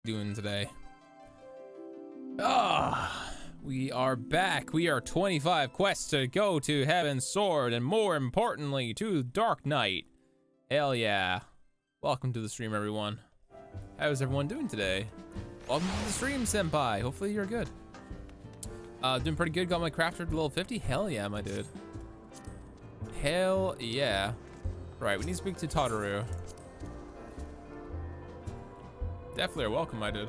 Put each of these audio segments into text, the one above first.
Doing today? We are back. We are 25 quests to go to Heaven's Sword, and more importantly, to Dark Knight. Hell yeah. Welcome to the stream, everyone. How's everyone doing today? Welcome to the stream, senpai. Hopefully you're good. Doing pretty good. Got my crafter to level 50. Hell yeah, my dude. Hell yeah. Right, we need to speak to Tataru. Definitely are welcome, my dude.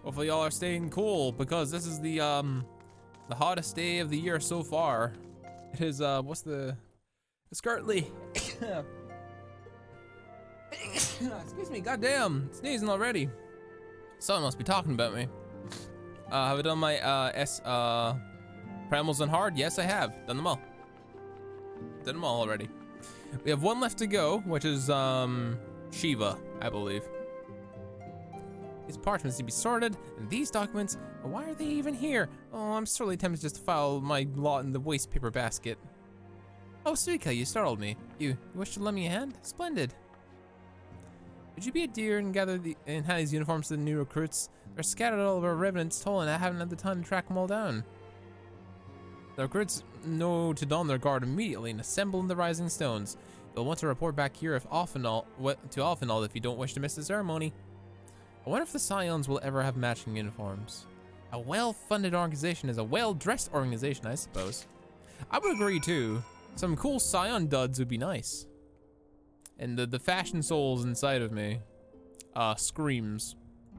Hopefully y'all are staying cool, because this is the hottest day of the year so far. It is it's currently excuse me, goddamn, sneezing already. Someone must be talking about me. Have I done my primals on hard? Yes, I have. Done them all. Done them all already. We have one left to go, which is Shiva, I believe. These parchments need to be sorted, and these documents, why are they even here? Oh, I'm sorely tempted just to file my lot in the waste paper basket. Oh, Suika, you startled me. You wish to lend me a hand? Splendid. Would you be a dear and hand these uniforms to the new recruits? They're scattered all over Revenant's Toll, and I haven't had the time to track them all down. The recruits know to don their guard immediately and assemble in the Rising Stones. You'll want to report back here to Alphenall if you don't wish to miss the ceremony. I wonder if the Scions will ever have matching uniforms. A well-funded organization is a well-dressed organization, I suppose. I would agree too. Some cool Scion duds would be nice. And the fashion souls inside of me screams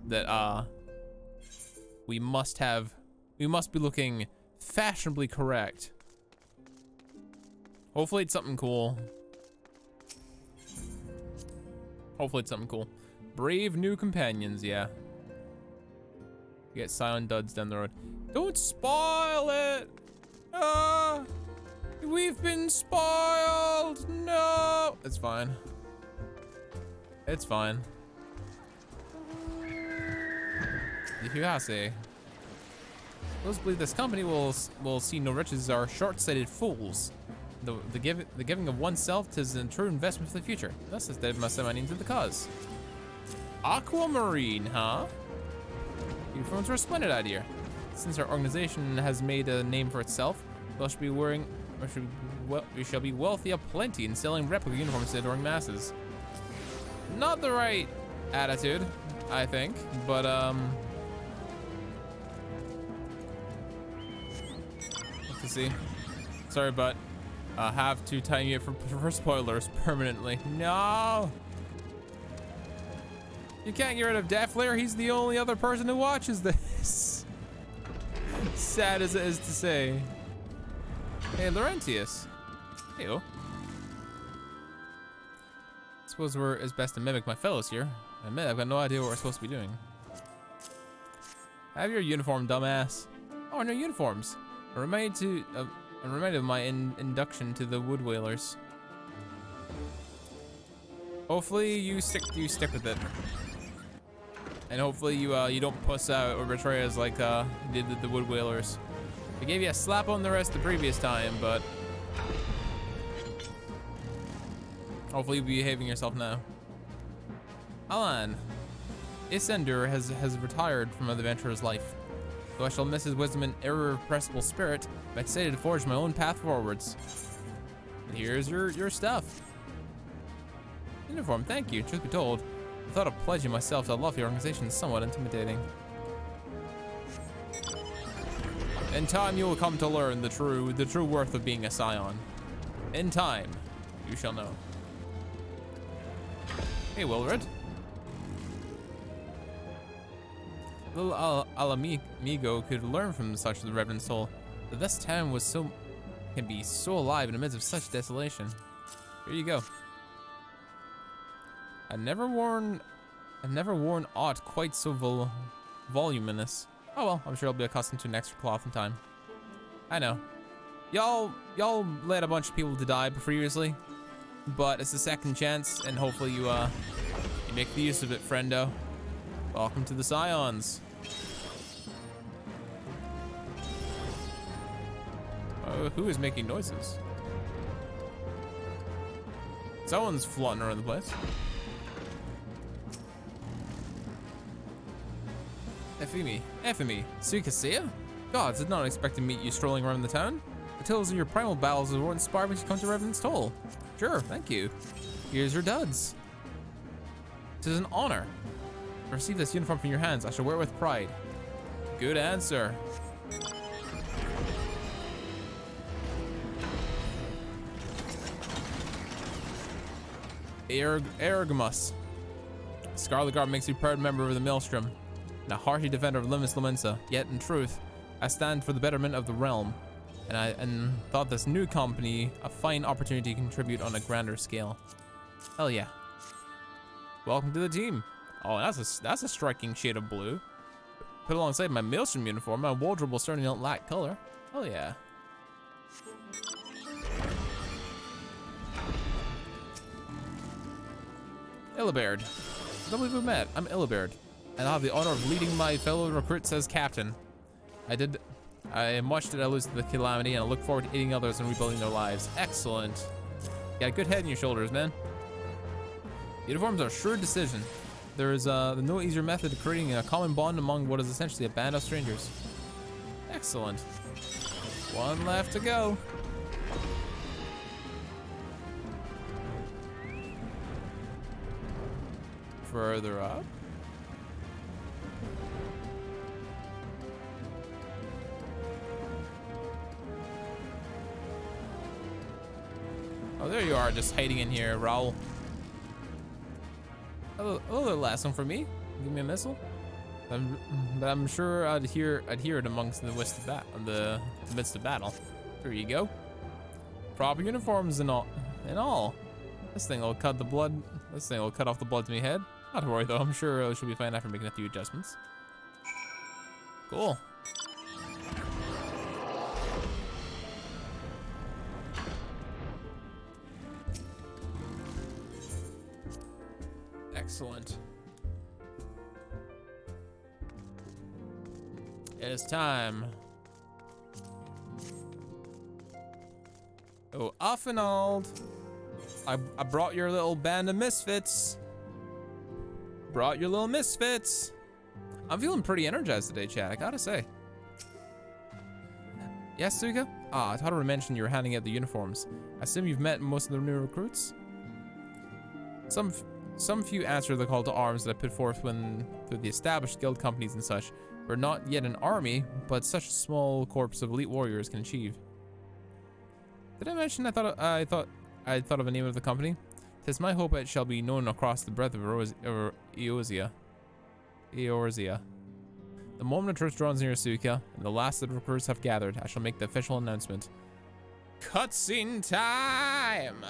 that we must be looking fashionably correct. Hopefully it's something cool. Hopefully it's something cool. Brave new companions, yeah. You get Scion duds down the road. Don't spoil it! We've been spoiled! No! It's fine. It's fine. Yuhase. Those believe this company will see no riches are short-sighted fools. The giving of oneself is a true investment for the future. Thus, they must have money into the cause. Aquamarine, huh? Uniforms are a splendid idea. Since our organization has made a name for itself, we shall be wealthy aplenty in selling replica uniforms to the adoring masses. Not the right attitude, I think, but let's see. Sorry, but I have to time it for spoilers permanently. No! You can't get rid of Deathflare. He's the only other person who watches this. Sad as it is to say. Hey, Laurentius. Heyo. Suppose it's best to mimic my fellows here. I admit I've got no idea what we're supposed to be doing. Have your uniform, dumbass. Oh, no uniforms. I'm reminded of my induction to the Wood Whalers. Hopefully you stick with it. And hopefully you don't puss out or betray us like you did the Wood Whalers. I gave you a slap on the wrist the previous time, but hopefully you'll be behaving yourself now. Alan, Isendur has retired from the adventurer's life. Though I shall miss his wisdom and irrepressible spirit, I'm excited to forge my own path forwards. And here's your stuff. Uniform, thank you. Truth be told, the thought of pledging myself to a lofty organization is somewhat intimidating. In time, you will come to learn the true worth of being a Scion. In time, you shall know. Hey, Wilred. Little Alamigo could learn from such the Reverend Soul that this town can be so alive in the midst of such desolation. Here you go. I've never worn aught quite so voluminous. Oh well, I'm sure I'll be accustomed to an extra cloth in time. I know. Y'all led a bunch of people to die previously, but it's a second chance, and hopefully you make the use of it, friendo. Welcome to the Scions. Who is making noises? Someone's floating around the place. Effie, Sukasia? Gods, did not expect to meet you strolling around the town. The tales of your primal battles is what inspired me to come to Revenant's Toll. Sure, thank you. Here's your duds. It is an honor to receive this uniform from your hands. I shall wear it with pride. Good answer. Ergmus. Scarlet Garb makes you a proud member of the Maelstrom and a hearty defender of Limus Lomensa. Yet, in truth, I stand for the betterment of the realm, and thought this new company a fine opportunity to contribute on a grander scale. Hell yeah. Welcome to the team. Oh, that's a striking shade of blue. Put alongside my Maelstrom uniform, my wardrobe will certainly not lack color. Hell yeah. Illibard. I don't believe we met. I'm Illibard, and I have the honor of leading my fellow recruits as captain. I am much did I lose to the calamity, and I look forward to aiding others and rebuilding their lives. Excellent. You got a good head on your shoulders, man. Uniforms are a sure decision. There is no easier method of creating a common bond among what is essentially a band of strangers. Excellent. One left to go. Further up. Oh, there you are, just hiding in here, Raoul. Oh, last one for me. Give me a missile. But I'm sure I'd hear it amongst the midst of battle. There you go. Proper uniforms and all. This thing will cut the blood. This thing will cut off the blood to me head. Not to worry though. I'm sure it should be fine after making a few adjustments. Cool. Excellent. It is time. Oh, Affenald. I brought your little band of misfits. Brought your little misfits. I'm feeling pretty energized today, chat, I gotta say. Yes, Suka? I thought I mentioned you were handing out the uniforms. I assume you've met most of the new recruits? Some few answer the call to arms that I put forth when through the established guild companies and such. We're not yet an army, but such a small corps of elite warriors can achieve. Did I mention I thought of a name of the company? 'Tis my hope it shall be known across the breadth of Eorzea. The moment of truth draws near, Suika, and the last of the recruits have gathered, I shall make the official announcement. Cutscene time!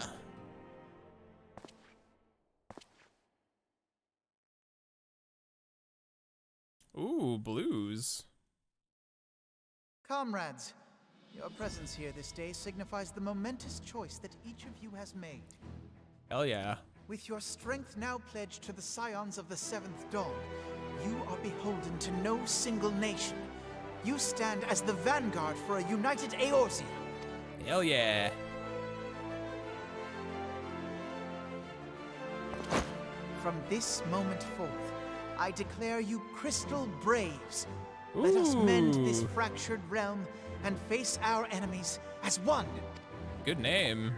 Ooh, blues. Comrades, your presence here this day signifies the momentous choice that each of you has made. Hell yeah. With your strength now pledged to the scions of the Seventh Dawn, you are beholden to no single nation. You stand as the vanguard for a united Eorzea. Hell yeah. From this moment forth, I declare you Crystal Braves. Let us mend this fractured realm and face our enemies as one. Good name.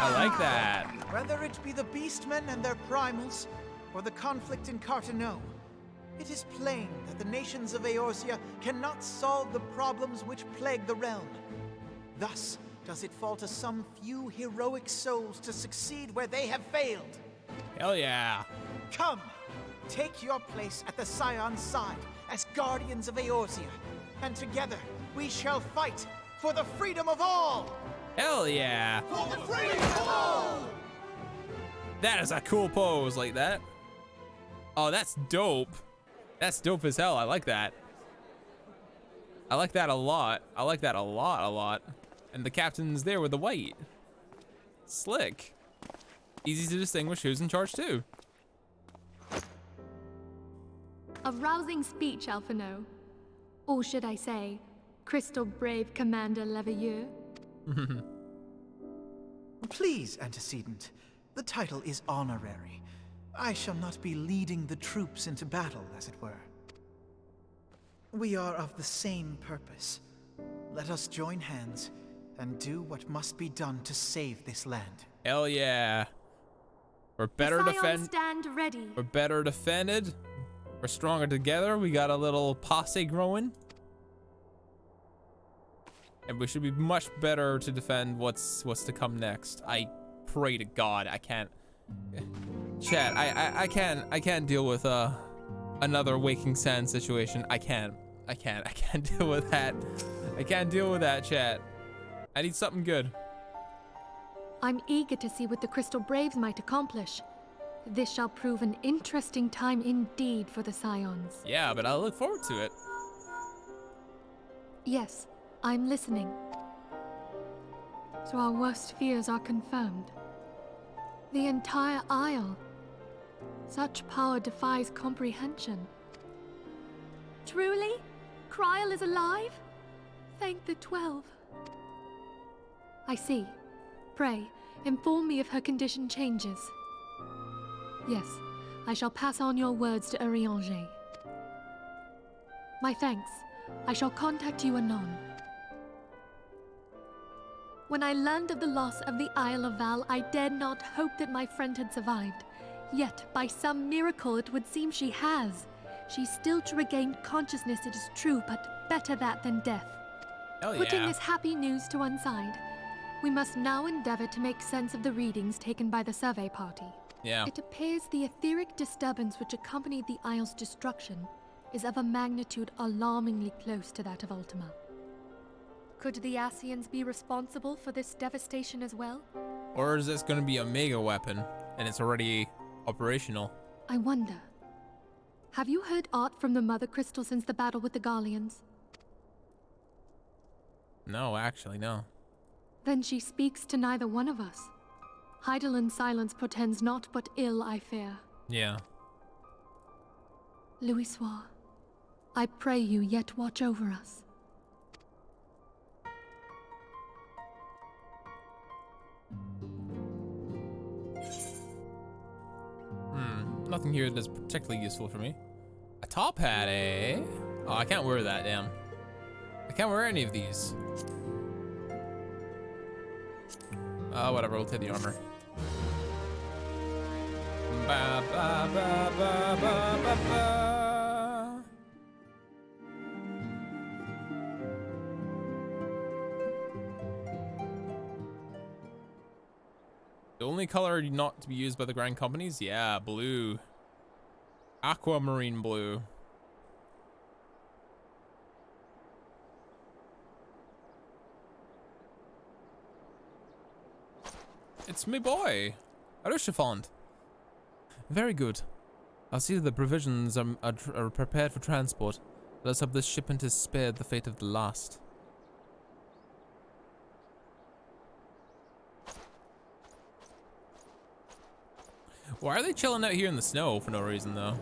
I like that. Whether it be the Beastmen and their primals, or the conflict in Carteneau, it is plain that the nations of Eorzea cannot solve the problems which plague the realm. Thus does it fall to some few heroic souls to succeed where they have failed. Hell yeah. Come, take your place at the Scion's side as guardians of Eorzea, and together we shall fight for the freedom of all! Hell yeah. For the freedom of all! That is a cool pose like that. Oh, that's dope. That's dope as hell. I like that. I like that a lot. I like that a lot. And the captain's there with the white. Slick. Easy to distinguish who's in charge too. A rousing speech, Alphino. Or should I say, Crystal Brave Commander Leveilleur. Please, antecedent. The title is honorary. I shall not be leading the troops into battle, as it were. We are of the same purpose. Let us join hands and do what must be done to save this land. Hell yeah. We're better Stand ready. We're better defended. We're stronger together. We got a little posse growing. And we should be much better to defend what's to come next. I pray to God I can't. Chat, I can't deal with another Waking Sand situation. I can't deal with that. I can't deal with that, chat. I need something good. I'm eager to see what the Crystal Braves might accomplish. This shall prove an interesting time indeed for the Scions. Yeah, but I look forward to it. Yes, I'm listening. So our worst fears are confirmed. The entire Isle. Such power defies comprehension. Truly? Kryl is alive? Thank the 12. I see. Pray, inform me if her condition changes. Yes, I shall pass on your words to Urianger. My thanks. I shall contact you anon. When I learned of the loss of the Isle of Val, I dared not hope that my friend had survived. Yet, by some miracle, it would seem she has. She's still to regain consciousness, it is true, but better that than death. Hell yeah. Putting this happy news to one side, we must now endeavor to make sense of the readings taken by the survey party. Yeah. It appears the etheric disturbance which accompanied the Isle's destruction is of a magnitude alarmingly close to that of Ultima. Could the Ascians be responsible for this devastation as well? Or is this gonna be a mega weapon and it's already operational? I wonder. Have you heard aught from the Mother Crystal since the battle with the Garleans? No, actually, no. Then she speaks to neither one of us. Heidel's silence portends naught but ill, I fear. Yeah. Louisoix, I pray you yet watch over us. Nothing here that's particularly useful for me. A top hat, eh? Oh, I can't wear that, damn. I can't wear any of these. Whatever, we'll take the armor. Ba, ba, ba, ba, ba, ba, ba. The only color not to be used by the Grand Companies? Yeah, blue. Aquamarine blue. It's me boy, Arishafond. Very good. I'll see that the provisions are prepared for transport. Let us hope this shipment is spared the fate of the last. Why are they chilling out here in the snow for no reason, though?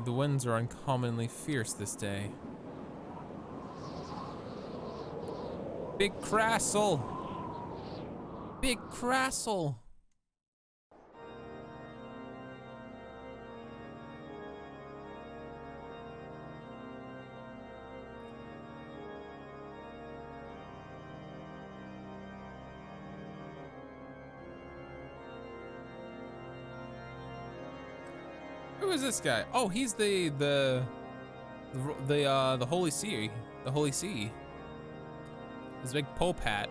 The winds are uncommonly fierce this day. Big Crassel! Big Crassel! Who is this guy? Oh, he's the Holy See. The Holy See. His big Pope hat.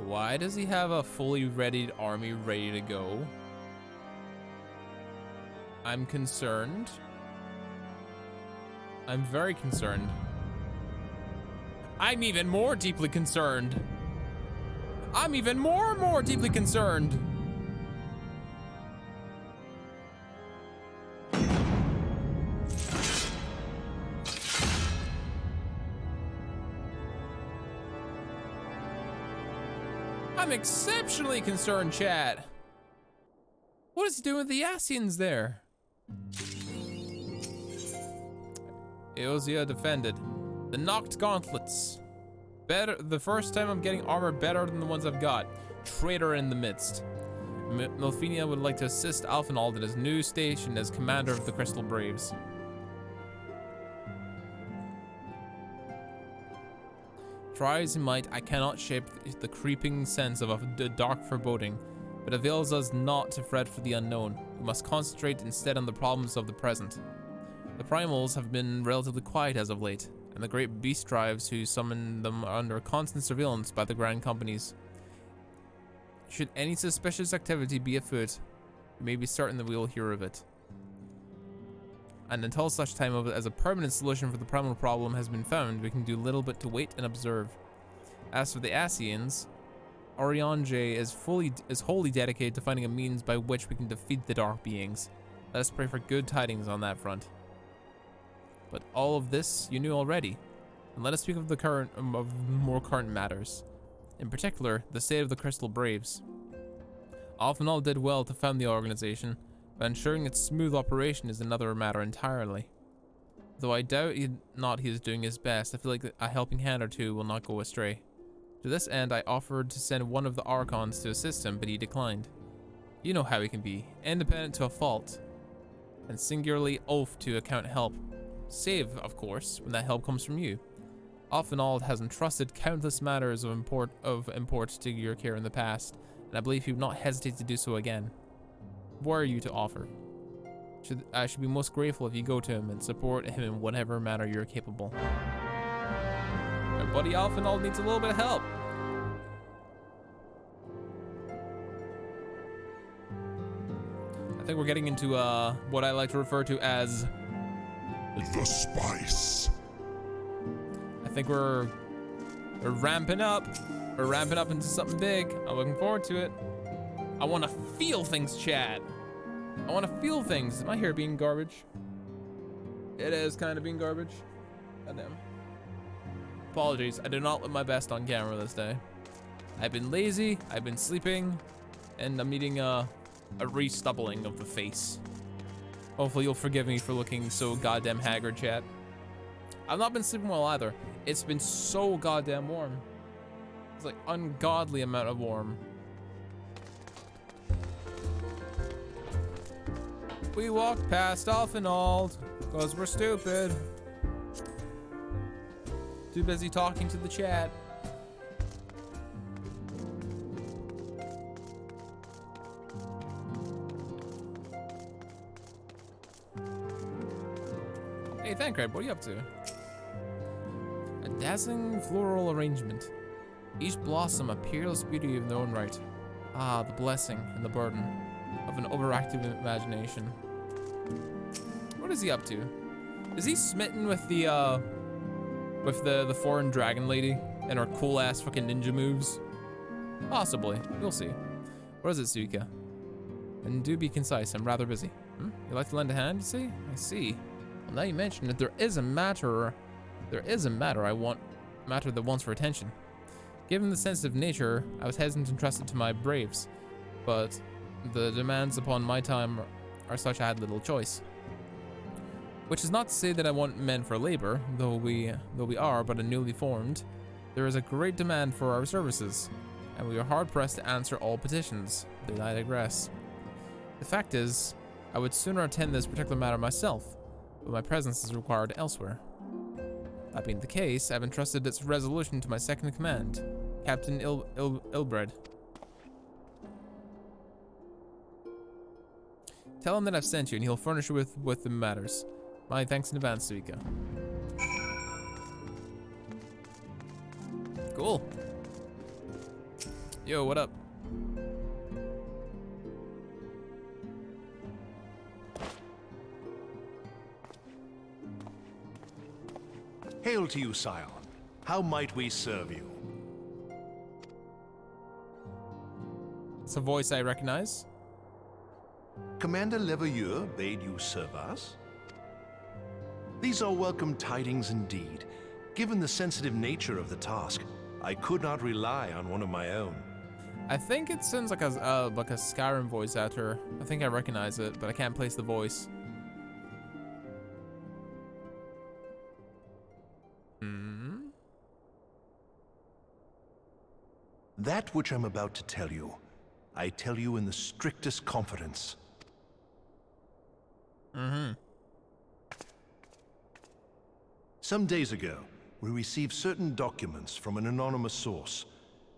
Why does he have a fully readied army ready to go? I'm concerned. I'm very concerned. I'm even more deeply concerned. I'm even more deeply concerned. I'm exceptionally concerned, chat. What is he doing with the Ascians there? Eosia defended. The knocked gauntlets. Better. The first time I'm getting armor better than the ones I've got. Traitor in the midst. Milphenia would like to assist Alphinaud in his new station as commander of the Crystal Braves. Try as he might, I cannot shape the creeping sense of a dark foreboding, but avails us not to fret for the unknown. We must concentrate instead on the problems of the present. The primals have been relatively quiet as of late, and the great beast tribes who summon them are under constant surveillance by the grand companies. Should any suspicious activity be afoot, we may be certain that we will hear of it. And until such time as a permanent solution for the primal problem has been found, we can do little but to wait and observe. As for the Asians, Oriange is wholly dedicated to finding a means by which we can defeat the dark beings. Let us pray for good tidings on that front. But all of this you knew already, and let us speak of more current matters. In particular, the state of the Crystal Braves. Alphinaud did well to found the organization, but ensuring its smooth operation is another matter entirely. Though I doubt he is doing his best, I feel like a helping hand or two will not go astray. To this end, I offered to send one of the Archons to assist him, but he declined. You know how he can be, independent to a fault, and singularly oaf to account help. Save, of course, when that help comes from you. Alphinaud has entrusted countless matters of import to your care in the past, and I believe he would not hesitate to do so again. What are you to offer? I should be most grateful if you go to him and support him in whatever manner you're capable. My buddy Alphinaud needs a little bit of help. I think we're getting into what I like to refer to as the spice. I think we're ramping up. We're ramping up into something big. I'm looking forward to it. I want to feel things, Chad. I want to feel things. Is my hair being garbage? It is kind of being garbage. Goddamn. Apologies. I did not look my best on camera this day. I've been lazy. I've been sleeping, and I'm needing a restubbling of the face. Hopefully you'll forgive me for looking so goddamn haggard, chat. I've not been sleeping well either. It's been so goddamn warm. It's like ungodly amount of warm. We walked past Alphinaud because we're stupid. Too busy talking to the chat. Hey, Thancred, what are you up to? A dazzling floral arrangement. Each blossom a peerless beauty of their own right. Ah, the blessing and the burden of an overactive imagination. What is he up to? Is he smitten with the foreign dragon lady and her cool ass fucking ninja moves? Possibly. You'll see. What is it, Suika? And do be concise. I'm rather busy. You like to lend a hand, you see? I see. Well, now you mention it, there is a matter that wants for attention. Given the sensitive nature, I was hesitant to entrust it to my braves, but the demands upon my time are such I had little choice. Which is not to say that I want men for labor, though we are but a newly formed. There is a great demand for our services, and we are hard pressed to answer all petitions. But I digress. The fact is, I would sooner attend this particular matter myself, but my presence is required elsewhere. That being the case, I've entrusted its resolution to my second in command, Captain Ilbred. Tell him that I've sent you, and he'll furnish you with the matters. My thanks in advance, Suika. Cool. Yo, what up? Hail to you, Scion. How might we serve you? It's a voice I recognize. Commander Leveilleur bade you serve us? These are welcome tidings indeed. Given the sensitive nature of the task, I could not rely on one of my own. I think it sounds like a Skyrim voice actor. I think I recognize it, but I can't place the voice. Hmm? That which I'm about to tell you, I tell you in the strictest confidence. Mm-hmm. Some days ago, we received certain documents from an anonymous source.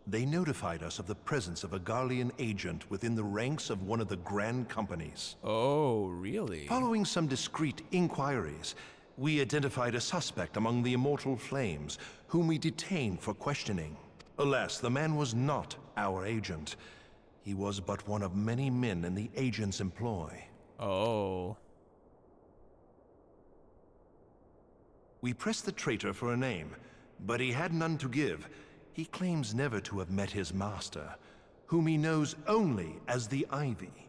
They notified us of the presence of a Garlean agent within the ranks of one of the Grand Companies. Oh, really? Following some discreet inquiries, we identified a suspect among the Immortal Flames, whom we detained for questioning. Alas, the man was not our agent. He was but one of many men in the agent's employ. Oh. We pressed the traitor for a name, but he had none to give. He claims never to have met his master, whom he knows only as the Ivy.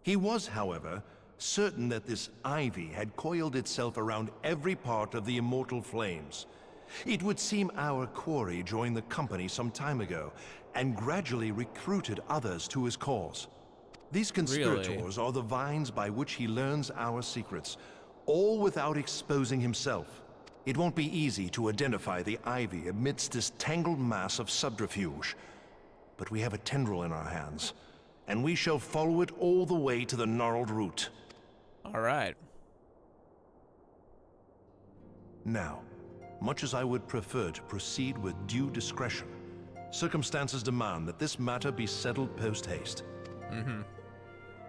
He was, however, certain that this Ivy had coiled itself around every part of the Immortal Flames. It would seem our quarry joined the company some time ago, and gradually recruited others to his cause. These conspirators are the vines by which he learns our secrets, all without exposing himself. It won't be easy to identify the Ivy amidst this tangled mass of subterfuge. But we have a tendril in our hands, and we shall follow it all the way to the gnarled root. All right. Now, much as I would prefer to proceed with due discretion, circumstances demand that this matter be settled post-haste.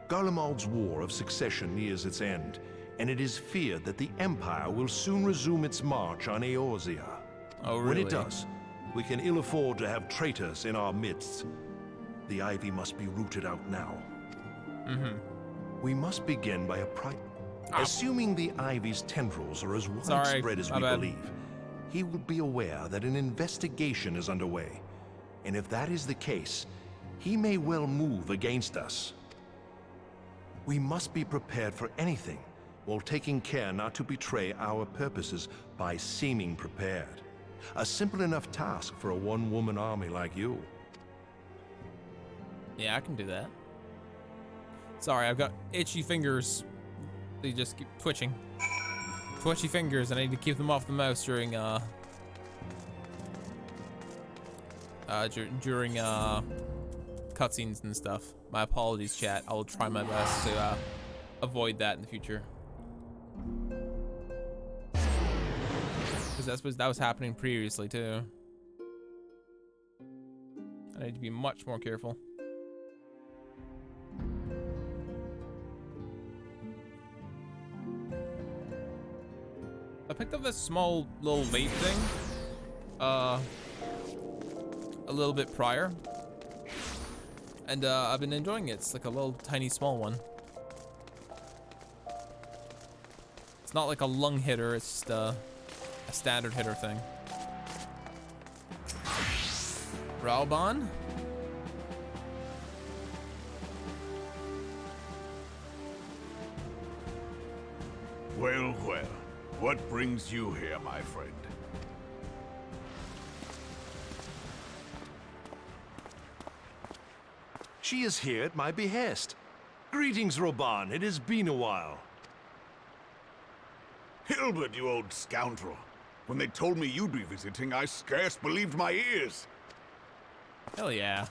Garlemald's War of Succession nears its end, and it is feared that the Empire will soon resume its march on Eorzea. Oh, really? When it does, we can ill afford to have traitors in our midst. The Ivy must be rooted out now. We must begin by assuming the Ivy's tendrils are as widespread as we believe, he will be aware that an investigation is underway. And if that is the case, he may well move against us. We must be prepared for anything, while taking care not to betray our purposes by seeming prepared. A simple enough task for a one-woman army like you. Yeah, I can do that. Sorry, I've got itchy fingers. They just keep twitching. Twitchy fingers, and I need to keep them off the mouse during cutscenes and stuff. My apologies, chat. I will try my best to avoid that in the future. Because that was happening previously too. I need to be much more careful. I picked up this small little vape thing a little bit prior, and I've been enjoying it. It's like a little tiny small one. It's not like a lung hitter, it's just a standard hitter thing. Raubon? Well, well. What brings you here, my friend? She is here at my behest. Greetings, Reborn. It has been a while. Hilbert, you old scoundrel. When they told me you'd be visiting, I scarce believed my ears. Hell yeah.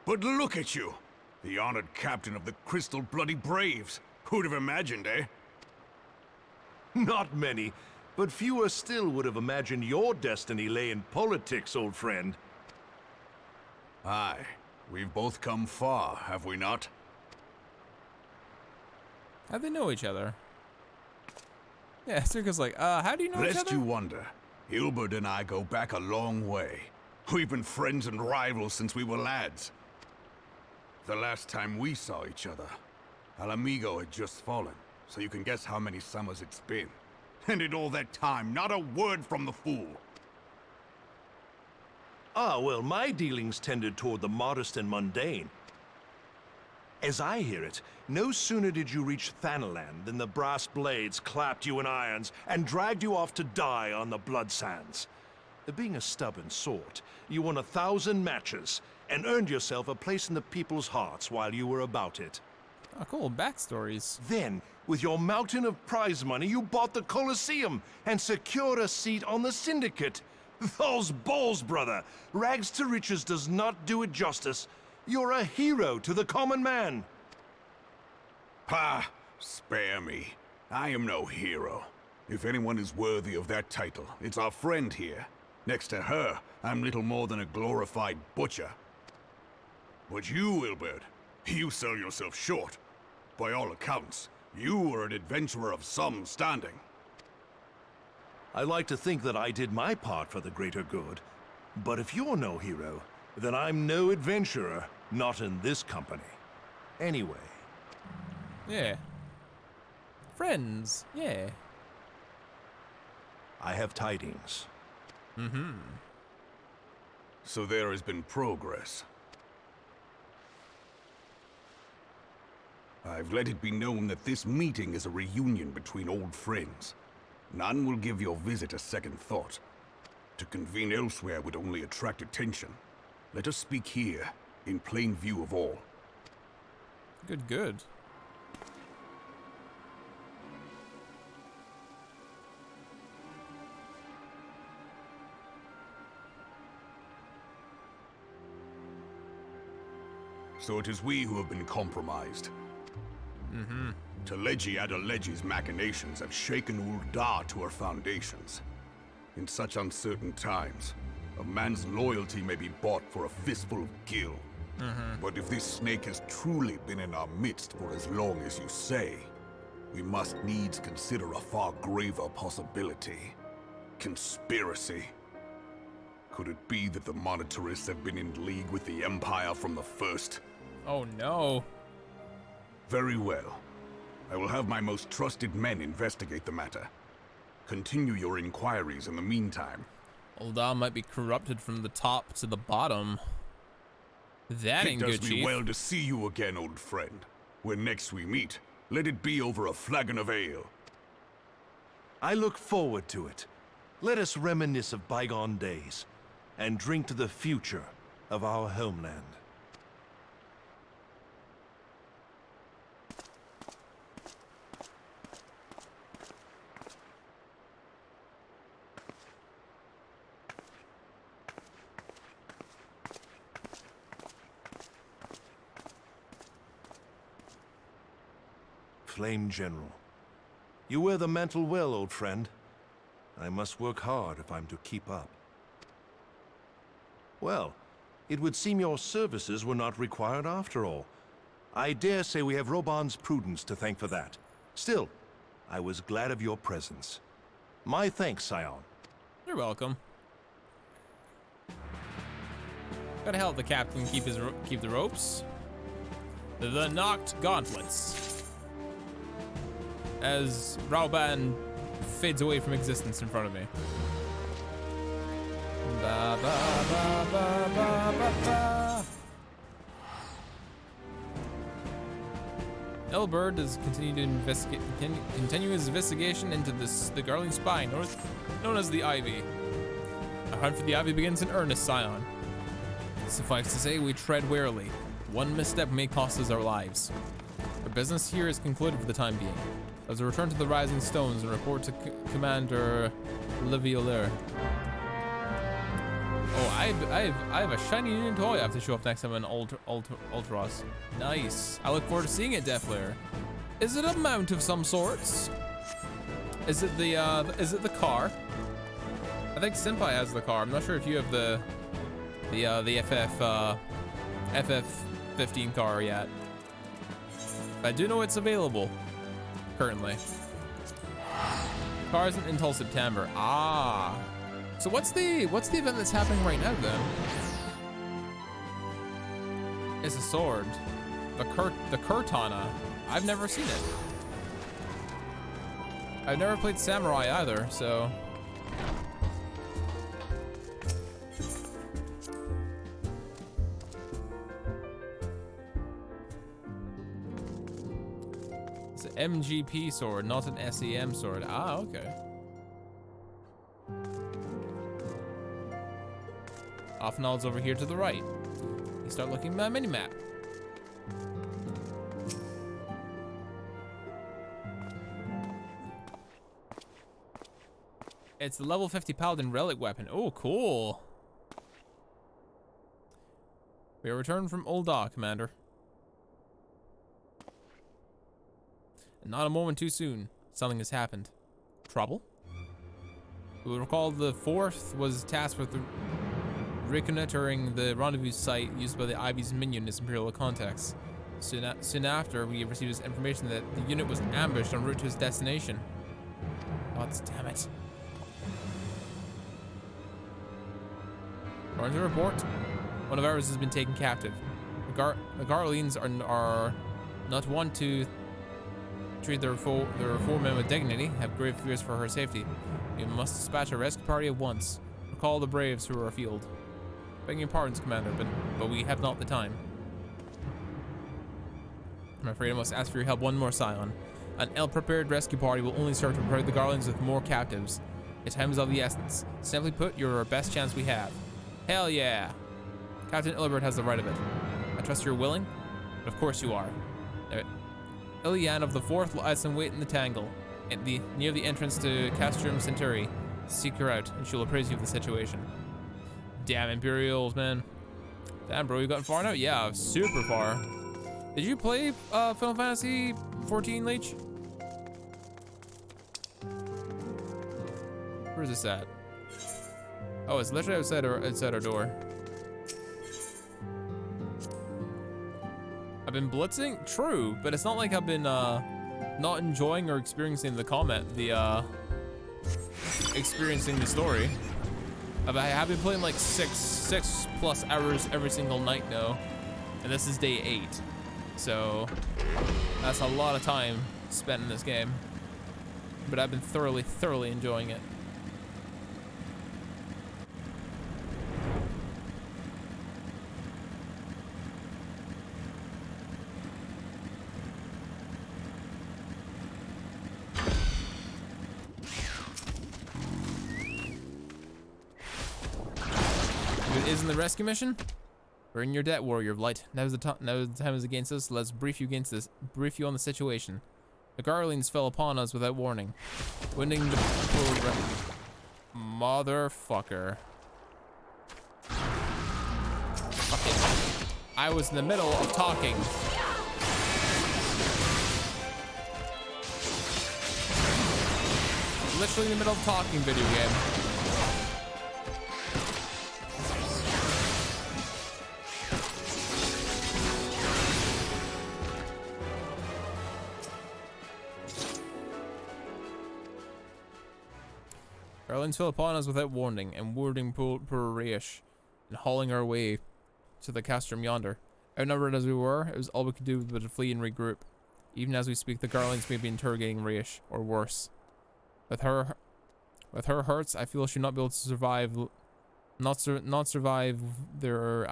But look at you. The honored captain of the Crystal Bloody Braves. Who'd have imagined, eh? Not many, but fewer still would have imagined your destiny lay in politics, old friend. Aye. We've both come far, have we not? How'd they know each other? Yeah, Circa's like, how do you know each other? Lest you wonder, Hilbert and I go back a long way. We've been friends and rivals since we were lads. The last time we saw each other, Alamigo had just fallen, so you can guess how many summers it's been. And in all that time, not a word from the fool. Ah, well, my dealings tended toward the modest and mundane. As I hear it, no sooner did you reach Thanaland than the brass blades clapped you in irons and dragged you off to die on the blood sands. Being a stubborn sort, you won 1,000 matches and earned yourself a place in the people's hearts while you were about it. Oh, cool. Backstories. Then, with your mountain of prize money, you bought the Colosseum and secured a seat on the Syndicate. Those balls, brother. Rags to riches does not do it justice. You're a hero to the common man. Pah! Spare me. I am no hero. If anyone is worthy of that title, it's our friend here. Next to her, I'm little more than a glorified butcher. But you, Wilbert, you sell yourself short. By all accounts, you are an adventurer of some standing. I like to think that I did my part for the greater good. But if you're no hero, then I'm no adventurer, not in this company. Anyway. Yeah. Friends. Yeah. I have tidings. So there has been progress. I've let it be known that this meeting is a reunion between old friends. None will give your visit a second thought. To convene elsewhere would only attract attention. Let us speak here, in plain view of all. Good, good. So it is we who have been compromised. Teleji Adeleji's machinations have shaken Ul'dah to her foundations. In such uncertain times, a man's loyalty may be bought for a fistful of gil. But if this snake has truly been in our midst for as long as you say, we must needs consider a far graver possibility. Conspiracy. Could it be that the Monetarists have been in league with the Empire from the first? Oh no. Very well. I will have my most trusted men investigate the matter. Continue your inquiries in the meantime. Ul'dah might be corrupted from the top to the bottom. That ain't It good, does me Chief. well to see you again, old friend. When next we meet, let it be over a flagon of ale. I look forward to it. Let us reminisce of bygone days and drink to the future of our homeland. Flame General. You wear the mantle well, old friend. I must work hard if I'm to keep up. Well, it would seem your services were not required after all. I dare say we have Roban's prudence to thank for that. Still, I was glad of your presence. My thanks, Scion. You're welcome. Gotta help the captain keep the ropes. The knocked gauntlets. As Rauban fades away from existence in front of me. Ba, ba, ba, ba, ba, ba, ba. Elbert is continue his investigation into the Garling Spine, known as the Ivy. Our hunt for the Ivy begins in earnest, Scion. Suffice to say, we tread warily. One misstep may cost us our lives. Our business here is concluded for the time being. As we return to the Rising Stones and report to Commander Levioleur. Oh, I have a shiny new toy I have to show up next time in Ultros. Nice. I look forward to seeing it, Deflair. Is it a mount of some sorts? Is it the car? I think Senpai has the car. I'm not sure if you have the FF15 car yet. But I do know it's available. Currently. Car isn't until September. Ah. So what's the event that's happening right now then? It's a sword. The Kurtana. I've never seen it. I've never played Samurai either, so. MGP sword, not an SEM sword. Ah, okay. Offnald's over here to the right. You start looking at my mini-map. It's the level 50 Paladin relic weapon. Oh, cool. We are returned from Ul'dah, Commander. And not a moment too soon. Something has happened. Trouble? You will recall the 4th was tasked with reconnoitering the rendezvous site used by the Ivy's minion in its Imperial context. Soon after, we received this information that the unit was ambushed en route to its destination. God damn it. According to the report, one of ours has been taken captive. The Garleans are not one to treat their foremen with dignity, have grave fears for her safety. We must dispatch a rescue party at once. Recall the braves who are afield. Begging your pardons, Commander, but we have not the time. I'm afraid I must ask for your help one more, Scion. An ill-prepared rescue party will only serve to provide the Garlands with more captives. Your time is of the essence. Simply put, you're our best chance we have. Hell yeah! Captain Ilbert has the right of it. I trust you're willing? But of course you are. Ilian of the 4th lies in wait in the Tangle, near the entrance to Castrum Centauri. Seek her out, and she'll appraise you of the situation. Damn Imperials, man. Damn, bro, you gotten far now? Yeah, super far. Did you play Final Fantasy 14, Leech? Where is this at? Oh, it's literally outside our door. I've been blitzing? True, but it's not like I've been not enjoying or experiencing experiencing the story. I have been playing like six plus hours every single night now, and this is day 8. So that's a lot of time spent in this game, but I've been thoroughly enjoying it. Isn't the rescue mission? We're in your debt, warrior of light. Now the time is against us. Let's brief you on the situation. The Garleans fell upon us without warning, winning the motherfucker. Okay. I was in the middle of talking. Literally in the middle of talking, video game. Garlands fell upon us without warning, and warding poor Reish, and hauling our way to the castrum yonder. Outnumbered as we were, it was all we could do but to flee and regroup. Even as we speak, the Garlands may be interrogating Reish, or worse. With her hurts, I feel she'll not be able to survive, not survive their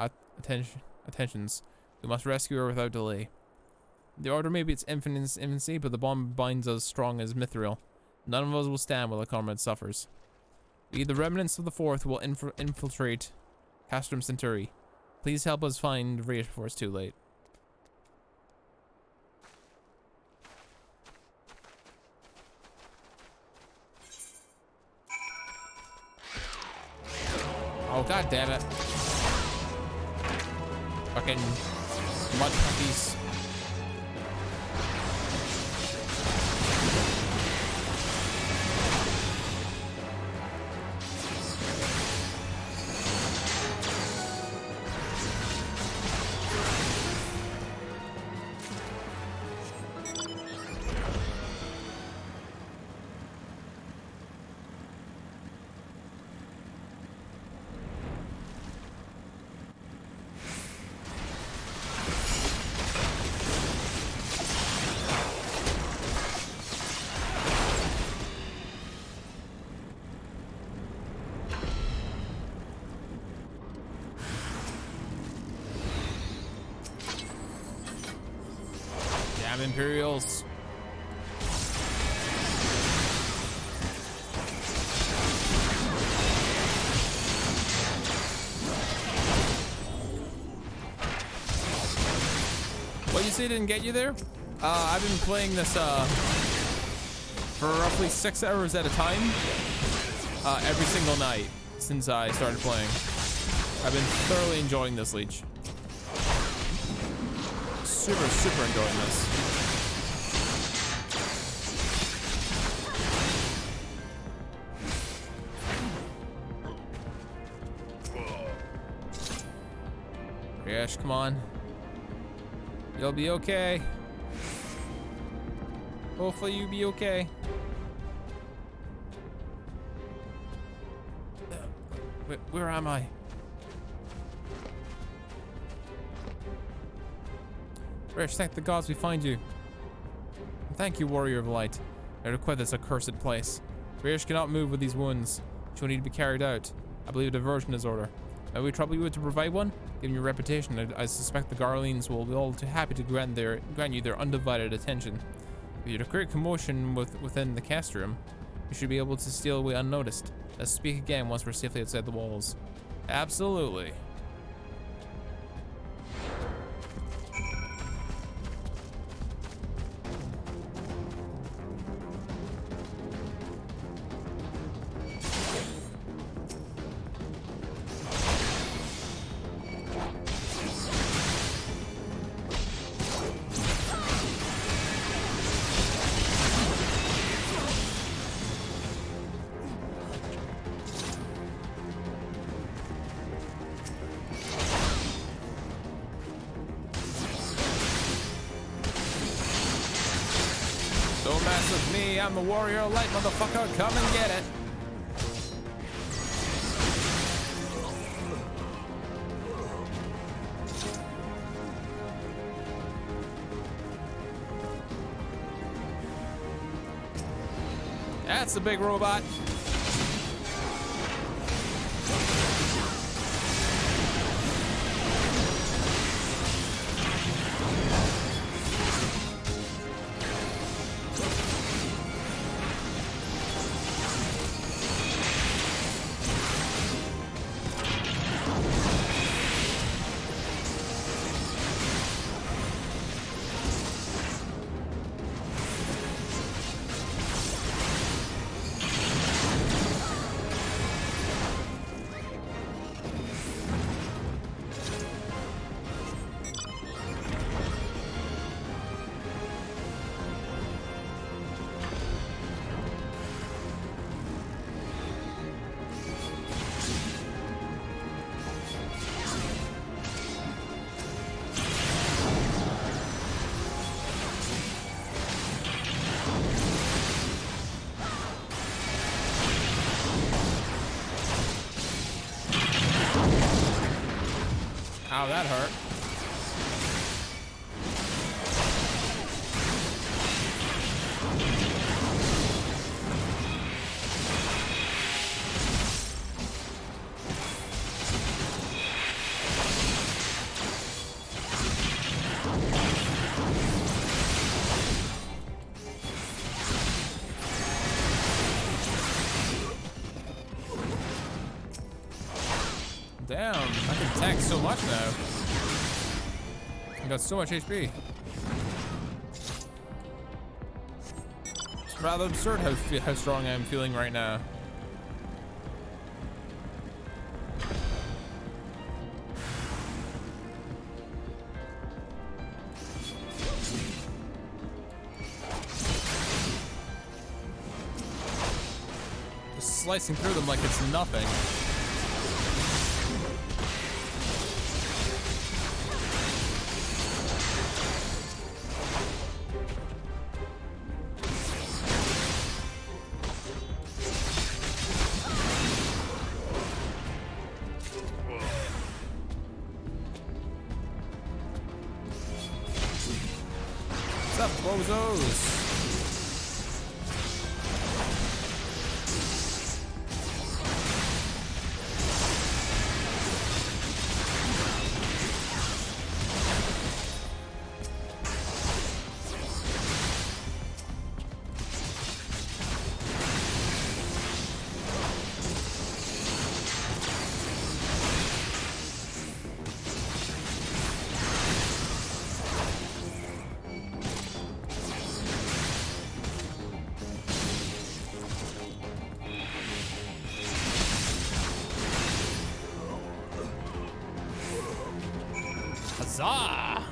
attentions. We must rescue her without delay. The order may be its infancy, but the bond binds us strong as mithril. None of us will stand while the comrade suffers. The remnants of the 4th will infiltrate Castrum Centauri. Please help us find Reish before it's too late. Oh, god damn it. Fucking mud puppies. Imperials. What you say didn't get you there? I've been playing this for roughly 6 hours at a time. every single night since I started playing. I've been thoroughly enjoying this leech. Super enjoying this. Yash, come on. You'll be okay. Hopefully you'll be okay. Where am I? Rish, thank the gods we find you. And thank you, warrior of light. I require this accursed place. Rish cannot move with these wounds. She will need to be carried out. I believe a diversion is order. May we trouble you to provide one? Given your reputation, I suspect the Garleans will be all too happy to grant you their undivided attention. If you create commotion within the cast room, you should be able to steal away unnoticed. Let's speak again once we're safely outside the walls. Absolutely. Don't mess with me, I'm the warrior of light, motherfucker. Come and get it. That's a big robot. Ow, that hurt. Damn, I can tank so much now. I got so much HP. It's rather absurd how strong I'm feeling right now. Just slicing through them like it's nothing. What's up, bozos? Huzzah!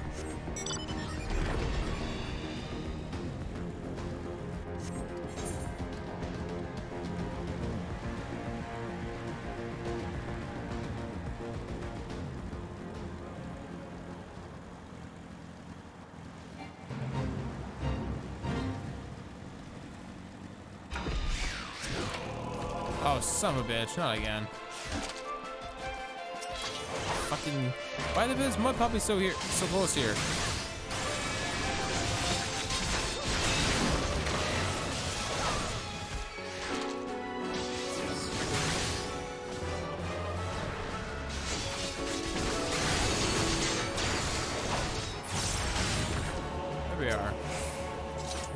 Oh, son of a bitch, not again. Fucking, why is this mud puppy so close here? There we are.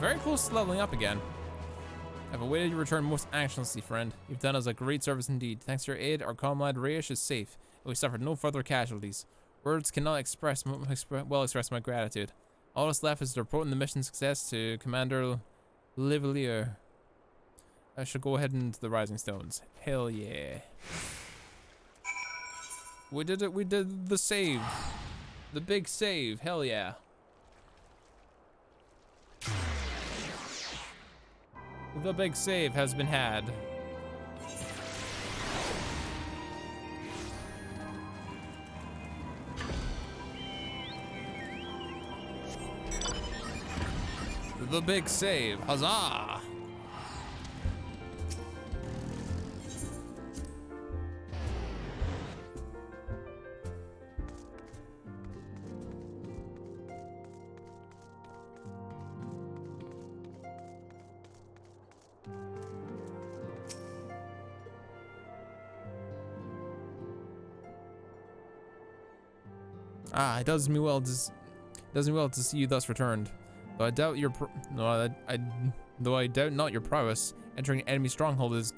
Very close to leveling up again. I've awaited your return most anxiously, friend. You've done us a great service indeed. Thanks to your aid, our comrade Reish is safe, and we suffered no further casualties. Words cannot express my gratitude. All that's left is to report the mission success to Commander Livelier. I shall go ahead into the Rising Stones. Hell yeah. We did it. We did the save. The big save. Hell yeah. The big save has been had. The big save. Huzzah! Ah, it does me well to see you thus returned. Though I doubt your though I doubt not your prowess, entering an enemy stronghold is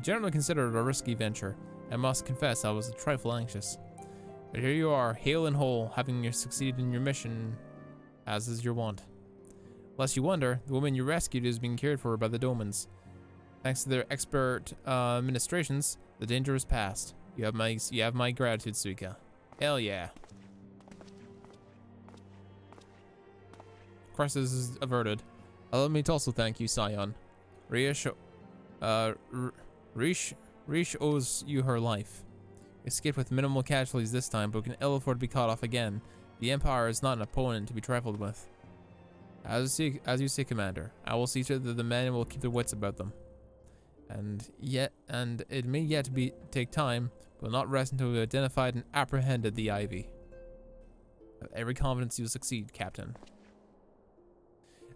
generally considered a risky venture. I must confess I was a trifle anxious. But here you are, hale and whole, having succeeded in your mission, as is your wont. Lest you wonder, the woman you rescued is being cared for by the Domans. Thanks to their expert administrations, the danger is past. You have my gratitude, Suika. Hell yeah. Crisis is averted. Allow me to also thank you, Scion. Rish owes you her life. Escaped with minimal casualties this time, but can ill afford to be caught off again. The Empire is not an opponent to be trifled with. As you say, Commander, I will see to it that the men will keep their wits about them. And it may yet take time, but will not rest until we have identified and apprehended the Ivy. I have every confidence you will succeed, Captain.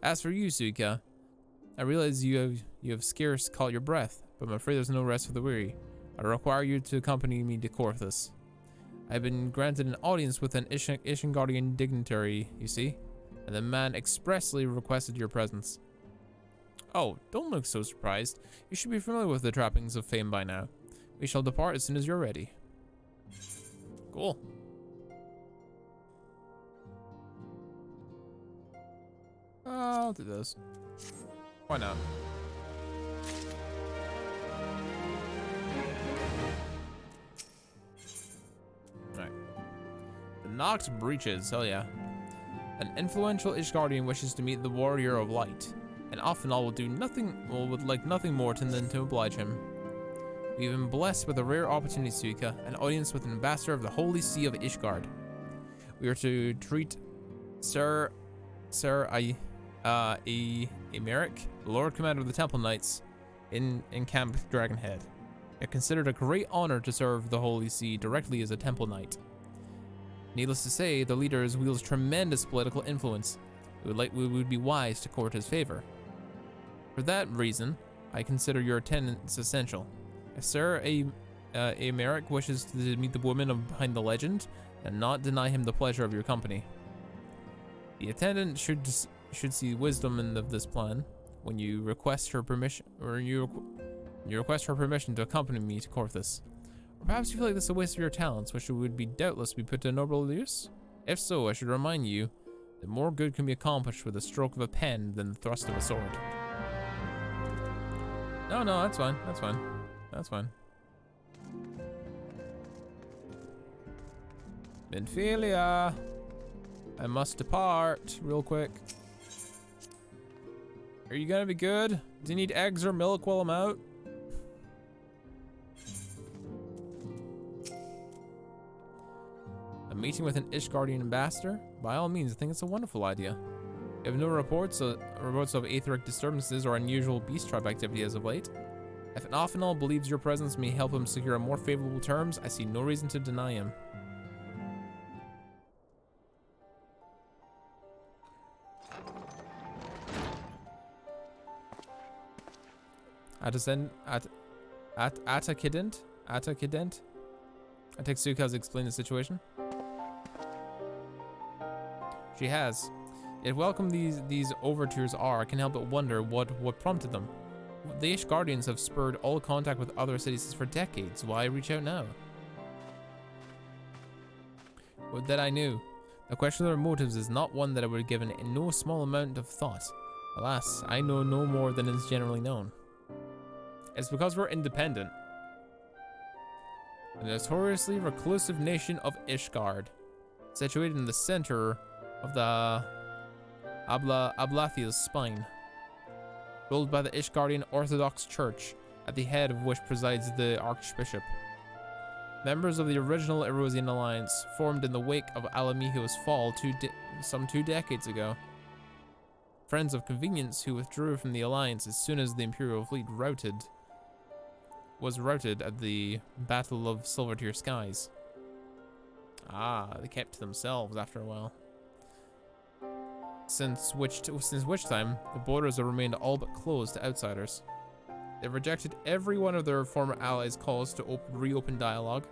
As for you, Suika, I realize you have scarce caught your breath, but I'm afraid there's no rest for the weary. I require you to accompany me to Corthus. I've been granted an audience with an Ishingardian dignitary, you see, and the man expressly requested your presence. Oh, don't look so surprised. You should be familiar with the trappings of fame by now. We shall depart as soon as you're ready. Cool. I'll do this. Why not? Alright. The Nox Breaches, hell yeah. An influential Ishgardian wishes to meet the Warrior of Light, and often all would like nothing more than to oblige him. We've been blessed with a rare opportunity, Suika, an audience with an ambassador of the Holy See of Ishgard. We are to treat Sir Emeric, Lord Commander of the Temple Knights, in Camp Dragonhead. It considered a great honor to serve the Holy See directly as a Temple Knight. Needless to say, the leader wields tremendous political influence. We would be wise to court his favor. For that reason, I consider your attendance essential. If Sir Emeric wishes to meet the woman behind the legend, then not deny him the pleasure of your company. The attendant should see wisdom in this plan when you request her permission, to accompany me to Corthus. Or perhaps you feel like this is a waste of your talents, which would be doubtless be put to noble use. If so, I should remind you that more good can be accomplished with a stroke of a pen than the thrust of a sword. No, that's fine. That's fine. That's fine. Minfilia. I must depart real quick. Are you gonna be good? Do you need eggs or milk while I'm out? A meeting with an Ishgardian ambassador? By all means, I think it's a wonderful idea. We have no reports of etheric disturbances or unusual beast tribe activity as of late. If an Ophinol believes your presence may help him secure more favorable terms, I see no reason to deny him. Atakident? I take Suka has explained the situation. She has. Yet welcome these overtures are, I can help but wonder what prompted them. The Ishgardians have spurred all contact with other cities for decades. Why reach out now? Would that I knew. The question of their motives is not one that I would have given in no small amount of thought. Alas, I know no more than is generally known. It's because we're independent. The notoriously reclusive nation of Ishgard, situated in the center of the Ablathia's spine, ruled by the Ishgardian Orthodox Church, at the head of which presides the Archbishop. Members of the original Erosian Alliance, formed in the wake of Alamigo's fall some 2 decades ago. Friends of convenience who withdrew from the Alliance as soon as the Imperial fleet was routed at the Battle of Silvertear Skies. Ah, they kept to themselves after a while. Since which time, the borders have remained all but closed to outsiders. They've rejected every one of their former allies' calls to reopen dialogue,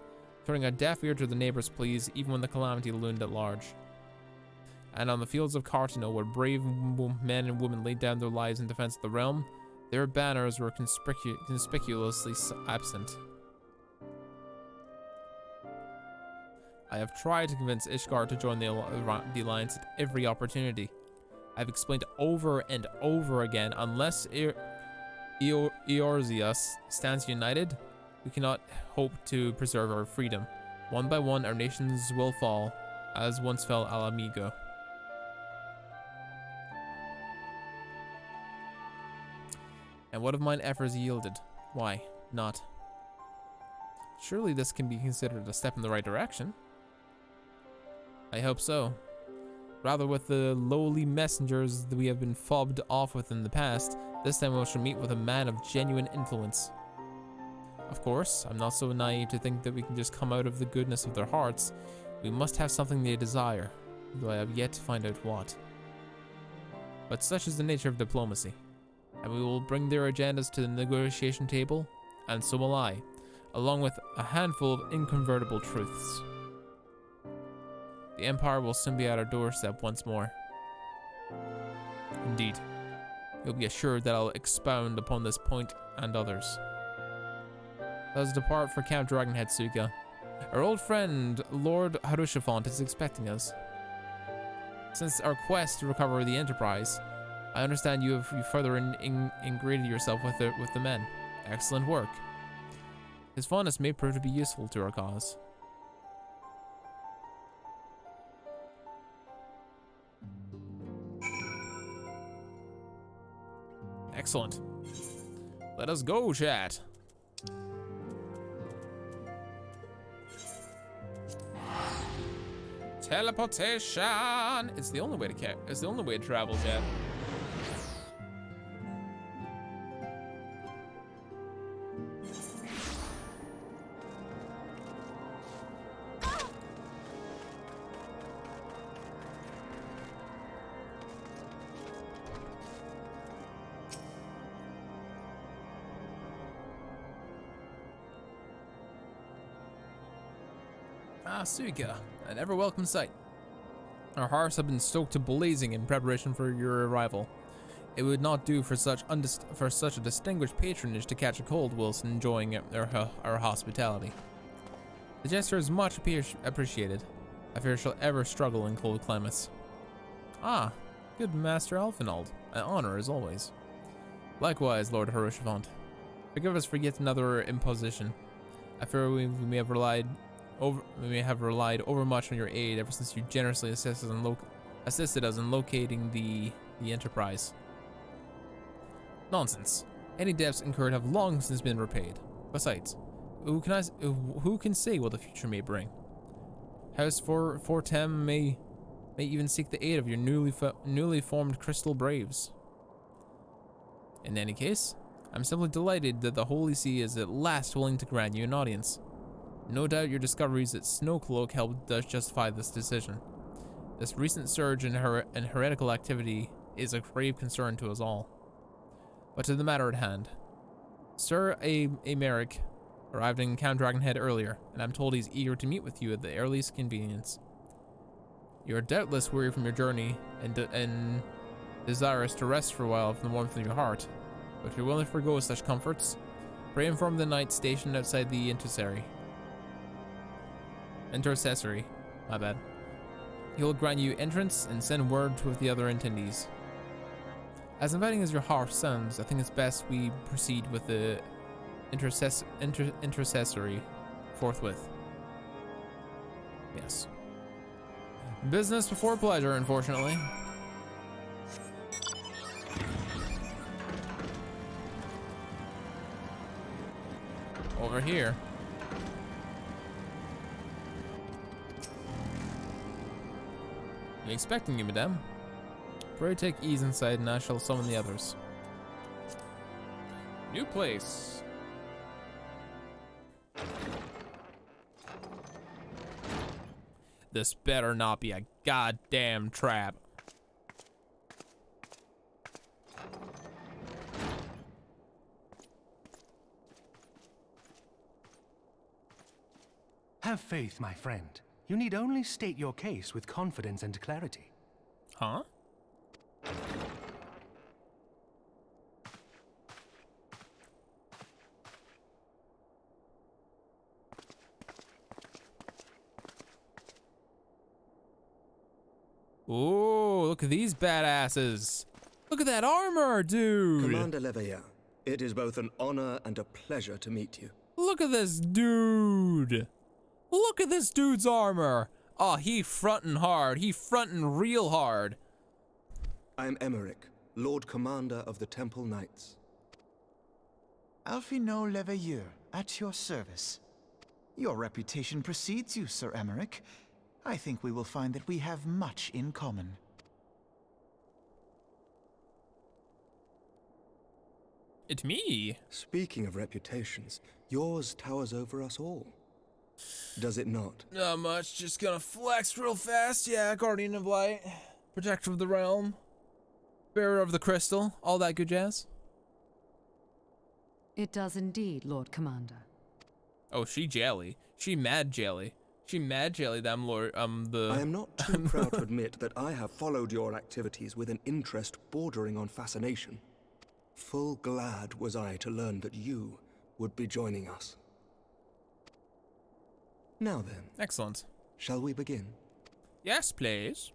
turning a deaf ear to the neighbors' pleas even when the calamity loomed at large. And on the fields of Cartino, where brave men and women laid down their lives in defense of the realm, their banners were conspicuously absent. I have tried to convince Ishgard to join the alliance at every opportunity. I've explained over and over again, unless Eorzea stands united, we cannot hope to preserve our freedom. One by one, our nations will fall, as once fell Alamigo. And what of mine efforts yielded? Why not? Surely this can be considered a step in the right direction. I hope so. Rather, with the lowly messengers that we have been fobbed off with in the past, this time we shall meet with a man of genuine influence. Of course, I'm not so naive to think that we can just come out of the goodness of their hearts. We must have something they desire, though I have yet to find out what. But such is the nature of diplomacy, and we will bring their agendas to the negotiation table, and so will I, along with a handful of inconvertible truths. The Empire will soon be at our doorstep once more. Indeed, you'll be assured that I'll expound upon this point and others. Let us depart for Camp Dragonhead, Suka. Our old friend, Lord Harushafont, is expecting us. Since our quest to recover the Enterprise, I understand you further ingratiated yourself with the men. Excellent work. His fondness may prove to be useful to our cause. Excellent. Let us go, chat. Teleportation. It's the only way to It's the only way to travel, chat. Ah, Suika, an ever welcome sight. Our hearts have been stoked to blazing in preparation for your arrival. It would not do for such a distinguished patronage to catch a cold whilst enjoying our hospitality. The gesture is much appreciated. I fear shall ever struggle in cold climates. Ah, good Master Alphinaud, an honor as always. Likewise, Lord Harushafont. Forgive us for yet another imposition. I fear we may have We may have relied overmuch on your aid ever since you generously assisted us in locating the Enterprise. Nonsense. Any debts incurred have long since been repaid. Besides, who can say what the future may bring? House Fortem may even seek the aid of your newly formed Crystal Braves. In any case, I'm simply delighted that the Holy See is at last willing to grant you an audience. No doubt your discoveries at Snowcloak helped justify this decision. This recent surge in heretical activity is a grave concern to us all. But to the matter at hand. Sir Americ arrived in Count Dragonhead earlier, and I'm told he's eager to meet with you at the earliest convenience. You are doubtless weary from your journey and desirous to rest for a while from the warmth of your heart. But if you're willing to forego such comforts, pray inform the knight stationed outside the intercessory. My bad. He will grant you entrance and send word with the other attendees. As inviting as your heart sounds, I think it's best we proceed with the intercessory forthwith. Yes. Business before pleasure, unfortunately. Over here. I'm expecting you, madame. Pray take ease inside and I shall summon the others. New place. This better not be a goddamn trap. Have faith, my friend. You need only state your case with confidence and clarity. Huh? Ooh, look at these badasses. Look at that armor, dude. Commander Leveilleur, it is both an honor and a pleasure to meet you. Look at this dude. Look at this dude's armor. Oh, he frontin' hard. He frontin' real hard. I am Emeric, Lord Commander of the Temple Knights. Alphino Leveilleur, at your service. Your reputation precedes you, Sir Emeric. I think we will find that we have much in common. It's me. Speaking of reputations, yours towers over us all. Does it not? Not much, just gonna flex real fast. Yeah, Guardian of Light, Protector of the Realm, Bearer of the Crystal, all that good jazz. It does indeed, Lord Commander. Oh, she jelly. She mad jelly. She mad jelly, them Lord, I am not too proud to admit that I have followed your activities with an interest bordering on fascination. Full glad was I to learn that you would be joining us. Now then. Excellent. Shall we begin? Yes, please.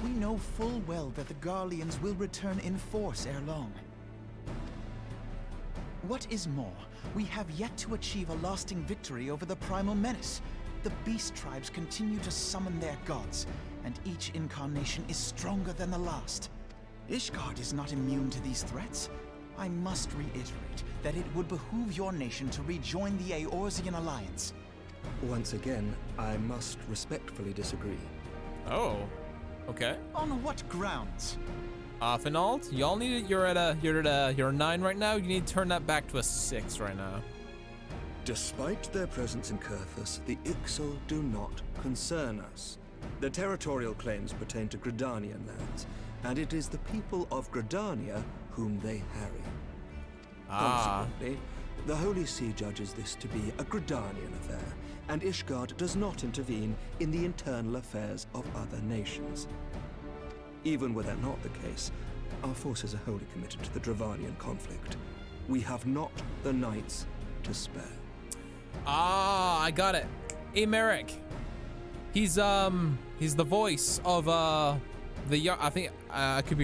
We know full well that the Garleans will return in force ere long. What is more, we have yet to achieve a lasting victory over the primal menace. The beast tribes continue to summon their gods, and each incarnation is stronger than the last. Ishgard is not immune to these threats. I must reiterate that it would behoove your nation to rejoin the Eorzean Alliance. Once again, I must respectfully disagree. Oh, okay. On what grounds? Finald, y'all need it. You're at a 9 right now. You need to turn that back to a 6 right now. Despite their presence in Kurthus, the Ixal do not concern us. Their territorial claims pertain to Gridanian lands, and it is the people of Gridania whom they harry. Consequently, the Holy See judges this to be a Gridanian affair, and Ishgard does not intervene in the internal affairs of other nations. Even were that not the case, our forces are wholly committed to the Dravanian conflict. We have not the knights to spare. I got it. Americ. He's the voice of the young. I think I could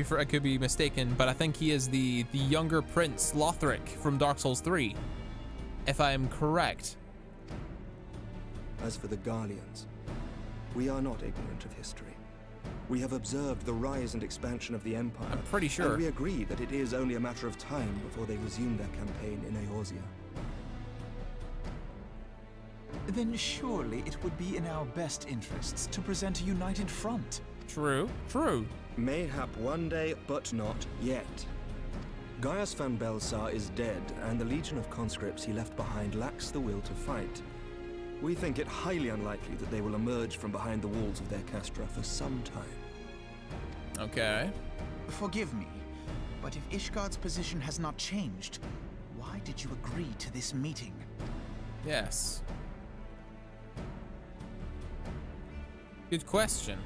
be mistaken, but I think he is the younger Prince Lothric from Dark Souls 3. if I am correct. As for the Garleans, we are not ignorant of history. We have observed the rise and expansion of the Empire. I'm pretty sure. And we agree that it is only a matter of time before they resume their campaign in Eorzea. Then surely it would be in our best interests to present a united front. True, true. Mayhap one day, but not yet. Gaius van Belsar is dead, and the legion of conscripts he left behind lacks the will to fight. We think it highly unlikely that they will emerge from behind the walls of their castra for some time. Okay. Forgive me, but if Ishgard's position has not changed, why did you agree to this meeting? Yes. Good question.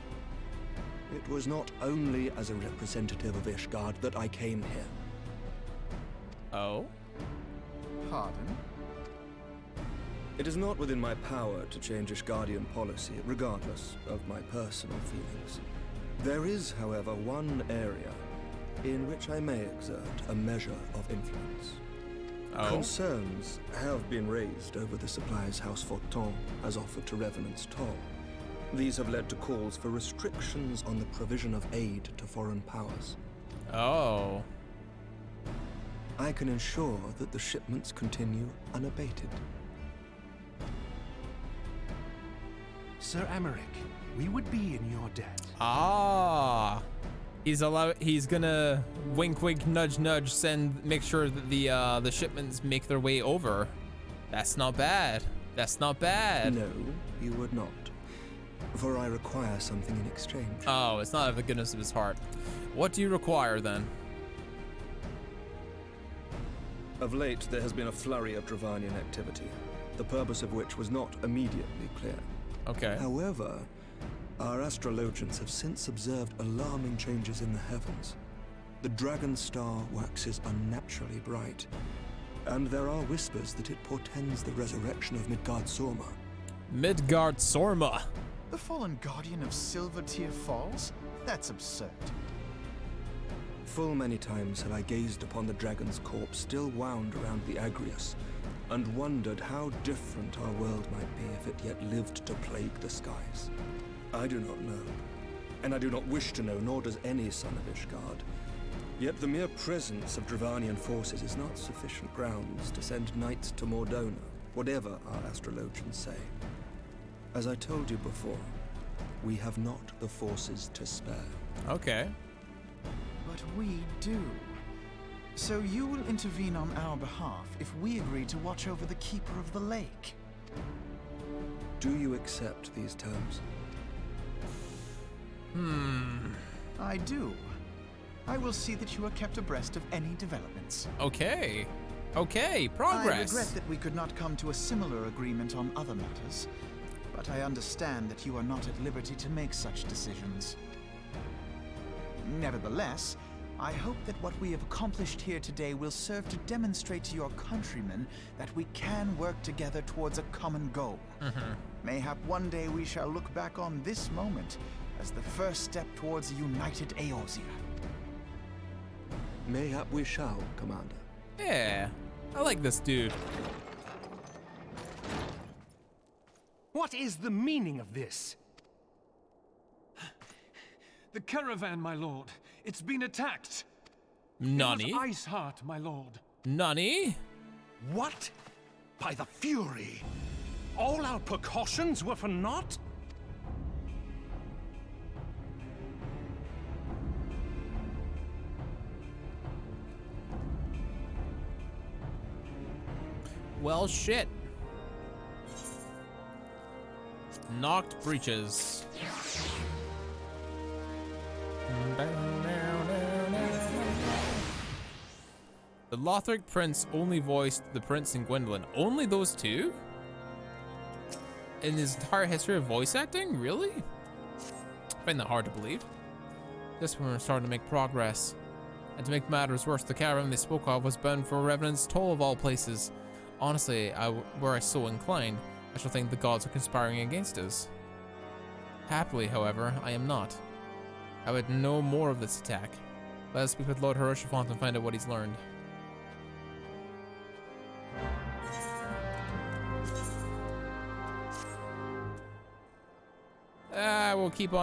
It was not only as a representative of Ishgard that I came here. Oh? Pardon? It is not within my power to change Ishgardian policy, regardless of my personal feelings. There is, however, one area in which I may exert a measure of influence. Oh? Concerns have been raised over the supplies House Forton has offered to Revenant's Toll. These have led to calls for restrictions on the provision of aid to foreign powers. Oh. I can ensure that the shipments continue unabated. Sir Emmerich, we would be in your debt. Ah. He's gonna wink wink nudge nudge make sure that the shipments make their way over. That's not bad. That's not bad. No, you would not. For I require something in exchange. Oh, it's not out of the goodness of his heart. What do you require then? Of late, there has been a flurry of Dravanian activity, the purpose of which was not immediately clear. Okay. However, our astrologians have since observed alarming changes in the heavens. The dragon star waxes unnaturally bright, and there are whispers that it portends the resurrection of Midgard Sorma. Midgard Sorma. The fallen guardian of Silvertear Falls? That's absurd. Full many times have I gazed upon the dragon's corpse still wound around the Agrius, and wondered how different our world might be if it yet lived to plague the skies. I do not know, and I do not wish to know, nor does any son of Ishgard. Yet the mere presence of Dravanian forces is not sufficient grounds to send knights to Mordona, whatever our astrologians say. As I told you before, we have not the forces to spare. Okay. But we do. So you will intervene on our behalf if we agree to watch over the Keeper of the Lake. Do you accept these terms? I do. I will see that you are kept abreast of any developments. Okay. Okay, progress. I regret that we could not come to a similar agreement on other matters, but I understand that you are not at liberty to make such decisions. Nevertheless, I hope that what we have accomplished here today will serve to demonstrate to your countrymen that we can work together towards a common goal. Mayhap one day we shall look back on this moment as the first step towards a united Eorzea. Mayhap we shall, Commander. Yeah, I like this dude. What is the meaning of this? The caravan, my lord. It's been attacked. Nani? It was Iceheart, my lord. Nani? What? By the Fury? All our precautions were for naught? Well, shit. Knocked breaches. The Lothric prince only voiced the prince and Gwendolyn. Only those two? In his entire history of voice acting? Really? I find that hard to believe. This one we're starting to make progress. And to make matters worse, the caravan they spoke of was bound for Revenant's Toll of all places. Honestly, were I so inclined, I shall think the gods are conspiring against us. Happily, however, I am not. I would know more of this attack. Let us speak with Lord Hiroshifont and find out what he's learned. We'll keep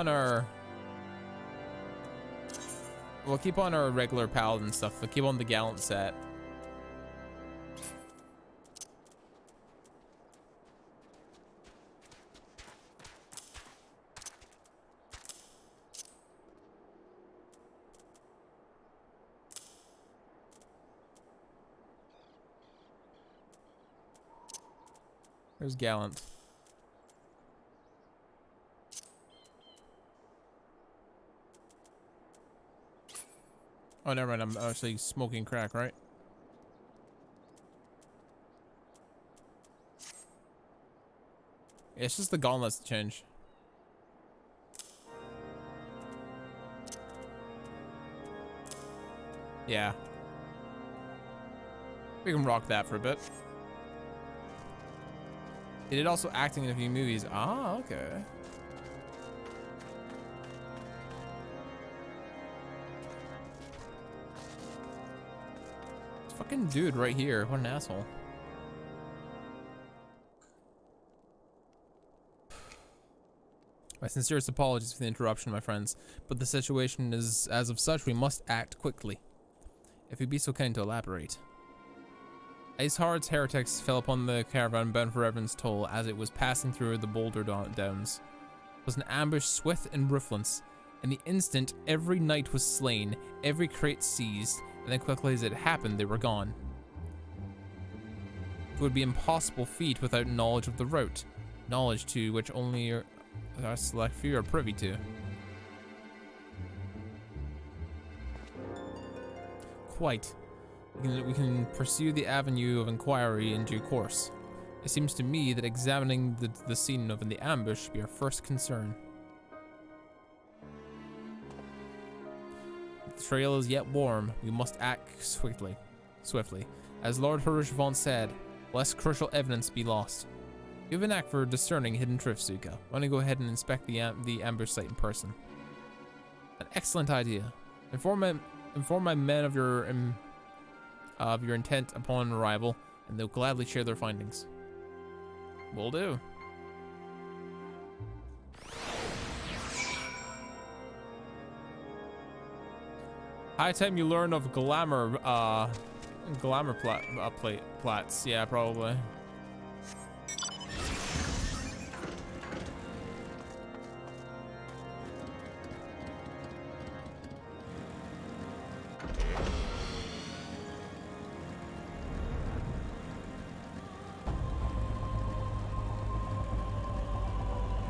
on our regular paladin stuff. We'll keep on the gallant set. There's gallant. Oh, never mind. I'm actually smoking crack, right? It's just the gauntlets to change. Yeah. We can rock that for a bit. He did also acting in a few movies. Ah, okay. This fucking dude right here. What an asshole. My sincerest apologies for the interruption, my friends, but the situation is as of such we must act quickly. If you'd be so kind to elaborate. Iceheart's heretics fell upon the caravan bound for Reverend's Toll as it was passing through the Boulder Downs. It was an ambush swift and ruthless. In the instant, every knight was slain, every crate seized, and then quickly as it happened, they were gone. It would be an impossible feat without knowledge of the route, knowledge to which only a select few are privy to. Quite. We can pursue the avenue of inquiry in due course. It seems to me that examining the scene of the ambush should be our first concern. The trail is yet warm. We must act swiftly. As Lord Harush once said, lest crucial evidence be lost. You have a knack for discerning hidden drifts, Zuko. Why don't you go ahead and inspect the ambush site in person? An excellent idea. Inform my men of your intent upon arrival, and they'll gladly share their findings. Will do. High time you learn of glamour plats. Yeah, probably.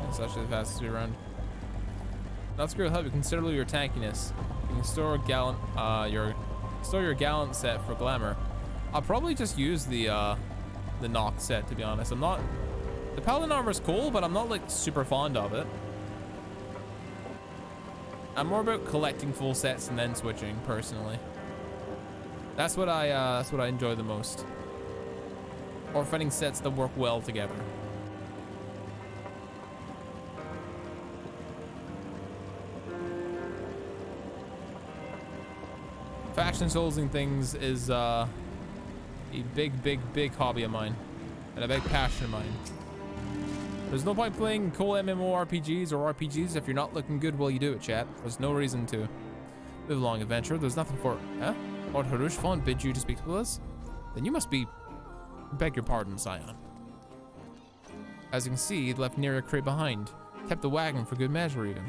It's actually the fastest way around. That's great. Will help you considerably your tankiness. You can store your gallant set for glamour. I'll probably just use the knock set, to be honest. The paladin armor is cool, but I'm not like super fond of it. I'm more about collecting full sets and then switching personally. That's what I enjoy the most. Or finding sets that work well together. Faction soulsing things is a big hobby of mine and a big passion of mine. There's no point playing cool MMORPGs or RPGs if you're not looking good while you do it, chat. There's no reason to. Live a long adventure. There's nothing for. Huh? Lord Harush Vaughn bid you to speak with us? Then you must be. Beg your pardon, Scion. As you can see, he left near a crate behind. Kept the wagon for good measure, even.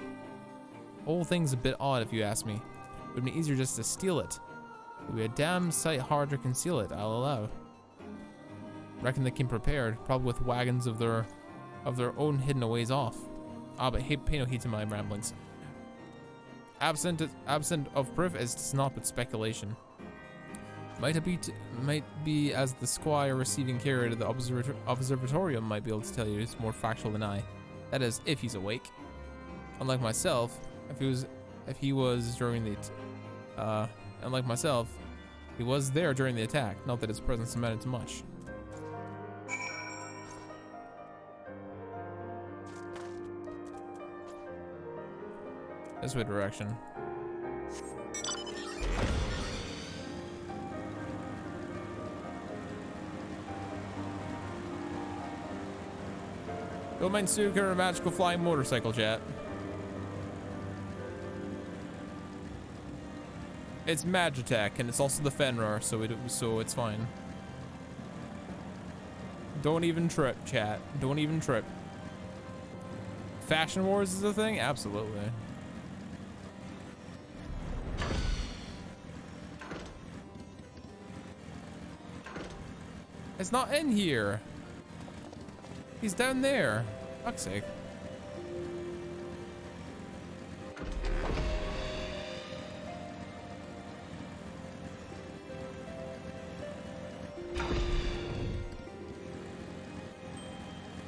Whole thing's a bit odd, if you ask me. It would be easier just to steal it. It would be a damn sight harder to conceal it, I'll allow. Reckon they came prepared, probably with wagons of their own hidden a ways off. But pay no heed to my ramblings. Absent of proof is not but speculation. Might be as the squire receiving care at the observatorium might be able to tell you. It's more factual than I. That is, if he's awake. Unlike myself, he was there during the attack. Not that his presence amounted to much. This way direction. Don't mind Suker, a magical flying motorcycle, chat. It's Magitech, and it's also the Fenrir, so it's fine. Don't even trip, chat. Don't even trip. Fashion Wars is a thing? Absolutely. It's not in here. He's down there. Fuck's sake.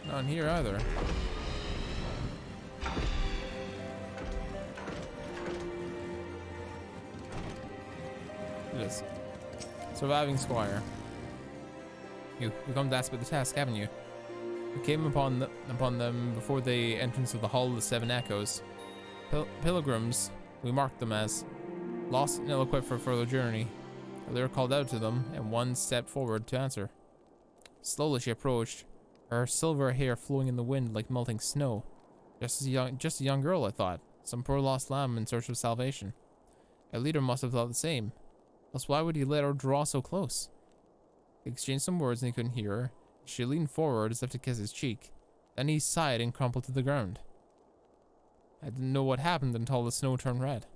Not in here either. It is. Surviving Squire. You come to ask about the task, haven't you? We came upon them before the entrance of the Hall of the Seven Echoes. Pilgrims, we marked them as lost and ill-equipped for a further journey. They were called out to them, and one stepped forward to answer. Slowly she approached, her silver hair flowing in the wind like melting snow. Just a young girl, I thought. Some poor lost lamb in search of salvation. Our leader must have thought the same. Else why would he let her draw so close? They exchanged some words and he couldn't hear her. She leaned forward as if to kiss his cheek. Then he sighed and crumpled to the ground. I didn't know what happened until the snow turned red.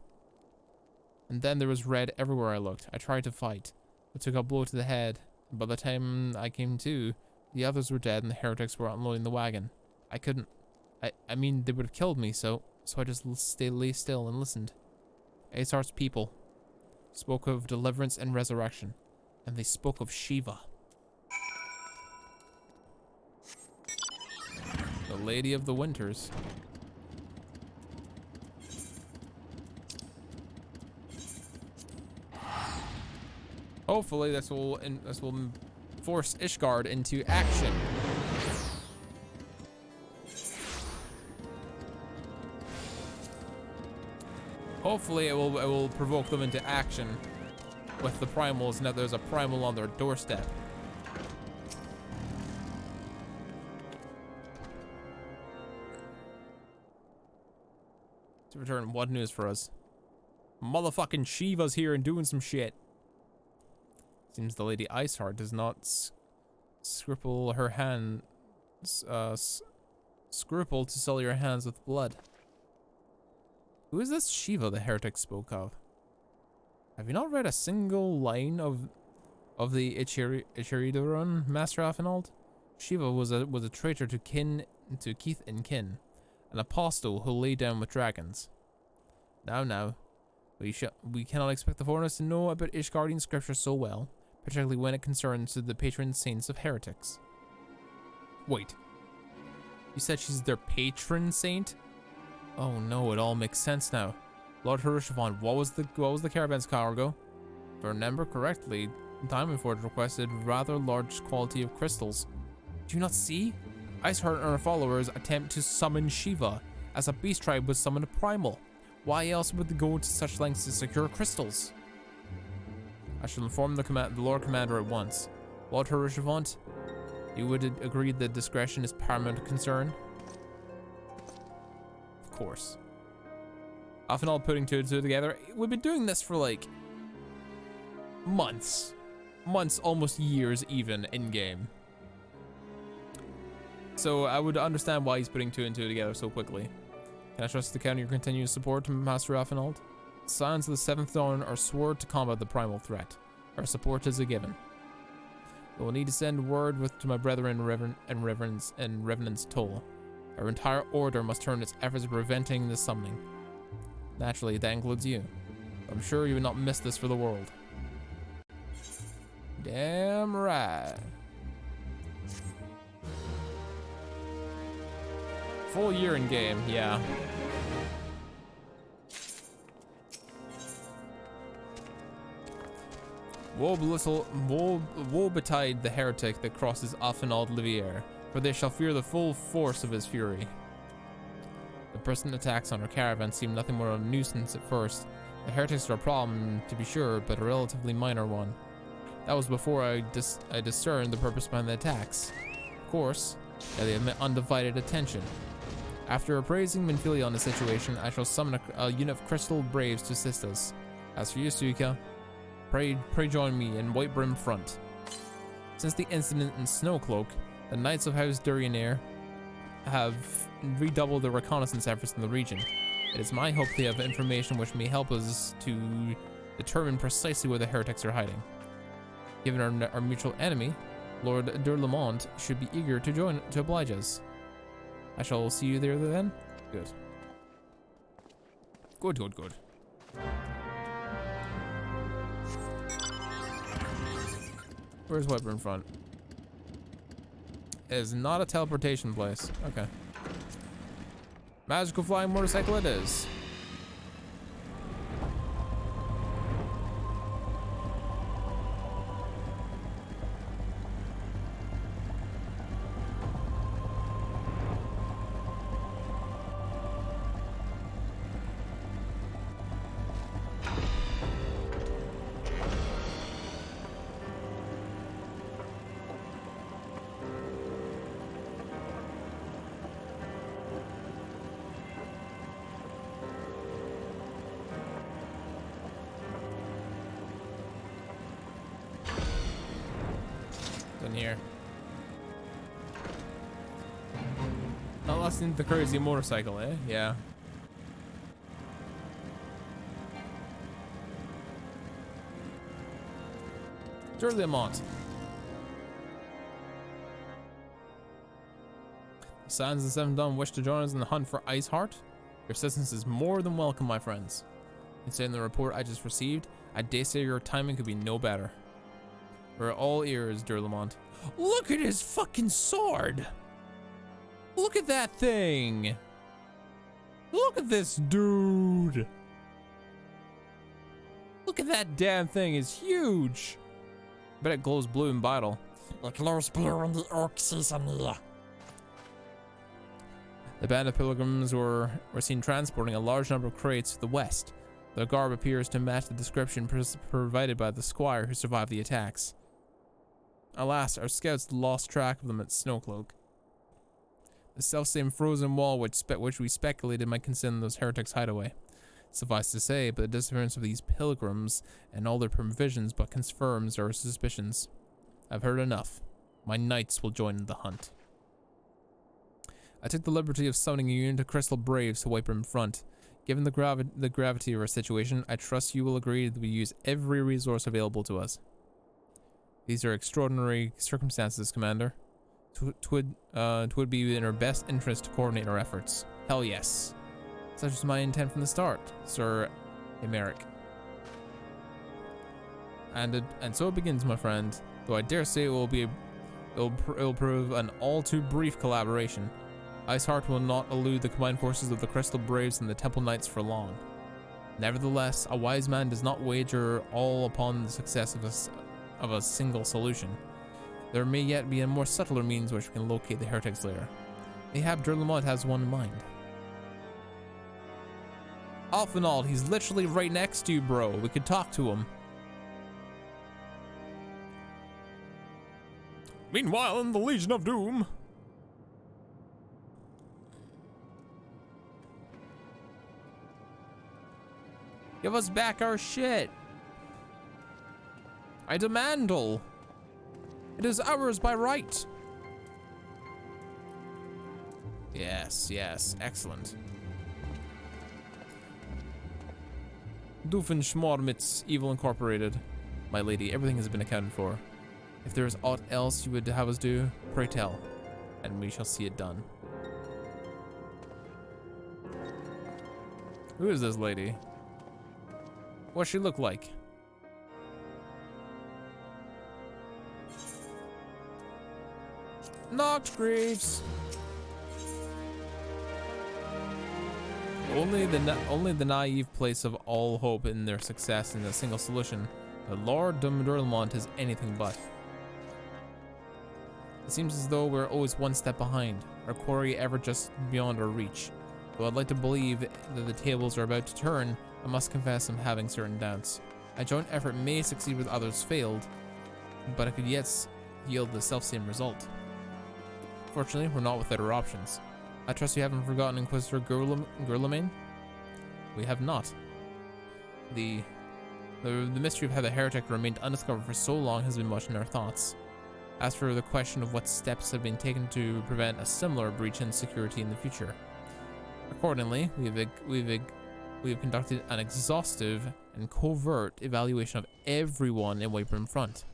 And then there was red everywhere I looked. I tried to fight, but took a blow to the head. And by the time I came to, the others were dead and the heretics were unloading the wagon. I couldn't... I mean, they would have killed me, so I just lay still and listened. Azar's people spoke of deliverance and resurrection, and they spoke of Shiva. The Lady of the Winters. Hopefully this will force Ishgard into action. Hopefully it will provoke them into action with the primals, and that there's a primal on their doorstep. To return, what news for us? Motherfucking Shiva's here and doing some shit. Seems the Lady Iceheart does not scruple to sully your hands with blood. Who is this Shiva the heretic spoke of? Have you not read a single line of the Ichiridaron, Master Afinald? Shiva was a traitor to Keith and kin, an apostle who lay down with dragons. Now, we cannot expect the foreigners to know about Ishgardian scripture so well, particularly when it concerns the patron saints of heretics. Wait, you said she's their patron saint? Oh no, it all makes sense now. Lord Harushavon, what was the caravan's cargo? If I remember correctly, Diamond Forge requested rather large quantity of crystals. Do you not see? Iceheart and her followers attempt to summon Shiva, as a beast tribe would summon a primal. Why else would they go to such lengths to secure crystals? I shall inform the Lord Commander at once. Lord Harushavon, you would agree that discretion is paramount concern? Of course. Afinal putting two and two together. We've been doing this for like months, almost years even in game. So I would understand why he's putting two and two together so quickly. Can I trust the counter your continued support to Master Afinald? Signs of the Seventh Dawn are sword to combat the primal threat. Our support is a given. We will need to send word to my brethren Revenant's Toll. Our entire order must turn its efforts to preventing this summoning. Naturally, that includes you. I'm sure you would not miss this for the world. Damn right. Full year in game, yeah. Woe betide the heretic that crosses Afinald Liviere, for they shall fear the full force of his fury. The persistent attacks on our caravan seemed nothing more than a nuisance at first. The heretics are a problem, to be sure, but a relatively minor one. That was before I discerned the purpose behind the attacks. Of course, They have my undivided attention. After appraising Minfilia on the situation, I shall summon a unit of crystal braves to assist us. As for you, Suika, pray join me in White Brim Front. Since the incident in Snowcloak, the Knights of House Durionair have redoubled their reconnaissance efforts in the region. It is my hope they have information which may help us to determine precisely where the heretics are hiding. Given our mutual enemy, Lord Durlamont should be eager to oblige us. I shall see you there then? Good. Good. Where's Whiteburn Front? It is not a teleportation place. Okay. Magical flying motorcycle it is. Here. Not listening to the crazy motorcycle, eh? Yeah. Durlamont. Sans and Seven Dawn wish to join us in the hunt for Iceheart. Your assistance is more than welcome, my friends. Considering the report I just received, I dare say your timing could be no better. We're all ears, Durlamont. Look at his fucking sword! Look at that thing! Look at this dude! Look at that damn thing, it's huge! I bet it glows blue and vital. It glows blue in the oak season here. The band of pilgrims were seen transporting a large number of crates to the west. Their garb appears to match the description provided by the squire who survived the attacks. Alas, our scouts lost track of them at Snowcloak. The selfsame frozen wall which we speculated might conceal those heretics' hideaway. Suffice to say, but the disappearance of these pilgrims and all their provisions but confirms our suspicions. I've heard enough. My knights will join in the hunt. I took the liberty of summoning a unit of crystal braves to wipe in front. Given the gravity of our situation, I trust you will agree that we use every resource available to us. These are extraordinary circumstances, Commander. Twould be in our best interest to coordinate our efforts. Hell yes. Such was my intent from the start, Sir Emeric. And so it begins, my friend. Though I dare say it'll prove an all too brief collaboration. Iceheart will not elude the combined forces of the Crystal Braves and the Temple Knights for long. Nevertheless, a wise man does not wager all upon the success of a single solution. There may yet be a more subtler means which we can locate the heretic's lair. Mayhap Durlamont has one in mind. Alphenald, he's literally right next to you, bro. We could talk to him. Meanwhile, in the Legion of Doom. Give us back our shit. I demand all. It is ours by right. Yes, excellent. Doofenshmormitz, Evil Incorporated. My lady, everything has been accounted for. If there is aught else you would have us do, pray tell, and we shall see it done. Who is this lady? What's she look like? Noxgreaves. Only the naive place of all hope in their success in a single solution. The Lord Durlamont is anything but. It seems as though we're always one step behind, our quarry ever just beyond our reach. Though I'd like to believe that the tables are about to turn, I must confess I'm having certain doubts. A joint effort may succeed where others failed, but it could yet yield the selfsame result. Fortunately, we're not without our options. I trust you haven't forgotten Inquisitor Gurlamain? We have not. The mystery of how the heretic remained undiscovered for so long has been much in our thoughts. As for the question of what steps have been taken to prevent a similar breach in security in the future. Accordingly, we have conducted an exhaustive and covert evaluation of everyone in Whitebrim Front.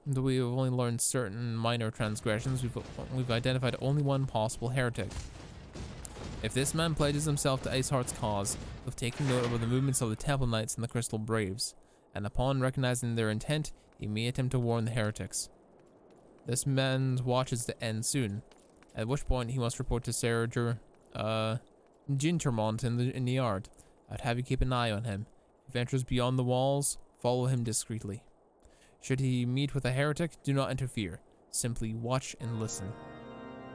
Though we have only learned certain minor transgressions, we've identified only one possible heretic. If this man pledges himself to Iceheart's cause, we've taken note of the movements of the Temple Knights and the Crystal Braves, and upon recognizing their intent, he may attempt to warn the heretics. This man's watch is to end soon, at which point he must report to Sarah Gintermont in the yard. I'd have you keep an eye on him. If he ventures beyond the walls, follow him discreetly. Should he meet with a heretic, do not interfere. Simply watch and listen.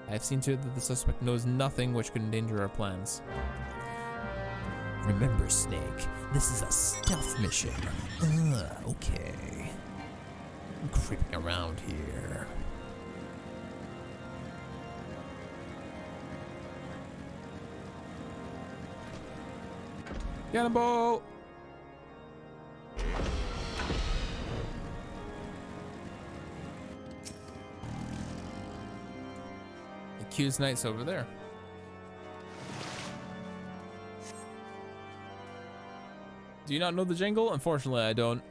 I have seen to it that the suspect knows nothing which could endanger our plans. Remember, Snake, this is a stealth mission. Okay. I'm creeping around here. Cannonball! Accused Knights over there. Do you not know the jingle? Unfortunately, I don't.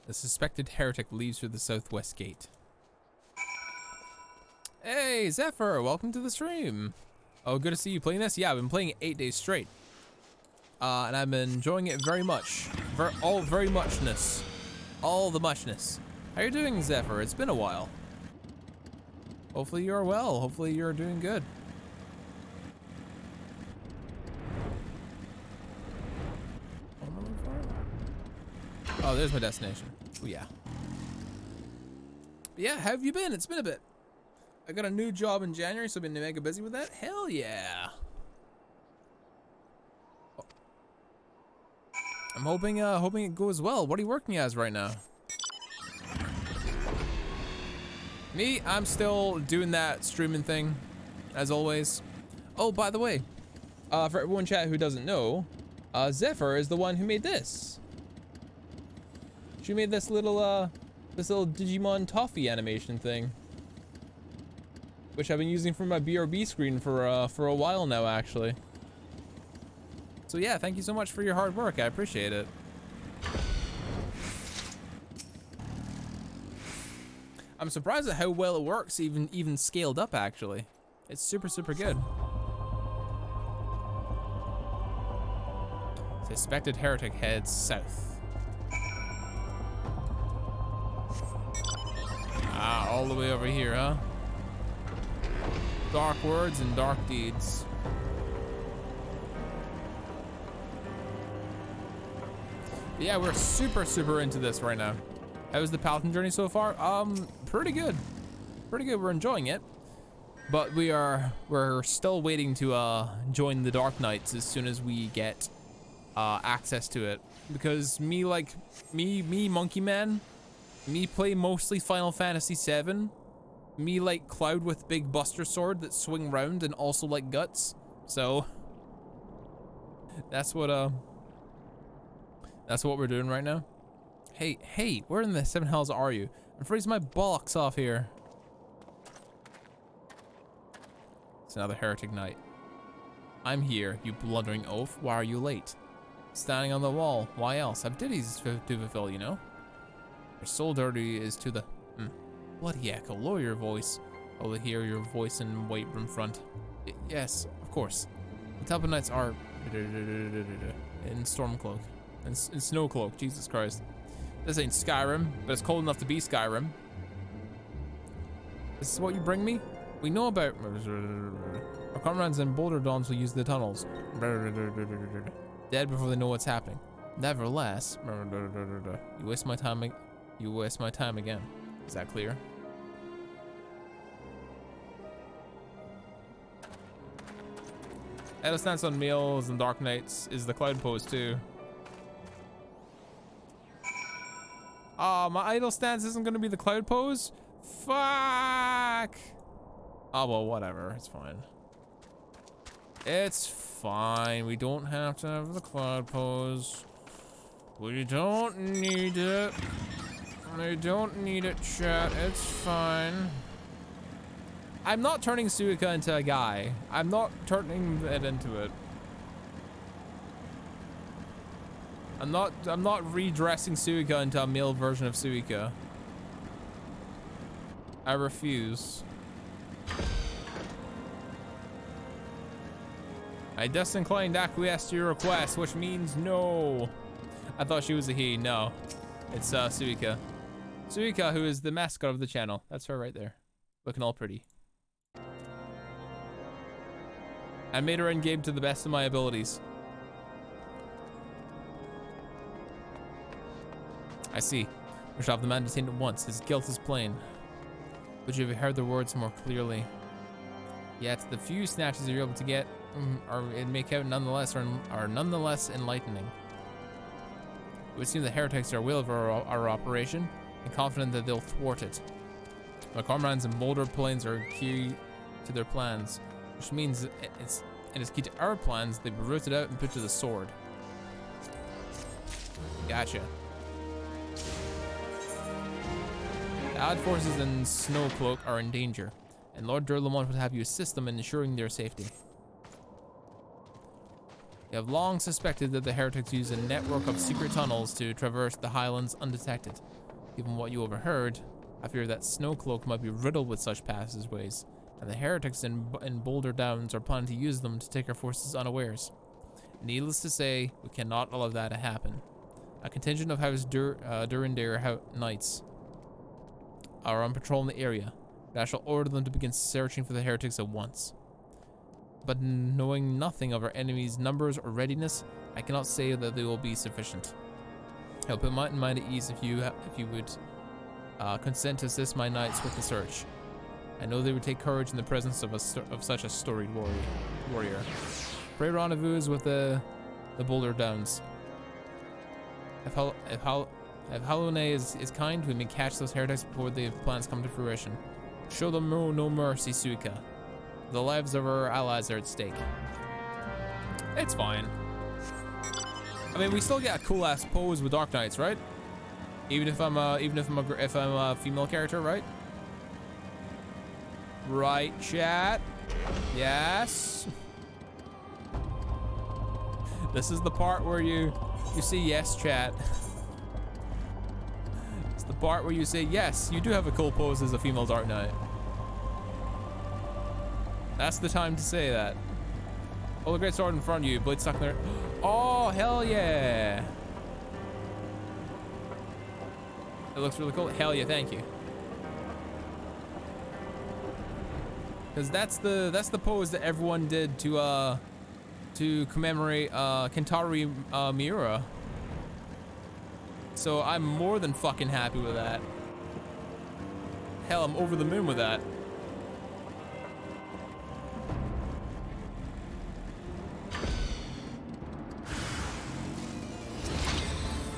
The suspected heretic leaves through the southwest gate. Hey, Zephyr, welcome to the stream. Oh, good to see you playing this. Yeah, I've been playing it 8 days straight. And I've been enjoying it very much. All the muchness. How you doing, Zephyr? It's been a while. Hopefully you're well. Hopefully you're doing good. Oh, there's my destination. Oh, yeah. But yeah, how have you been? It's been a bit. I got a new job in January, so I've been mega busy with that. Hell yeah. Oh. I'm hoping it goes well. What are you working as right now? Me, I'm still doing that streaming thing, as always. Oh, by the way, for everyone in chat who doesn't know, Zephyr is the one who made this. She made this little Digimon toffee animation thing, which I've been using for my BRB screen for a while now, actually. So yeah, thank you so much for your hard work. I appreciate it. I'm surprised at how well it works, even scaled up, actually. It's super good. Suspected heretic heads south. Ah, all the way over here, huh? Dark words and dark deeds. But yeah, we're super into this right now. How was the Paladin journey so far? Pretty good. Pretty good. We're enjoying it. But we're still waiting to join the Dark Knights as soon as we get access to it. Because me Monkey Man, me play mostly Final Fantasy VII. Me like Cloud with big buster sword that swing round and also like guts. So that's what we're doing right now. Hey, where in the seven hells are you? I'm freezing my bollocks off here. It's another heretic knight. I'm here, you blundering oaf. Why are you late? Standing on the wall. Why else? I've duties to fulfill, you know. Your soul dirty is to the bloody echo. Lower your voice. I'll hear your voice in Whitebrim Front. Yes, of course. The Temple Knights are in Stormcloak. In Snowcloak. Jesus Christ. This ain't Skyrim, but it's cold enough to be Skyrim. This is what you bring me? We know about our comrades in Boulder Dawns will use the tunnels. Dead before they know what's happening. Nevertheless, you waste my time. You waste my time again. Is that clear? Idle stance on meals and dark nights is the cloud pose too. Oh, my idle stance isn't gonna be the cloud pose? Fuck! Oh, well, whatever. It's fine. It's fine. We don't have to have the cloud pose. We don't need it. I don't need it, chat. It's fine. I'm not turning Suika into a guy. I'm not turning it into it. I'm not redressing Suika into a male version of Suika. I refuse. I disinclined to acquiesce to your request, which means no. I thought she was a he. No, it's Suika. Suika, who is the mascot of the channel. That's her right there, looking all pretty. I made her in game to the best of my abilities. I see. We shall have the man detained at once. His guilt is plain. Would you have heard the words more clearly? Yet the few snatches you're able to get and make out nonetheless are nonetheless enlightening. It would seem the heretics are aware of our operation and confident that they'll thwart it. My comrades in Boulder Plains are key to their plans, which means it is key to our plans. They've been rooted out and put to the sword. Gotcha. The Allied forces in Snowcloak are in danger, and Lord Durlamont would have you assist them in ensuring their safety. We have long suspected that the heretics use a network of secret tunnels to traverse the highlands undetected. Given what you overheard, I fear that Snowcloak might be riddled with such passageways, and the heretics in Boulder Downs are planning to use them to take our forces unawares. Needless to say, we cannot allow that to happen. A contingent of House Durandare Knights are on patrol in the area, but I shall order them to begin searching for the heretics at once. But knowing nothing of our enemy's numbers or readiness, I cannot say that they will be sufficient. I will put my mind at ease if you would consent to assist my knights with the search. I know they would take courage in the presence of such a storied warrior. Pray rendezvous with the Boulder Downs. If Hallownay is kind, we may catch those heretics before the plans come to fruition. Show them no mercy, Suika. The lives of our allies are at stake. It's fine. I mean, we still get a cool ass pose with Dark Knights, right? Even if I'm a female character, right? Right, chat. Yes. This is the part where you say yes, chat. It's the part where you say yes. You do have a cool pose as a female Dark Knight. That's the time to say that. Oh, the great sword in front of you, blade stuck in there. Oh, hell yeah. It looks really cool. Hell yeah, thank you. Because that's the pose that everyone did to commemorate Kentari Miura. So I'm more than fucking happy with that. Hell, I'm over the moon with that.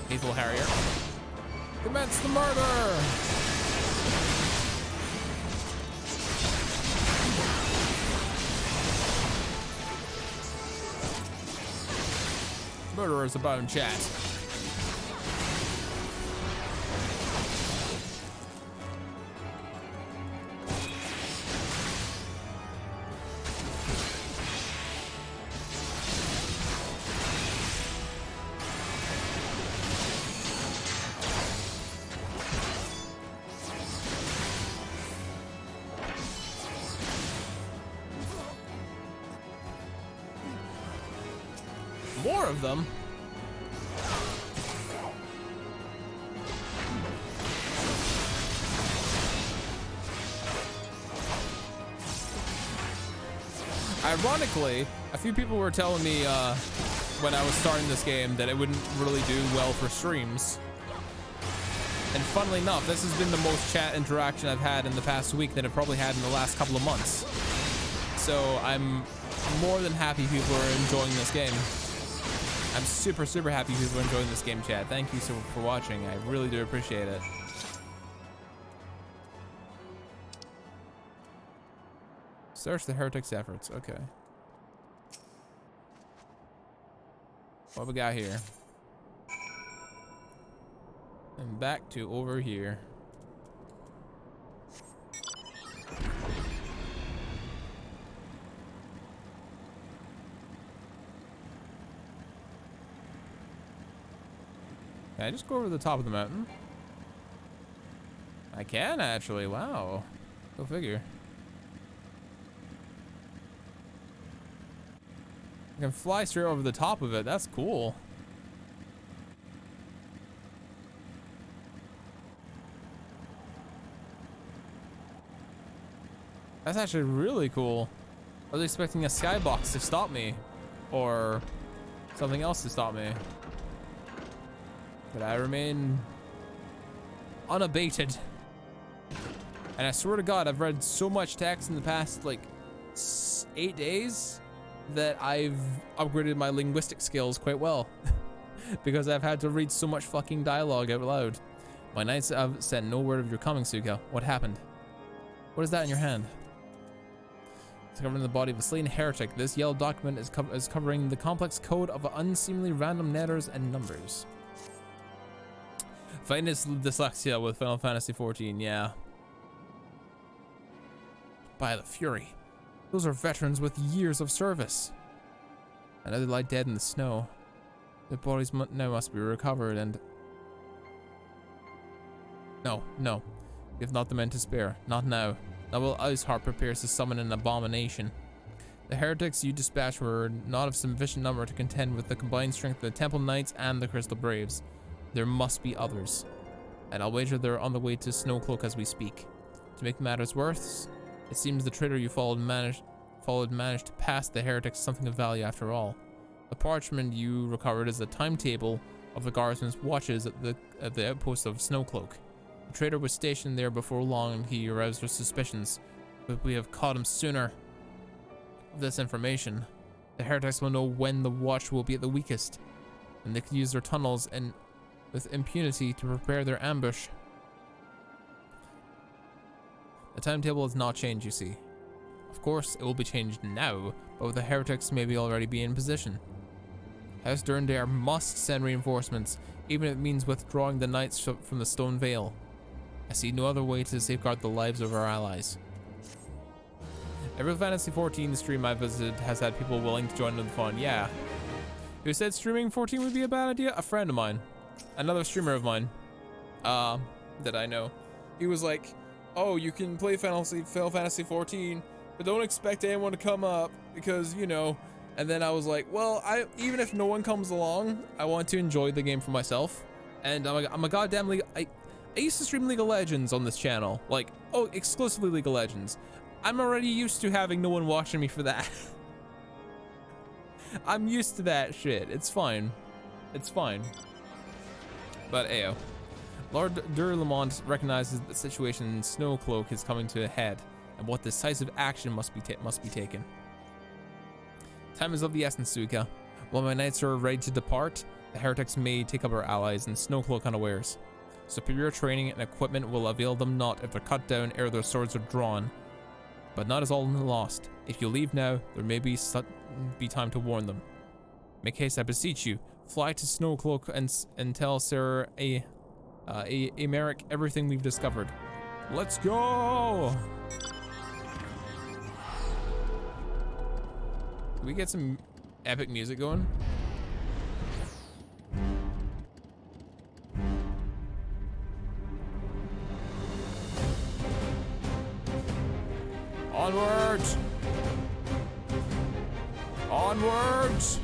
Faithful Harrier. Commence the murder! Murderers about in chat. More of them? Ironically, a few people were telling me when I was starting this game that it wouldn't really do well for streams. And funnily enough, this has been the most chat interaction I've had in the past week that I've probably had in the last couple of months. So I'm more than happy people are enjoying this game. I'm super, super happy people are enjoying this game, chat. Thank you so much for watching. I really do appreciate it. Search the heretics' efforts. Okay. What we got here? And back to over here. Can I just go over the top of the mountain? I can actually. Wow. Go figure. I can fly straight over the top of it. That's cool. That's actually really cool. I was expecting a skybox to stop me, or something else to stop me. But I remain unabated. And I swear to God, I've read so much text in the past, like, 8 days that I've upgraded my linguistic skills quite well. Because I've had to read so much fucking dialogue out loud. My knights have sent no word of your coming, Suka. What happened? What is that in your hand? It's covering the body of a slain heretic. This yellow document is covering the complex code of unseemly random letters and numbers. Fighting his dyslexia with Final Fantasy XIV, yeah. By the Fury. Those are veterans with years of service. And now they lie dead in the snow. Their bodies now must be recovered and... No. We have not the men to spare. Not now. Now while Iceheart prepares to summon an abomination. The heretics you dispatched were not of sufficient number to contend with the combined strength of the Temple Knights and the Crystal Braves. There must be others. And I'll wager they're on the way to Snowcloak as we speak. To make matters worse, it seems the traitor you followed managed to pass the heretics something of value after all. The parchment you recovered is a timetable of the guardsman's watches at the outpost of Snowcloak. The traitor was stationed there before long and he aroused our suspicions, but we have caught him sooner. With this information, the heretics will know when the watch will be at the weakest, and they can use their tunnels and with impunity to prepare their ambush. The timetable has not changed, you see. Of course, it will be changed now, but the heretics may already be in position. House Durndare must send reinforcements, even if it means withdrawing the knights from the Stone Vale. I see no other way to safeguard the lives of our allies. Every Fantasy XIV stream I visited has had people willing to join in the fun. Yeah. Who said streaming 14 would be a bad idea? A friend of mine. Another streamer of mine. That I know. He was like, oh, you can play Final Fantasy 14, but don't expect anyone to come up because, you know. And then I was like, well, even if no one comes along, I want to enjoy the game for myself. And I'm a goddamn I used to stream League of Legends on this channel. Like, oh, exclusively League of Legends. I'm already used to having no one watching me for that. I'm used to that shit. It's fine. It's fine. But ayo. Lord Durlamont recognizes that the situation in Snowcloak is coming to a head, and what decisive action must be taken. Time is of the essence, Suika. While my knights are ready to depart, the heretics may take up our allies in Snowcloak unawares. Superior training and equipment will avail them not if they're cut down ere their swords are drawn. But not is all lost. If you leave now, there may be time to warn them. Make haste, I beseech you. Fly to Snowcloak and tell Sir Amaric everything we've discovered. Let's go! Can we get some epic music going? Onwards! Onwards!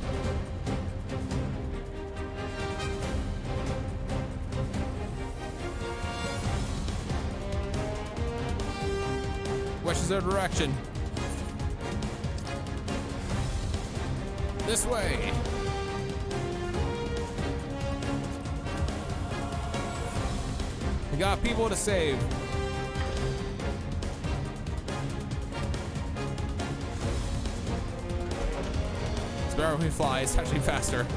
Which is their direction? This way! We got people to save. It's better when we fly. It's actually faster.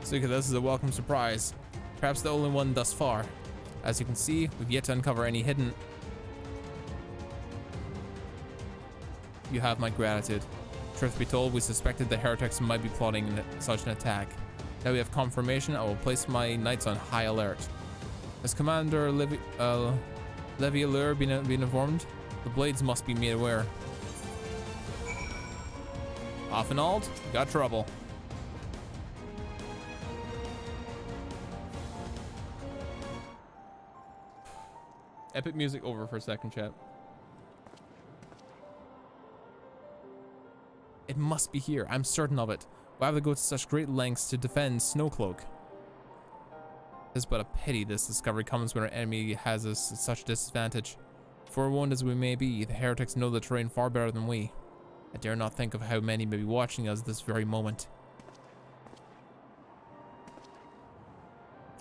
Suka, this is a welcome surprise. Perhaps the only one thus far. As you can see, we've yet to uncover any hidden... You have my gratitude. Truth be told, we suspected the heretics might be plotting such an attack. Now we have confirmation, I will place my knights on high alert. Has Commander Levialure been informed? The blades must be made aware. Offenald, got trouble. Epic music over for a second, chat. It must be here. I'm certain of it. Why have they go to such great lengths to defend Snowcloak? It's but a pity this discovery comes when our enemy has us at such disadvantage. Forewarned as we may be, the heretics know the terrain far better than we. I dare not think of how many may be watching us this very moment.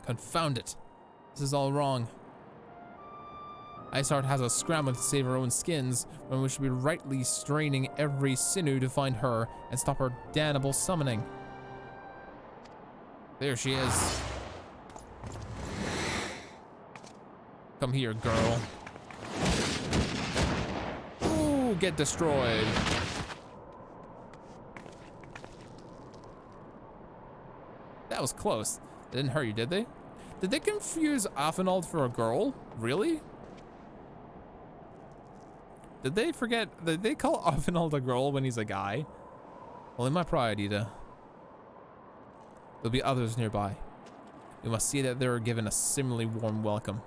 Confound it. This is all wrong. Iceheart has us scrambling to save our own skins when we should be rightly straining every sinew to find her and stop her damnable summoning. There she is. Come here, girl. Ooh, get destroyed. That was close. They didn't hurt you, did they? Did they confuse Offenald for a girl? Really? Did they forget? Did they call Offenald a girl when he's a guy? Only my pride, Ida. There'll be others nearby. We must see that they're given a similarly warm welcome.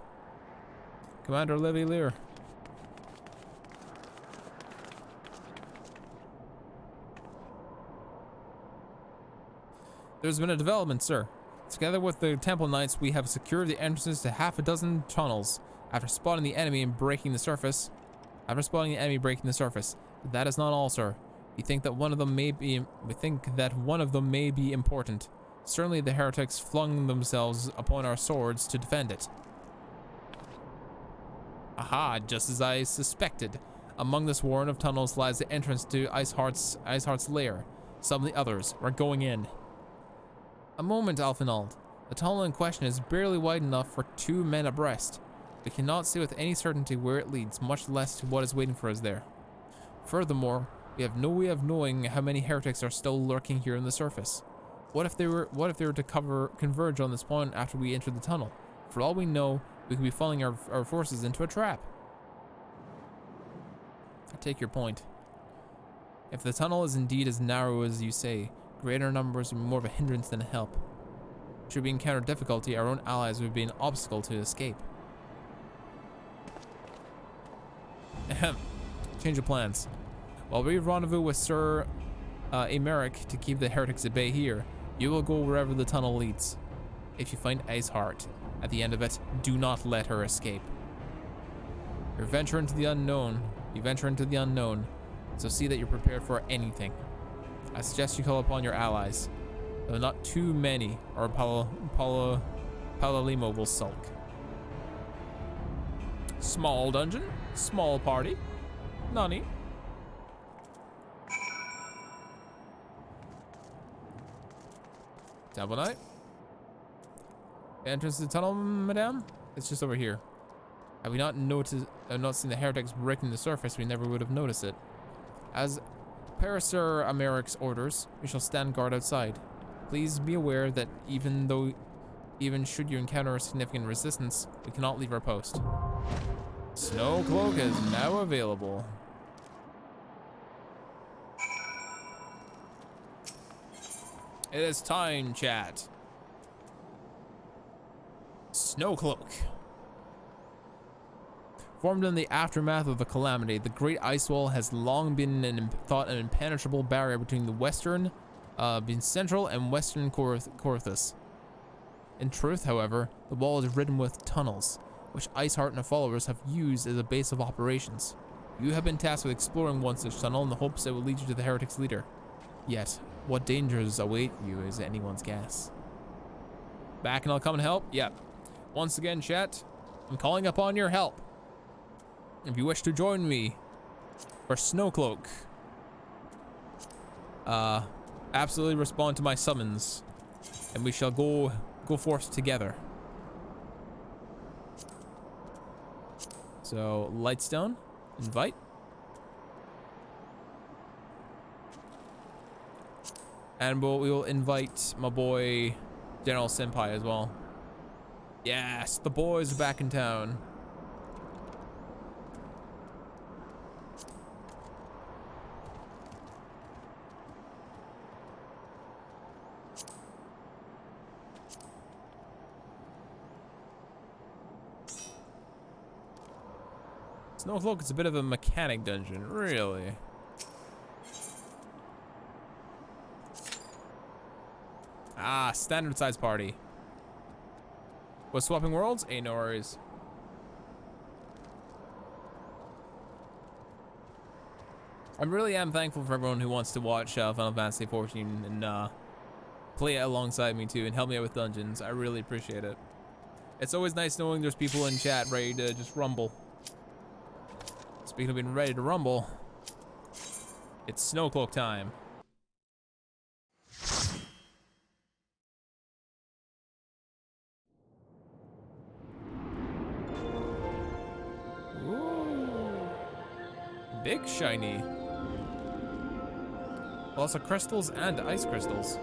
Commander Levialure. There's been a development, sir. Together with the Temple Knights, we have secured the entrances to half a dozen tunnels after spotting the enemy and breaking the surface. But that is not all, sir. We think that one of them may be important. Certainly the heretics flung themselves upon our swords to defend it. Aha, just as I suspected. Among this warren of tunnels lies the entrance to Iceheart's lair. Some of the others are going in. A moment, Alfenald. The tunnel in question is barely wide enough for 2 men abreast. We cannot say with any certainty where it leads, much less to what is waiting for us there. Furthermore, we have no way of knowing how many heretics are still lurking here on the surface. What if they were to converge on this point after we enter the tunnel? For all we know, we could be falling our forces into a trap. I take your point. If the tunnel is indeed as narrow as you say, greater numbers would be more of a hindrance than a help. Should we encounter difficulty, our own allies would be an obstacle to escape. Ahem. Change of plans. While we rendezvous with Sir Emeric to keep the heretics at bay here, you will go wherever the tunnel leads. If you find Iceheart at the end of it, do not let her escape. You venture into the unknown, so see that you're prepared for anything. I suggest you call upon your allies, though not too many, or Palalimo will sulk. Small dungeon, small party. Nani? Temple Knight. Entrance to the tunnel, madame? It's just over here. Had we not seen the heretics breaking the surface, we never would have noticed it. As per Sir Americ's orders, we shall stand guard outside. Please be aware that even should you encounter significant resistance, we cannot leave our post. Snowcloak is now available. It is time, chat. Snowcloak. Formed in the aftermath of the calamity, the Great Ice Wall has long been thought an impenetrable barrier between the central and western Coerthas. In truth, however, the wall is ridden with tunnels, which Iceheart and her followers have used as a base of operations. You have been tasked with exploring one such tunnel in the hopes it will lead you to the heretic's leader. Yet, what dangers await you is anyone's guess. Back and I'll come and help? Yep. Once again, chat, I'm calling upon your help. If you wish to join me for Snowcloak, absolutely respond to my summons, and we shall go forth together. So, Lightstone, invite. And we will invite my boy General Senpai as well. Yes, the boys are back in town. Snowcloak is a bit of a mechanic dungeon, really. Ah, standard size party. Was swapping worlds? Ain't no worries. I really am thankful for everyone who wants to watch Final Fantasy XIV and play it alongside me too and help me out with dungeons. I really appreciate it. It's always nice knowing there's people in chat ready to just rumble. Speaking of being ready to rumble, it's Snowcloak time. Ooh. Big shiny. Also crystals and ice crystals.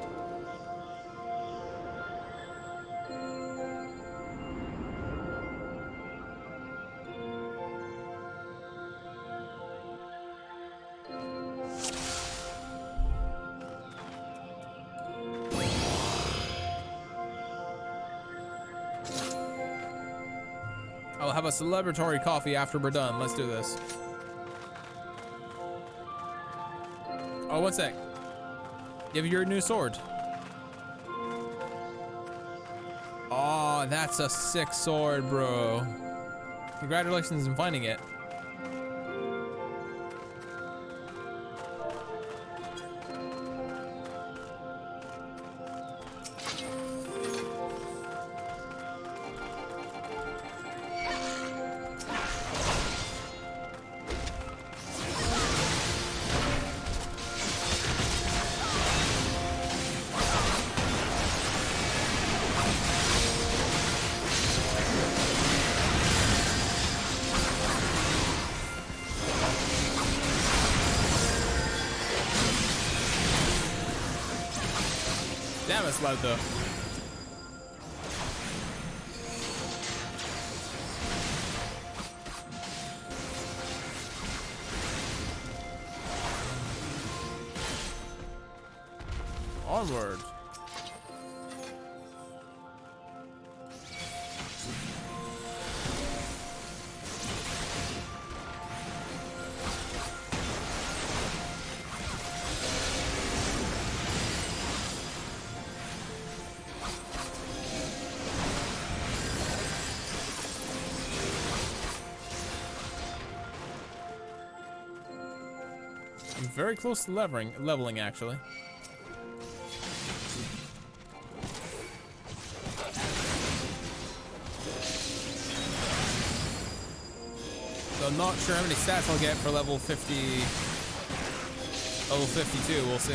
I'll have a celebratory coffee after we're done. Let's do this. Oh, one sec. Give your new sword. Oh, that's a sick sword, bro. Congratulations on finding it. Damn, it's loud though. Onward. I'm very close to leveling actually. So I'm not sure how many stats I'll get for level 50, level 52, we'll see.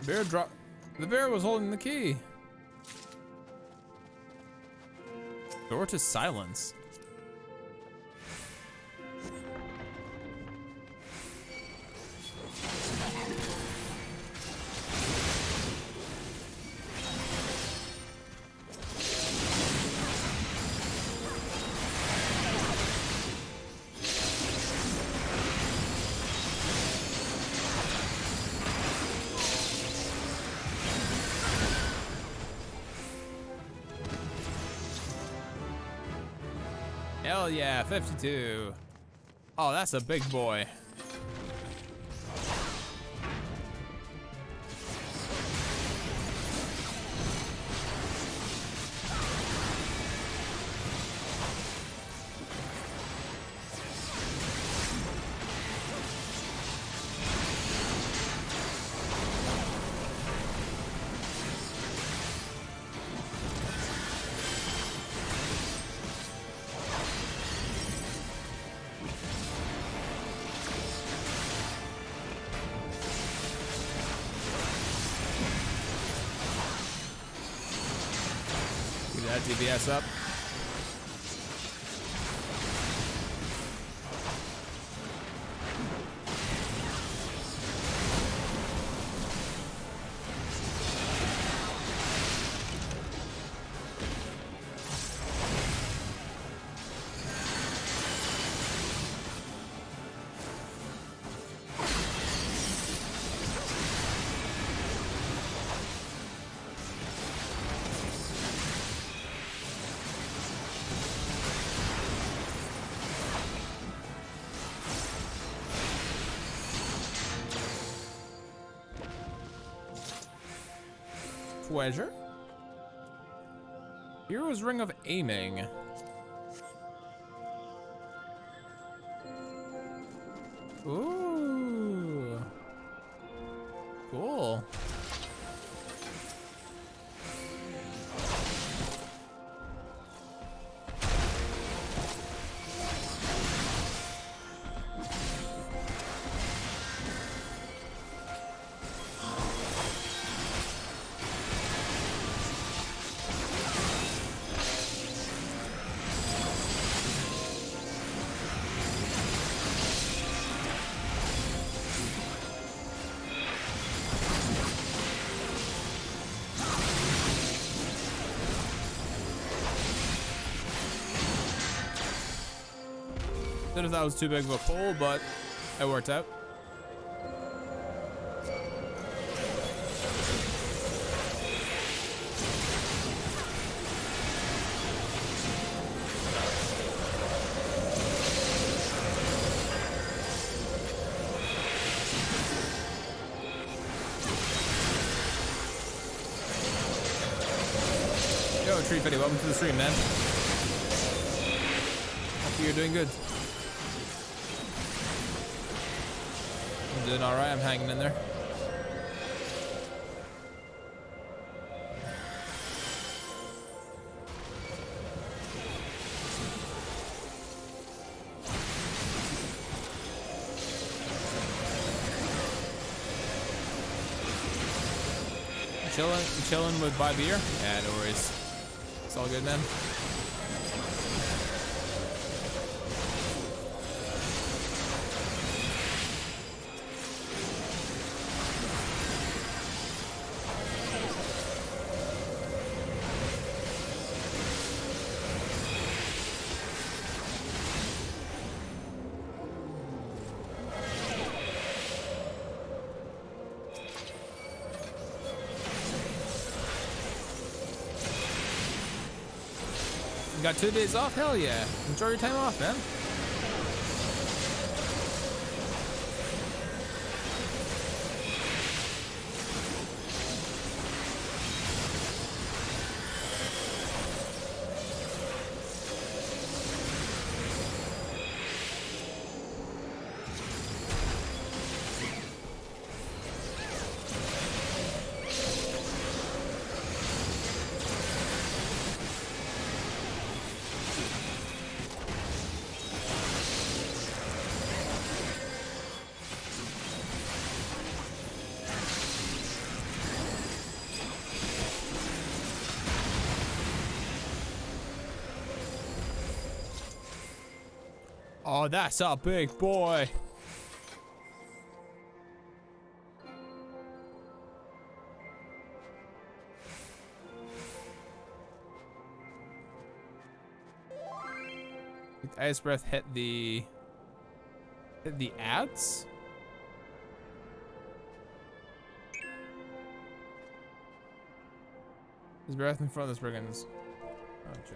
The bear was holding the key. Door to silence. Hell yeah, 52. Oh, that's a big boy. That DPS up. Treasure? Hero's Ring of Aiming. Ooh. Cool. Didn't know if that was too big of a pull, but it worked out. Yo, Tree Fetty, welcome to the stream, man. Hope you're doing good. I'm doing alright, I'm hanging in there. Chilling with buy beer? Yeah, no worries. It's all good, man. You got 2 days off? Hell yeah. Enjoy your time off, man. Oh, that's a big boy. Ice breath hit the ads? His breath in front of the brigands. Oh, Joe.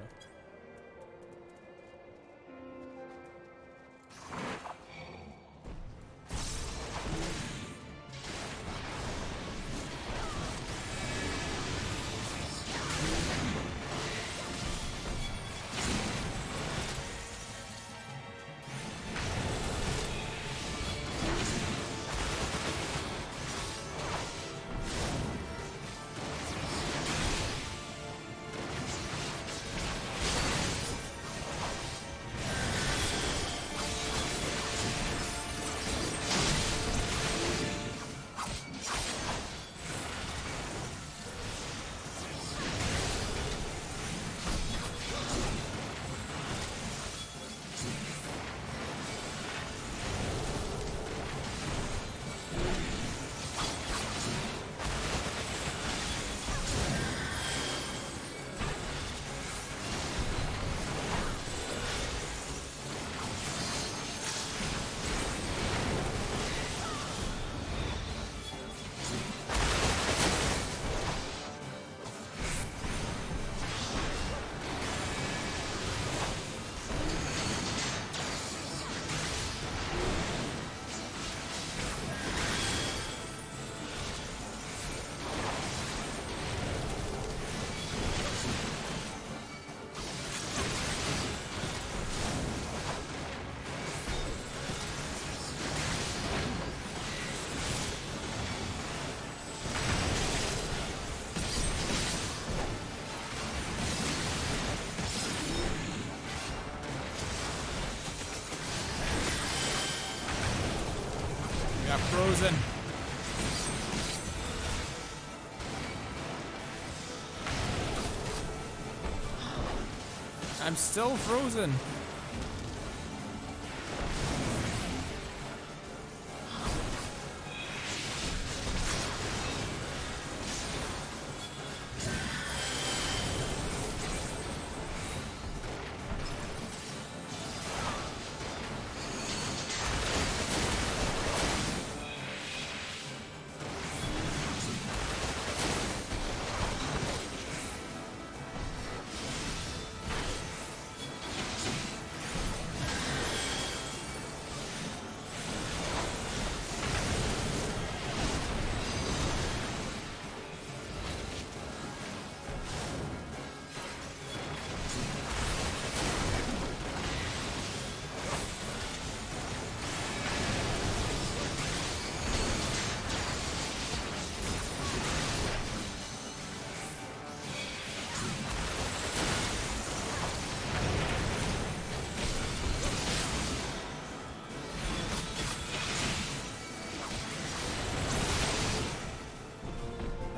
Got frozen. I'm still frozen.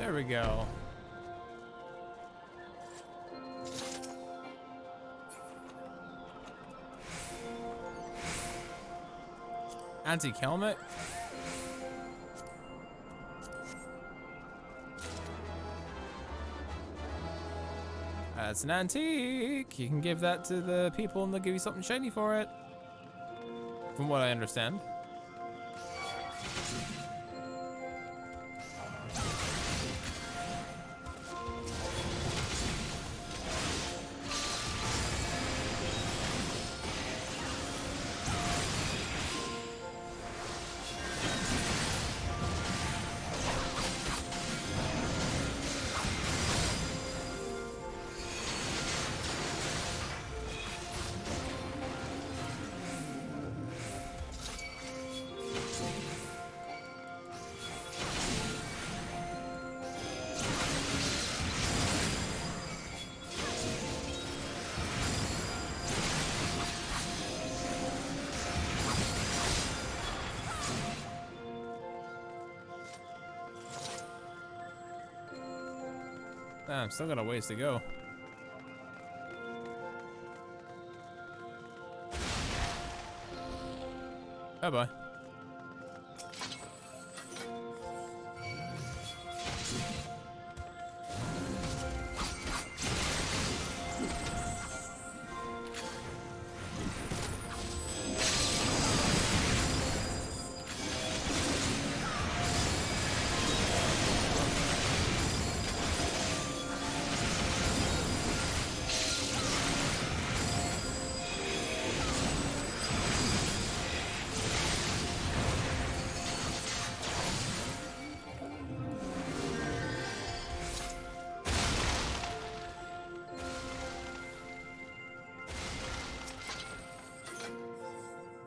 There we go. Anti-helmet. That's an antique. You can give that to the people and they'll give you something shiny for it. From what I understand. Damn, still got a ways to go. Bye bye.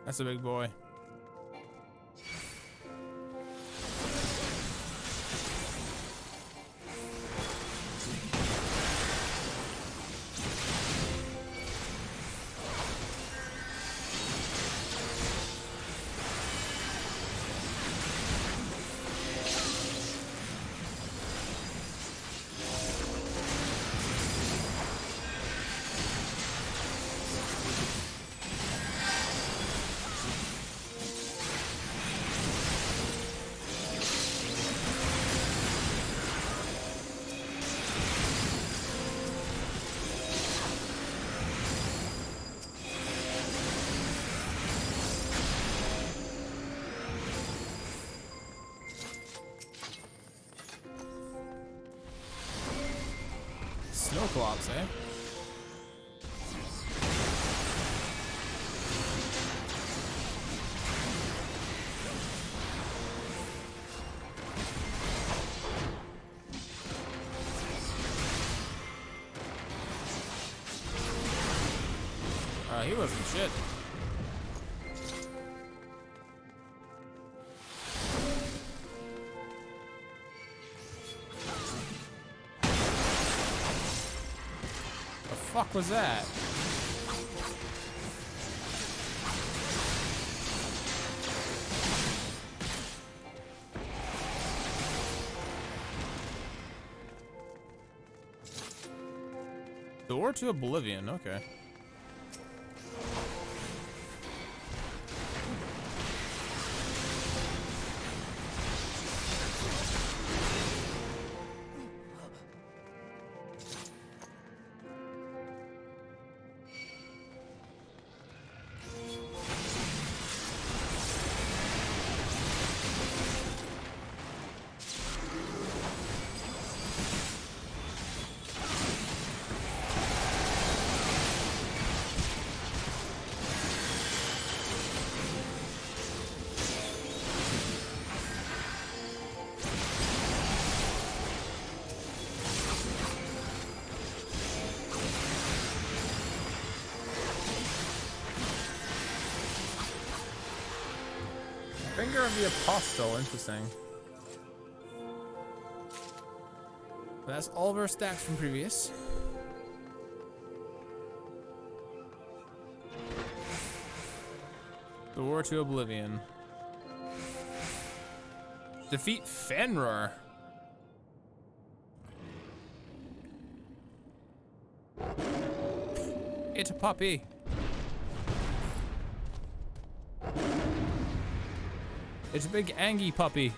That's a big boy. Snowclops, eh? He wasn't shit. The fuck was that? Door to Oblivion, okay. Finger of the Apostle, interesting. That's all of our stacks from previous. Door to Oblivion. Defeat Fenrir. It's a puppy. It's a big Angie puppy.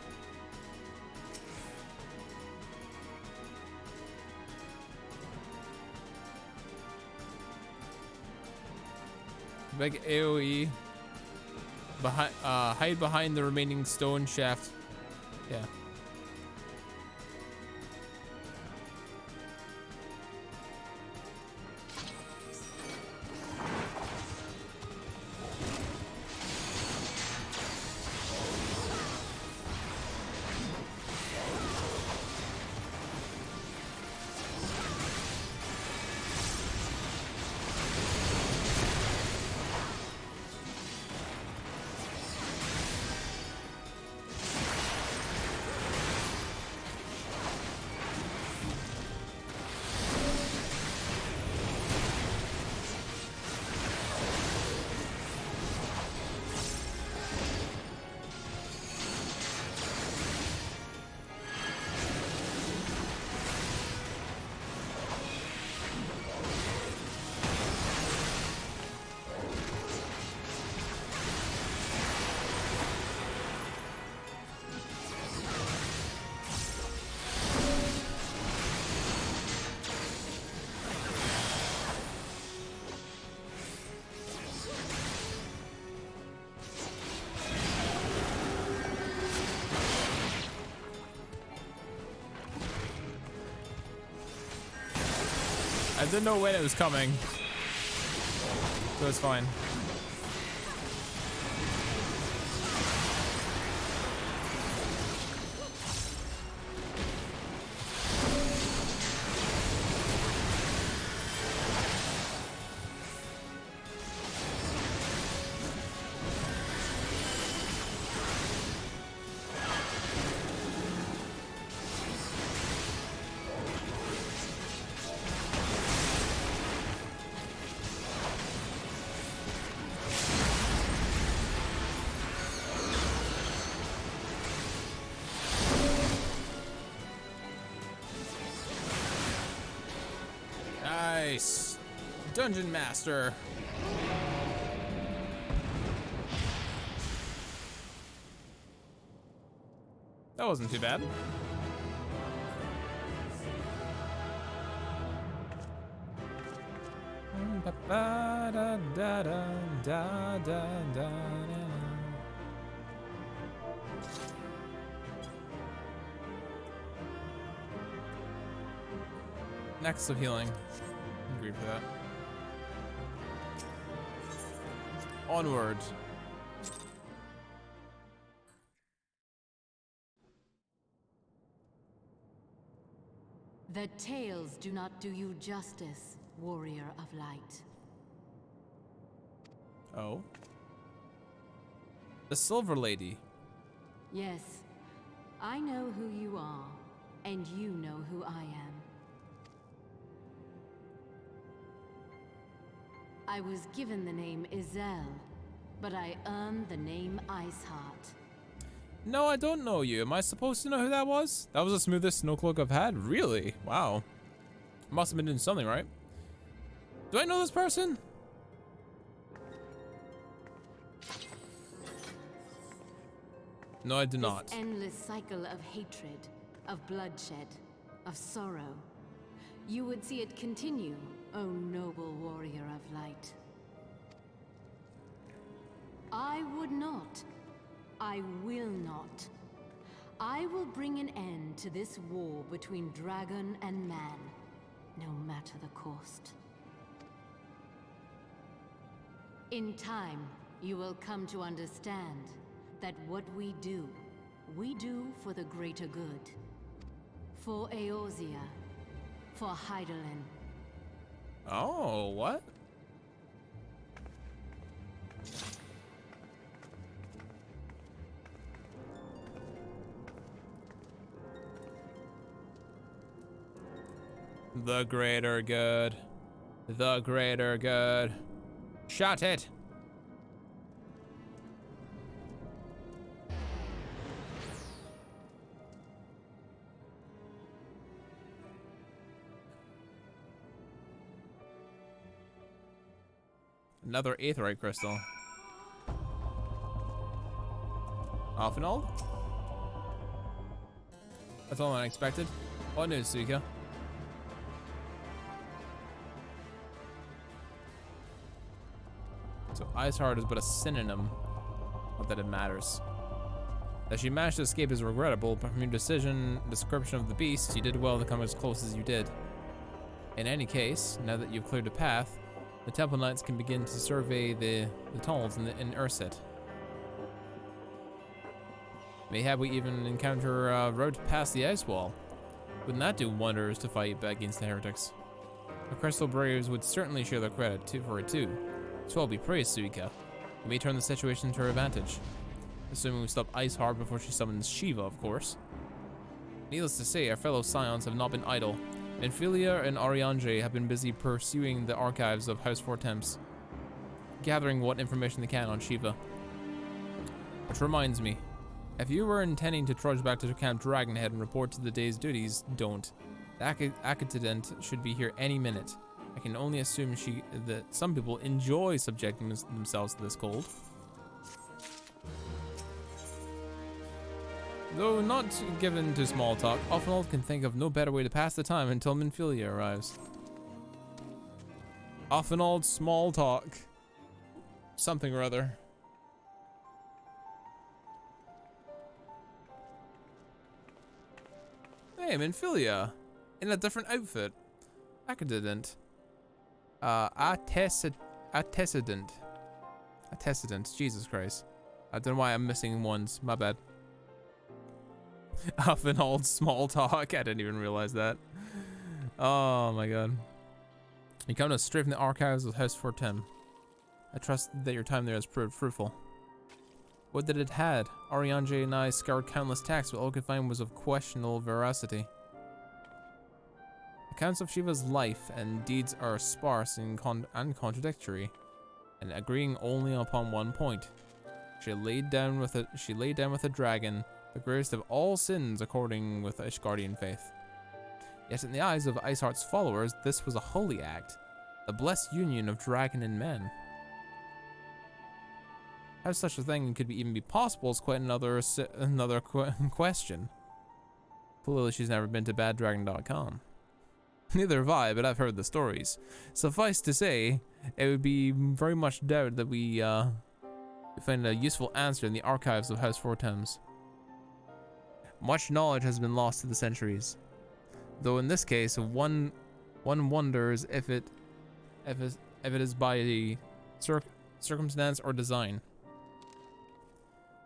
Big AoE. Hide behind the remaining stone shaft. Yeah. didn't know when it was coming. So it's fine. Nice. Dungeon Master. That wasn't too bad. Next of healing. Agree for that. Onward. The tales do not do you justice, warrior of light. Oh. The Silver Lady. Yes, I know who you are, and you know who I am. I was given the name Izel, but I earned the name Iceheart. No, I don't know you. Am I supposed to know who that was? That was the smoothest snowcloak I've had? Really? Wow. Must have been doing something, right? Do I know this person? No, I do not. This endless cycle of hatred, of bloodshed, of sorrow. You would see it continue, O noble warrior of light. I would not. I will not. I will bring an end to this war between dragon and man, no matter the cost. In time, you will come to understand that what we do for the greater good. For Eorzea, for Hydaelyn. Oh, what? The greater good. The greater good. Shut it! Another aetheryte crystal. Alphinaud? That's all unexpected. What news, Suika? So Iceheart is but a synonym. Not that it matters. That she managed to escape is regrettable, but from your description of the beast, you did well to come as close as you did. In any case, now that you've cleared a path, the Temple Knights can begin to survey the tunnels in Urset. Mayhap we even encounter a road past the ice wall. Wouldn't that do wonders to fight back against the heretics? The Crystal Braves would certainly share the credit for it too. So I'll be praised, Suika. We may turn the situation to her advantage. Assuming we stop Iceheart before she summons Shiva, of course. Needless to say, our fellow Scions have not been idle. Enfilia and Ariange have been busy pursuing the archives of House Fortemps, gathering what information they can on Shiva. Which reminds me, if you were intending to trudge back to Camp Dragonhead and report to the day's duties, don't. The Accident should be here any minute. I can only assume that some people enjoy subjecting themselves to this cold. Though not given to small talk, Alphinaud can think of no better way to pass the time until Minfilia arrives. Alphinaud small talk. Something or other. Hey, Minfilia. In a different outfit. Accident. Antecedent. Jesus Christ. I don't know why I'm missing ones. My bad. Often old small talk. I didn't even realize that. Oh my god. You come to us straight from the archives of House Fortem. I trust that your time there has proved fruitful. What that it had, Arianje and I scoured countless texts, but all we could find was of questionable veracity. Accounts of Shiva's life and deeds are sparse and contradictory, and agreeing only upon one point. She laid down with a dragon, the greatest of all sins according with Ishgardian faith. Yet in the eyes of Iceheart's followers, this was a holy act, the blessed union of dragon and man. How such a thing could even be possible is quite another question. Clearly she's never been to baddragon.com. Neither have I, but I've heard the stories. Suffice to say, it would be very much doubt that we find a useful answer in the archives of House Fortems. Much knowledge has been lost to the centuries, though in this case, one wonders if it is by circumstance or design.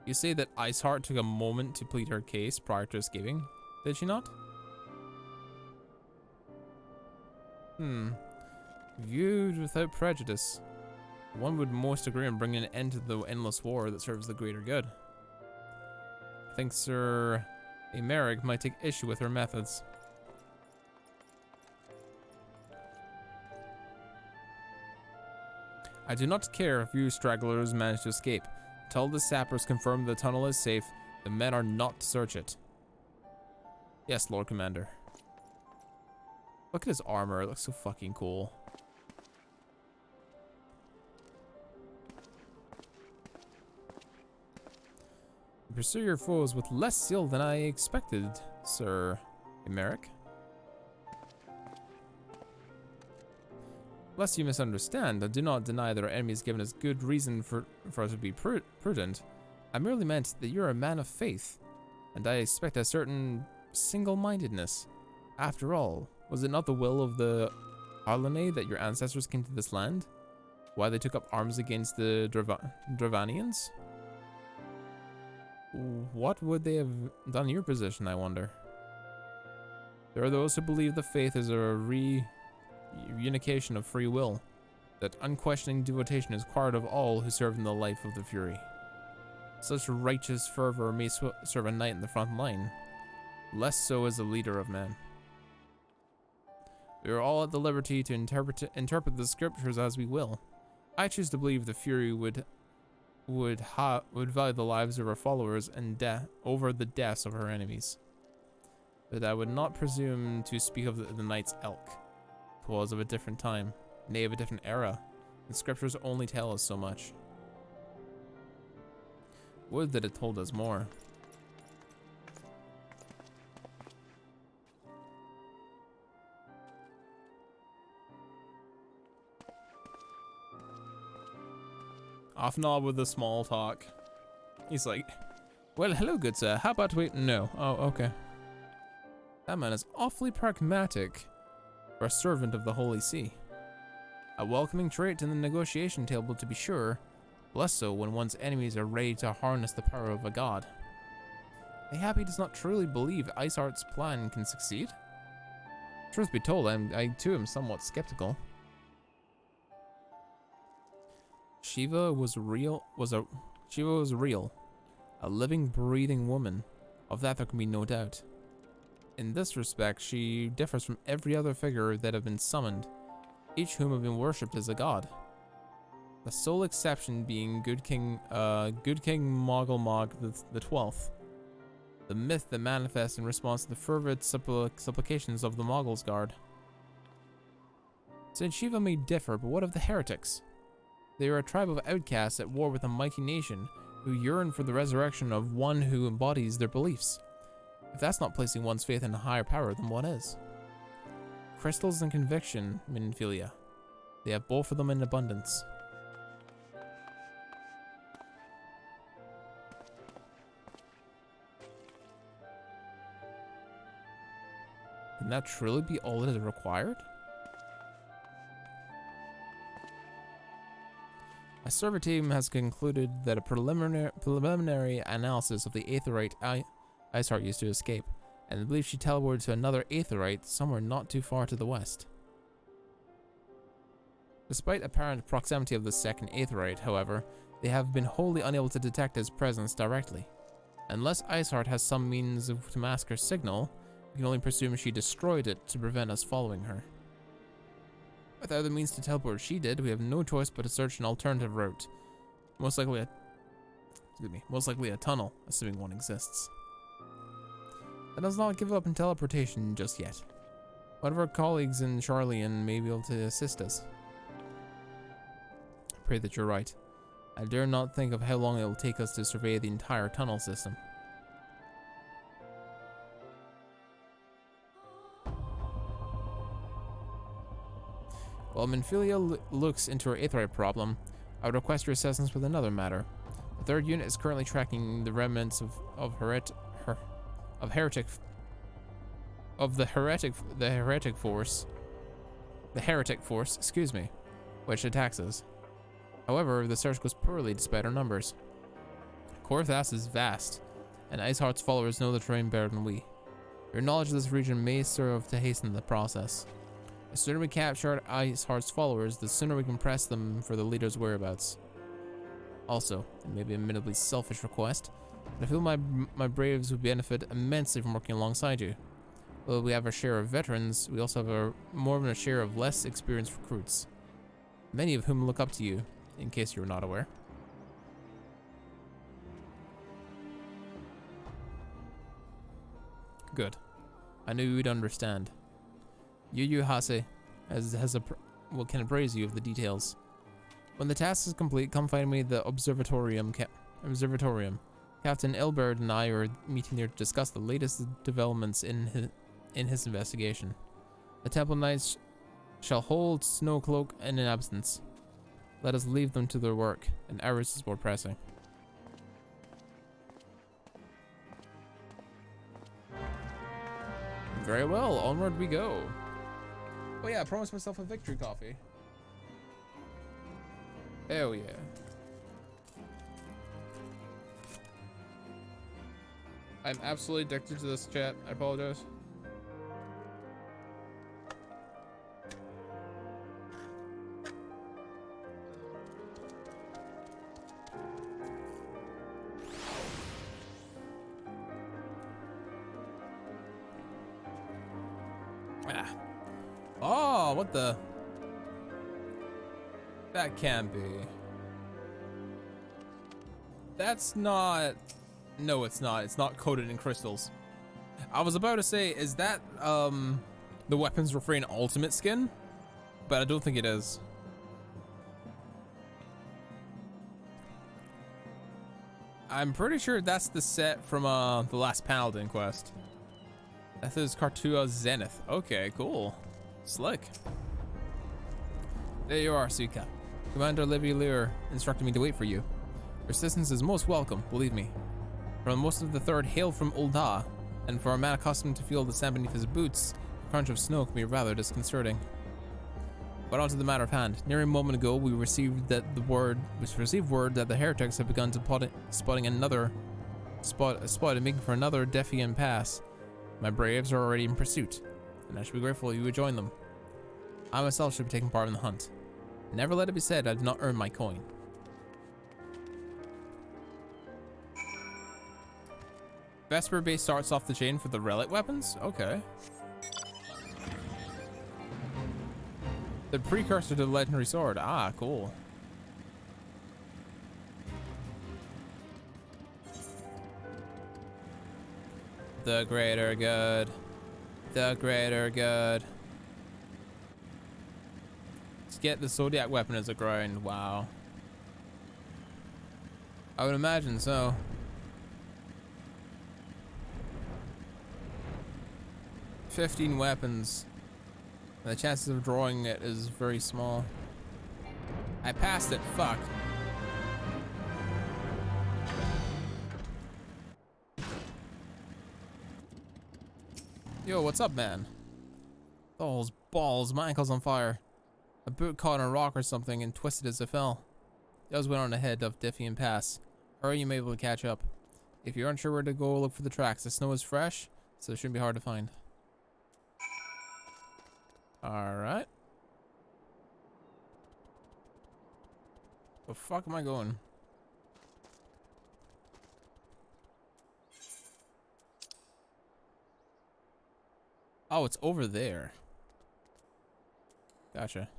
You say that Iceheart took a moment to plead her case prior to escaping, did she not? Viewed without prejudice, one would most agree on bringing an end to the endless war that serves the greater good. I think Sir Emeric might take issue with her methods. I do not care if you stragglers manage to escape. Until the sappers confirm the tunnel is safe, the men are not to search it. Yes, Lord Commander. Look at his armor, it looks so fucking cool. You pursue your foes with less zeal than I expected, Sir Emeric. Lest you misunderstand, I do not deny that our enemy has given us good reason for us to be prudent. I merely meant that you're a man of faith, and I expect a certain single-mindedness. After all, was it not the will of the Arlene that your ancestors came to this land? Why they took up arms against the Dravanians? What would they have done in your position, I wonder? There are those who believe the faith is a reunification of free will, that unquestioning devotion is required of all who serve in the life of the Fury. Such righteous fervor may serve a knight in the front line, less so as a leader of men. We are all at the liberty to interpret the scriptures as we will. I choose to believe the Fury would value the lives of her followers and over the deaths of her enemies. But I would not presume to speak of the Knight's Elk. 'Twas of a different time, nay, of a different era. The scriptures only tell us so much. Would that it told us more. Off knob with the small talk. He's like, well, hello, good sir. How about we... No. Oh, okay. That man is awfully pragmatic for a servant of the Holy See. A welcoming trait in the negotiation table, to be sure, less so when one's enemies are ready to harness the power of a god. Mayhap he does not truly believe Iceheart's plan can succeed? Truth be told, I too am somewhat skeptical. Shiva was real. A living, breathing woman. Of that there can be no doubt. In this respect, she differs from every other figure that have been summoned, each whom have been worshipped as a god. The sole exception being Good King Moggle the 12th, the myth that manifests in response to the fervent supplications of the Moggle's Guard. Saint Shiva may differ, but what of the heretics? They are a tribe of outcasts at war with a mighty nation who yearn for the resurrection of one who embodies their beliefs. If that's not placing one's faith in a higher power, then what is? Crystals and conviction, Minfilia. They have both of them in abundance. Can that truly be all that is required? A survey team has concluded that a preliminary analysis of the aetheryte ice heart used to escape, and they believe she teleported to another aetheryte somewhere not too far to the west. Despite apparent proximity of the second aetheryte, however, they have been wholly unable to detect his presence directly. Unless Iceheart has some means to mask her signal, we can only presume she destroyed it to prevent us following her. Without the means to teleport as she did, we have no choice but to search an alternative route. Most likely a tunnel, assuming one exists. Let us not give up on teleportation just yet. One of our colleagues in Charlian may be able to assist us. I pray that you're right. I dare not think of how long it will take us to survey the entire tunnel system. While Minfilia looks into her aetheryte problem, I would request your assistance with another matter. The third unit is currently tracking the remnants of the heretic force, excuse me, which attacks us. However, the search goes poorly despite our numbers. Korthas is vast, and Iceheart's followers know the terrain better than we. Your knowledge of this region may serve to hasten the process. The sooner we capture Iceheart's followers, the sooner we can press them for the leader's whereabouts. Also, it may be a minimally selfish request, but I feel my braves would benefit immensely from working alongside you. While we have our share of veterans, we also have more than a share of less experienced recruits, many of whom look up to you, in case you were not aware. Good. I knew you'd understand. Yu Hase can appraise you of the details. When the task is complete, come find me at the observatorium. Captain Elbert and I are meeting there to discuss the latest developments in his investigation. The Temple Knights shall hold Snowcloak in an absence. Let us leave them to their work, and ours is more pressing. Very well, onward we go. Oh yeah, I promised myself a victory coffee. Hell yeah. I'm absolutely addicted to this chat. I apologize. Ah. Oh, what the? That can't be. That's not. No, it's not. It's not coated in crystals. I was about to say, is that the Weapons Refrain Ultimate skin? But I don't think it is. I'm pretty sure that's the set from the last Paladin quest. That is Kartua Zenith. Okay, cool. Slick. There you are, Suika. Commander Levier instructed me to wait for you. Your assistance is most welcome, believe me. For most of the third hail from Ul'dah, and for a man accustomed to feel the sand beneath his boots, the crunch of snow can be rather disconcerting. But on to the matter of hand. Nearly a moment ago, we received word that the heretics have begun to spotting making for another Defiant pass. My braves are already in pursuit, and I should be grateful you would join them. I myself should be taking part in the hunt. Never let it be said I did not earn my coin. Vesper base starts off the chain for the relic weapons? Okay. The precursor to the legendary sword. Ah, cool. The greater good. The greater good. Let's get the Zodiac weapon as a grind. Wow. I would imagine so. $15 weapons. The chances of drawing it is very small. I passed it. Fuck. Yo, what's up, man? Those balls. My ankle's on fire. A boot caught on a rock or something and twisted as it fell. Those went on ahead of Diffian Pass. Hurry, you may be able to catch up. If you're unsure where to go, look for the tracks. The snow is fresh, so it shouldn't be hard to find. Alright. The fuck am I going? Oh, it's over there. Gotcha.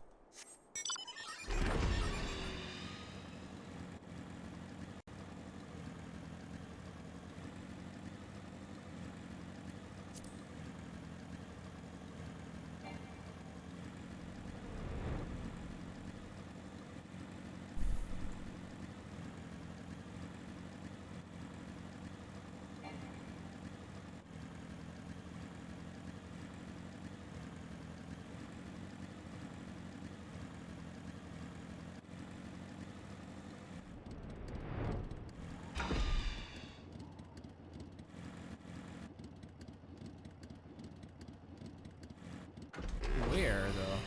Where, though?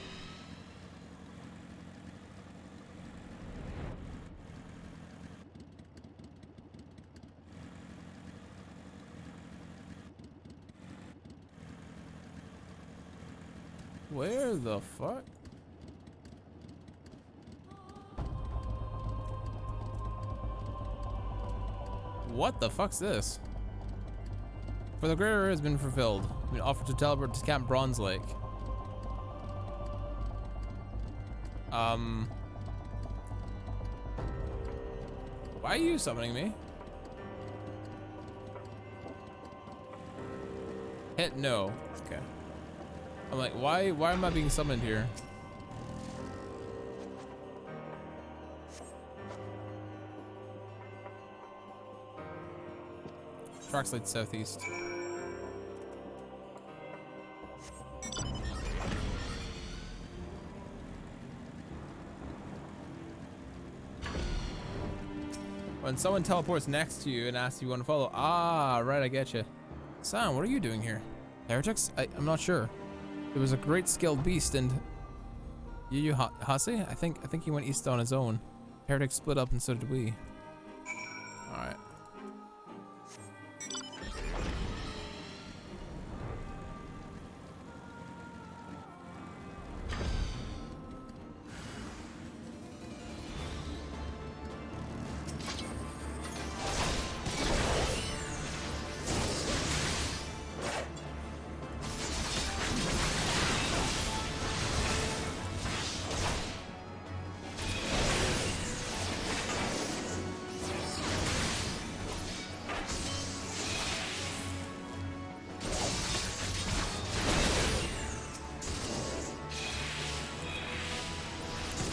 Where the fuck? What the fuck's this? For the greater has been fulfilled. We've been offered to teleport to Camp Bronze Lake. Why are you summoning me? Hit no. Okay. I'm like, why am I being summoned here? Tracks lead southeast. When someone teleports next to you and asks if you want to follow. Ah, right, I get you. Sam, what are you doing here? Heretics? I'm not sure. It was a great skilled beast, and you Hase? I think he went east on his own. Heretics split up, and so did we. All right.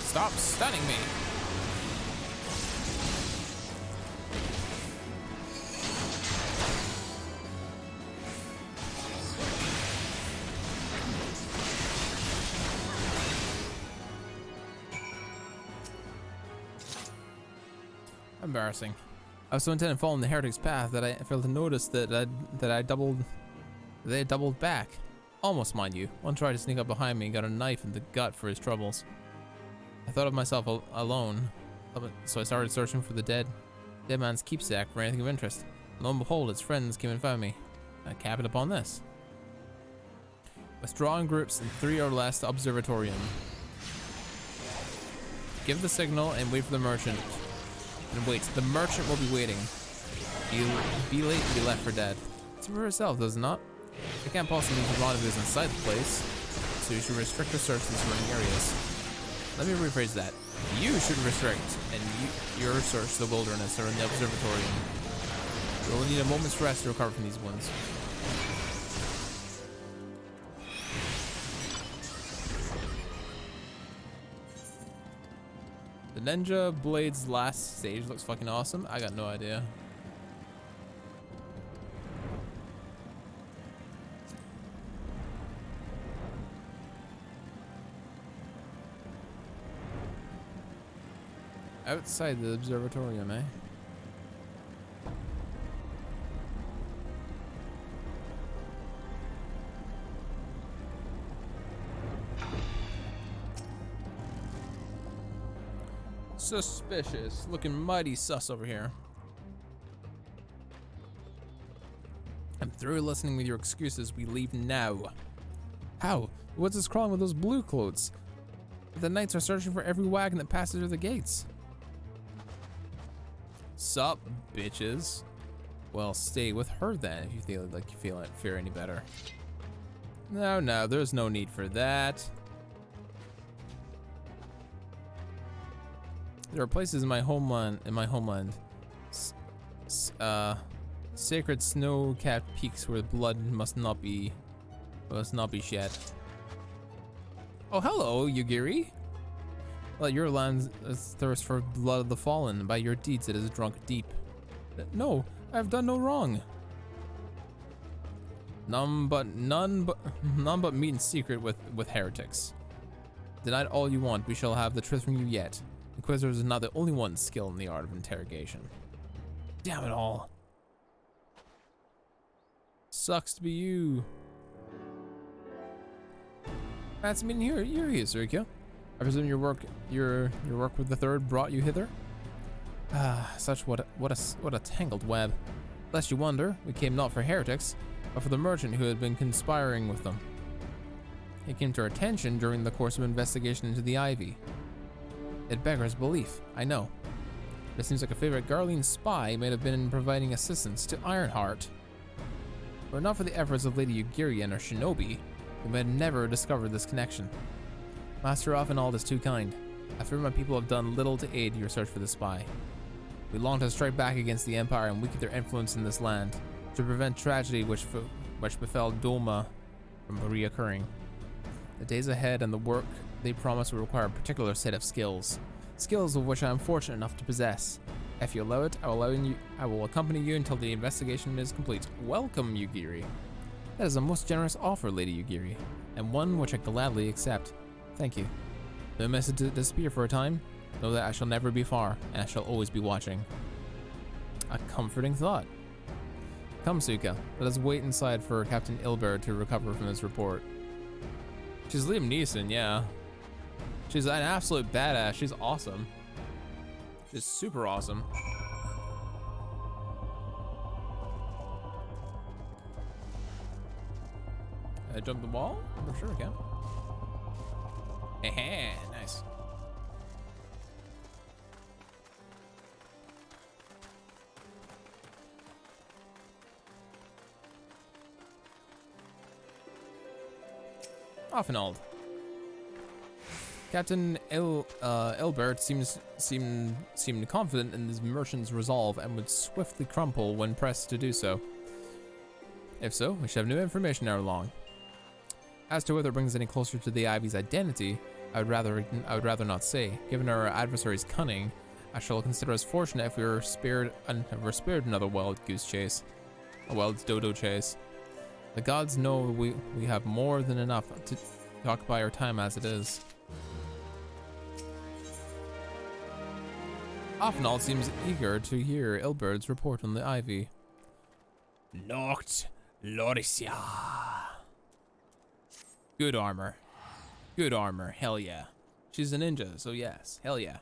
Stop stunning me. Embarrassing. I was so intent on following the heretic's path that I failed to notice that they had doubled back. Almost, mind you. One tried to sneak up behind me and got a knife in the gut for his troubles. I thought of myself alone, so I started searching for the dead man's keepsake for anything of interest. Lo and behold, his friends came and found me. I capped upon this. Withdraw in groups in 3 or less to Observatorium. Give the signal and wait for the merchant. And wait, the merchant will be waiting. He'll be late and be left for dead. It's for herself, does it not? I can't possibly leave the rendezvous inside the place, so you should restrict the search to the surrounding areas. Let me rephrase that. You should restrict and your search the wilderness or in the observatorium. You will need a moment's rest to recover from these wounds. The Ninja Blade's last stage looks fucking awesome. I got no idea. Outside the observatorium, eh? Suspicious. Looking mighty sus over here. I'm through listening with your excuses. We leave now. How? What's this crawling with those blue clothes? The knights are searching for every wagon that passes through the gates. Sup, bitches? Well, stay with her then if you feel like you fear any better. No, there's no need for that. There are places in my homeland, sacred snow-capped peaks where blood must not be shed. Oh, hello, Yugiri. Let your land thirst for blood of the fallen. By your deeds it is drunk deep. No, I have done no wrong. None but meet in secret with heretics. Denied all you want, we shall have the truth from you yet. Inquisitors are not the only ones skilled in the art of interrogation. Damn it all. Sucks to be you. Fancy meeting here. You're here, Sergio. I presume your work with the Third brought you hither. Ah, what a tangled web. Lest you wonder, we came not for heretics, but for the merchant who had been conspiring with them. It came to our attention during the course of investigation into the Ivy. It beggars belief, I know. It seems like a favorite Garlean spy may have been providing assistance to Ironheart. Were it not for the efforts of Lady Yugiri and her shinobi, we might have never discovered this connection. Master Offenald is too kind. I fear my people have done little to aid your search for the spy. We long to strike back against the Empire and weaken their influence in this land, to prevent tragedy which befell Doma from reoccurring. The days ahead and the work they promise will require a particular set of skills. Skills of which I am fortunate enough to possess. If you allow it, I will accompany you until the investigation is complete. Welcome, Yugiri. That is a most generous offer, Lady Yugiri, and one which I gladly accept. Thank you. No message to disappear for a time. Know that I shall never be far, and I shall always be watching. A comforting thought. Come, Suka. Let us wait inside for Captain Ilbert to recover from his report. She's Liam Neeson, yeah. She's an absolute badass. She's awesome. She's super awesome. I jump the wall? For sure I can. Hey, nice. Offenald. Captain Ilbert seemed confident in his merchant's resolve and would swiftly crumple when pressed to do so. If so, we should have new information ere long. As to whether it brings any closer to the Ivy's identity, I would rather not say. Given our adversary's cunning, I shall consider us fortunate if we were spared another wild goose chase, a wild dodo chase. The gods know we have more than enough to occupy our time as it is. Offenald seems eager to hear Ilbert's report on the Ivy. Noct Loricia. Good armor. Good armor, hell yeah. She's a ninja, so yes, hell yeah.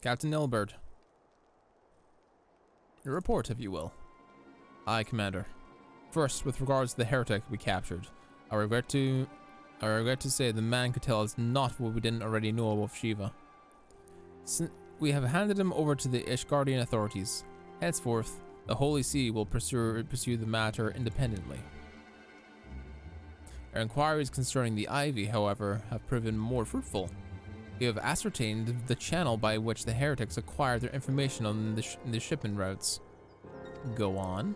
Captain Ilbert. A report, if you will. Aye, Commander. First, with regards to the heretic we captured, I regret to say the man could tell us not what we didn't already know of Shiva. We have handed him over to the Ishgardian authorities. Henceforth, the Holy See will pursue the matter independently. Our inquiries concerning the Ivy, however, have proven more fruitful. We have ascertained the channel by which the heretics acquired their information on the shipment routes. Go on.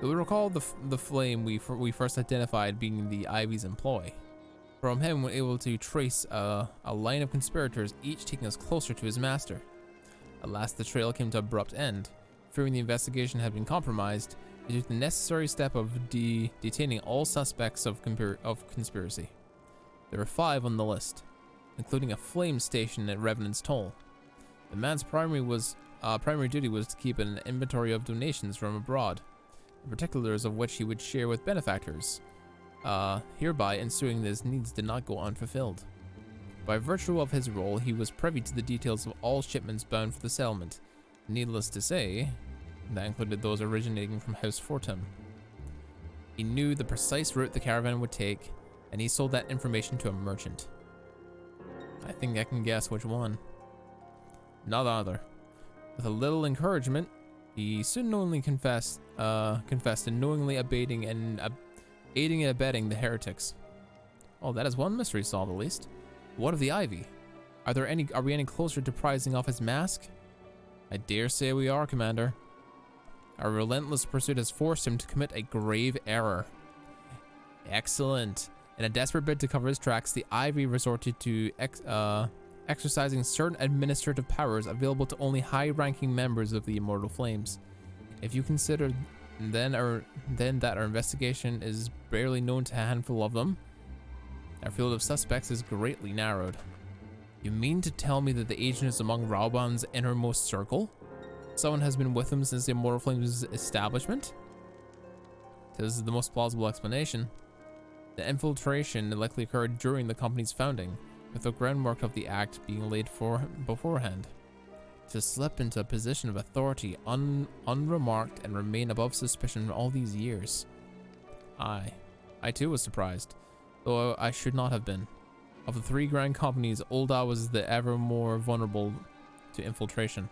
You'll recall the flame we first identified being the Ivy's employ. From him, we're able to trace a line of conspirators, each taking us closer to his master. Alas, the trail came to an abrupt end. Fearing the investigation had been compromised, we took the necessary step of detaining all suspects of conspiracy. There were 5 on the list, including a flame station at Revenant's Toll. The man's primary was primary duty was to keep an inventory of donations from abroad, in particulars of which he would share with benefactors. Hereby ensuing that his needs did not go unfulfilled. By virtue of his role, he was privy to the details of all shipments bound for the settlement. Needless to say, that included those originating from House Fortum. He knew the precise route the caravan would take, and he sold that information to a merchant. I think I can guess which one. Not other. With a little encouragement, he soon knowingly confessed to knowingly aiding and abetting the heretics. Oh, that is one mystery solved at least. What of the Ivy? Are we any closer to prizing off his mask? I dare say we are, Commander. Our relentless pursuit has forced him to commit a grave error. Excellent. In a desperate bid to cover his tracks, the Ivy resorted to exercising certain administrative powers available to only high-ranking members of the Immortal Flames. If you consider then that our investigation is barely known to a handful of them, our field of suspects is greatly narrowed. You mean to tell me that the agent is among Raubann's innermost circle? Someone has been with him since the Immortal Flames' establishment? This is the most plausible explanation. The infiltration likely occurred during the company's founding, with the groundwork of the act being laid beforehand. To slip into a position of authority unremarked and remain above suspicion all these years. I too was surprised, though I should not have been. Of the three grand companies, Ul'dah was the ever more vulnerable to infiltration.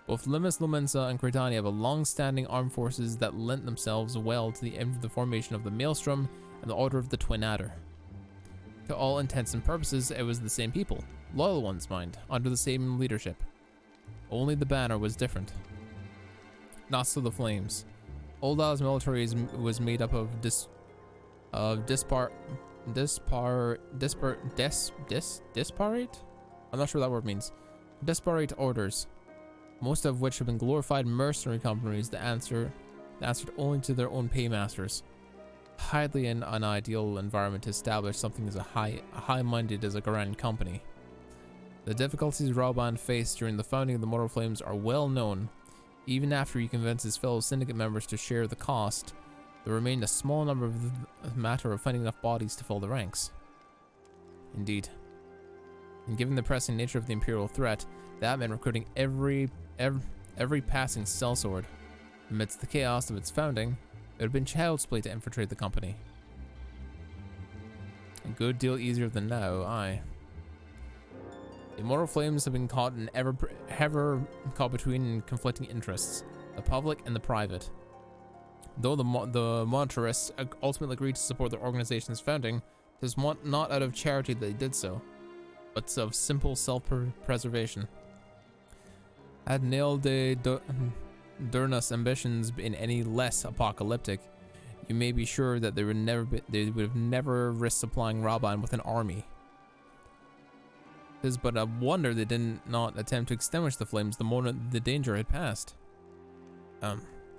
Both Limus, Lumensa, and Gridania have a long-standing armed forces that lent themselves well to the formation of the Maelstrom and the Order of the Twin Adder. To all intents and purposes, it was the same people, loyal ones, mind, under the same leadership. Only the banner was different. Not so the Flames. Ul'dah's military was made up of disparate? I'm not sure what that word means. Disparate orders, most of which have been glorified mercenary companies that answered only to their own paymasters. Highly an unideal environment to establish something as high-minded as a grand company. The difficulties Raubann faced during the founding of the Mortal Flames are well known. Even after he convinced his fellow syndicate members to share the cost, there remained a small number of the matter of finding enough bodies to fill the ranks. Indeed. And given the pressing nature of the Imperial threat, that meant recruiting every passing sellsword. Amidst the chaos of its founding, it would have been child's play to infiltrate the company. A good deal easier than now, aye. The Immortal Flames have been caught in ever caught between conflicting interests, the public and the private. Though the monetarists ultimately agreed to support their organization's founding, it is not out of charity that they did so, but of simple self-preservation. Had Nail de Durna's ambitions been any less apocalyptic, you may be sure that they would have never risked supplying Raubann with an army. It is but a wonder they did not attempt to extinguish the flames the moment the danger had passed.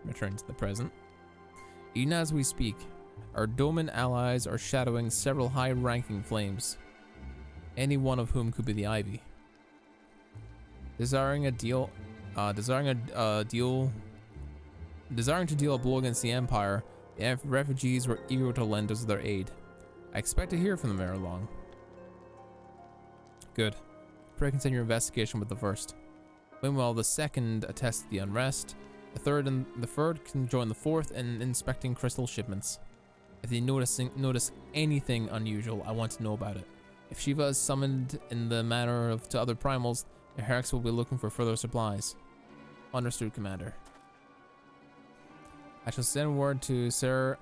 Returning to the present. Even as we speak, our Doman allies are shadowing several high-ranking flames, any one of whom could be the Ivy. Desiring to deal a blow against the Empire, the refugees were eager to lend us their aid. I expect to hear from them ere long. Good. Pray continue your investigation with the first. Meanwhile, the second attests to the unrest. The third can join the fourth in inspecting crystal shipments. If they notice anything unusual, I want to know about it. If Shiva is summoned in the manner to other primals, the heretics will be looking for further supplies. Understood, Commander. I shall send word to Sir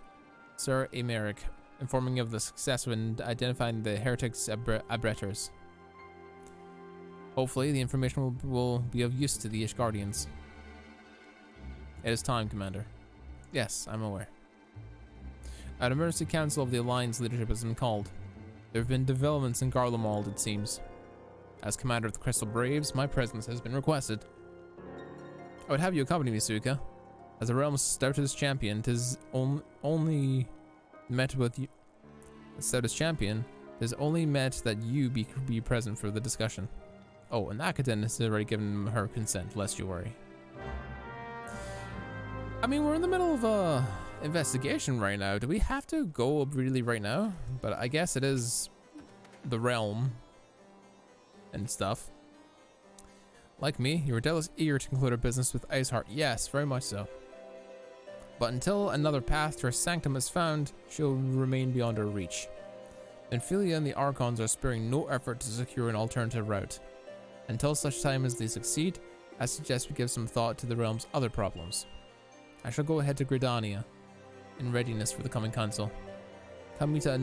Emeric, informing you of the success in identifying the heretics' abettors. Hopefully, the information will be of use to the Ishgardians. It is time, Commander. Yes, I'm aware. An emergency council of the Alliance leadership has been called. There have been developments in Garlemald, it seems. As commander of the Crystal Braves, my presence has been requested. I would have you accompany me, Suika. As the realm's stoutest champion, 'tis only met with you. The stoutest champion, 'tis only met that you be present for the discussion. Oh, and Akaden has already given her consent, lest you worry. I mean, we're in the middle of a investigation right now. Do we have to go really right now? But I guess it is the realm and stuff. Like me, you were doubtless eager to conclude our business with Iceheart. Yes, very much so. But until another path to her sanctum is found, she'll remain beyond our reach. Ophelia and the Archons are sparing no effort to secure an alternative route. Until such time as they succeed, I suggest we give some thought to the realm's other problems. I shall go ahead to Gridania, in readiness for the coming council. Come meet at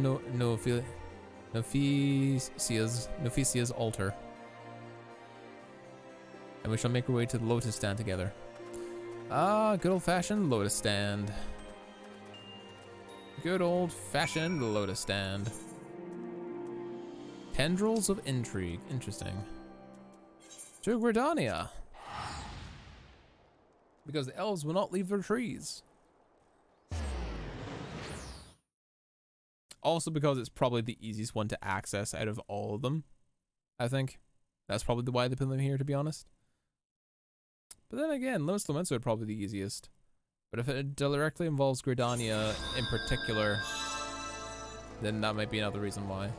Nofisia's altar, and we shall make our way to the Lotus Stand together. Ah, good old-fashioned Lotus Stand. Good old-fashioned Lotus Stand. Tendrils of intrigue. Interesting. To Gridania. Because the elves will not leave their trees. Also because it's probably the easiest one to access out of all of them, I think. That's probably why they put them here, to be honest. But then again, Limitless Laments are probably the easiest. But if it directly involves Gridania in particular, then that might be another reason why.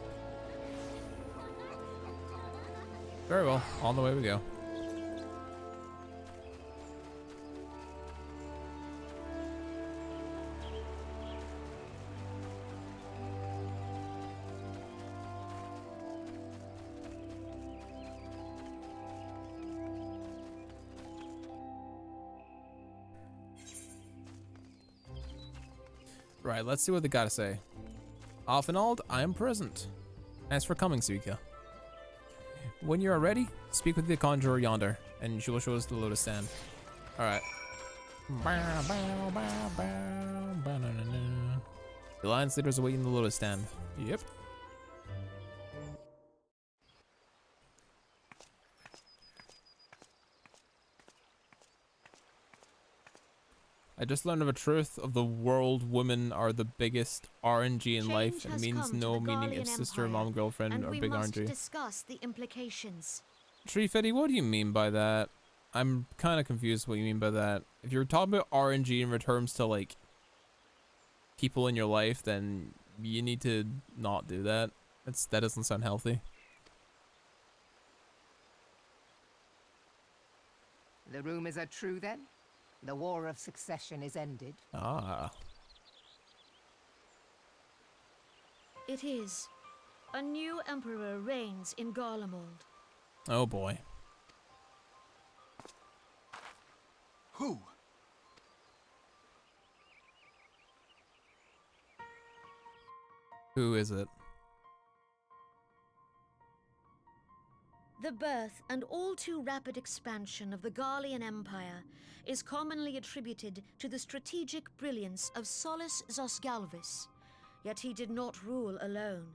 Very well, on the way we go. Right, let's see what they gotta say. Alfinald, I am present. Thanks for coming, Suika. When you are ready, speak with the conjurer yonder, and she will show us the Lotus Stand. Alright. The Alliance leaders awaiting the Lotus Stand. Yep. I just learned of a truth of the world. Women are the biggest RNG in life. It means no meaning if sister, mom, girlfriend are big RNG. Discuss the implications. Tree Fetty, what do you mean by that? I'm kind of confused what you mean by that. If you're talking about RNG in terms to like people in your life, then you need to not do that. That doesn't sound healthy. The rumors are true then? The War of Succession is ended. Ah. It is. A new emperor reigns in Garlemald. Oh boy. Who? Who is it? The birth and all too rapid expansion of the Garlean Empire is commonly attributed to the strategic brilliance of Solus Zosgalvis, yet he did not rule alone.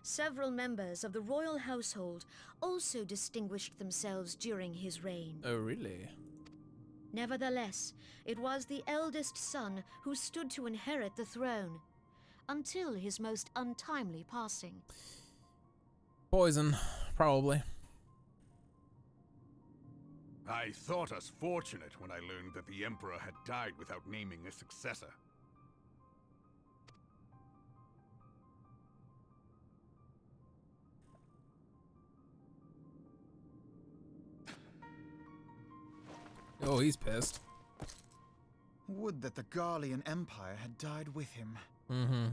Several members of the royal household also distinguished themselves during his reign. Oh, really? Nevertheless, it was the eldest son who stood to inherit the throne, until his most untimely passing. Poison, probably. I thought us fortunate when I learned that the Emperor had died without naming a successor. Oh, he's pissed. Would that the Garlean Empire had died with him. Mm-hmm.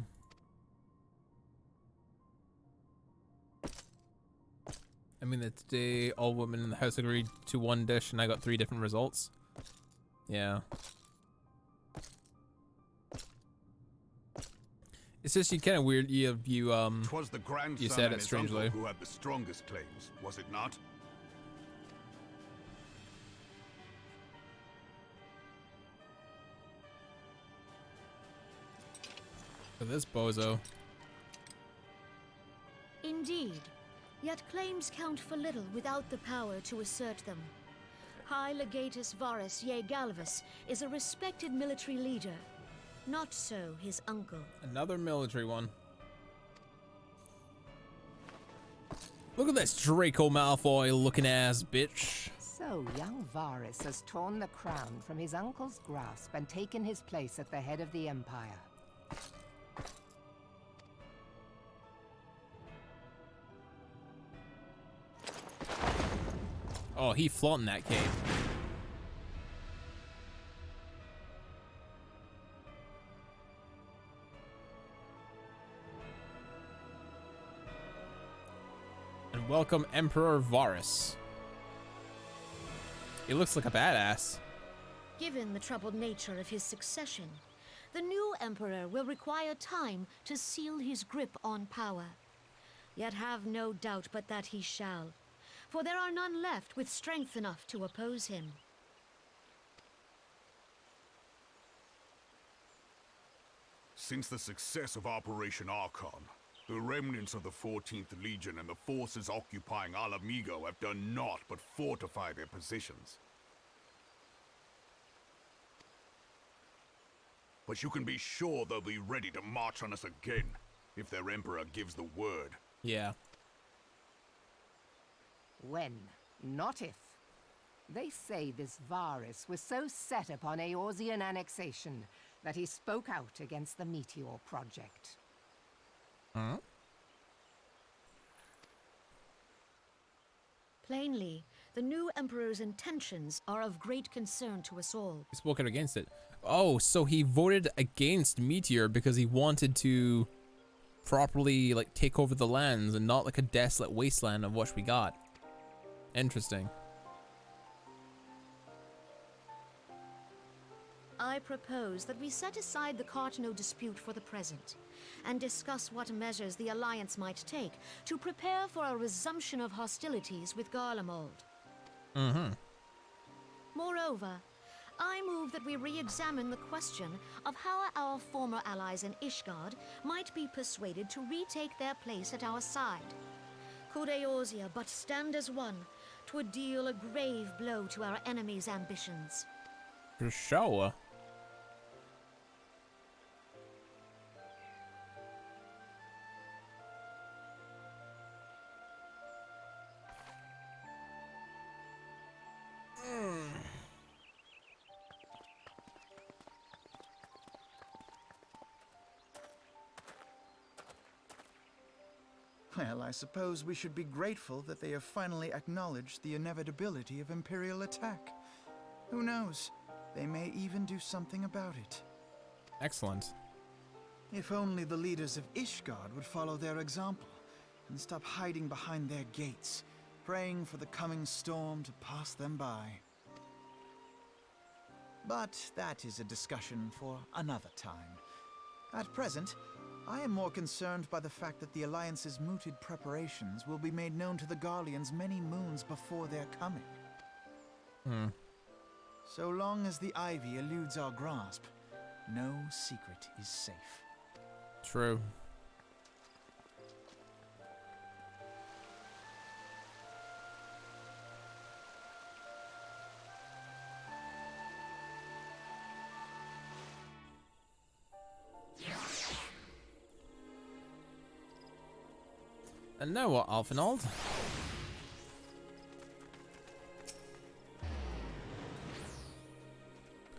I mean, that today all women in the house agreed to one dish and I got 3 different results. Yeah. It's just kind of weird. You Twas the grandson you said and it his strangely. uncle who had the strongest claims, was it not? For this bozo. Indeed, yet claims count for little without the power to assert them. High Legatus Varus Ye Galvus is a respected military leader. Not so his uncle. Another military one. Look at this Draco Malfoy looking ass bitch. So young Varys has torn the crown from his uncle's grasp and taken his place at the head of the Empire. Oh, he flaunting that cape. And welcome Emperor Varys. He looks like a badass. Given the troubled nature of his succession, the new emperor will require time to seal his grip on power. Yet have no doubt but that he shall, for there are none left with strength enough to oppose him. Since the success of Operation Archon, the remnants of the 14th Legion and the forces occupying Alamigo have done naught but fortify their positions. But you can be sure they'll be ready to march on us again, if their Emperor gives the word. Yeah. When, not if. They say this Varys was so set upon Eorzean annexation that he spoke out against the Meteor Project. Huh? Plainly, the new emperor's intentions are of great concern to us all. He spoke out against it. Oh, so he voted against Meteor because he wanted to properly like take over the lands and not like a desolate wasteland of what we got. Interesting. I propose that we set aside the Cartano dispute for the present and discuss what measures the Alliance might take to prepare for a resumption of hostilities with Garlemald. Mm-hmm. Moreover, I move that we re-examine the question of how our former allies in Ishgard might be persuaded to retake their place at our side. Could Eorzea but stand as one, 'twould deal a grave blow to our enemies' ambitions. For sure. Well, I suppose we should be grateful that they have finally acknowledged the inevitability of Imperial attack. Who knows? They may even do something about it. Excellent. If only the leaders of Ishgard would follow their example and stop hiding behind their gates, praying for the coming storm to pass them by. But that is a discussion for another time. At present, I am more concerned by the fact that the Alliance's mooted preparations will be made known to the Garleans many moons before their coming. So long as the Ivy eludes our grasp, no secret is safe. True. And now what, Alphinaud?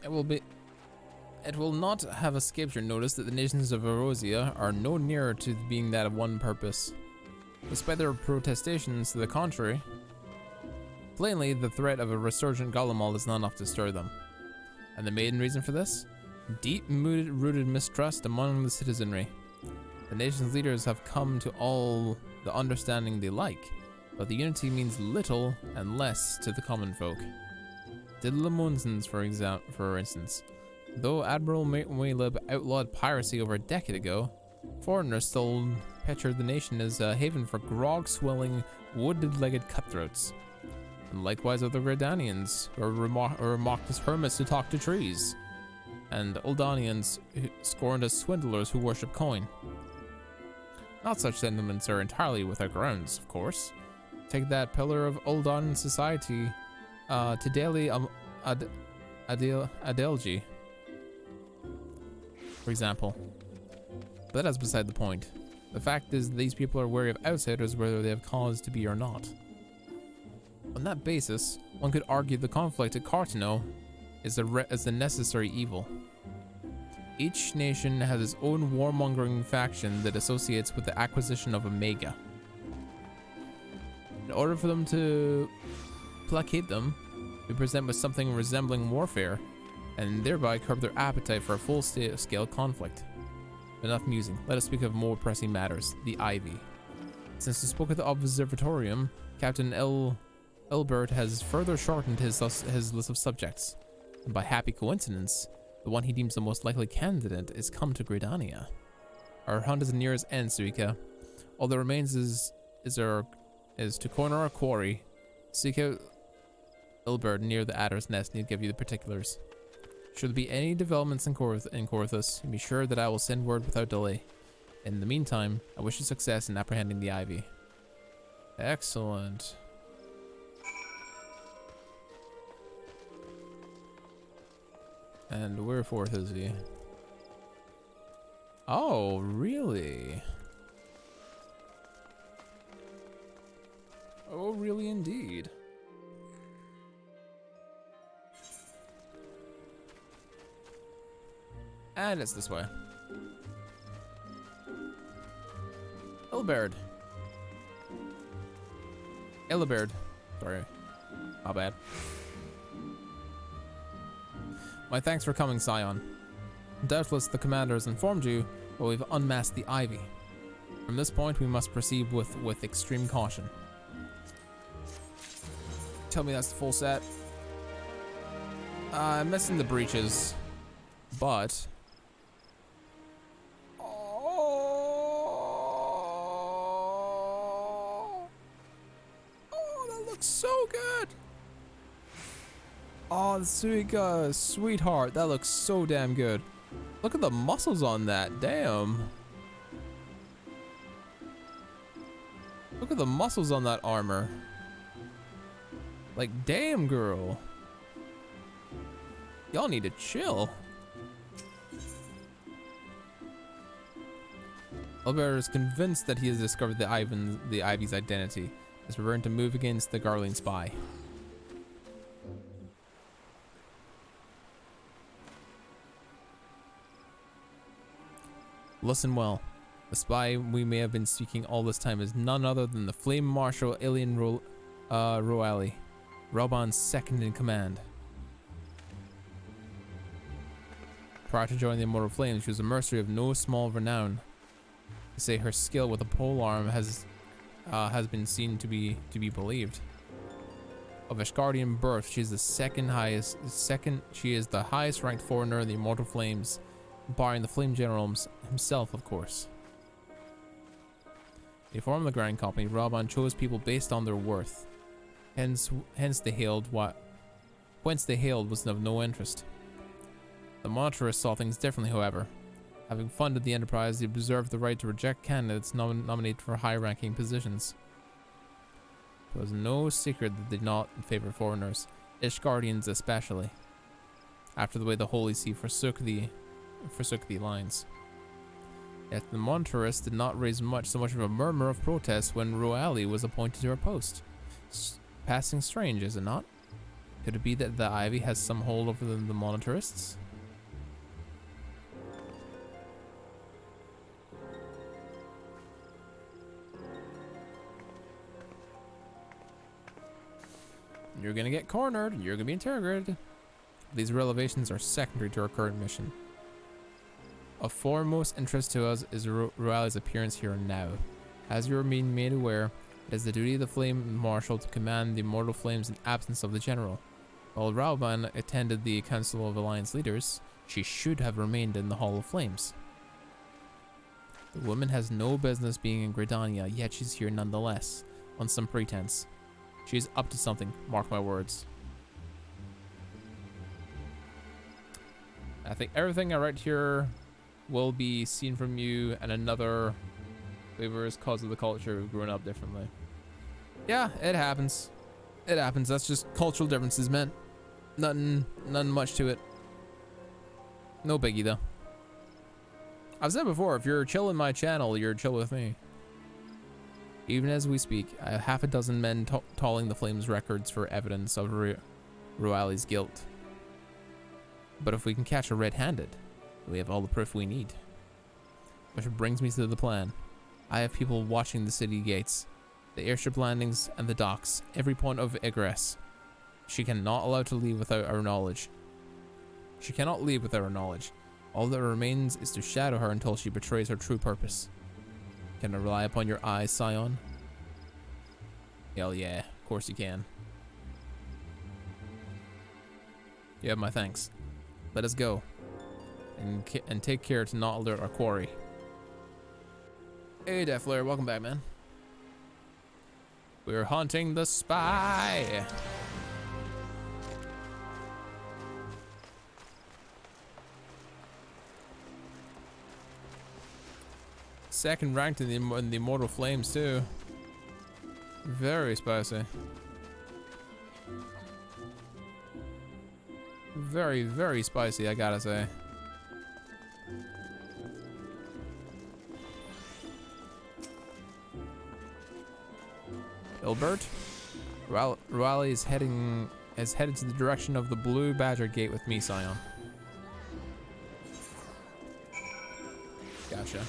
It will not have escaped your notice that the nations of Eorzea are no nearer to being that of one purpose, despite their protestations to the contrary. Plainly, the threat of a resurgent Garlemald is not enough to stir them. And the main reason for this? Deep-rooted mistrust among the citizenry. The nation's leaders have come to all the understanding they like, but the unity means little and less to the common folk. The Lemonsons, for instance. Though Admiral Muelib outlawed piracy over a decade ago, foreigners still pictured the nation as a haven for grog-swilling, wood-legged cutthroats. And likewise of the Redanians, who are mocked as hermits who talk to trees, and Uldanians scorned as swindlers who worship coin. Not such sentiments are entirely without grounds, of course. Take that pillar of Uldan society, Tideli Adelgi, for example. But that's beside the point. The fact is, these people are wary of outsiders whether they have cause to be or not. On that basis, one could argue the conflict at Cartano is a necessary evil. Each nation has its own warmongering faction that associates with the acquisition of Omega. In order for them to placate them, we present with something resembling warfare, and thereby curb their appetite for a full-scale conflict. Enough musing. Let us speak of more pressing matters, the Ivy. Since we spoke at the Observatorium, Captain Elbert has further shortened his list of subjects. And by happy coincidence, the one he deems the most likely candidate is come to Gridania. Our hunt is near its end, Suika. All that remains is to corner our quarry, seek out Elbert near the Adder's Nest, and he'll give you the particulars. Should there be any developments in Corthus, be sure that I will send word without delay. In the meantime, I wish you success in apprehending the Ivy. Excellent. And where forth is he? Oh, really? Oh, really indeed. And it's this way. Elbert. Sorry. My bad. My thanks for coming, Scion. Doubtless the commander has informed you, but we've unmasked the Ivy. From this point, we must proceed with extreme caution. Tell me that's the full set. I'm missing the breaches, but... so good. Oh, the Suika sweetheart, that looks so damn good. Look at the muscles on that, damn. Look at the muscles on that armor. Like, damn, girl. Y'all need to chill. Albert is convinced that he has discovered the Ivy's identity. Is preparing to move against the Garling spy. Listen well. The spy we may have been seeking all this time is none other than the Flame Marshal Alien Roali, Robon's second in command. Prior to joining the Immortal Flames, she was a mercenary of no small renown. They say her skill with a polearm has been seen to be believed. Of Ashgardian birth, she is she is the highest ranked foreigner in the Immortal Flames, barring the Flame General himself, of course. They formed the Grand Company. Robon chose people based on their worth. Hence they hailed whence they hailed was of no interest. The Monitorists saw things differently, however. Having funded the enterprise, they observed the right to reject candidates nominated for high-ranking positions. It was no secret that they did not favor foreigners, Ishgardians especially, after the way the Holy See forsook the Alliance. Yet the Monitorists did not raise so much of a murmur of protest when Roali was appointed to her post. Passing strange, is it not? Could it be that the Ivy has some hold over the Monitorists? You're gonna get cornered, you're gonna be interrogated. These revelations are secondary to our current mission. Of foremost interest to us is Roali's appearance here and now. As you are being made aware, it is the duty of the Flame Marshal to command the Immortal Flames in absence of the General. While Rauban attended the Council of Alliance Leaders, she should have remained in the Hall of Flames. The woman has no business being in Gridania, yet she's here nonetheless, on some pretense. She's up to something, mark my words. I think everything I write here will be seen from you and another favors cause of the culture of growing up differently. Yeah, it happens. It happens. That's just cultural differences, man. Nothing much to it. No biggie though. I've said before, if you're chill in my channel, you're chill with me. Even as we speak, I have half a dozen men tolling the flames records for evidence of Ruali's guilt. But if we can catch her red-handed, we have all the proof we need. Which brings me to the plan. I have people watching the city gates, the airship landings, and the docks, every point of egress. She cannot allow to leave without our knowledge. She cannot leave without our knowledge. All that remains is to shadow her until she betrays her true purpose. Can I rely upon your eyes, Scion? Hell yeah, of course you can. You have my thanks. Let us go. And take care to not alert our quarry. Hey Deflair, welcome back, man. We're hunting the spy. Second ranked in the Immortal Flames too. Very spicy. Very, very spicy, I gotta say. Ilbert? Ruali is headed to the direction of the Blue Badger Gate with me, Scion. Gotcha.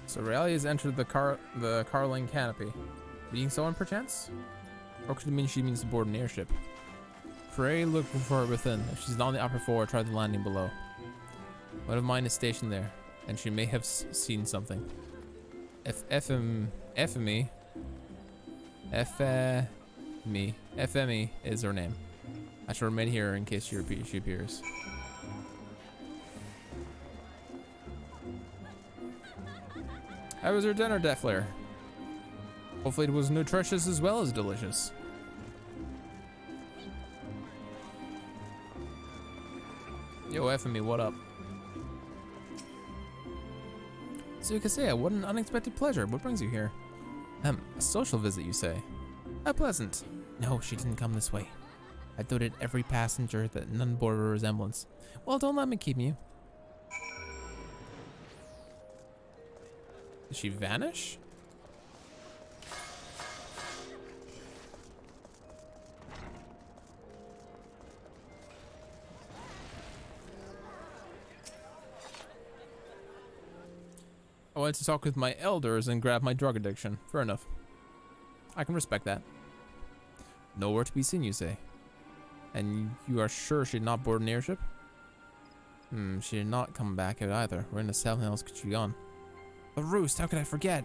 So Ruali has entered the Carling Canopy. Being someone perchance? Or could it mean she means to board an airship? Pray look for her within. If she's not on the upper floor, try the landing below. One of mine is stationed there, and she may have seen something. If FME is her name. I shall remain here in case she appears. How was your dinner, Deflair? Hopefully it was nutritious as well as delicious. Yo, FME, what up? So you can say, what an unexpected pleasure. What brings you here? A social visit, you say? How pleasant. No, she didn't come this way. I doted every passenger that none bore a resemblance. Well, don't let me keep you. Did she vanish? I wanted to talk with my elders and grab my drug addiction. Fair enough. I can respect that. Nowhere to be seen, you say? And you are sure she did not board an airship? She did not come back out either. Where in the South else could she be gone? The roost, how could I forget?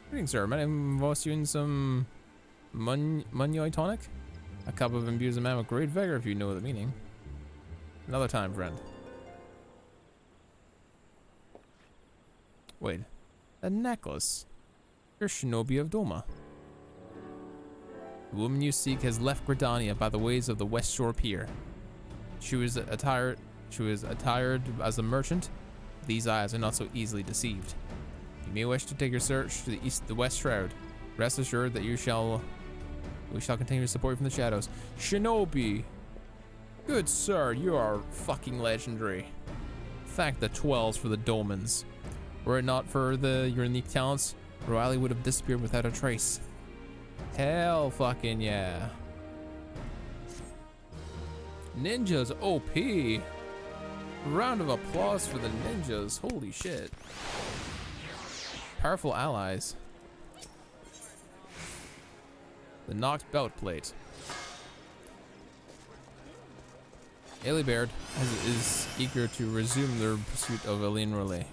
Greetings, sir. May I invoice you in some Munyoi tonic? A cup of imbues a man with great vigor, if you know the meaning. Another time, friend. Wait. A necklace? You're Shinobi of Doma. The woman you seek has left Gridania by the ways of the West Shore Pier. She was attired as a merchant. These eyes are not so easily deceived. You may wish to take your search to the West Shroud. Rest assured that we shall continue to support you from the shadows. Shinobi! Good sir, you are fucking legendary. Thank the 12s for the Dolmens. Were it not for your unique talents, Ruali would have disappeared without a trace. Hell fucking yeah. Ninjas OP. Round of applause for the ninjas. Holy shit. Powerful allies. The knocked belt plate. Aelibert is eager to resume their pursuit of Aline Rollet.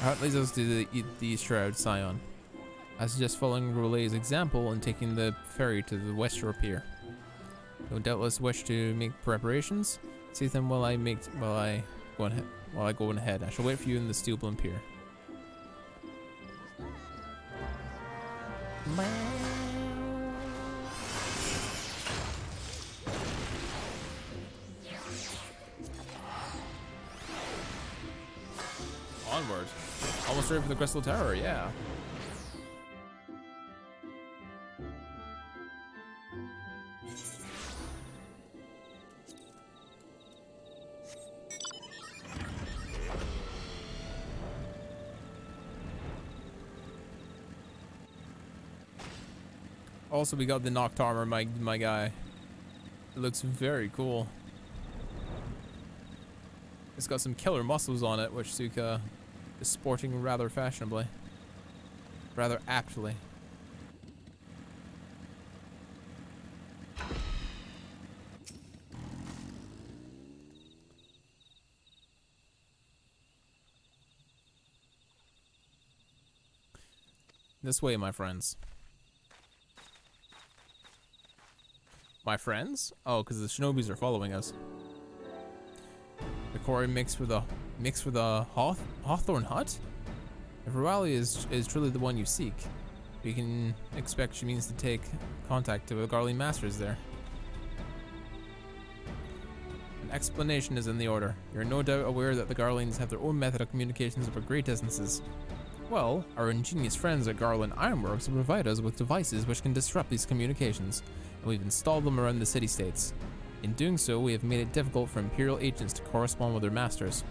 Heart leads us to the Shroud, Scion. I suggest following Rollet's example and taking the ferry to the West Shore Pier. You'll doubtless wish to make preparations. See them while I go ahead. I shall wait for you in the Steel Bloom Pier. onward. Almost ready for the Crystal Tower, yeah. Also, we got the knocked armor, my guy. It looks very cool. It's got some killer muscles on it, which Suka is sporting rather fashionably. Rather aptly. This way, my friends. My friends? Oh, because the shinobis are following us. The quarry mixed with a Hawthorn hut? If Rowali is truly the one you seek, we can expect she means to take contact with the Garlean masters there. An explanation is in the order. You're no doubt aware that the Garleans have their own method of communications over great distances. Well, our ingenious friends at Garland Ironworks will provide us with devices which can disrupt these communications, and we've installed them around the city-states. In doing so, we have made it difficult for Imperial agents to correspond with their masters.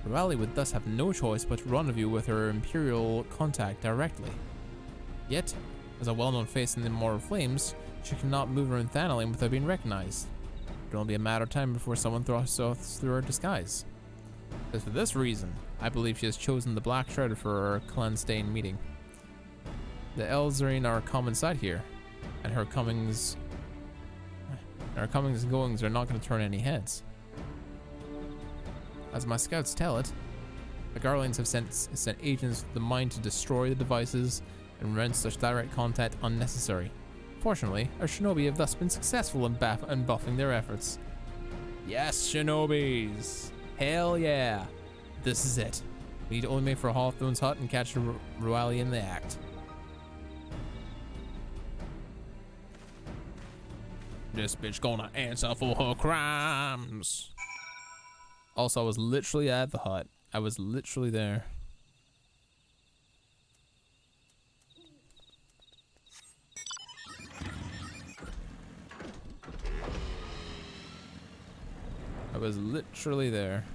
Rowali would thus have no choice but to rendezvous with her Imperial contact directly. Yet, as a well-known face in the Immortal Flames, she cannot move around Thanalan without being recognized. It will be a matter of time before someone thrusts through her disguise. As for this reason, I believe she has chosen the Black Shroud for our clandestine meeting. The Elzarine are a common sight here, and her comings and goings are not going to turn any heads. As my scouts tell it, the Garleans have sent agents with the mind to destroy the devices and render such direct contact unnecessary. Fortunately, our shinobi have thus been successful in buffing their efforts. Yes, shinobis! Hell yeah! This is it. We need to only make for Hawthorne's hut and catch Rowali in the act. This bitch gonna answer for her crimes. Also, I was literally at the hut. I was literally there. I was literally there.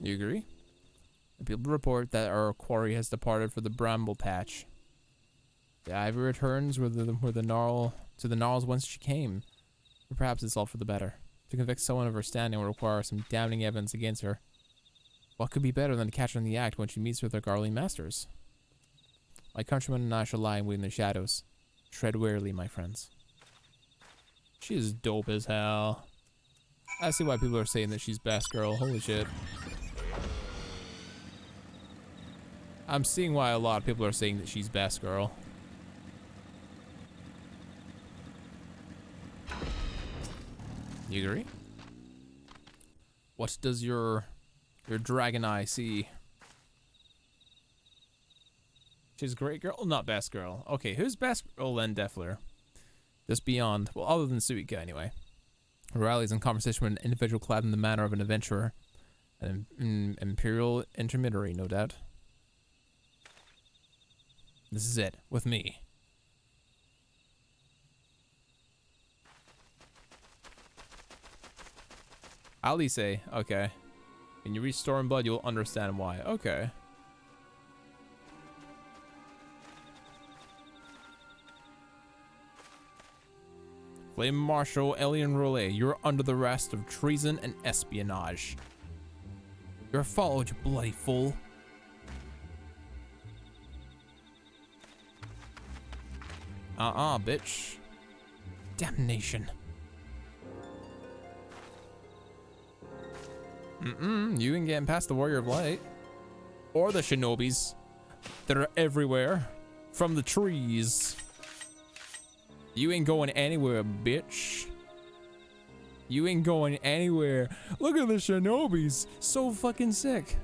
You agree? The people report that our quarry has departed for the Bramble Patch. The Ivy returns to the gnarls whence she came. Or perhaps it's all for the better. To convict someone of her standing will require some damning evidence against her. What could be better than to catch her in the act when she meets with her Garlean masters? My countrymen and I shall lie and wait in the shadows. Tread warily, my friends. She is dope as hell. I see why people are saying that she's best girl. Holy shit. I'm seeing why a lot of people are saying that she's best girl. You agree? What does your dragon eye see? She's great girl, not best girl. Okay, who's best girl then, Defler? Just beyond, well, other than Suika anyway. Rowali's in conversation with an individual clad in the manner of an adventurer, an imperial intermediary, no doubt. This is it, with me. Alice, okay. When you reach Stormblood, you'll understand why. Okay. Flame Marshal Elian Rollet, you're under the arrest of treason and espionage. You're followed, you bloody fool. Bitch. Damnation. You ain't getting past the Warrior of Light. Or the Shinobis that are everywhere. From the trees. You ain't going anywhere, bitch. You ain't going anywhere. Look at the shinobis. So fucking sick.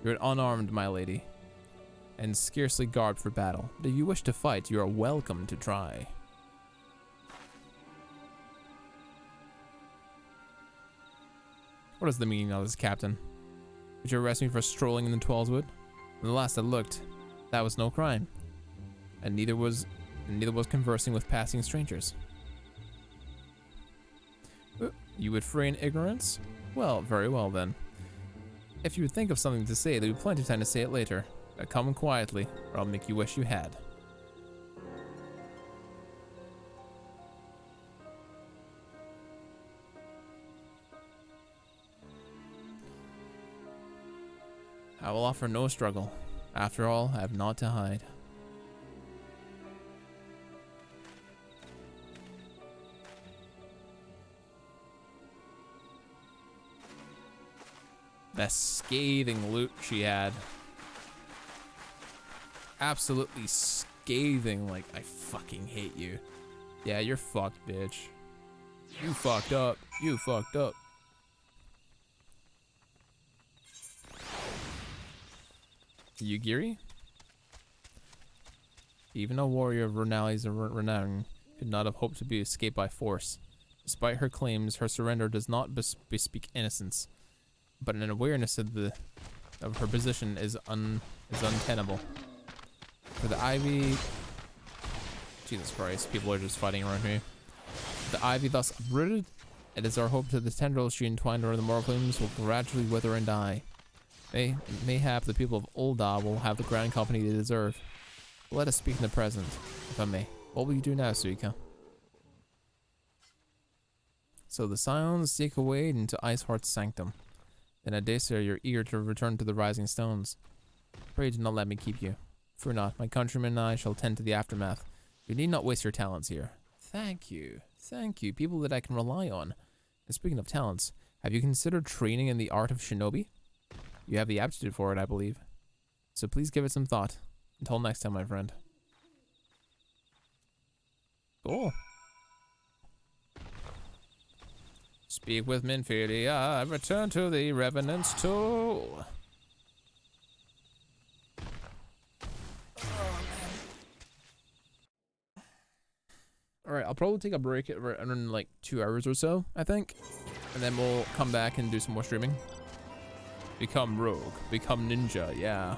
You're unarmed, my lady, and scarcely garbed for battle. But if you wish to fight, you are welcome to try. What is the meaning of this, Captain? Would you arrest me for strolling in the Twelveswood? And the last I looked, that was no crime. And neither was conversing with passing strangers. You would feign ignorance? Well, very well then. If you would think of something to say, there would be plenty of time to say it later. But come quietly, or I'll make you wish you had. I will offer no struggle. After all, I have naught to hide. That scathing loot she had. Absolutely scathing, like, I fucking hate you. Yeah, you're fucked, bitch. You fucked up. You fucked up. Yugiri? Even a warrior of Renali's renown could not have hoped to be escaped by force. Despite her claims, her surrender does not bespeak innocence, but an awareness of her position is untenable. For the Ivy, Jesus Christ, people are just fighting around here. The Ivy thus uprooted, it is our hope that the tendrils she entwined around the moral flames will gradually wither and die. Mayhap the people of Ul'dah will have the grand company they deserve. But let us speak in the present, if I may. What will you do now, Suika? So the Scions seek a way into Iceheart's sanctum. Then Adesir, you're eager to return to the Rising Stones. Pray do not let me keep you. Fear not, my countrymen and I shall tend to the aftermath. You need not waste your talents here. Thank you. Thank you. People that I can rely on. And speaking of talents, have you considered training in the art of shinobi? You have the aptitude for it, I believe. So please give it some thought. Until next time, my friend. Cool. Speak with Minfield, I return to the Revenant's Toll. Alright, I'll probably take a break in like 2 hours or so, I think. And then we'll come back and do some more streaming. Become rogue, become ninja, yeah.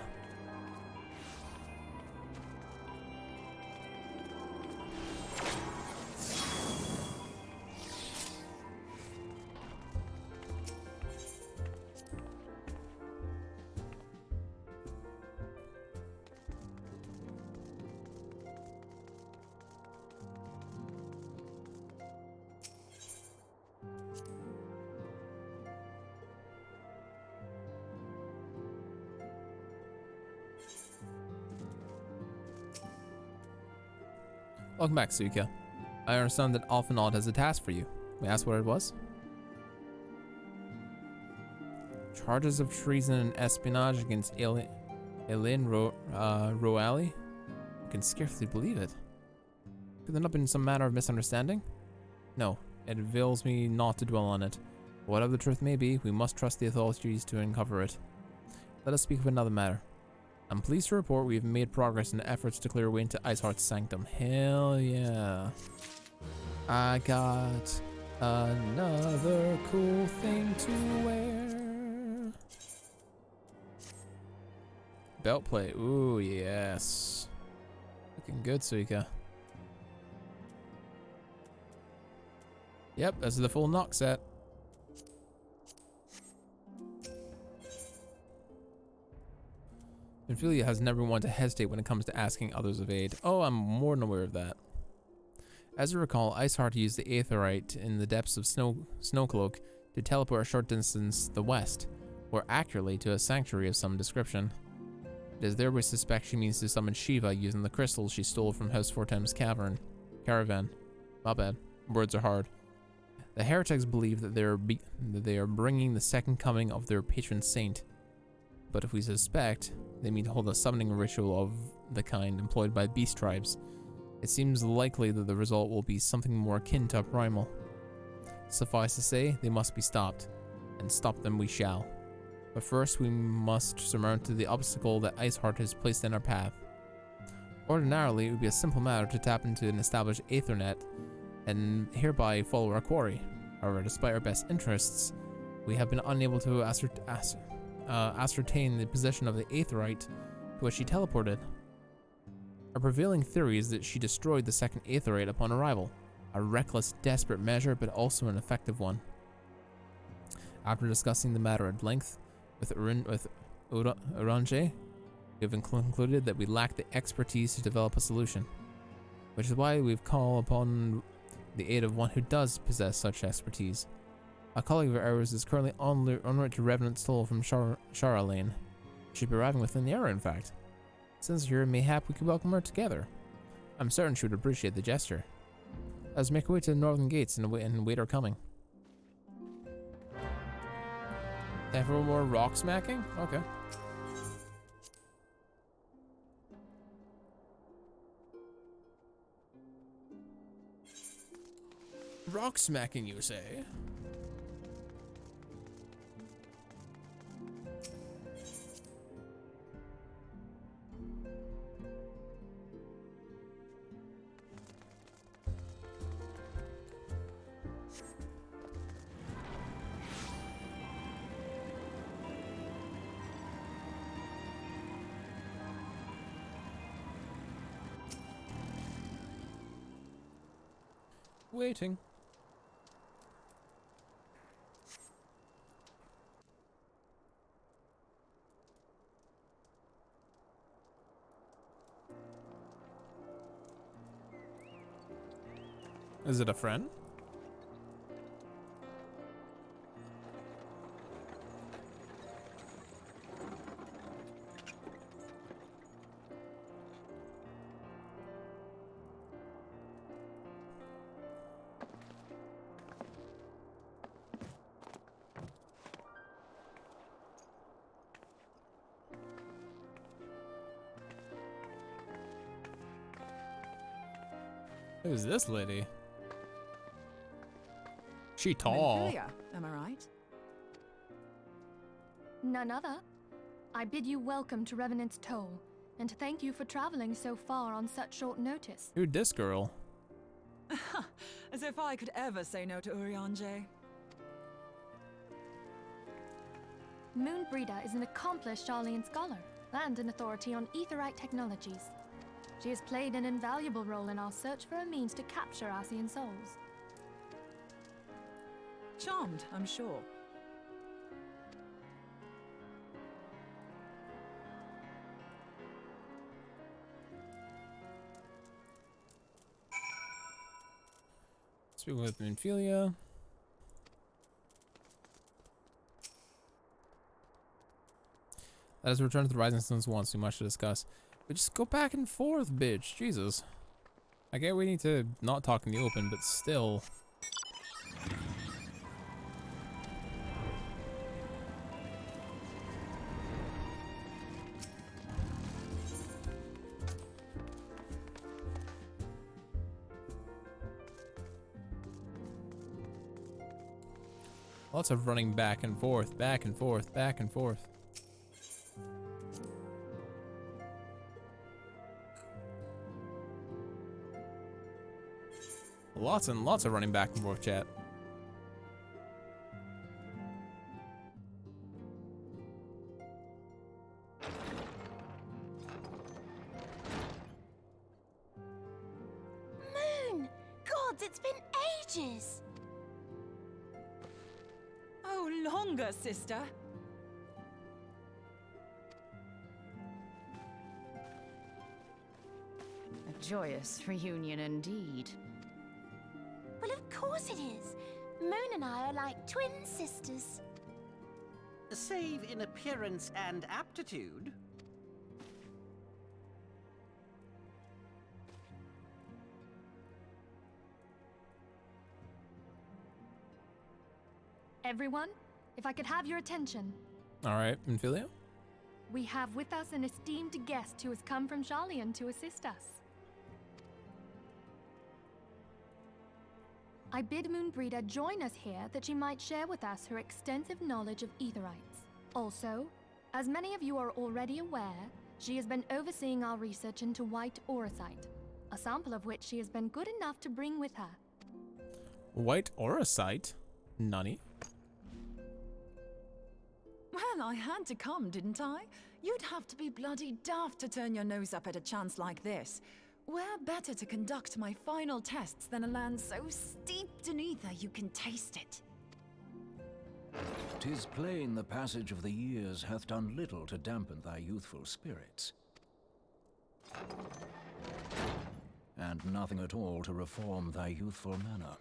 Welcome back, Suika. I understand that Alphanod has a task for you. May I ask what it was? Charges of treason and espionage against Elaine Roali? I can scarcely believe it. Could there not have been some manner of misunderstanding? No, it avails me not to dwell on it. Whatever the truth may be, we must trust the authorities to uncover it. Let us speak of another matter. I'm pleased to report we have made progress in the efforts to clear a way into Iceheart's sanctum. Hell yeah. I got another cool thing to wear. Belt plate. Ooh, yes. Looking good, Suika. Yep, this is the full knock set. Ophelia has never wanted to hesitate when it comes to asking others of aid. Oh, I'm more than aware of that. As you recall, Iceheart used the Aetheryte in the depths of Snowcloak to teleport a short distance to the west, or accurately to a sanctuary of some description. It is there we suspect she means to summon Shiva using the crystals she stole from House Fortem's caravan. My bad. Words are hard. The heretics believe that they are bringing the second coming of their patron saint. But if we suspect, they mean to hold a summoning ritual of the kind employed by beast tribes. It seems likely that the result will be something more akin to a primal. Suffice to say, they must be stopped, and stop them we shall. But first, we must surmount the obstacle that Iceheart has placed in our path. Ordinarily, it would be a simple matter to tap into an established Aethernet and hereby follow our quarry. However, despite our best interests, we have been unable to ascertain the position of the Aetherite to which she teleported. Our prevailing theory is that she destroyed the second Aetherite upon arrival, a reckless, desperate measure, but also an effective one. After discussing the matter at length with Orange, we have concluded that we lack the expertise to develop a solution, which is why we've called upon the aid of one who does possess such expertise. A colleague of ours is currently en route to Revenant Soul from Charlene. She'll be arriving within the hour, in fact. Since here, mayhap we could welcome her together. I'm certain she would appreciate the gesture. Let's make our way to the northern gates and wait our coming. Time for more rock smacking? Okay. Rock smacking, you say? Waiting. Is it a friend? Who's this lady? She tall. Ophelia, am I right? None other. I bid you welcome to Revenant's Toll, and thank you for traveling so far on such short notice. Who'd this girl? As if I could ever say no to Urianger. Moonbreeder is an accomplished Charlian scholar and an authority on aetherite technologies. She has played an invaluable role in our search for a means to capture Ascian souls. Charmed, I'm sure. Speaking with Ophelia. Let us return to the Rising Suns once, too much to discuss. But just go back and forth, bitch. Jesus. I get we need to not talk in the open, but still. Lots of running back and forth, back and forth, back and forth. Lots and lots of running back and forth, chat. Moon! Gods, it's been ages! Oh, longer, sister. A joyous reunion indeed. Well, of course it is. Moon and I are like twin sisters. Save in appearance and aptitude. Everyone, if I could have your attention. Alright, Ophelia? We have with us an esteemed guest who has come from Charlian to assist us. I bid Moonbreeder join us here that she might share with us her extensive knowledge of Aetherites. Also, as many of you are already aware, she has been overseeing our research into white auracite, a sample of which she has been good enough to bring with her. White auracite? Nani? Well, I had to come, didn't I? You'd have to be bloody daft to turn your nose up at a chance like this. Where better to conduct my final tests than a land so steeped in ether you can taste it? 'Tis plain the passage of the years hath done little to dampen thy youthful spirits, and nothing at all to reform thy youthful manner.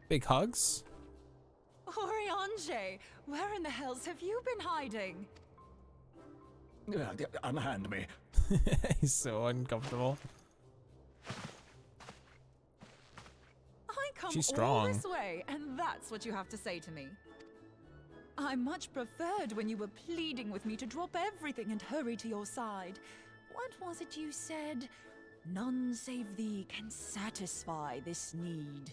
Big hugs? Oriange, where in the hells have you been hiding? Unhand me. He's so uncomfortable. I come She's all strong. this way, and that's what you have to say to me. I much preferred when you were pleading with me to drop everything and hurry to your side. What was it you said? None save thee can satisfy this need.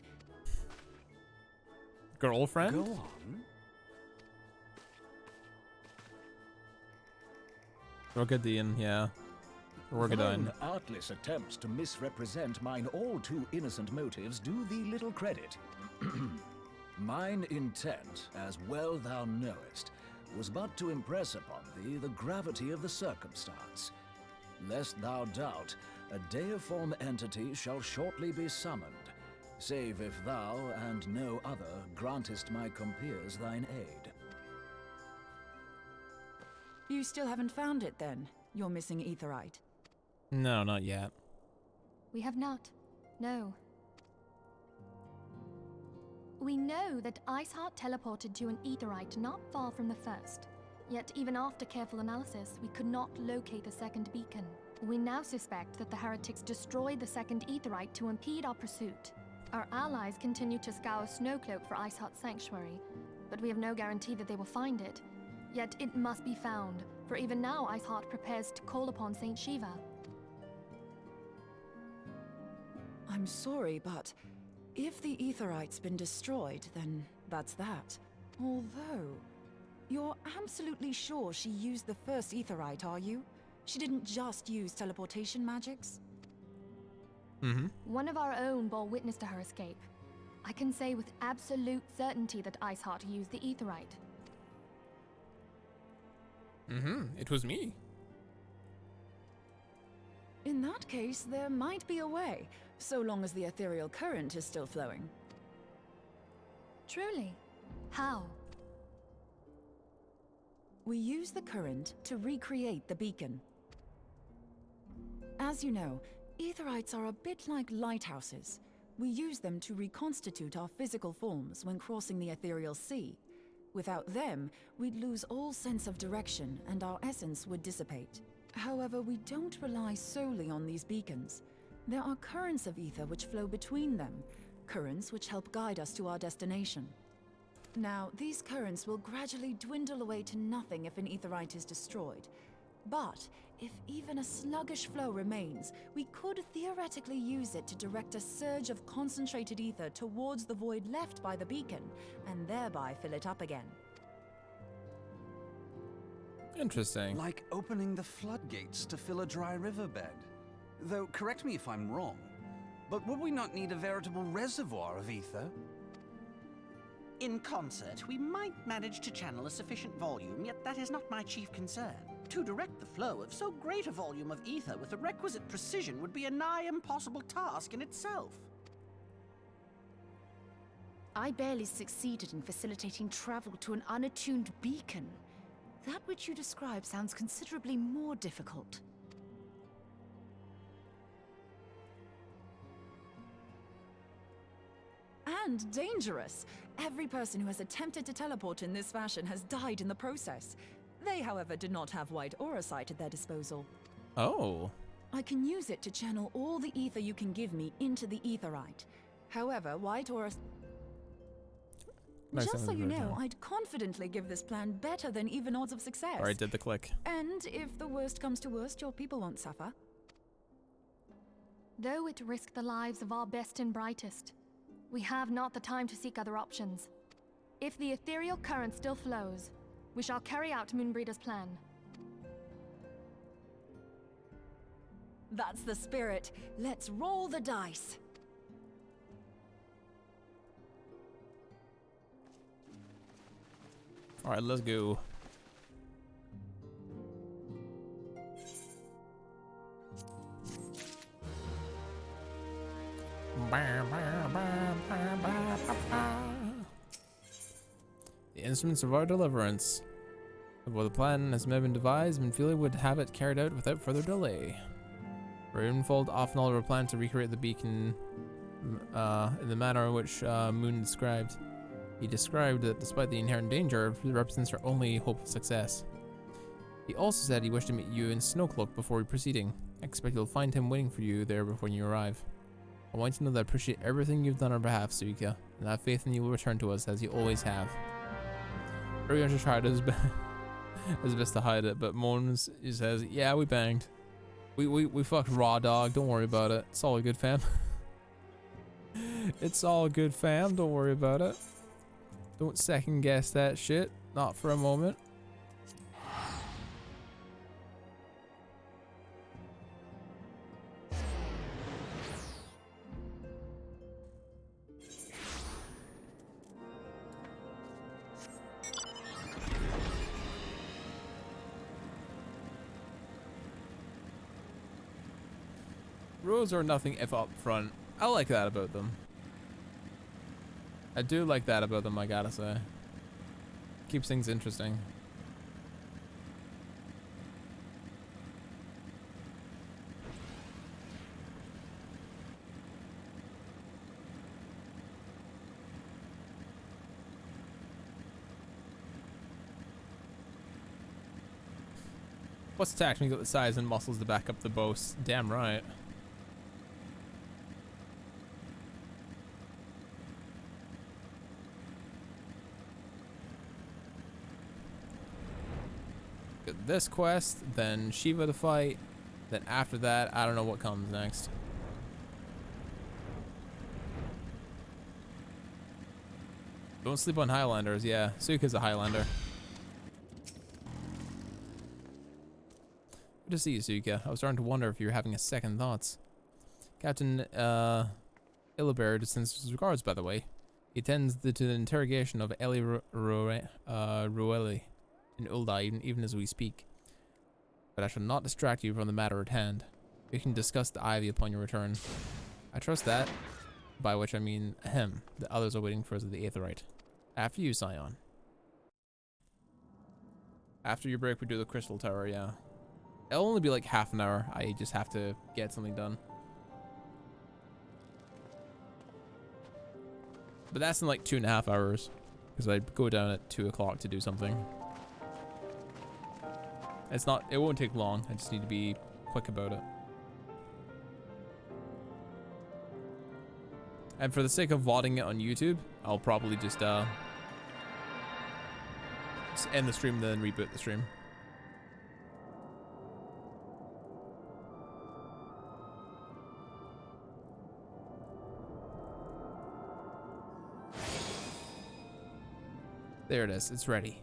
Girlfriend? Go on. Rogadian, yeah. Rogadine. Thine artless attempts to misrepresent mine all too innocent motives do thee little credit. Mine intent, as well thou knowest, was but to impress upon thee the gravity of the circumstance. Lest thou doubt, a deiform entity shall shortly be summoned, save if thou and no other grantest my compeers thine aid. You still haven't found it then, your missing Aetherite? No, not yet. We have not. No. We know that Iceheart teleported to an Aetherite not far from the first. Yet even after careful analysis, we could not locate the second beacon. We now suspect that the heretics destroyed the second Aetherite to impede our pursuit. Our allies continue to scour Snowcloak for Iceheart's sanctuary, but we have no guarantee that they will find it. Yet it must be found, for even now Iceheart prepares to call upon Saint Shiva. I'm sorry, but if the Aetherite's been destroyed, then that's that. Although, you're absolutely sure she used the first Aetherite, are you? She didn't just use teleportation magics? Mm-hmm. One of our own bore witness to her escape. I can say with absolute certainty that Iceheart used the Aetherite. Mm-hmm. It was me. In that case, there might be a way, so long as the ethereal current is still flowing. Truly? How? We use the current to recreate the beacon. As you know, Aetherites are a bit like lighthouses. We use them to reconstitute our physical forms when crossing the ethereal sea. Without them, we'd lose all sense of direction and our essence would dissipate. However, we don't rely solely on these beacons. There are currents of ether which flow between them, currents which help guide us to our destination. Now, these currents will gradually dwindle away to nothing if an Aetherite is destroyed. But if even a sluggish flow remains, we could theoretically use it to direct a surge of concentrated ether towards the void left by the beacon, and thereby fill it up again. Interesting. Like opening the floodgates to fill a dry riverbed. Though, correct me if I'm wrong, but would we not need a veritable reservoir of ether? In concert, we might manage to channel a sufficient volume, yet that is not my chief concern. To direct the flow of so great a volume of ether with the requisite precision would be a nigh impossible task in itself. I barely succeeded in facilitating travel to an unattuned beacon. That which you describe sounds considerably more difficult. And dangerous. Every person who has attempted to teleport in this fashion has died in the process. They, however, did not have white auracite at their disposal. Oh. I can use it to channel all the ether you can give me into the Aetherite. However, white auracite... Just so you know, I'd confidently give this plan better than even odds of success. Alright, did the click. And if the worst comes to worst, your people won't suffer. Though it risked the lives of our best and brightest, we have not the time to seek other options. If the ethereal current still flows, we shall carry out Moonbreeder's plan. That's the spirit. Let's roll the dice. Alright, let's go. The instruments of our deliverance. Before the plan has been devised, Minfield would have it carried out without further delay. Ravenfold often all planned to recreate the beacon in the manner in which Moon described. He described that despite the inherent danger, it represents our only hope of success. He also said he wished to meet you in Snowcloak before proceeding. I expect you'll find him waiting for you there before you arrive. I want you to know that I appreciate everything you've done on our behalf, Suika, and I have faith in you will return to us as you always have. Uriansha tried his best to hide it, but moans. He says, "Yeah, we banged. We fucked raw dog. Don't worry about it. It's all good, fam. It's all good, fam. Don't worry about it. Don't second guess that shit. Not for a moment." Rules are nothing if up front. I like that about them. I do like that about them, I gotta say. Keeps things interesting. What's the tact when you got the size and muscles to back up the boast? Damn right. This quest, then Shiva to fight, then after that, I don't know what comes next. Don't sleep on Highlanders, yeah. Suika's a Highlander. Good to see you, Suika. I was starting to wonder if you were having a second thoughts. Captain Illibert sends his regards, by the way. He attends to the interrogation of Eli Rueli in Ulda, even as we speak. But I shall not distract you from the matter at hand. We can discuss the Ivy upon your return. I trust that, by which I mean him. The others are waiting for us at the Aetheryte. After you, Scion. After your break, we do the Crystal Tower, yeah. It'll only be like half an hour. I just have to get something done. But that's in like 2.5 hours. Because I go down at 2 o'clock to do something. It won't take long. I just need to be quick about it. And for the sake of VODing it on YouTube, I'll probably just end the stream, then reboot the stream. There it is. It's ready.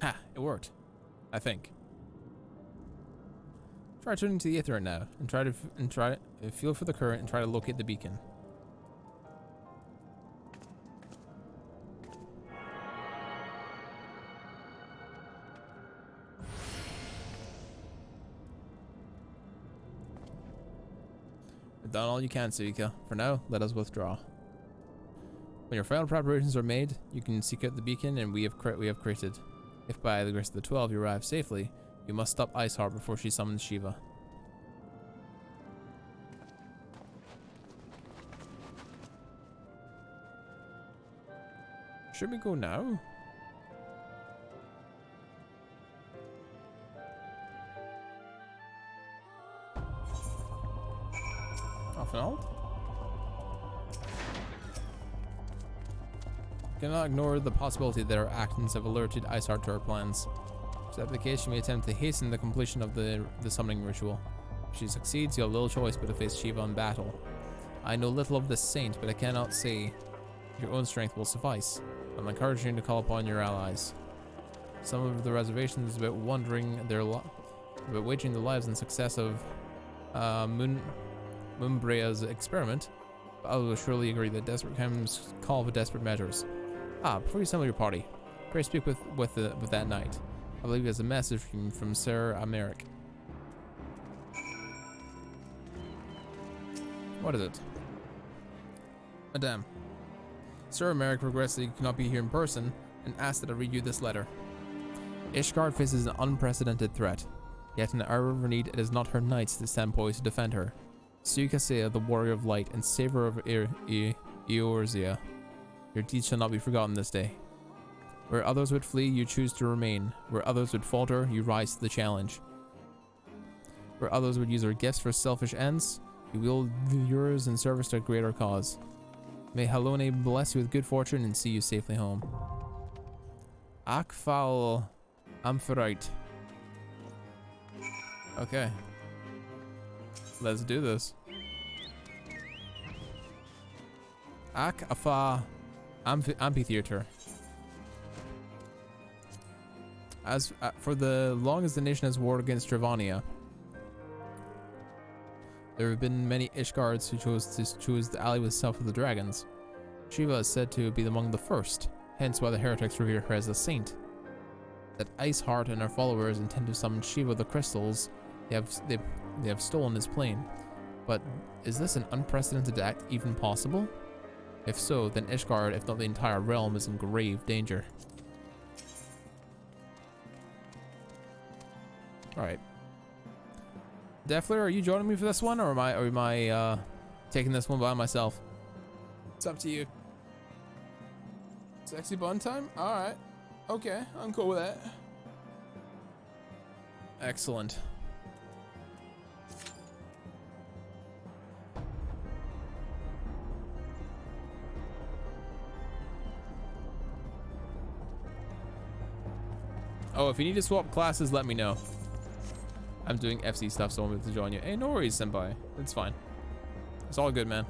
Ha! It worked. I think. Try turning to the Aetheryte now, and try to feel for the current and try to locate the beacon. You've done all you can, Suika. For now, let us withdraw. When your final preparations are made, you can seek out the beacon and we have created. If by the grace of the 12 you arrive safely, You must stop Iceheart before she summons Shiva. Should we go now? Off and out. Cannot ignore the possibility that our actions have alerted Iceheart to our plans. This application may attempt to hasten the completion of the summoning ritual. If she succeeds, you have little choice but to face Shiva in battle. I know little of this saint, but I cannot say your own strength will suffice. I'm encouraging you to call upon your allies. Some of the reservations about waging the lives and success of Mumbrea's experiment, but I will surely agree that desperate times call for desperate measures. Before you summon your party, pray speak with that knight. I believe he has a message from Sir Americ. What is it? Madame, Sir Americ regrets that he cannot be here in person and asks that I read you this letter. Ishgard faces an unprecedented threat, yet in the hour of her need it is not her knights that stand poised to defend her. Suikasea, the warrior of light and saver of Eorzea, your deeds shall not be forgotten this day. Where others would flee, you choose to remain. Where others would falter, you rise to the challenge. Where others would use their gifts for selfish ends, you wield yours in service to a greater cause. May Halone bless you with good fortune and see you safely home. Akfal Amphorite. Okay. Let's do this. Akafa Amphitheater. As for the long as the nation has warred against Travania, there have been many Ishgards who chose to ally with Self of the Dragons. Shiva is said to be among the first, hence why the heretics revere her as a saint. That Iceheart and her followers intend to summon Shiva the crystals they have stolen his plane. But is this an unprecedented act even possible? If so, then Ishgard, if not the entire realm, is in grave danger. Alright. Defler, are you joining me for this one, or am I taking this one by myself? It's up to you. Sexy bun time? Alright. Okay, I'm cool with that. Excellent. Oh, if you need to swap classes, let me know. I'm doing FC stuff, so I won't be able to join you. Hey, no worries, senpai. It's fine. It's all good, man.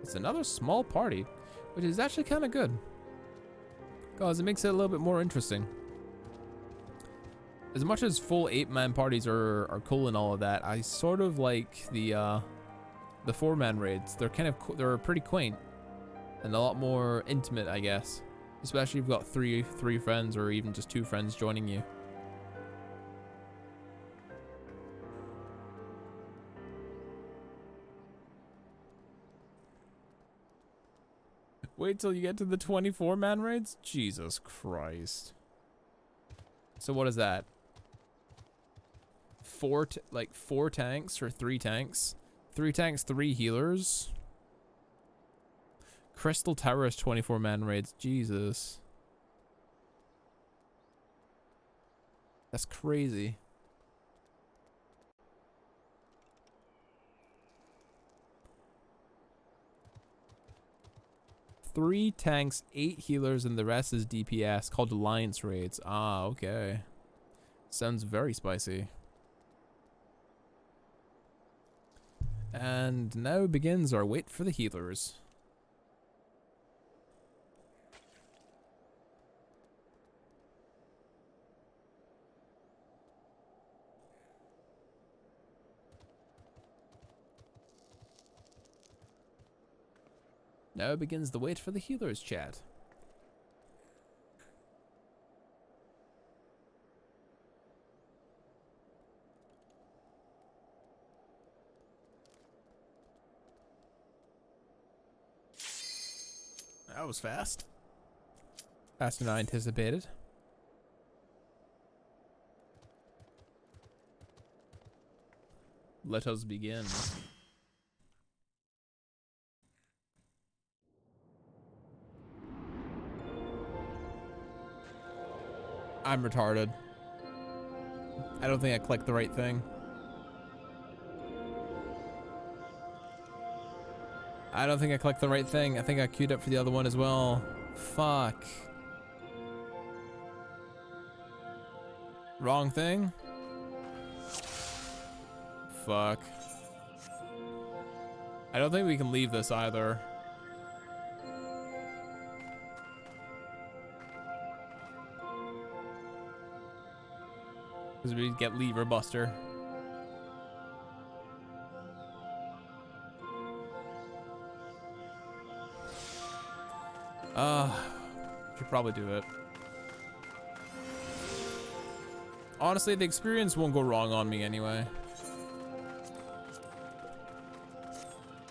It's another small party, which is actually kind of good, because it makes it a little bit more interesting. As much as full 8-man parties are cool and all of that, I sort of like the 4-man raids. They're pretty quaint and a lot more intimate, I guess. Especially if you've got three friends or even just 2 friends joining you. Wait till you get to the 24-man raids? Jesus Christ. So what is that? 4 tanks or 3 tanks? 3 tanks, 3 healers. Crystal Tower is 24-man raids. Jesus. That's crazy. Three tanks, 8 healers, and the rest is DPS, called Alliance raids. Ah, okay. Sounds very spicy. And now begins our wait for the healers. Now begins the wait for the healers chat. That was fast. Faster than I anticipated. Let us begin. I'm retarded. I don't think I clicked the right thing. I don't think I clicked the right thing. I think I queued up for the other one as well. Fuck. Wrong thing? Fuck. I don't think we can leave this either. Because we get lever buster. Should probably do it. Honestly, the experience won't go wrong on me anyway.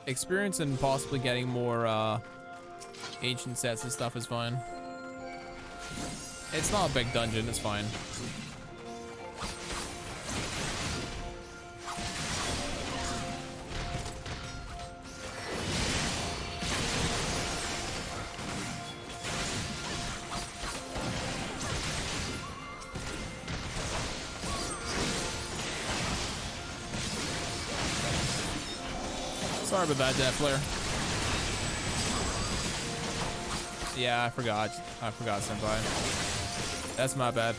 Experience and possibly getting more ancient sets and stuff is fine. It's not a big dungeon, it's fine. Sorry about that, Death Flare. Yeah, I forgot, Senpai. That's my bad.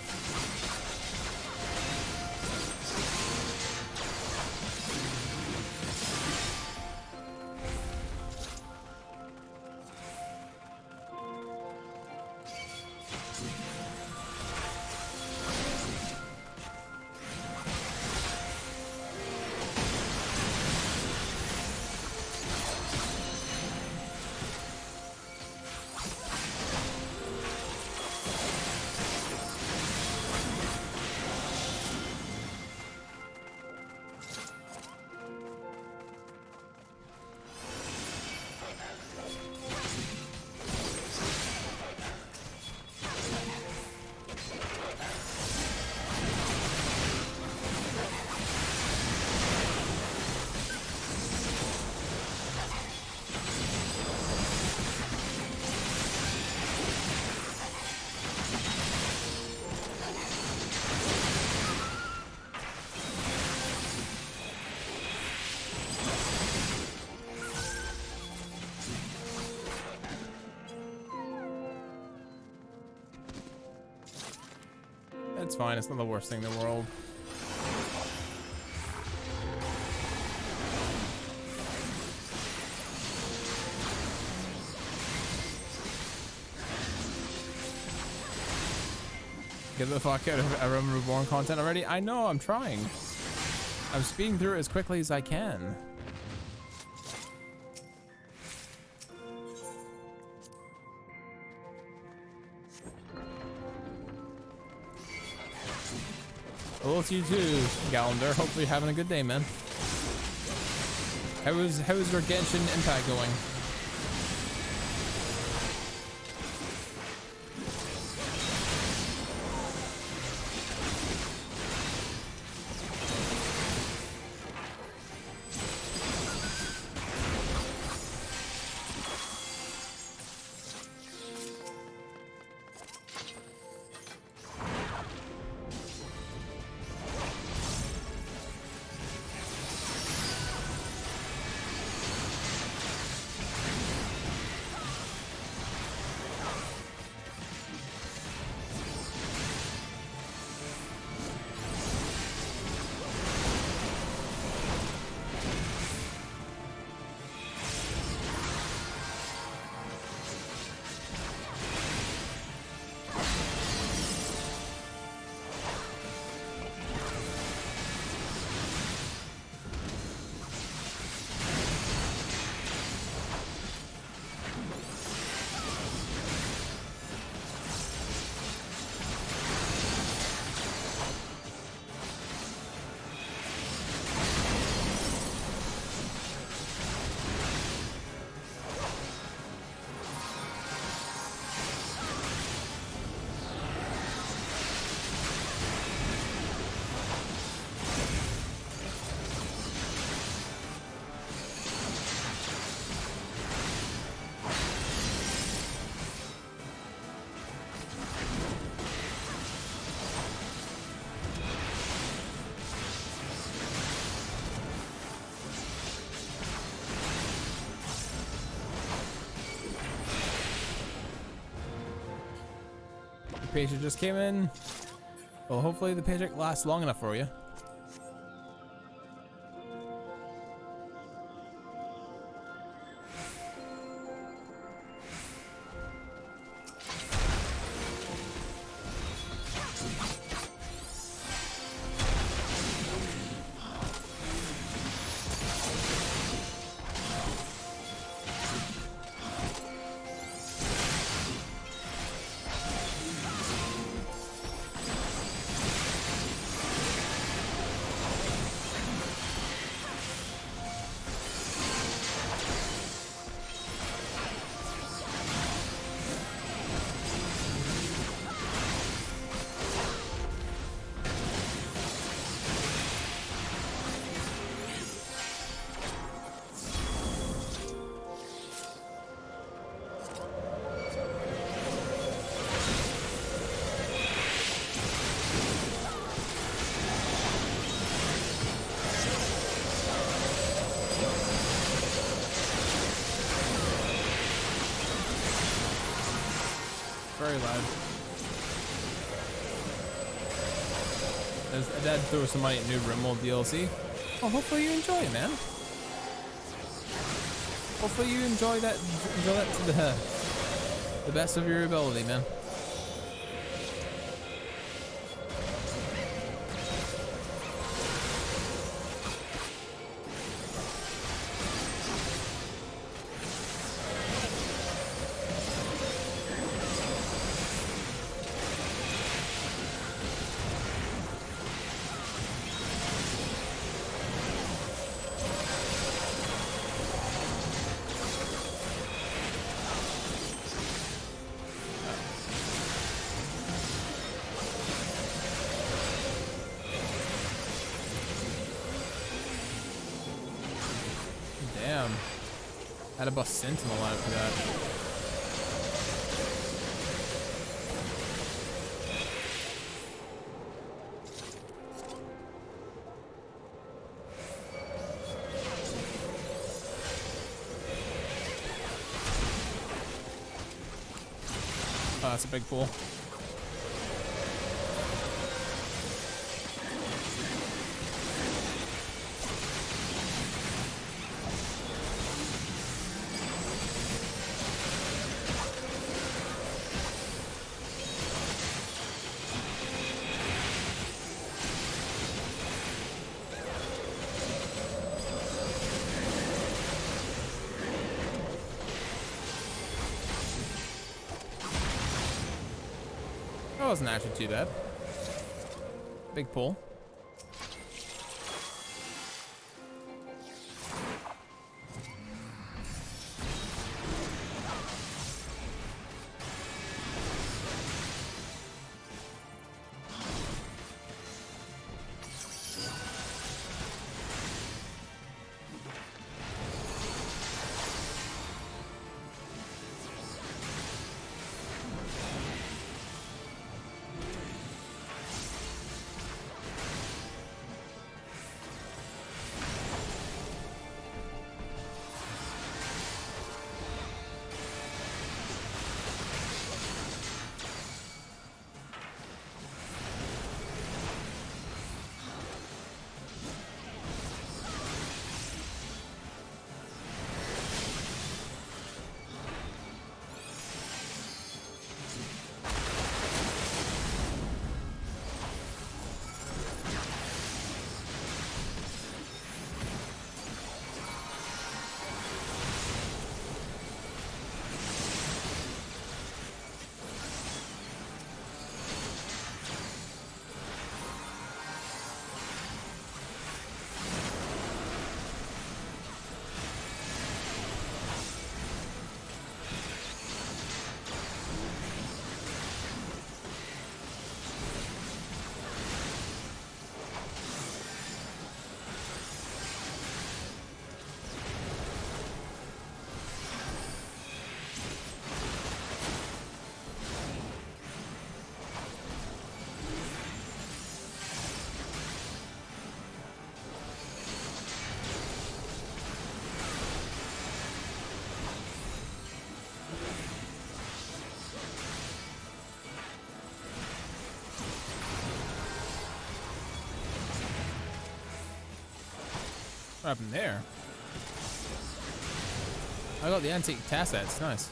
It's fine, it's not the worst thing in the world. Get the fuck out of Reborn content already? I know, I'm trying. I'm speeding through it as quickly as I can. Hello to you too, Gallender. Hopefully you're having a good day, man. How is your Genshin Impact going? Your paycheck just came in. Well, hopefully the paycheck lasts long enough for you. Very loud. As Dad threw some money at New Rimmel DLC. Oh, hopefully you enjoy it, man. Hopefully you enjoy that to the best of your ability, man. Damn. Had a bust Sentinel out for that. Oh, that's a big pool. That wasn't actually too bad. Big pull. What happened there? I got the antique tassets. Nice.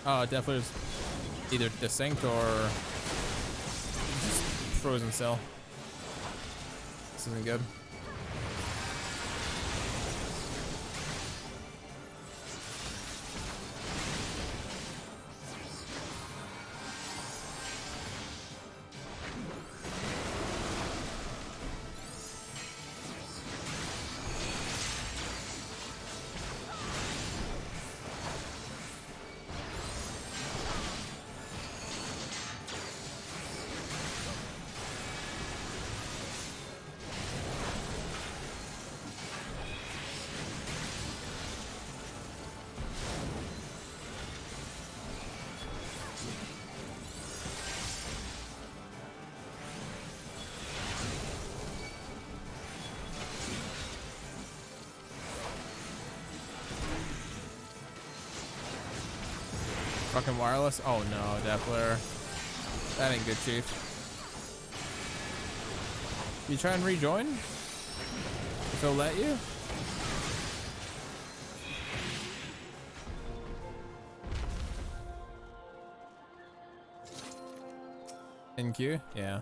Oh, it definitely was either desynced or just frozen cell. This isn't good. Fucking wireless. Oh no, Death Flare. That ain't good, Chief. You try and rejoin? If he'll let you? In queue? Yeah.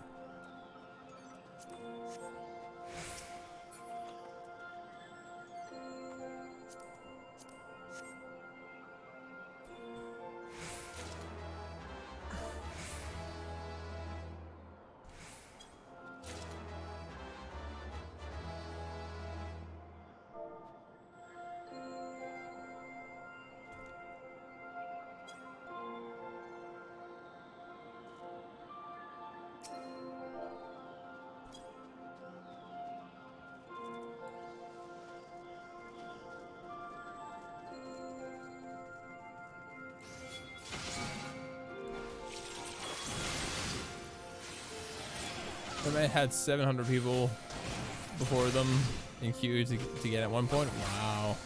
They had 700 people before them in queue to get at one point. Wow.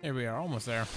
Here we are, almost there.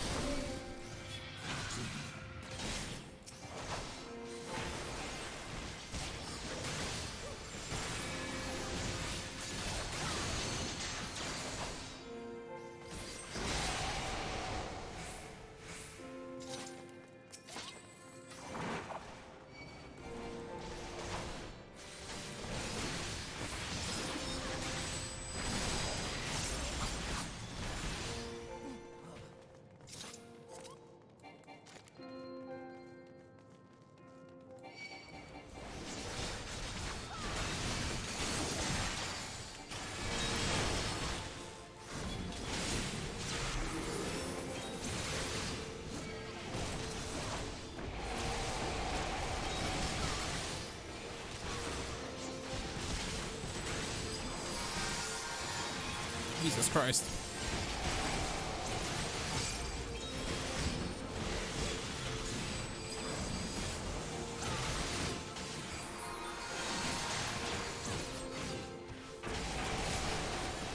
Jesus Christ.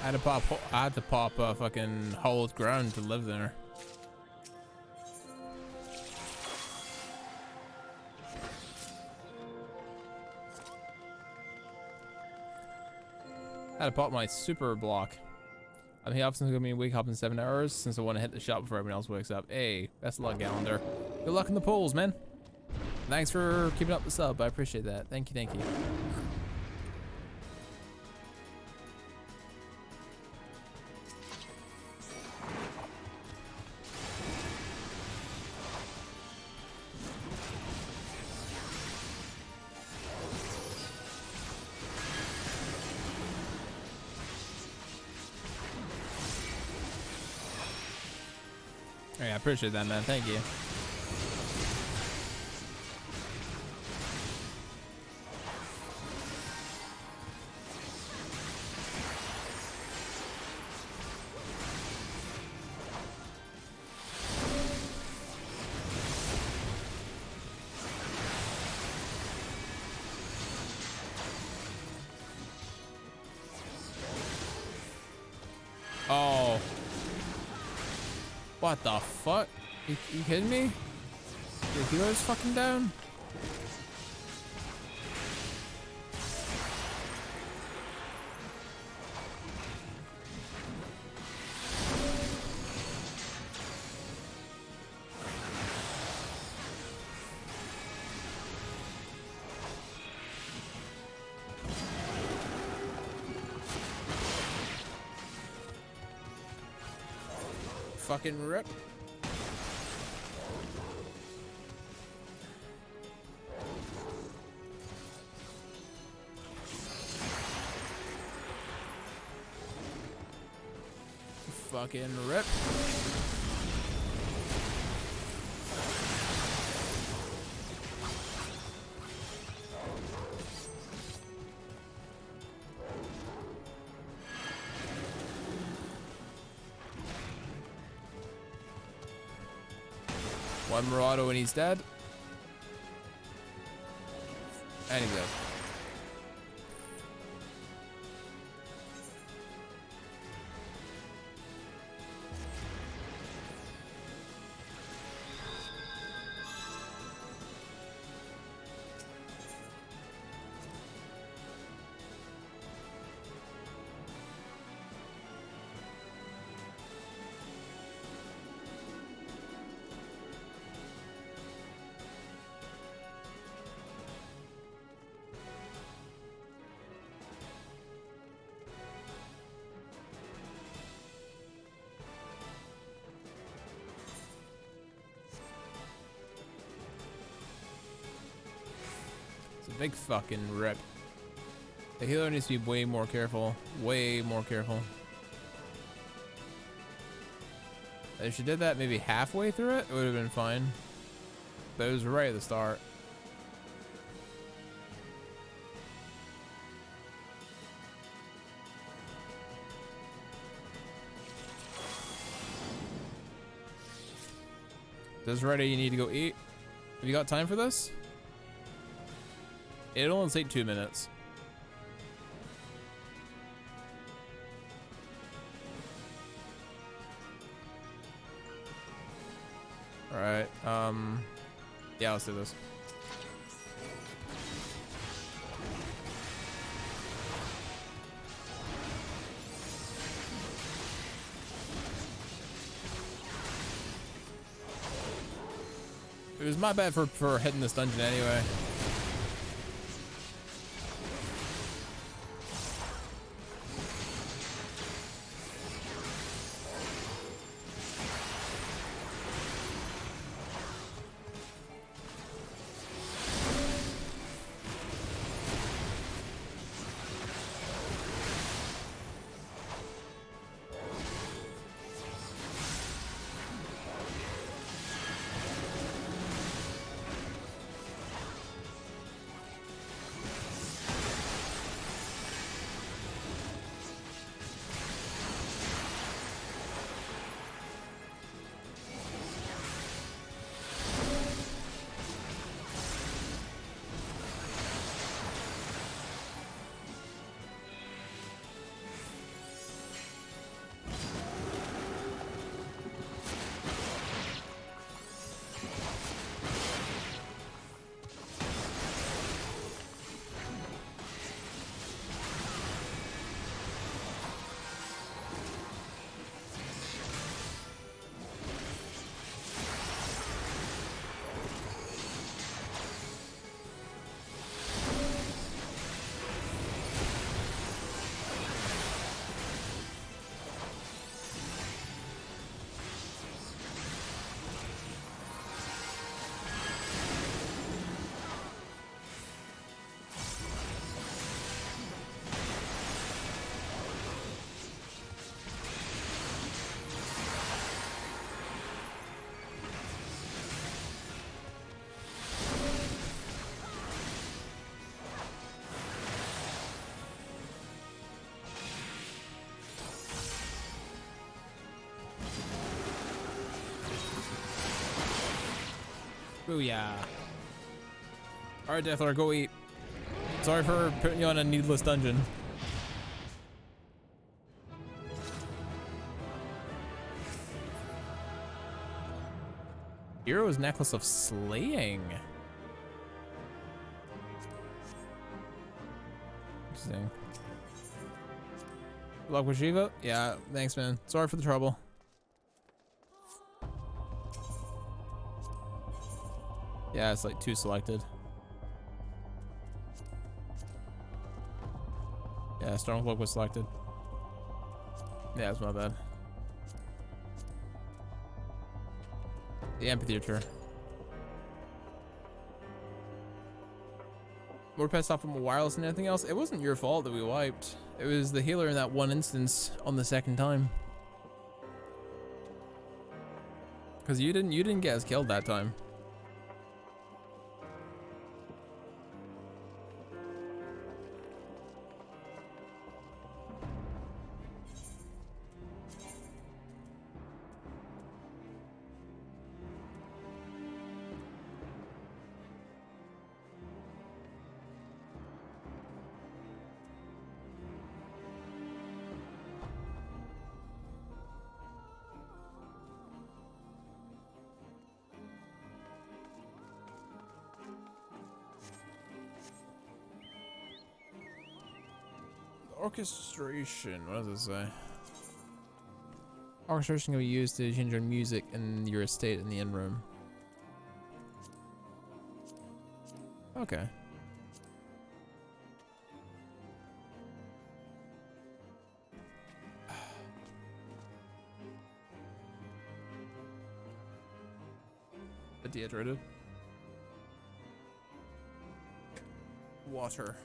I had to pop fucking hollowed ground to live there. I had to pop my super block. I'm here often gonna be wake up in 7 hours since I want to hit the shop before everyone else wakes up. Hey, best of luck, Calendar. Good luck in the polls, man. Thanks for keeping up the sub. I appreciate that. Thank you, thank you. Yeah, I appreciate that, man. Thank you. Oh. What the fuck? You kidding me? Your healer's fucking down? Fucking rip. Fucking rip. One Marauder when he's dead. And he's dead. Big fucking rip. The healer needs to be way more careful. Way more careful. If she did that maybe halfway through it, it would have been fine. But it was right at the start. This ready, you need to go eat. Have you got time for this? It'll only take 2 minutes. All right. Yeah, let's do this. It was my bad for hitting this dungeon anyway. Booyah. Alright, Deathlord, go eat. Sorry for putting you on a needless dungeon. Hero's Necklace of Slaying. Interesting. Good luck with Shiva? Yeah, thanks, man. Sorry for the trouble. Yeah, it's like 2 selected. Yeah, Stormcloak was selected. Yeah, it's my bad. The Amphitheater. More pissed off from wireless than anything else. It wasn't your fault that we wiped. It was the healer in that one instance on the second time. Cause you didn't get us killed that time. Orchestration, what does it say? Orchestration can be used to change your music in your estate in the inn room. Okay. Dehydrated. Water.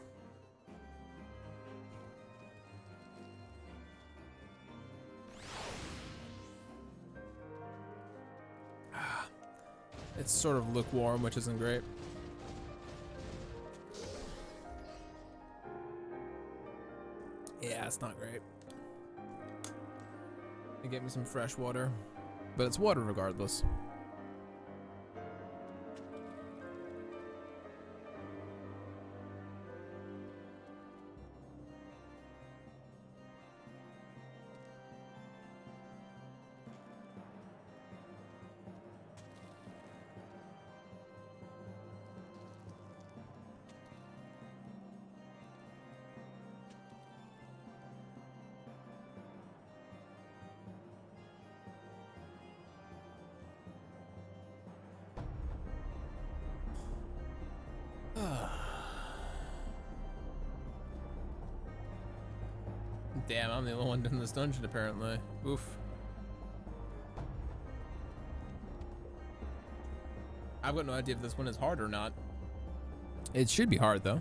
It's sort of lukewarm, which isn't great. Yeah, it's not great. They get me some fresh water, but it's water regardless. Damn, I'm the only one in this dungeon apparently. Oof. I've got no idea if this one is hard or not. It should be hard though.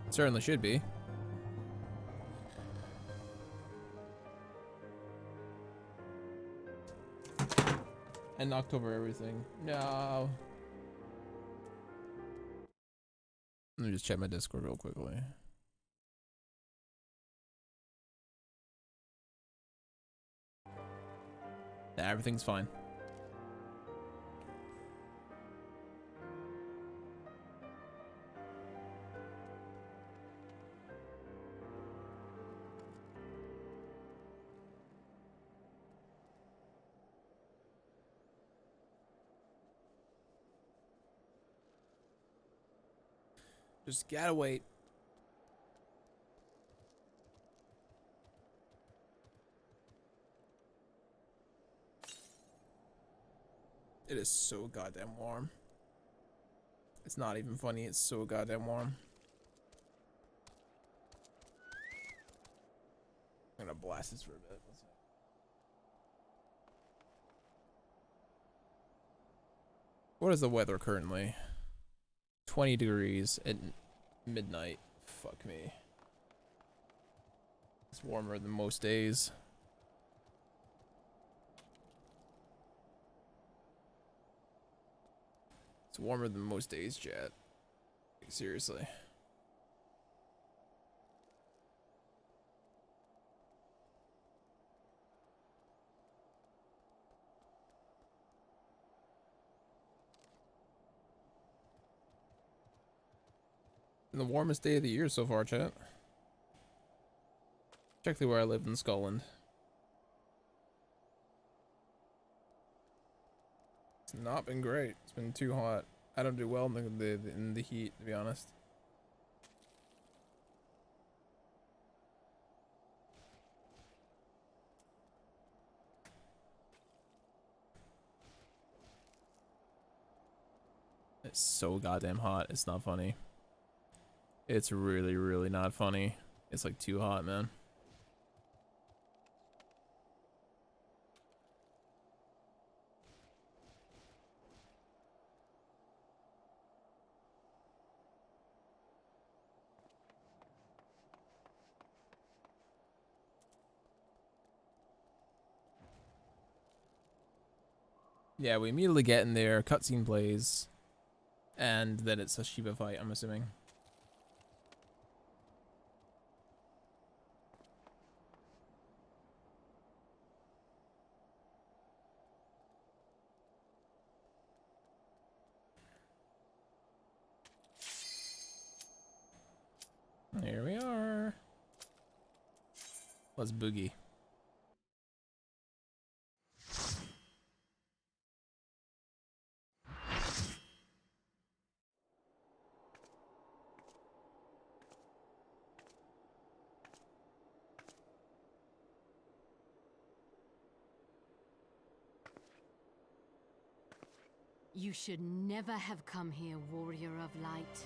It certainly should be. And knocked over everything. No. Let me just check my Discord real quickly. Nah, everything's fine. Just gotta wait. It is so goddamn warm. It's not even funny, it's so goddamn warm. I'm gonna blast this for a bit. What is the weather currently? 20 degrees at midnight. Fuck me. It's warmer than most days. It's warmer than most days, chat. Like, seriously. And the warmest day of the year so far, chat. Exactly where I live in Scotland. It's not been great. It's been too hot. I don't do well in the heat, to be honest. It's so goddamn hot. It's not funny. It's really, really not funny. It's like too hot, man. Yeah, we immediately get in there, cutscene plays, and then it's a Shiva fight, I'm assuming. Here we are. Let's boogie. You should never have come here, warrior of light.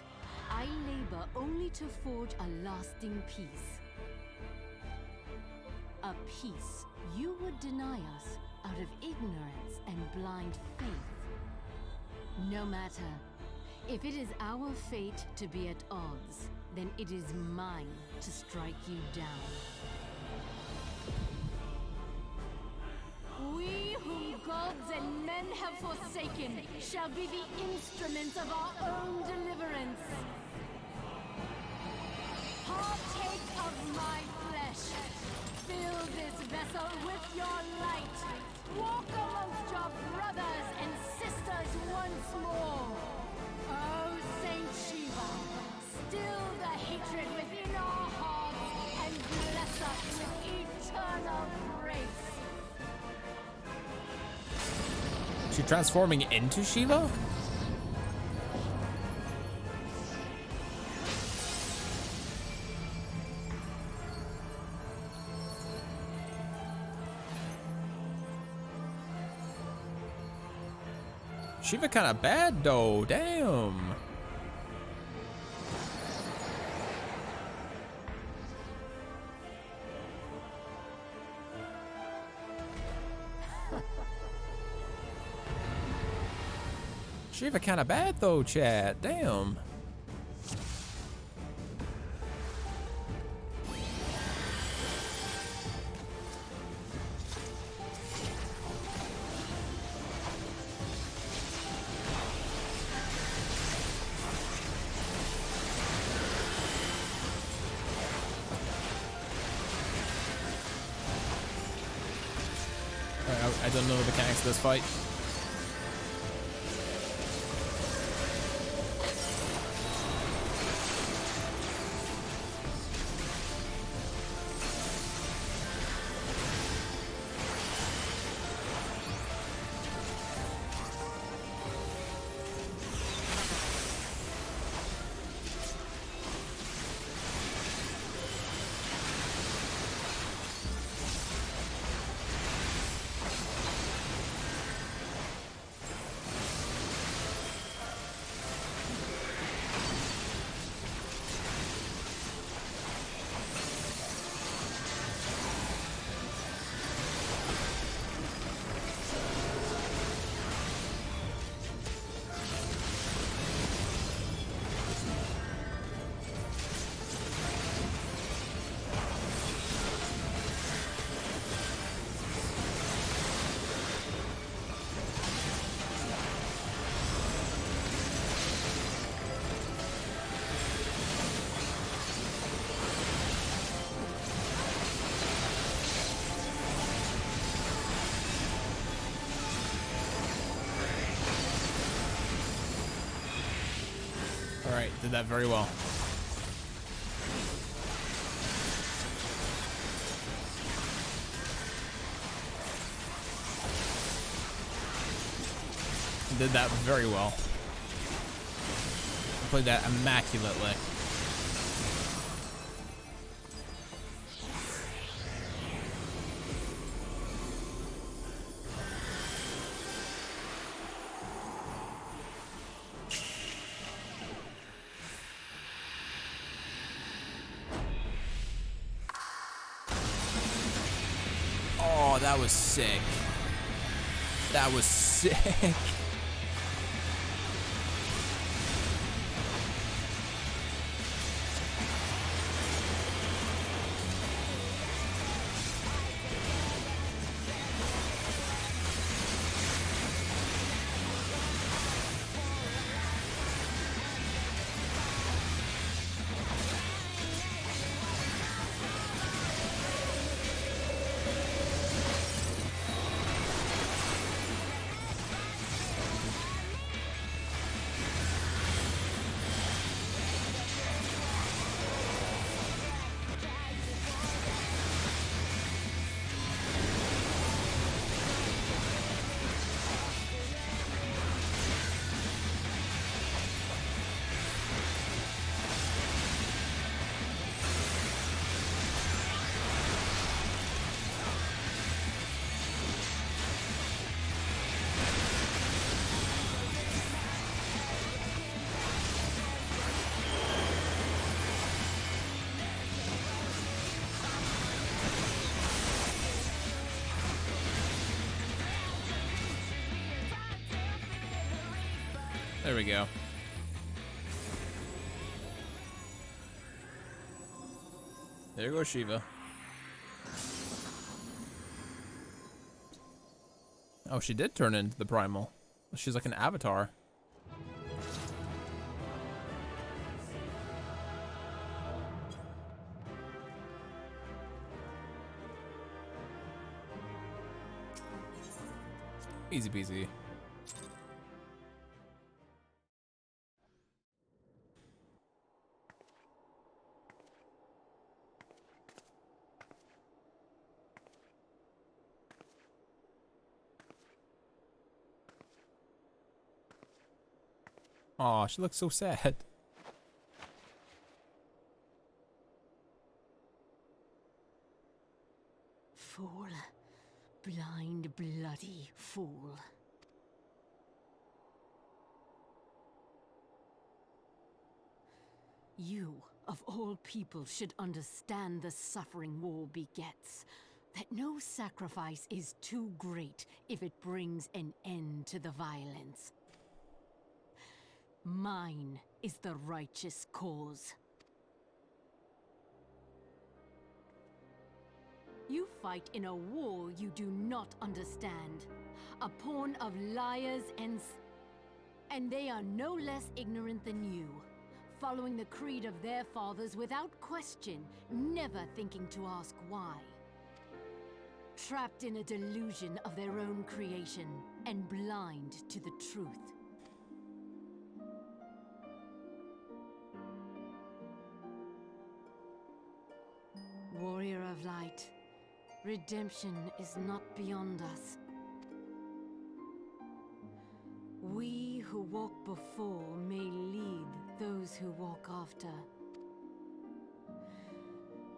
I labor only to forge a lasting peace. A peace you would deny us out of ignorance and blind faith. No matter. If it is our fate to be at odds, then it is mine to strike you down. We whom gods and men have forsaken Forsaken shall be the instruments of our own deliverance. Partake of my flesh. Fill this vessel with your light. Walk amongst your brothers and sisters once more. Oh, Saint Shiva, still the hatred within our hearts and bless us with eternal grace. She transforming into Shiva? Shiva kind of bad though, damn. Shiva kind of bad though, chat, damn. I don't know the mechanics of this fight. Alright, did that very well. Did that very well. Played that immaculately. Oh, that was sick. That was sick. There we go. There goes Shiva. Oh, she did turn into the primal. She's like an avatar. Easy peasy. Aw, she looks so sad. Fool. Blind, bloody fool. You, of all people, should understand the suffering war begets. That no sacrifice is too great if it brings an end to the violence. Mine is the righteous cause. You fight in a war you do not understand. A pawn of liars and they are no less ignorant than you. Following the creed of their fathers without question, never thinking to ask why. Trapped in a delusion of their own creation, and blind to the truth. Warrior of light, redemption is not beyond us. We who walk before may lead those who walk after.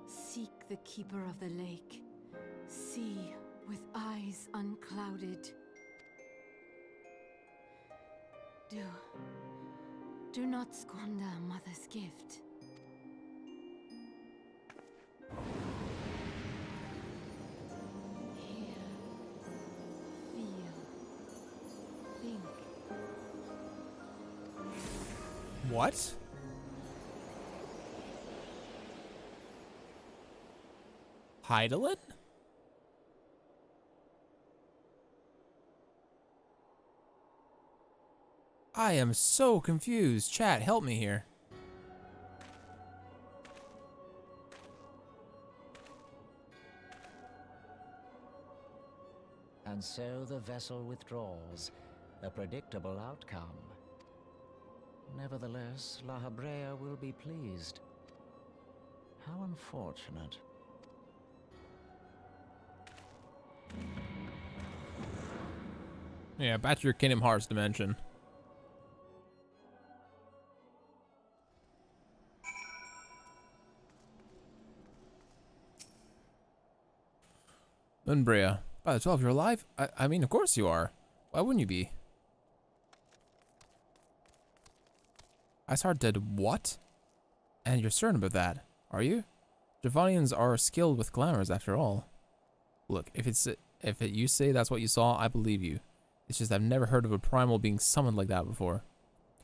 Seek the keeper of the lake. See with eyes unclouded. Do not squander Mother's gift. Hear, feel, think. What? Hydaelyn? I am so confused. Chat, help me here. And so the vessel withdraws, a predictable outcome. Nevertheless, La Habrea will be pleased. How unfortunate. Yeah, back to your Kingdom Hearts dimension. Unbrea. By the 12, you're alive? I mean, of course you are. Why wouldn't you be? Ishart did what? And you're certain about that, are you? Javanians are skilled with glamours after all. Look, if you say that's what you saw, I believe you. It's just I've never heard of a primal being summoned like that before.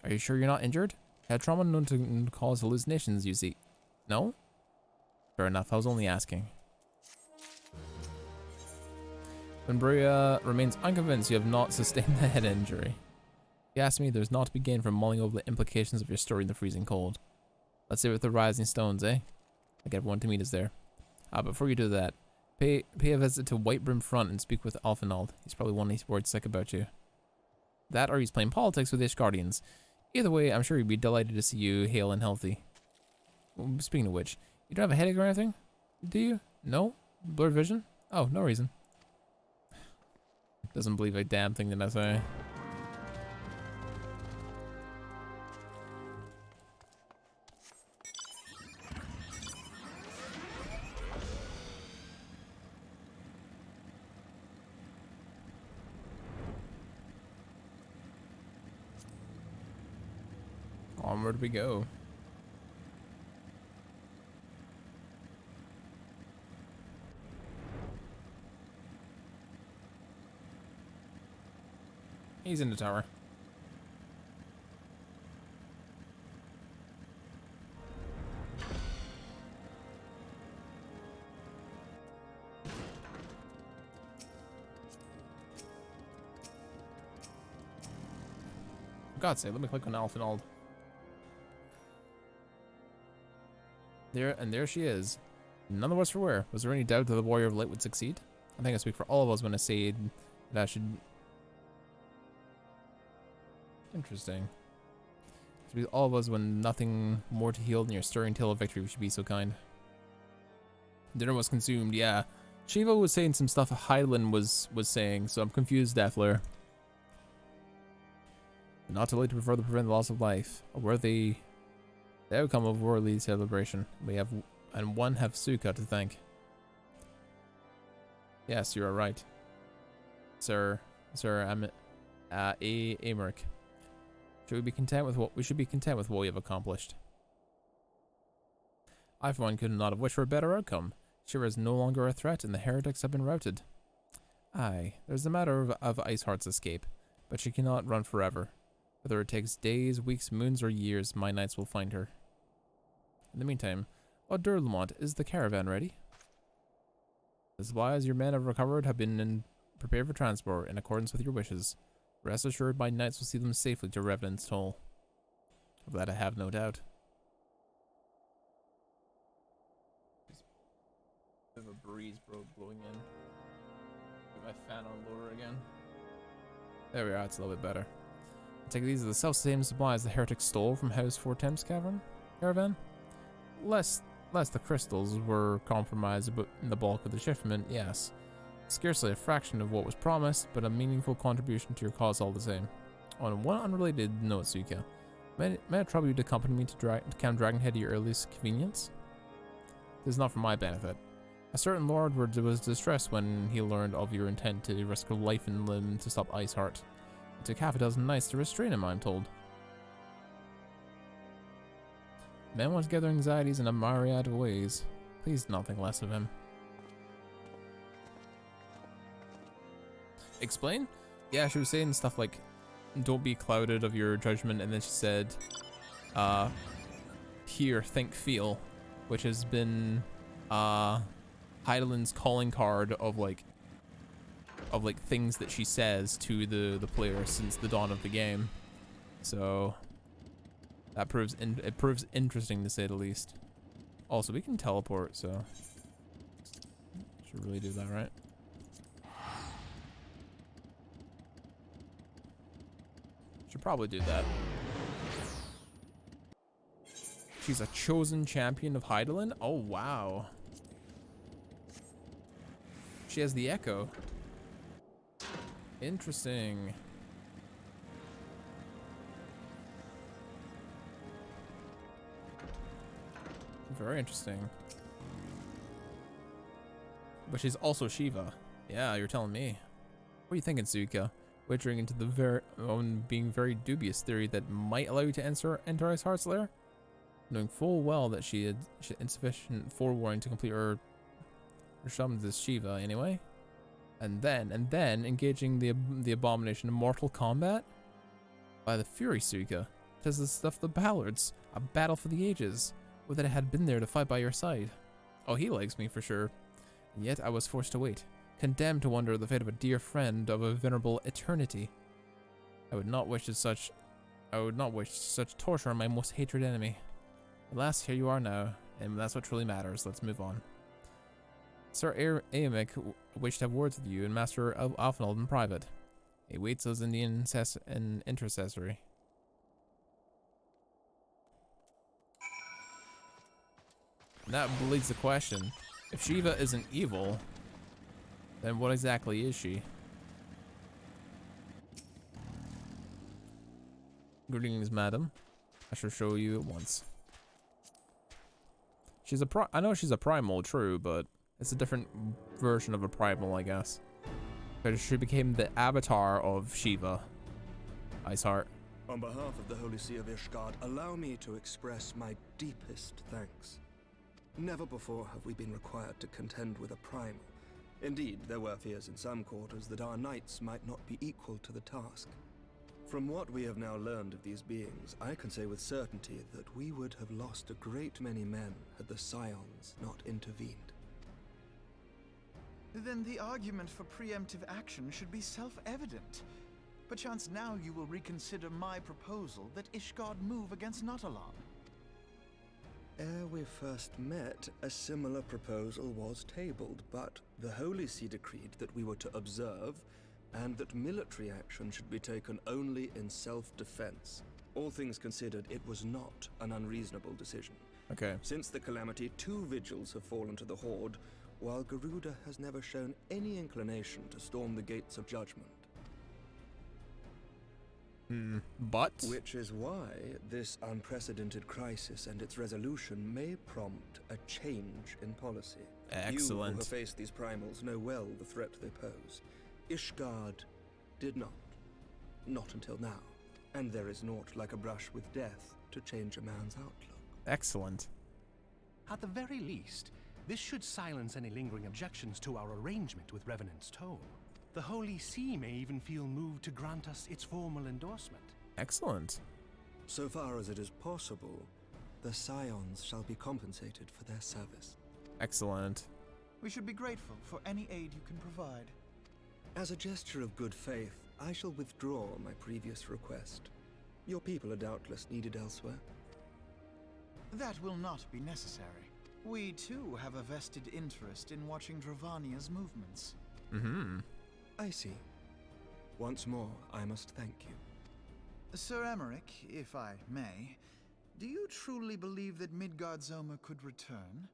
Are you sure you're not injured? Had trauma known to cause hallucinations, you see. No? Fair enough, I was only asking. Unbrea remains unconvinced you have not sustained the head injury. If you ask me, there's not to be gained from mulling over the implications of your story in the freezing cold. Let's say with the rising stones, eh? Like everyone to meet us there. Before you do that, pay a visit to Whitebrim Front and speak with Alfinald. He's probably one he's worried sick about you. That or he's playing politics with Ishgardians. Either way, I'm sure he'd be delighted to see you hale and healthy. Speaking of which, you don't have a headache or anything? Do you? No? Blurred vision? Oh, no reason. Doesn't believe a damn thing that I say. Onward we go. He's in the tower. For God's sake, let me click on Alphinaud. There she is. None of us were aware. Was there any doubt that the Warrior of Light would succeed? I think I speak for all of us when I say that I should... Interesting. Speak for all of us when nothing more to heal than your stirring tale of victory, we should be so kind. Dinner was consumed, yeah. Shiva was saying some stuff Hydaelyn was saying, so I'm confused, Deathler. Not too late to prevent the loss of life. A worthy... The outcome of worldly celebration. We have... And one have Suka to thank. Yes, you are right. Sir Amric. Should we be content with what we should be content with what we have accomplished? I for one could not have wished for a better outcome. Shira is no longer a threat and the heretics have been routed. Aye, there's the matter of Iceheart's escape, but she cannot run forever. Whether it takes days, weeks, moons, or years, my knights will find her. In the meantime, Durlamont, is the caravan ready? The supplies your men have recovered have been prepared for transport in accordance with your wishes. Rest assured, my knights will see them safely to Revenant's Toll. Of that I have no doubt. Bit of a breeze blowing in. Get my fan on lower again. There we are, it's a little bit better. I take these are the self-same supplies the heretics stole from House 4 Temps caravan? Less the crystals were compromised in the bulk of the shipment, yes. Scarcely a fraction of what was promised, but a meaningful contribution to your cause all the same. On one unrelated note, Suka, may I trouble you to accompany me to Camp Dragonhead at your earliest convenience? This is not for my benefit. A certain lord was distressed when he learned of your intent to risk life and limb to stop Iceheart. It took half a dozen knights to restrain him, I'm told. Man wants to gather anxieties in a myriad of ways. Please, nothing less of him. Explain? Yeah, she was saying stuff like, don't be clouded of your judgment, and then she said, here, think, feel, which has been, Hydaelyn's calling card of things that she says to the player since the dawn of the game. So that proves interesting to say the least. Also, we can teleport, so should really do that, right? Should probably do that. She's a chosen champion of Hydaelyn? Oh wow. She has the echo. Interesting. Very interesting. But she's also Shiva. Yeah, you're telling me. What are you thinking, Suka? Wagering into the being very dubious theory that might allow you to enter Iceheart's lair? Knowing full well that she had insufficient forewarning to complete her summons as Shiva anyway. And then engaging the abomination in mortal combat? By the Fury, Suka. It is the stuff of the Ballards. A battle for the ages. Would that I had been there to fight by your side. Oh, he likes me for sure. And yet I was forced to wait. Condemned to wonder the fate of a dear friend of a venerable eternity. I would not wish such torture on my most hated enemy. Alas, here you are now, and that's what truly matters. Let's move on. Sir Aamic wished to have words with you and Master Alphinaud in private. He waits us in the intercessory. And that leads the question: if Shiva isn't evil, then what exactly is she? Greetings, madam. I shall show you at once. I know she's a primal, true, but it's a different version of a primal, I guess. But she became the avatar of Shiva. Iceheart. On behalf of the Holy See of Ishgard, allow me to express my deepest thanks. Never before have we been required to contend with a primal. Indeed, there were fears in some quarters that our knights might not be equal to the task. From what we have now learned of these beings, I can say with certainty that we would have lost a great many men had the Scions not intervened. Then the argument for preemptive action should be self-evident. Perchance now you will reconsider my proposal that Ishgard move against Nautalon. Ere we first met, a similar proposal was tabled, but the Holy See decreed that we were to observe, and that military action should be taken only in self-defense. All things considered, it was not an unreasonable decision. Okay. Since the calamity, 2 vigils have fallen to the Horde, while Garuda has never shown any inclination to storm the gates of judgment. But? Which is why this unprecedented crisis and its resolution may prompt a change in policy. Excellent. You who have faced these primals know well the threat they pose. Ishgard did not. Not until now. And there is naught like a brush with death to change a man's outlook. Excellent. At the very least, this should silence any lingering objections to our arrangement with Revenant's Toll. The Holy See may even feel moved to grant us its formal endorsement. Excellent. So far as it is possible, the Scions shall be compensated for their service. Excellent. We should be grateful for any aid you can provide. As a gesture of good faith, I shall withdraw my previous request. Your people are doubtless needed elsewhere. That will not be necessary. We too have a vested interest in watching Dravania's movements. I see. Once more, I must thank you. Sir Emmerich, if I may, do you truly believe that Midgard-Zoma could return?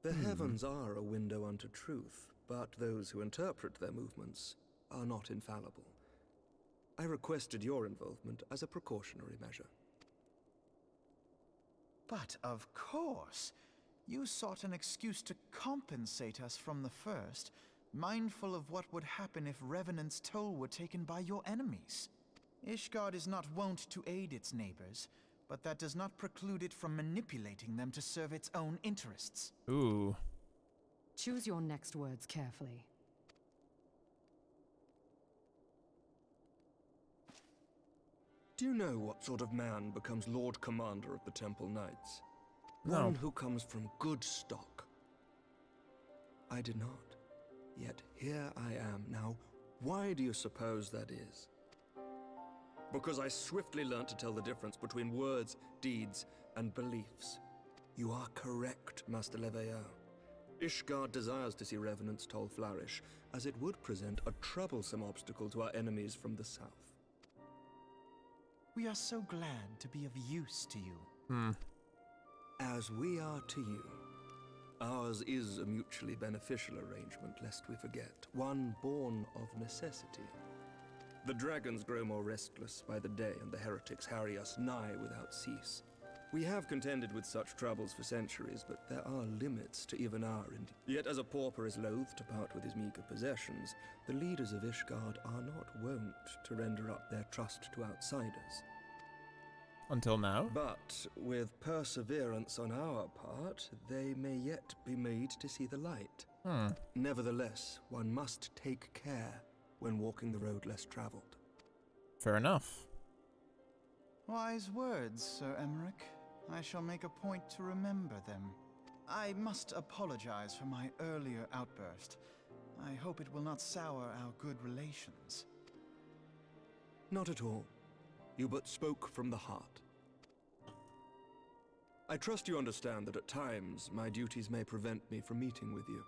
The heavens are a window unto truth, but those who interpret their movements are not infallible. I requested your involvement as a precautionary measure. But of course, you sought an excuse to compensate us from the first, mindful of what would happen if Revenant's Toll were taken by your enemies. Ishgard is not wont to aid its neighbors, but that does not preclude it from manipulating them to serve its own interests. Ooh. Choose your next words carefully. Do you know what sort of man becomes Lord Commander of the Temple Knights? No. One who comes from good stock. I did not. Yet here I am now. Why do you suppose that is? Because I swiftly learnt to tell the difference between words, deeds, and beliefs. You are correct, Master Leveilleur. Ishgard desires to see Revenant's Toll flourish, as it would present a troublesome obstacle to our enemies from the south. We are so glad to be of use to you. As we are to you. Ours is a mutually beneficial arrangement, lest we forget, one born of necessity. The dragons grow more restless by the day, and the heretics harry us nigh without cease. We have contended with such troubles for centuries, but there are limits to even our Yet as a pauper is loath to part with his meager possessions, the leaders of Ishgard are not wont to render up their trust to outsiders. Until now? But with perseverance on our part, they may yet be made to see the light. Nevertheless, one must take care when walking the road less traveled. Fair enough. Wise words, Sir Emmerich. I shall make a point to remember them. I must apologize for my earlier outburst. I hope it will not sour our good relations. Not at all. You but spoke from the heart. I trust you understand that at times my duties may prevent me from meeting with you.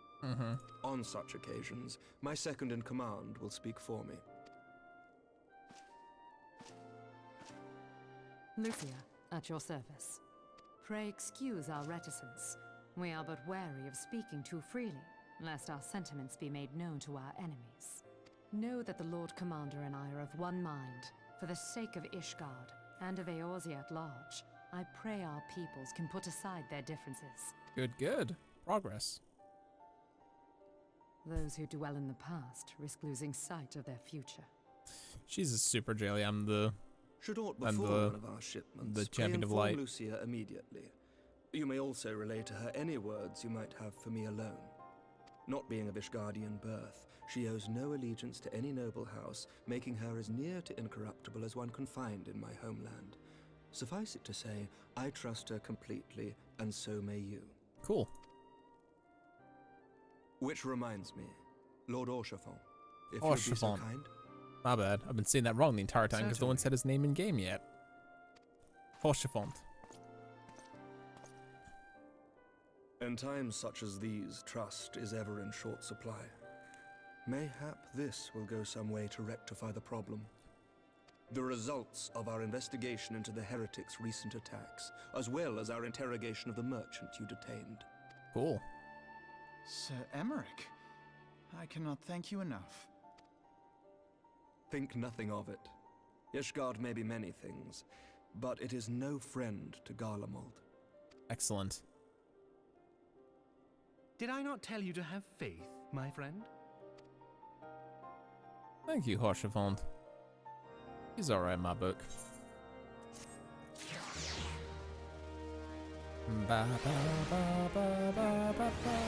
On such occasions, my second-in-command will speak for me. Lucia, at your service. Pray excuse our reticence. We are but wary of speaking too freely, lest our sentiments be made known to our enemies. Know that the Lord Commander and I are of one mind. For the sake of Ishgard, and of Eorzea at large, I pray our peoples can put aside their differences. Good. Progress. Those who dwell in the past risk losing sight of their future. She's a super jelly. I'm the... Should aught befall one of our shipments, the champion of light. Lucia immediately. You may also relay to her any words you might have for me alone. Not being of Ishgardian birth, she owes no allegiance to any noble house, making her as near to incorruptible as one can find in my homeland. Suffice it to say, I trust her completely, and so may you. Cool. Which reminds me, Lord Orchefort, if you'd be so Orchefort. kind. My bad. I've been saying that wrong the entire time because no one said his name in game yet. Orchefort. In times such as these, trust is ever in short supply. Mayhap this will go some way to rectify the problem. The results of our investigation into the heretics' recent attacks, as well as our interrogation of the merchant you detained. Cool. Sir Emmerich, I cannot thank you enough. Think nothing of it. Ishgard may be many things, but it is no friend to Garlemald. Excellent. Did I not tell you to have faith, my friend? Thank you, Orchefort. He's alright in my book. Ba, ba, ba, ba, ba, ba, ba.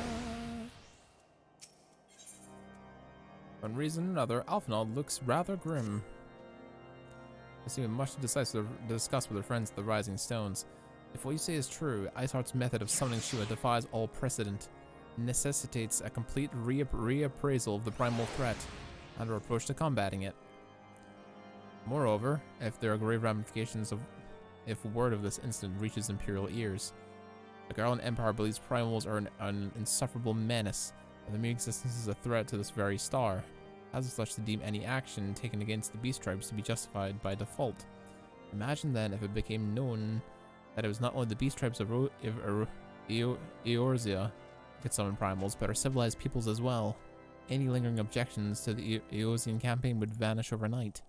For one reason or another, Alphinaud looks rather grim. There seems much to discuss with her friends at the Rising Stones. If what you say is true, Iceheart's method of summoning Shiva defies all precedent, necessitates a complete reappraisal of the primal threat and our approach to combating it. Moreover, if there are grave ramifications if word of this incident reaches Imperial ears, the Garland Empire believes primals are an insufferable menace, and their mere existence is a threat to this very star. As such, to deem any action taken against the beast tribes to be justified by default. Imagine then if it became known that it was not only the beast tribes of Eorzea could summon primals, but our civilized peoples as well. Any lingering objections to the Eorzean campaign would vanish overnight.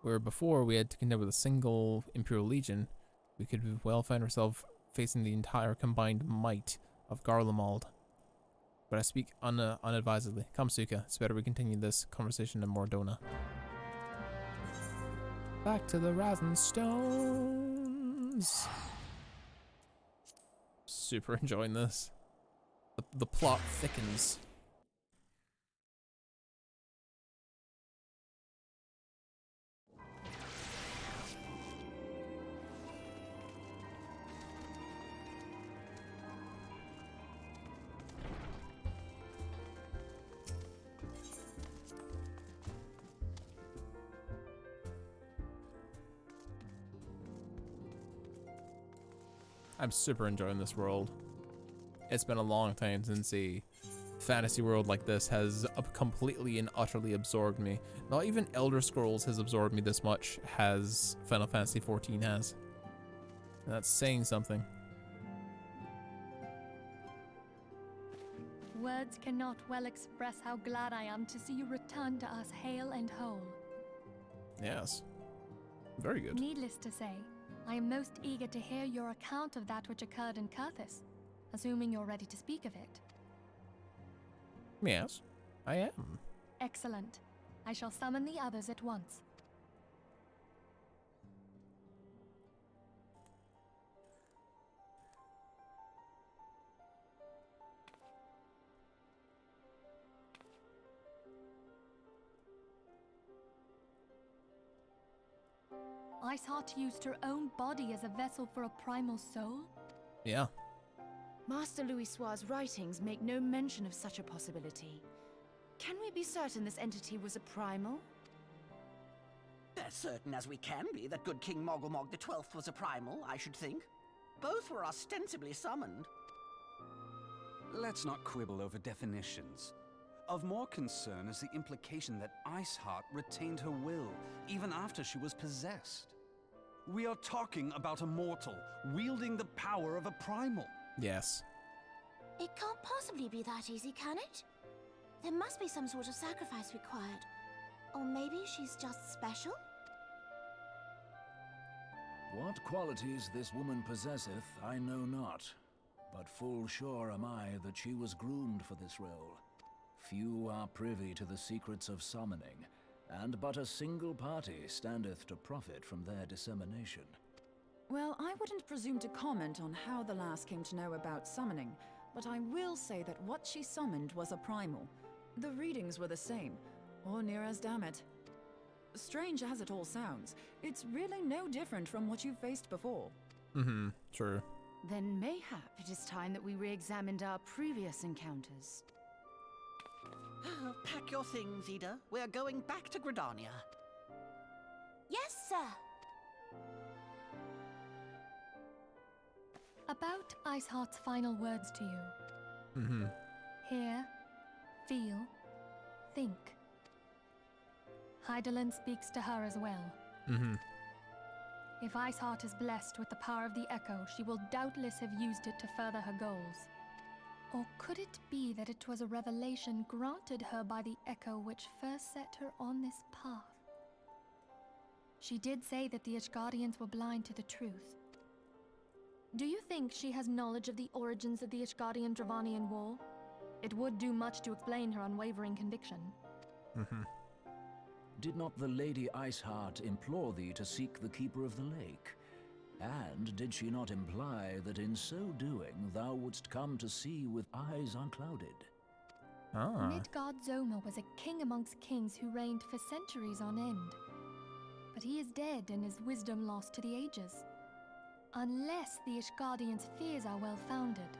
Where before we had to contend with a single Imperial Legion, we could well find ourselves facing the entire combined might of Garlemald. But I speak unadvisedly. Come, Suka, it's better we continue this conversation in Mordona. Back to the Rising Stones. Super enjoying this. The plot thickens. I'm super enjoying this world. It's been a long time since a fantasy world like this has completely and utterly absorbed me. Not even Elder Scrolls has absorbed me this much as Final Fantasy XIV has. And that's saying something. Words cannot well express how glad I am to see you return to us hale and whole. Yes. Very good. Needless to say, I am most eager to hear your account of that which occurred in Kurthus, assuming you're ready to speak of it. Yes, I am. Excellent. I shall summon the others at once. Iceheart used her own body as a vessel for a primal soul? Yeah. Master Louisoir's writings make no mention of such a possibility. Can we be certain this entity was a primal? As certain as we can be that good King Mogulmog XII was a primal, I should think. Both were ostensibly summoned. Let's not quibble over definitions. Of more concern is the implication that Iceheart retained her will, even after she was possessed. We are talking about a mortal, wielding the power of a primal. Yes. It can't possibly be that easy, can it? There must be some sort of sacrifice required. Or maybe she's just special? What qualities this woman possesseth, I know not. But full sure am I that she was groomed for this role. Few are privy to the secrets of summoning, and but a single party standeth to profit from their dissemination. Well, I wouldn't presume to comment on how the lass came to know about summoning, but I will say that what she summoned was a primal. The readings were the same, or near as damn it. Strange as it all sounds, it's really no different from what you've faced before. Mm-hmm, true. Then mayhap it is time that we re-examined our previous encounters. Pack your things, Ida. We're going back to Gridania. Yes, sir. About Iceheart's final words to you. Mm-hmm. Hear, feel, think. Hydaelyn speaks to her as well. Mm-hmm. If Iceheart is blessed with the power of the Echo, she will doubtless have used it to further her goals. Or could it be that it was a revelation granted her by the Echo which first set her on this path? She did say that the Ishgardians were blind to the truth. Do you think she has knowledge of the origins of the Ishgardian-Dravanian War? It would do much to explain her unwavering conviction. Mm-hmm. Did not the Lady Iceheart implore thee to seek the Keeper of the Lake? And did she not imply that in so doing thou wouldst come to see with eyes unclouded? Midgard-Zoma was a king amongst kings who reigned for centuries on end. But he is dead and his wisdom lost to the ages. Unless the Ishgardians' fears are well-founded.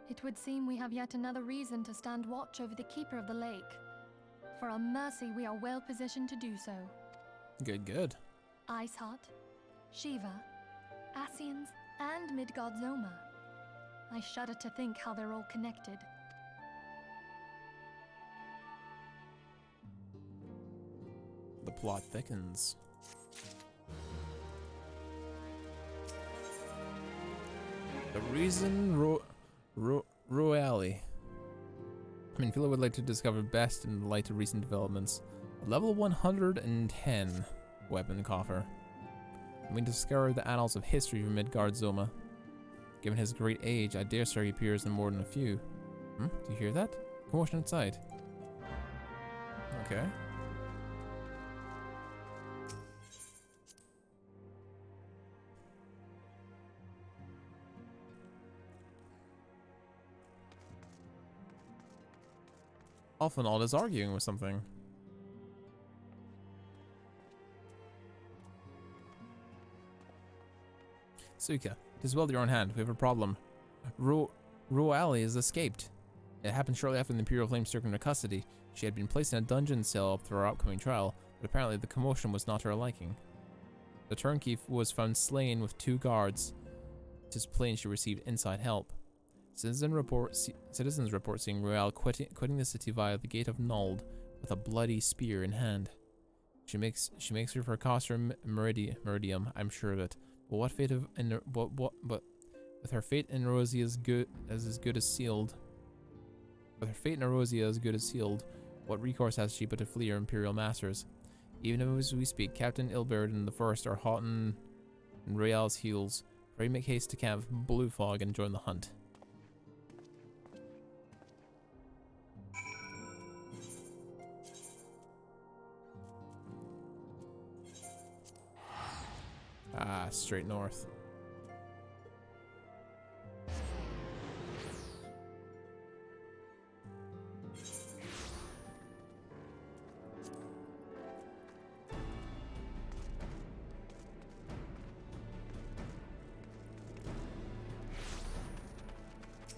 It would seem we have yet another reason to stand watch over the Keeper of the Lake. For a mercy, we are well positioned to do so. Good, good. Iceheart, Shiva, Ascians, and Midgard-Zoma. I shudder to think how they're all connected. The plot thickens. The reason Royale. Philo would like to discover best in the light of recent developments. Level 110 weapon coffer. We discover the annals of history for Midgard-Zoma. Given his great age, I dare say he appears in more than a few. Do you hear that? Commotion outside. Okay. Alphinaud is arguing with something. Suika, it is well to your own hand. We have a problem. Royale has escaped. It happened shortly after the Imperial Flames took her into custody. She had been placed in a dungeon cell up for her upcoming trial, but apparently the commotion was not to her liking. The turnkey was found slain with 2 guards. It is plain she received inside help. Citizens report seeing Royale quitting the city via the Gate of Nuld with a bloody spear in hand. She makes her for Coster Meridium, I'm sure of it. But what fate of but with her fate in Erosia as good as sealed. With her fate in Erosia as good as sealed, what recourse has she but to flee her Imperial masters? Even as we speak, Captain Ilberd and the First are hot on Royale's heels. Pray make haste to Camp Blue Fog and join the hunt. Straight north.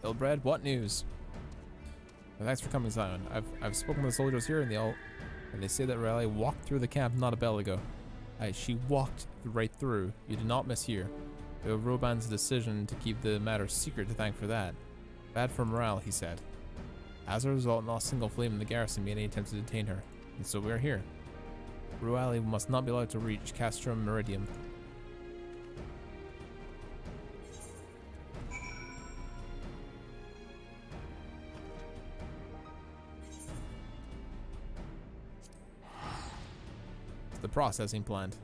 Ilbred, what news? Well, thanks for coming, Simon. I've spoken with the soldiers here, and they say that Riley walked through the camp not a bell ago. She walked right through. You did not mishear. We have Roban's decision to keep the matter secret to thank for that. Bad for morale, he said. As a result, not a single flame in the garrison made any attempt to detain her, and so we are here. Roali must not be allowed to reach Castrum Meridium. The processing plant.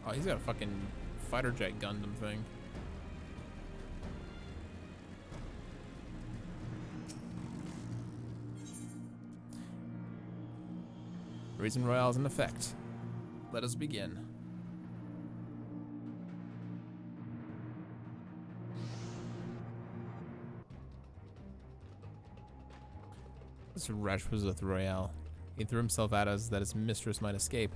Oh, he's got a fucking fighter jet Gundam thing. Reason Royale's in effect. Let us begin. This wretch was with Royale. He threw himself at us that his mistress might escape.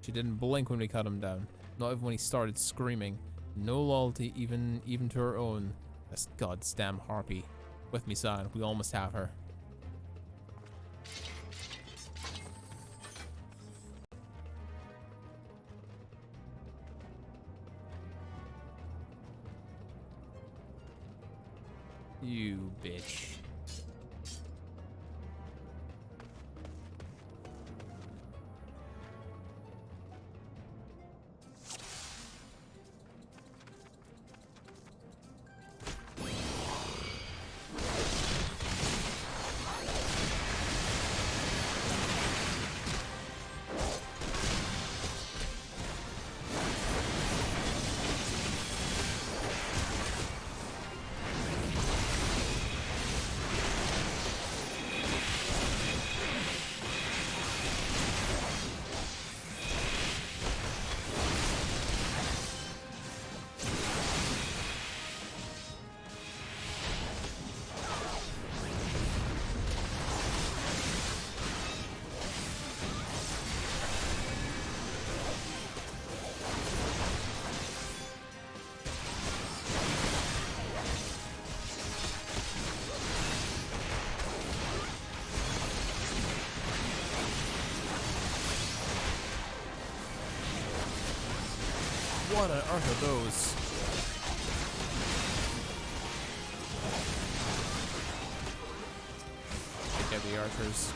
She didn't blink when we cut him down. Not even when he started screaming. No loyalty even to her own. This goddamn harpy. With me, son. We almost have her. You bitch. What on earth are those? Take out the archers.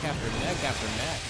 After neck after neck.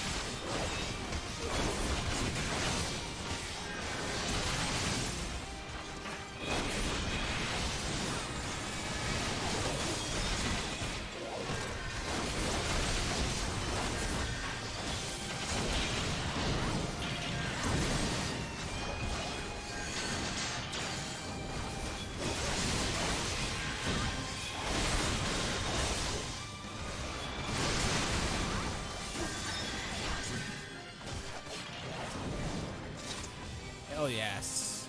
Hell yes.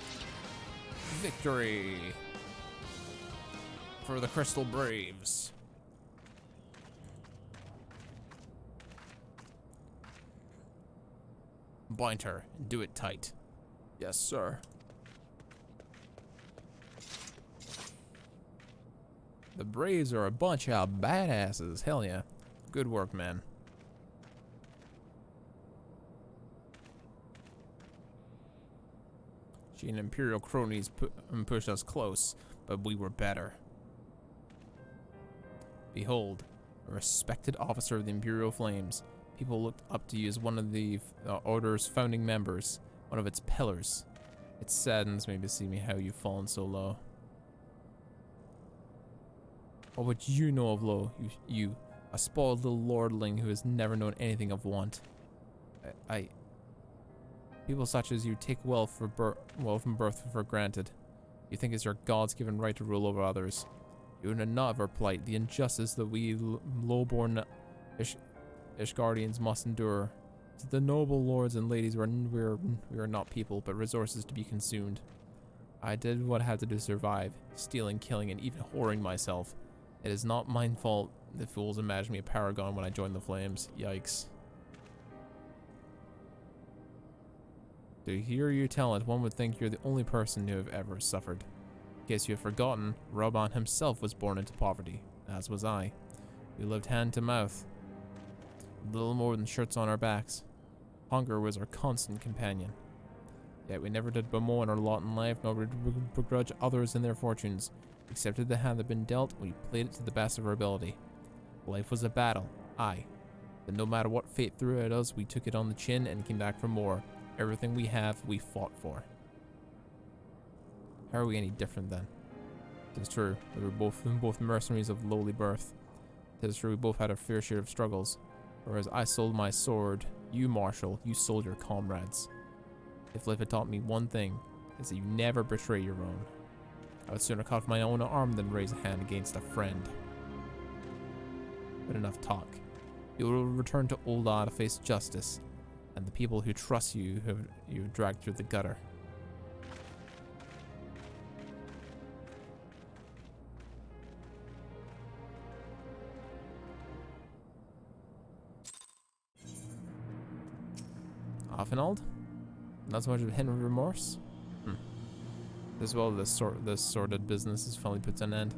Victory for the Crystal Braves. Bind her and do it tight. Yes, sir. The Braves are a bunch of badasses. Hell yeah. Good work, man. She and Imperial cronies pushed us close, but we were better. Behold, a respected officer of the Imperial Flames. People looked up to you as one of the Order's founding members, one of its pillars. It saddens me to see how you've fallen so low. What would you know of low, you, a spoiled little lordling who has never known anything of want? People such as you take wealth from birth for granted. You think it's your God's given right to rule over others. You know not of our plight, the injustice that we lowborn Ishgardians must endure. To the noble lords and ladies, we are not people, but resources to be consumed. I did what I had to do to survive, stealing, killing, and even whoring myself. It is not my fault the fools imagined me a paragon when I joined the flames. Yikes. To hear you tell it, one would think you're the only person who have ever suffered. In case you have forgotten, Reborn himself was born into poverty, as was I. We lived hand to mouth, little more than shirts on our backs. Hunger was our constant companion. Yet we never did bemoan our lot in life, nor did begrudge others in their fortunes. We accepted the hand that had been dealt, and we played it to the best of our ability. Life was a battle, aye. But no matter what fate threw at us, we took it on the chin and came back for more. Everything we have, we fought for. How are we any different then? It is true, we were both mercenaries of lowly birth. It is true, we both had our fair share of struggles. Whereas I sold my sword, you, Marshal, you sold your comrades. If life had taught me one thing, it's that you never betray your own. I would sooner cut off my own arm than raise a hand against a friend. But enough talk. You will return to Ul'dah to face justice, and the people who trust you have dragged through the gutter. Offenald? Not so much of hidden remorse? As well, this sordid business is finally put to an end.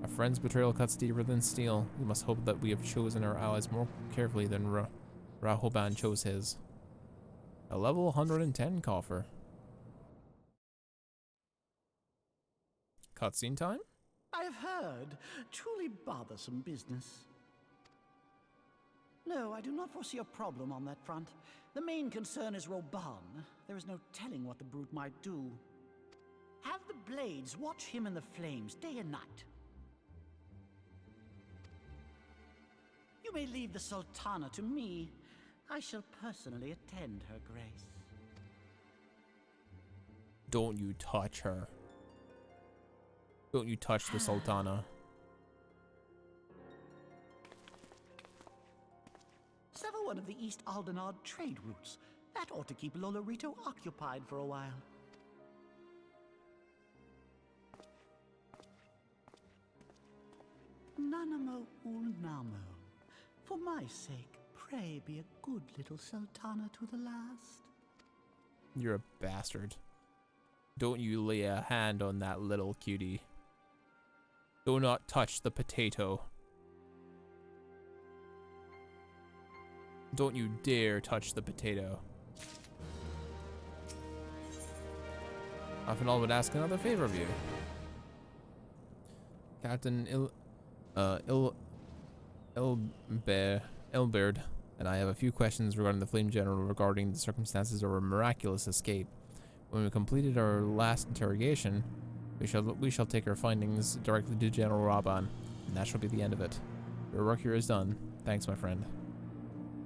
A friend's betrayal cuts deeper than steel. We must hope that we have chosen our allies more carefully than Rahoban chose his. A level 110 coffer. Cutscene time? I have heard. Truly bothersome business. No, I do not foresee a problem on that front. The main concern is Reborn. There is no telling what the brute might do. Have the Blades watch him in the flames day and night. You may leave the Sultana to me. I shall personally attend her grace. Don't you touch her. Don't you touch the Sultana. Sever one of the East Aldenard trade routes. That ought to keep Lolorito occupied for a while. Nanamo Ulnamo. For my sake, pray be a good little Sultana to the last. You're a bastard. Don't you lay a hand on that little cutie. Do not touch the potato. Don't you dare touch the potato. Offenald would ask another favor of you. Captain Elberd and I have a few questions regarding the Flame General regarding the circumstances of our miraculous escape. When we completed our last interrogation, we shall take our findings directly to General Raban, and that shall be the end of it. Your work here is done. Thanks, my friend.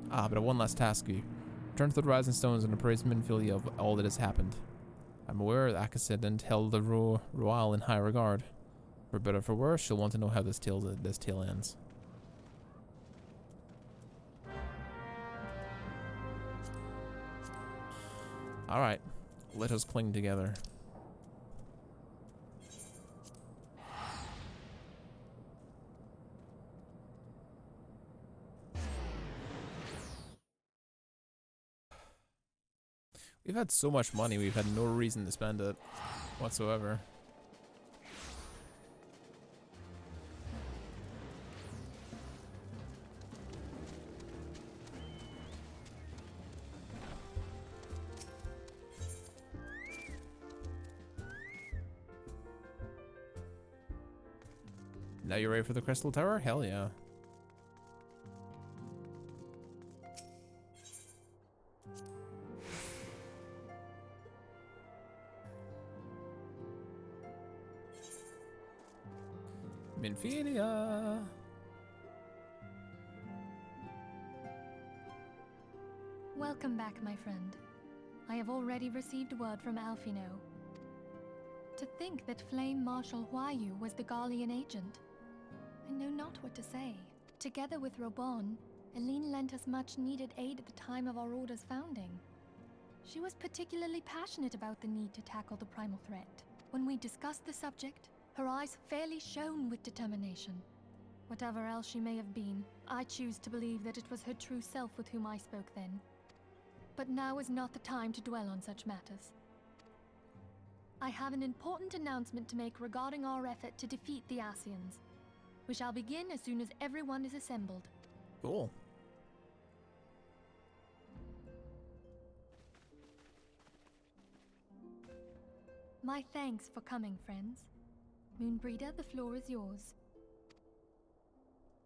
But I have one last task for you. Return to the Rising Stones and appraise Minfilia of all that has happened. I'm aware that Akasid held the Royal in high regard. For better or for worse, she'll want to know how this tale ends. Alright, let us cling together. We've had so much money, we've had no reason to spend it whatsoever. Now you're ready for the Crystal Tower? Hell yeah. Minfilia. Welcome back, my friend. I have already received word from Alfino. To think that Flame Marshal Huayu was the Garlean agent. I know not what to say. Together with Reborn, Eileen lent us much-needed aid at the time of our Order's founding. She was particularly passionate about the need to tackle the primal threat. When we discussed the subject, her eyes fairly shone with determination. Whatever else she may have been, I choose to believe that it was her true self with whom I spoke then. But now is not the time to dwell on such matters. I have an important announcement to make regarding our effort to defeat the Ascians. We shall begin as soon as everyone is assembled. Cool. My thanks for coming, friends. Moonbreeder, the floor is yours.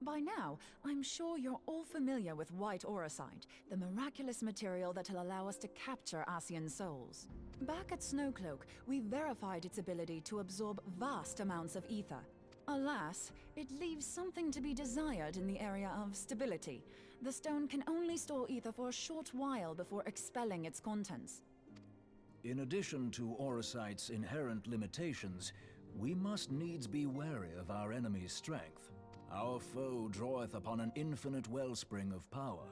By now, I'm sure you're all familiar with white auracite, the miraculous material that'll allow us to capture Ascian souls. Back at Snowcloak, we verified its ability to absorb vast amounts of ether. Alas, it leaves something to be desired in the area of stability. The stone can only store ether for a short while before expelling its contents. In addition to auracite's inherent limitations, we must needs be wary of our enemy's strength. Our foe draweth upon an infinite wellspring of power.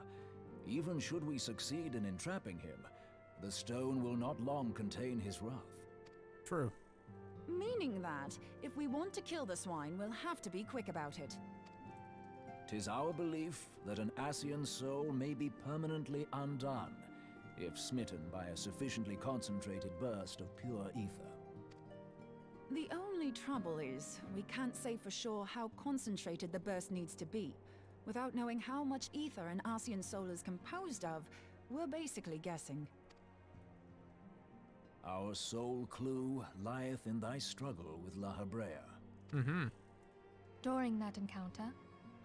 Even should we succeed in entrapping him, the stone will not long contain his wrath. True. Meaning that, if we want to kill the swine, we'll have to be quick about it. 'Tis our belief that an Ascian soul may be permanently undone, if smitten by a sufficiently concentrated burst of pure ether. The only trouble is, we can't say for sure how concentrated the burst needs to be. Without knowing how much ether an Ascian soul is composed of, we're basically guessing. Our sole clue lieth in thy struggle with La Habrea. During that encounter,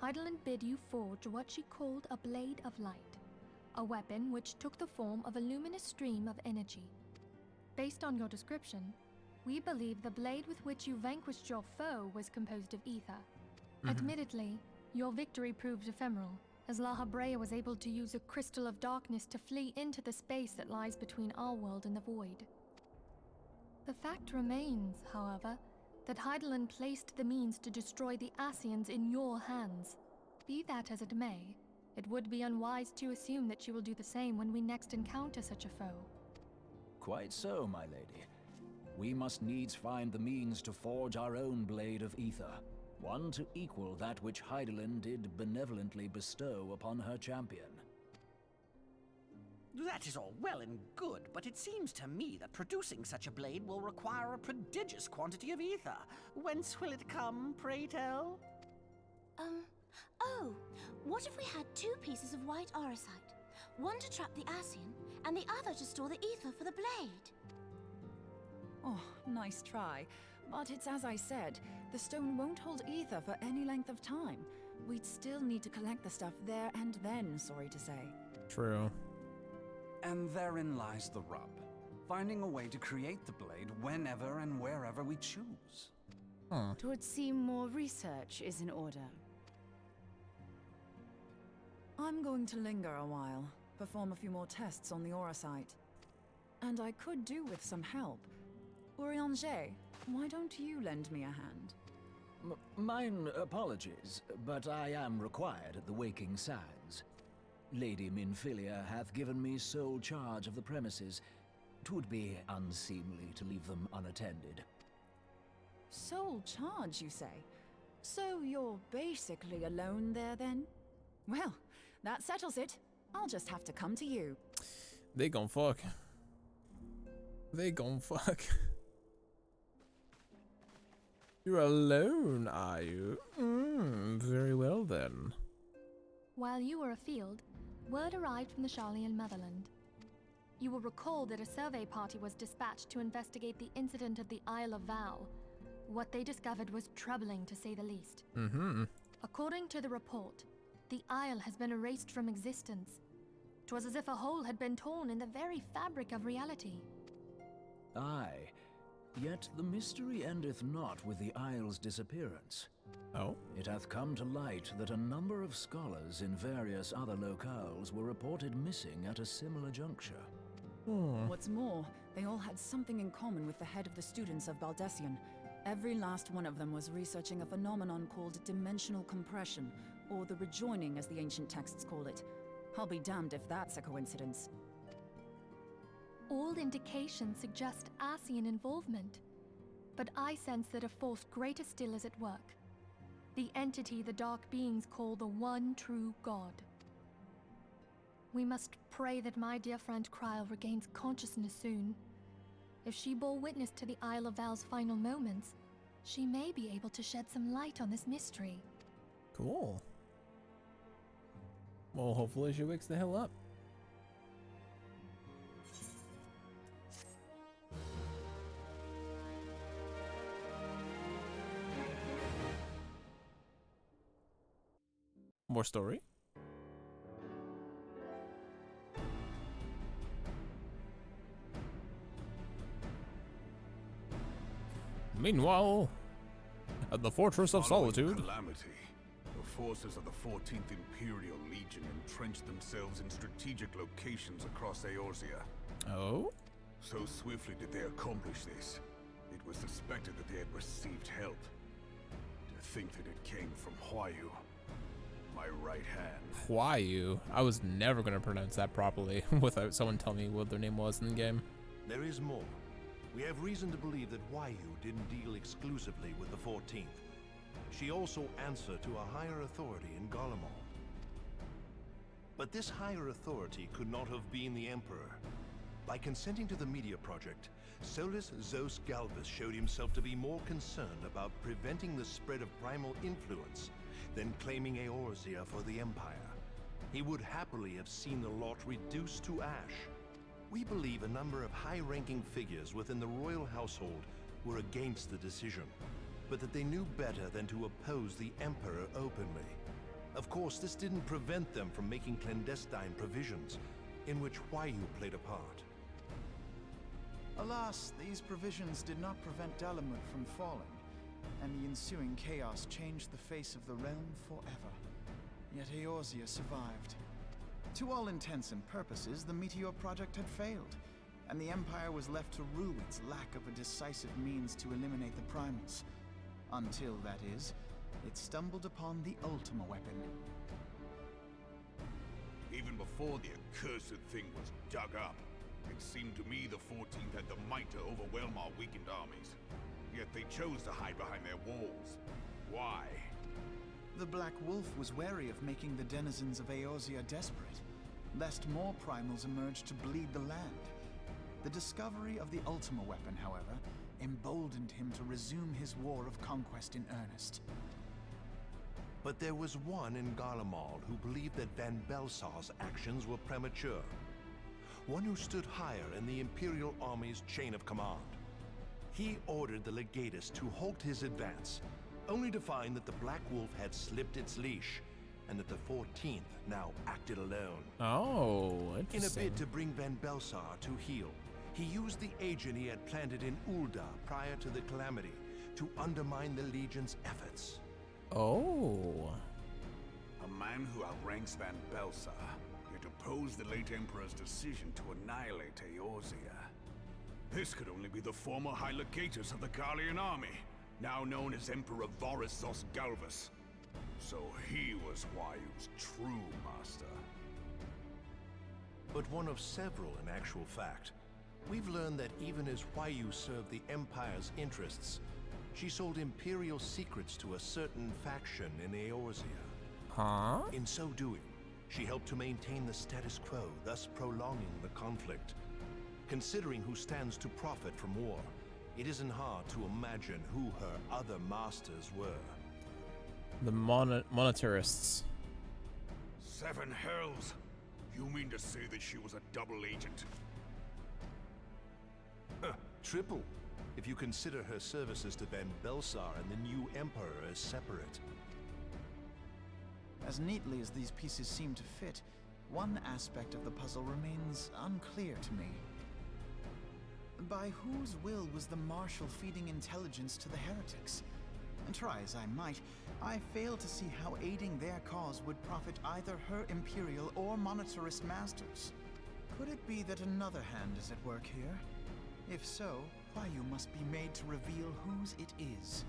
Heidelin bid you forge what she called a Blade of Light, a weapon which took the form of a luminous stream of energy. Based on your description, we believe the blade with which you vanquished your foe was composed of ether. Admittedly, your victory proved ephemeral, as La Habrea was able to use a crystal of darkness to flee into the space that lies between our world and the void. The fact remains, however, that Heidelin placed the means to destroy the Ascians in your hands. Be that as it may, it would be unwise to assume that she will do the same when we next encounter such a foe. Quite so, my lady. We must needs find the means to forge our own blade of ether, one to equal that which Heidelin did benevolently bestow upon her champion. That is all well and good, but it seems to me that producing such a blade will require a prodigious quantity of ether. Whence will it come, pray tell? Oh, what if we had 2 pieces of white auracite? One to trap the Ascian, and the other to store the ether for the blade. Oh, nice try. But it's as I said, the stone won't hold ether for any length of time. We'd still need to collect the stuff there and then, sorry to say. True. And therein lies the rub. Finding a way to create the blade whenever and wherever we choose. It would seem more research is in order. I'm going to linger a while, perform a few more tests on the auracite. And I could do with some help. Urianger, why don't you lend me a hand? Mine apologies, but I am required at the Waking Sands. Lady Minfilia hath given me sole charge of the premises. 'Twould be unseemly to leave them unattended. Sole charge, you say? So you're basically alone there, then? Well, that settles it. I'll just have to come to you. They gon' fuck. They gon' fuck. You're alone, are you? Very well then. While you were afield, word arrived from the Sharlayan motherland. You will recall that a survey party was dispatched to investigate the incident at the Isle of Vow. What they discovered was troubling, to say the least. According to the report, the Isle has been erased from existence. 'Twas as if a hole had been torn in the very fabric of reality. Aye. Yet the mystery endeth not with the Isle's disappearance. Oh? It hath come to light that a number of scholars in various other locales were reported missing at a similar juncture. What's more, they all had something in common with the head of the students of Baldessian. Every last one of them was researching a phenomenon called dimensional compression, or the rejoining as the ancient texts call it. I'll be damned if that's a coincidence. All indications suggest Ascian involvement, but I sense that a force greater still is at work. The entity the Dark Beings call the One True God. We must pray that my dear friend Kryl regains consciousness soon. If she bore witness to the Isle of Val's final moments, she may be able to shed some light on this mystery. Cool. Well, hopefully she wakes the hell up. More story? Meanwhile, at the Fortress of Solitude. Calamity. The forces of the 14th Imperial Legion entrenched themselves in strategic locations across Eorzea. Oh? So swiftly did they accomplish this, it was suspected that they had received help. To think that it came from Huayu, my right hand. Huayu? I was never going to pronounce that properly without someone telling me what their name was in the game. There is more. We have reason to believe that Huayu didn't deal exclusively with the 14th. She also answered to a higher authority in Garlemald. But this higher authority could not have been the Emperor. By consenting to the Media Project, Solus Zos Galvus showed himself to be more concerned about preventing the spread of primal influence than claiming Eorzea for the Empire. He would happily have seen the lot reduced to ash. We believe a number of high-ranking figures within the royal household were against the decision, but that they knew better than to oppose the Emperor openly. Of course, this didn't prevent them from making clandestine provisions, in which Huayu played a part. Alas, these provisions did not prevent Dalamud from falling, and the ensuing chaos changed the face of the realm forever. Yet Eorzea survived. To all intents and purposes, the Meteor Project had failed, and the Empire was left to rue its lack of a decisive means to eliminate the primals. Until, that is, it stumbled upon the Ultima weapon. Even before the accursed thing was dug up, it seemed to me the 14th had the might to overwhelm our weakened armies. Yet they chose to hide behind their walls. Why? The Black Wolf was wary of making the denizens of Eorzea desperate, lest more primals emerge to bleed the land. The discovery of the Ultima weapon, however, emboldened him to resume his war of conquest in earnest. But there was one in Garlemald who believed that Van Belsar's actions were premature. One who stood higher in the Imperial Army's chain of command. He ordered the Legatus to halt his advance, only to find that the Black Wolf had slipped its leash, and that the 14th now acted alone. Oh, interesting. In a bid to bring Van Belsar to heel, he used the agent he had planted in Ul'dah prior to the Calamity to undermine the Legion's efforts. Oh. A man who outranks Van Belsar, yet opposed the late Emperor's decision to annihilate Eorzea. This could only be the former High Legatus of the Garlean army, now known as Emperor Varus Zos Galvus. So he was Huayu's true master. But one of several in actual fact. We've learned that even as Huayu served the Empire's interests, she sold Imperial secrets to a certain faction in Eorzea. Huh? In so doing, she helped to maintain the status quo, thus prolonging the conflict. Considering who stands to profit from war, it isn't hard to imagine who her other masters were. The monetarists. Seven hells! You mean to say that she was a double agent? Triple, if you consider her services to Van Belsar and the new Emperor as separate. As neatly as these pieces seem to fit, one aspect of the puzzle remains unclear to me. By whose will was the Marshal feeding intelligence to the heretics? And try as I might, I fail to see how aiding their cause would profit either her Imperial or monetarist masters. Could it be that another hand is at work here? If so, Huayu must be made to reveal whose it is.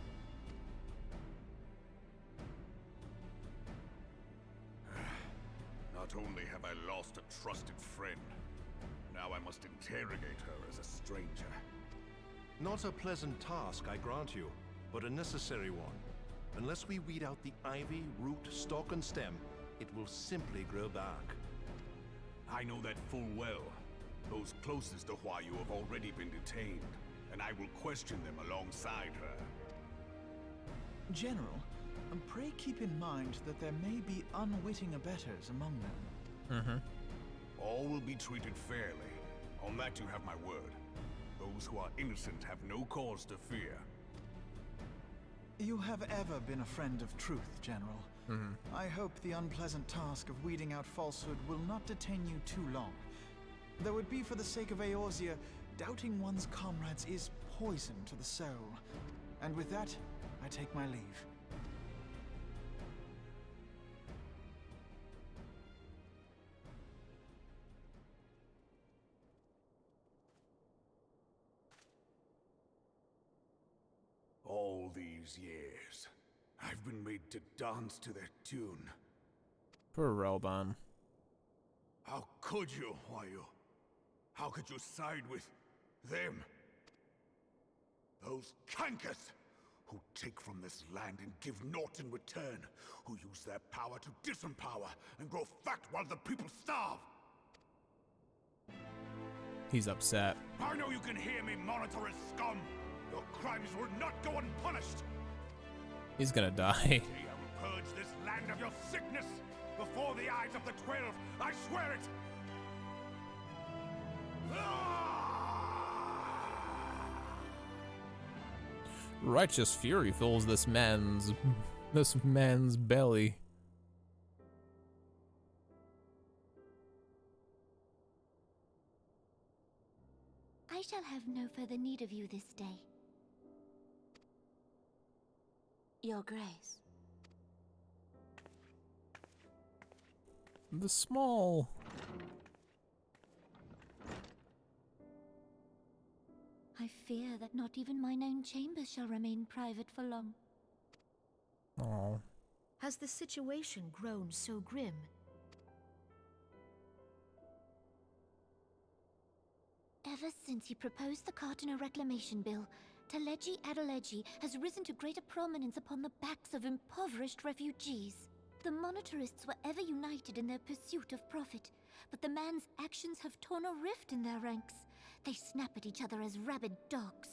Not only have I lost a trusted friend, now I must interrogate her as a stranger. Not a pleasant task, I grant you, but a necessary one. Unless we weed out the ivy, root, stalk, and stem, it will simply grow back. I know that full well. Those closest to Huayu have already been detained, and I will question them alongside her. General, pray keep in mind that there may be unwitting abettors among them. All will be treated fairly. On that you have my word. Those who are innocent have no cause to fear. You have ever been a friend of truth, General. I hope the unpleasant task of weeding out falsehood will not detain you too long. Though it be for the sake of Eorzea, doubting one's comrades is poison to the soul. And with that, I take my leave. All these years, I've been made to dance to their tune. Poor Reborn. How could you, Huayu? How could you side with them? Those cankers who take from this land and give naught in return, who use their power to disempower and grow fat while the people starve. He's upset. I know you can hear me, monitor as scum. Your crimes will not go unpunished. He's gonna die. Today I will purge this land of your sickness before the eyes of the 12. I swear it. Righteous fury fills this man's belly. I shall have no further need of you this day. Your Grace. The small. I fear that not even mine own chambers shall remain private for long. Oh. Has the situation grown so grim? Ever since he proposed the Cartiner Reclamation Bill, Teleji Adeleji has risen to greater prominence upon the backs of impoverished refugees. The monetarists were ever united in their pursuit of profit, but the man's actions have torn a rift in their ranks. They snap at each other as rabid dogs.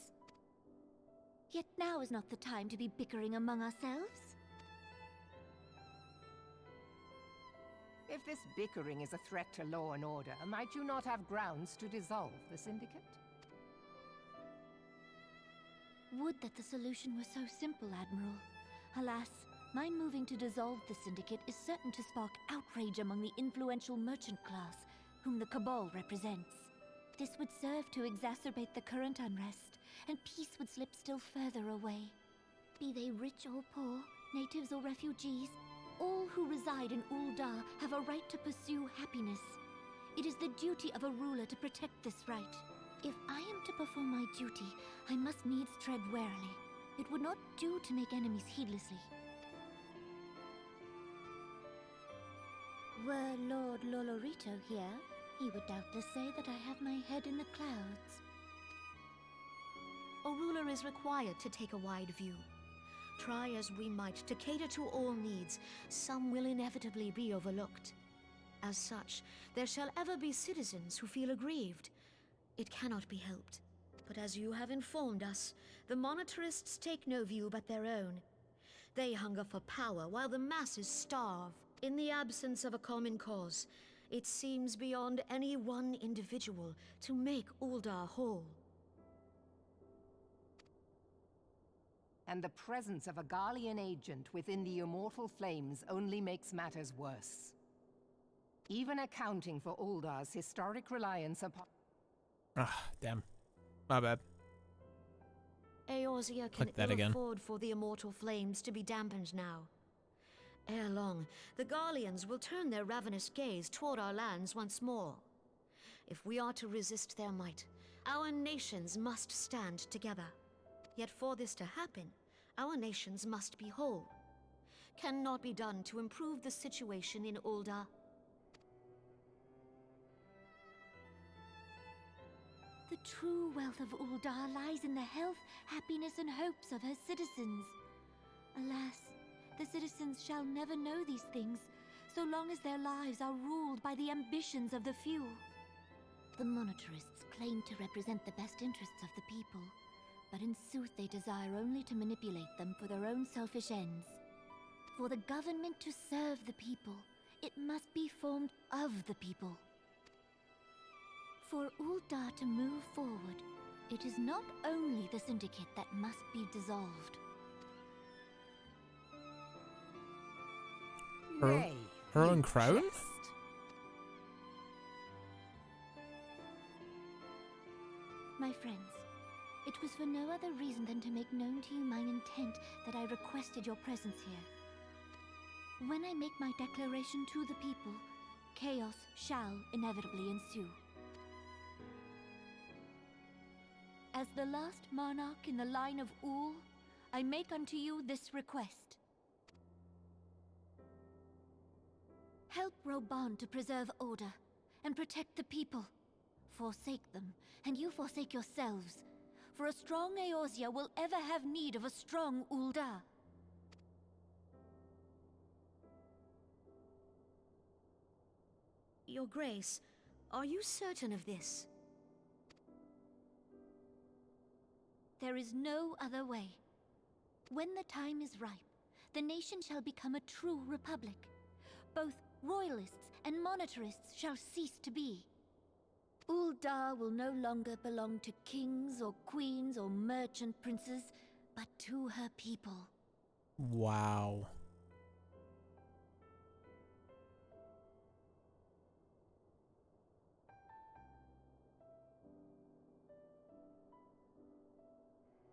Yet now is not the time to be bickering among ourselves. If this bickering is a threat to law and order, might you not have grounds to dissolve the Syndicate? Would that the solution were so simple, Admiral. Alas, mine moving to dissolve the Syndicate is certain to spark outrage among the influential merchant class, whom the Cabal represents. This would serve to exacerbate the current unrest, and peace would slip still further away. Be they rich or poor, natives or refugees, all who reside in Ul'dah have a right to pursue happiness. It is the duty of a ruler to protect this right. If I am to perform my duty, I must needs tread warily. It would not do to make enemies heedlessly. Were Lord Lolorito here, he would doubtless say that I have my head in the clouds. A ruler is required to take a wide view. Try as we might to cater to all needs, some will inevitably be overlooked. As such, there shall ever be citizens who feel aggrieved. It cannot be helped. But as you have informed us, the monetarists take no view but their own. They hunger for power while the masses starve. In the absence of a common cause, it seems beyond any one individual to make Ul'dah whole. And the presence of a Garlean agent within the Immortal Flames only makes matters worse. Even accounting for Uldah's historic reliance upon... Ah, damn. My bad. Eorzea can ill afford for the Immortal Flames to be dampened now. Ere long, the Garleans will turn their ravenous gaze toward our lands once more. If we are to resist their might, Our nations must stand together. Yet for this to happen, our nations must be whole. Cannot be done to improve the situation in Ul'dah. The true wealth of Ul'dah lies in the health, happiness, and hopes of her citizens. Alas, the citizens shall never know these things, so long as their lives are ruled by the ambitions of the few. The monetarists claim to represent the best interests of the people, but in sooth they desire only to manipulate them for their own selfish ends. For the government to serve the people, it must be formed of the people. For Ul'dah to move forward, it is not only the Syndicate that must be dissolved. Her own crown? My friends, it was for no other reason than to make known to you mine intent that I requested your presence here. When I make my declaration to the people, chaos shall inevitably ensue. As the last monarch in the line of Ul, I make unto you this request. Help Reborn to preserve order and protect the people. Forsake them, and you forsake yourselves. For a strong Eorzea will ever have need of a strong Ul'dah. Your Grace, are you certain of this? There is no other way. When the time is ripe, the nation shall become a true republic. Both royalists and monetarists shall cease to be. Ul'dah will no longer belong to kings or queens or merchant princes, but to her people. Wow.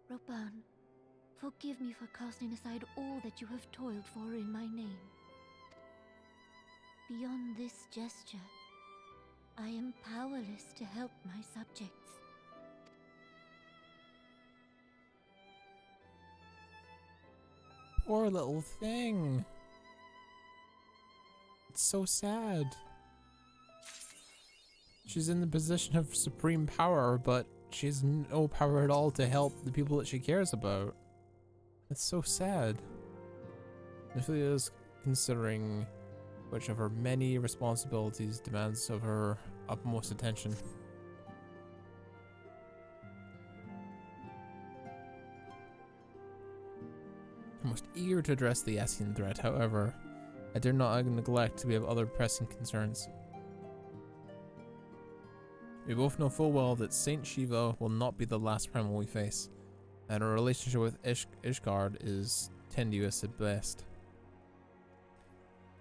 Reborn, forgive me for casting aside all that you have toiled for in my name. Beyond this gesture, I am powerless to help my subjects. Poor little thing. It's so sad. She's in the position of supreme power, but she has no power at all to help the people that she cares about. It's so sad. Ophelia is considering which of her many responsibilities demands of her utmost attention. I'm most eager to address the Ascian threat, however, I dare not neglect to have other pressing concerns. We both know full well that Saint Shiva will not be the last primal we face, and our relationship with Ishgard is tenuous at best.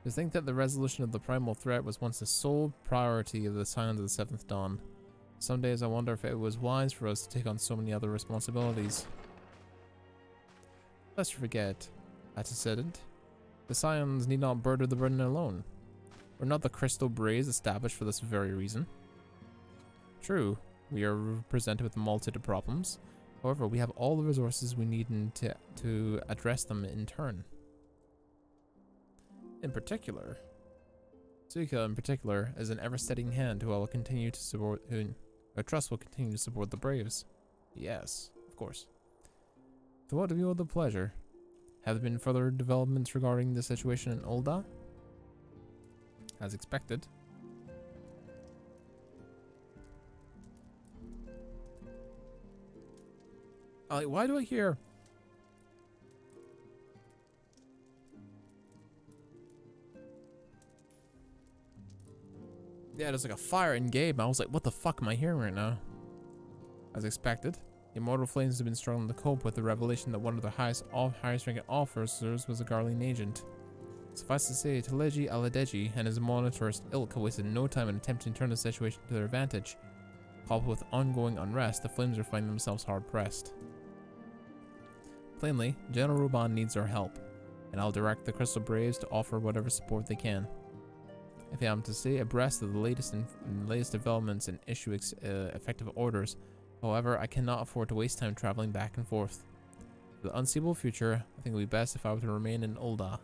To think that the resolution of the primal threat was once the sole priority of the Scions of the Seventh Dawn. Some days I wonder if it was wise for us to take on so many other responsibilities. Lest you forget, antecedent, the Scions need not bear the burden alone. We're not the crystal brays established for this very reason. True, we are presented with a multitude of problems. However, we have all the resources we need to address them in turn. In particular, Suika in particular is an ever-steadying hand who I will continue to support, who I trust will continue to support the Braves. Yes, of course. To what do you owe the pleasure? Have there been further developments regarding the situation in Ul'dah? As expected. Why do I hear... Yeah, there's like a fire in game. I was like, what the fuck am I hearing right now? As expected, the Immortal Flames have been struggling to cope with the revelation that one of the highest ranking officers was a Garlean agent. Suffice to say, Teleji Aladeji and his monetarist ilk have wasted no time in attempting to turn the situation to their advantage. Coupled with ongoing unrest, the Flames are finding themselves hard-pressed. Plainly, General Reborn needs our help, and I'll direct the Crystal Braves to offer whatever support they can. If I am to stay abreast of the latest developments and issue effective orders, However, I cannot afford to waste time traveling back and forth. For the unstable future, I think it would be best if I were to remain in Ul'dah,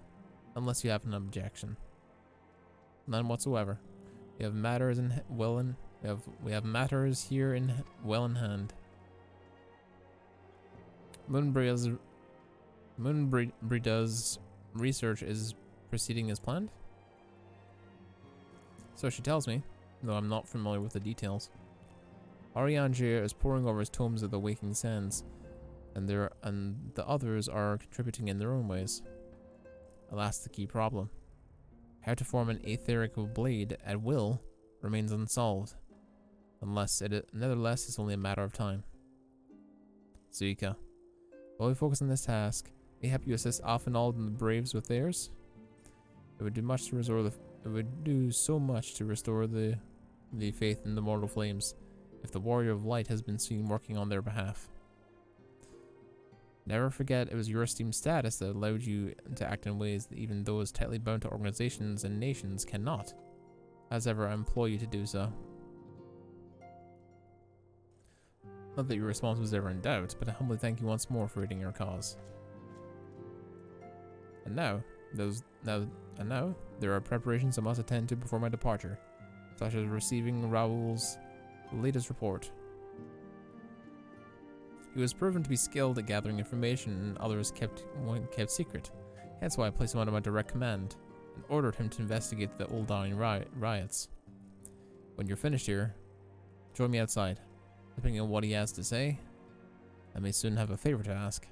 unless you have an objection. None whatsoever. We have matters in we have matters here in hand. Moonbreeda's research is proceeding as planned. So she tells me, though I'm not familiar with the details. Ariangia is poring over his tomes of the Waking Sands, and the others are contributing in their own ways. Alas, the key problem. How to form an aetherical blade at will remains unsolved, nevertheless it's only a matter of time. Suika, while we focus on this task, mayhap you assist Alphenald and the Braves with theirs? It would do so much to restore the faith in the mortal flames, if the Warrior of Light has been seen working on their behalf. Never forget it was your esteemed status that allowed you to act in ways that even those tightly bound to organizations and nations cannot. As ever, I implore you to do so. Not that your response was ever in doubt, but I humbly thank you once more for aiding our cause. And now, there are preparations I must attend to before my departure, such as receiving Raoul's latest report. He was proven to be skilled at gathering information, and others kept secret. That's why I placed him under my direct command and ordered him to investigate the Ul'dah riots. When you're finished here, join me outside. Depending on what he has to say, I may soon have a favor to ask.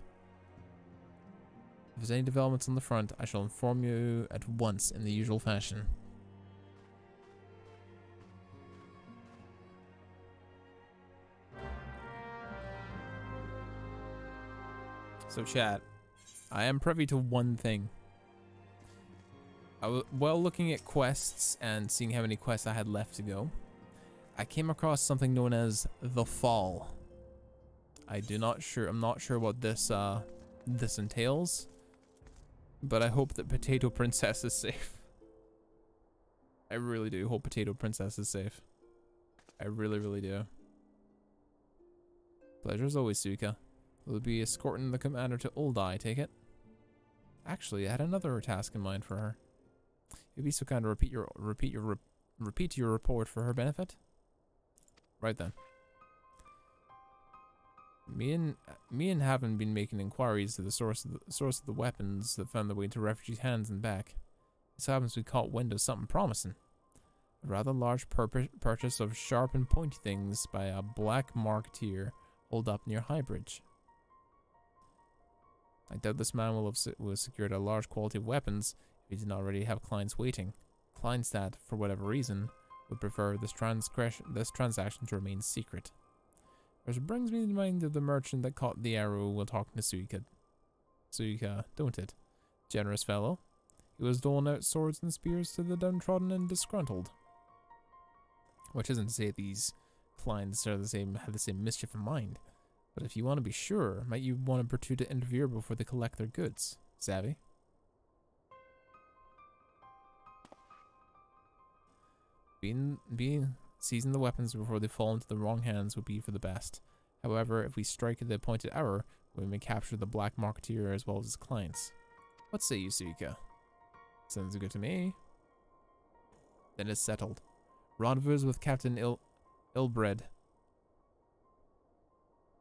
If there's any developments on the front, I shall inform you at once in the usual fashion. So chat, I am privy to one thing. While looking at quests and seeing how many quests I had left to go, I came across something known as the Fall. I'm not sure what this entails, but I hope that Potato Princess is safe. I really do hope Potato Princess is safe. I really, really do. Pleasure as always, Suika. We'll be escorting the commander to Ul'dah, I take it. Actually, I had another task in mind for her. You'd be so kind to repeat your report for her benefit. Right then. Me and haven't been making inquiries to the source of the weapons that found their way to refugees' hands and back. It so happens we caught wind of something promising. A rather large purchase of sharp and pointy things by a black marketeer holed up near Highbridge. I doubt this man will have secured a large quality of weapons if he did not already have clients waiting. Clients that, for whatever reason, would prefer this transaction to remain secret. Which brings me to mind of the merchant that caught the arrow while talking to Suika. Suika, don't it? Generous fellow. He was doling out swords and spears to the downtrodden and disgruntled. Which isn't to say these clients have the same mischief in mind. But if you want to be sure, might you want to pursue to interfere before they collect their goods? Savvy? Seizing the weapons before they fall into the wrong hands would be for the best. However, if we strike at the appointed hour, we may capture the black marketeer as well as his clients. What say you, Suika? Sounds good to me. Then it's settled. Rendezvous with Captain Ilbred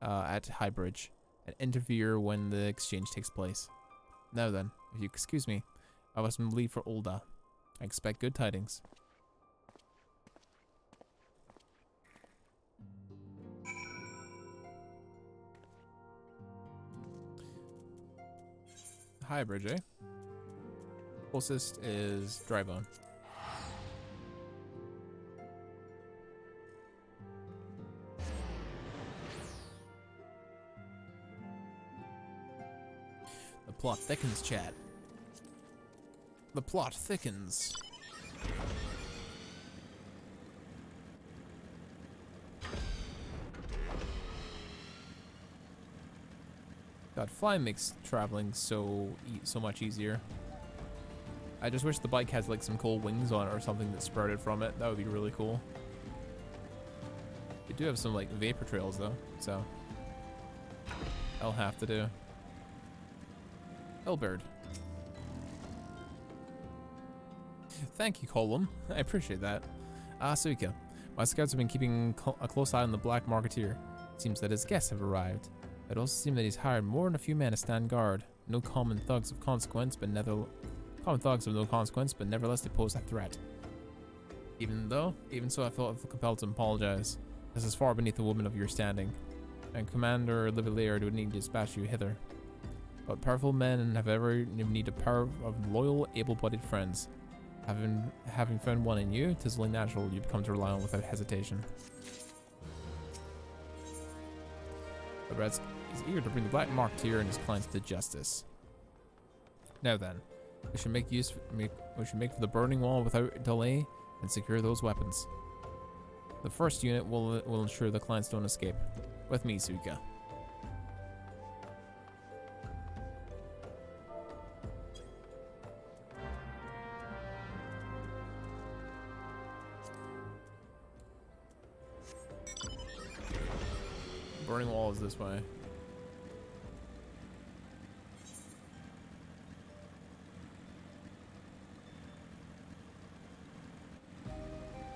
at Highbridge, and interfere when the exchange takes place. Now then, if you excuse me, I must leave for Ul'dah. I expect good tidings. Highbridge, eh? Closest is Drybone. The plot thickens, chat. The plot thickens. God, flying makes traveling so much easier. I just wish the bike has like some cool wings on it or something that sprouted from it. That would be really cool. do have some like vapor trails though, so I'll have to do. Hellbird. Thank you, Colum. I appreciate that. Suika. My scouts have been keeping a close eye on the Black Marketeer. It seems that his guests have arrived. It also seems that he's hired more than a few men to stand guard. No common thugs of consequence, but nevertheless they pose a threat. Even so, I felt compelled to apologize. This is far beneath a woman of your standing, and Commander Livelier would need to dispatch you hither. But powerful men have ever need a pair of loyal, able-bodied friends. Having found one in you, 'tis only natural you become to rely on without hesitation. The Red is eager to bring the Black Marketeer and his clients to justice. Now then, we should make for the burning wall without delay and secure those weapons. The first unit will ensure the clients don't escape. With me, Suika. Burning wall is this way.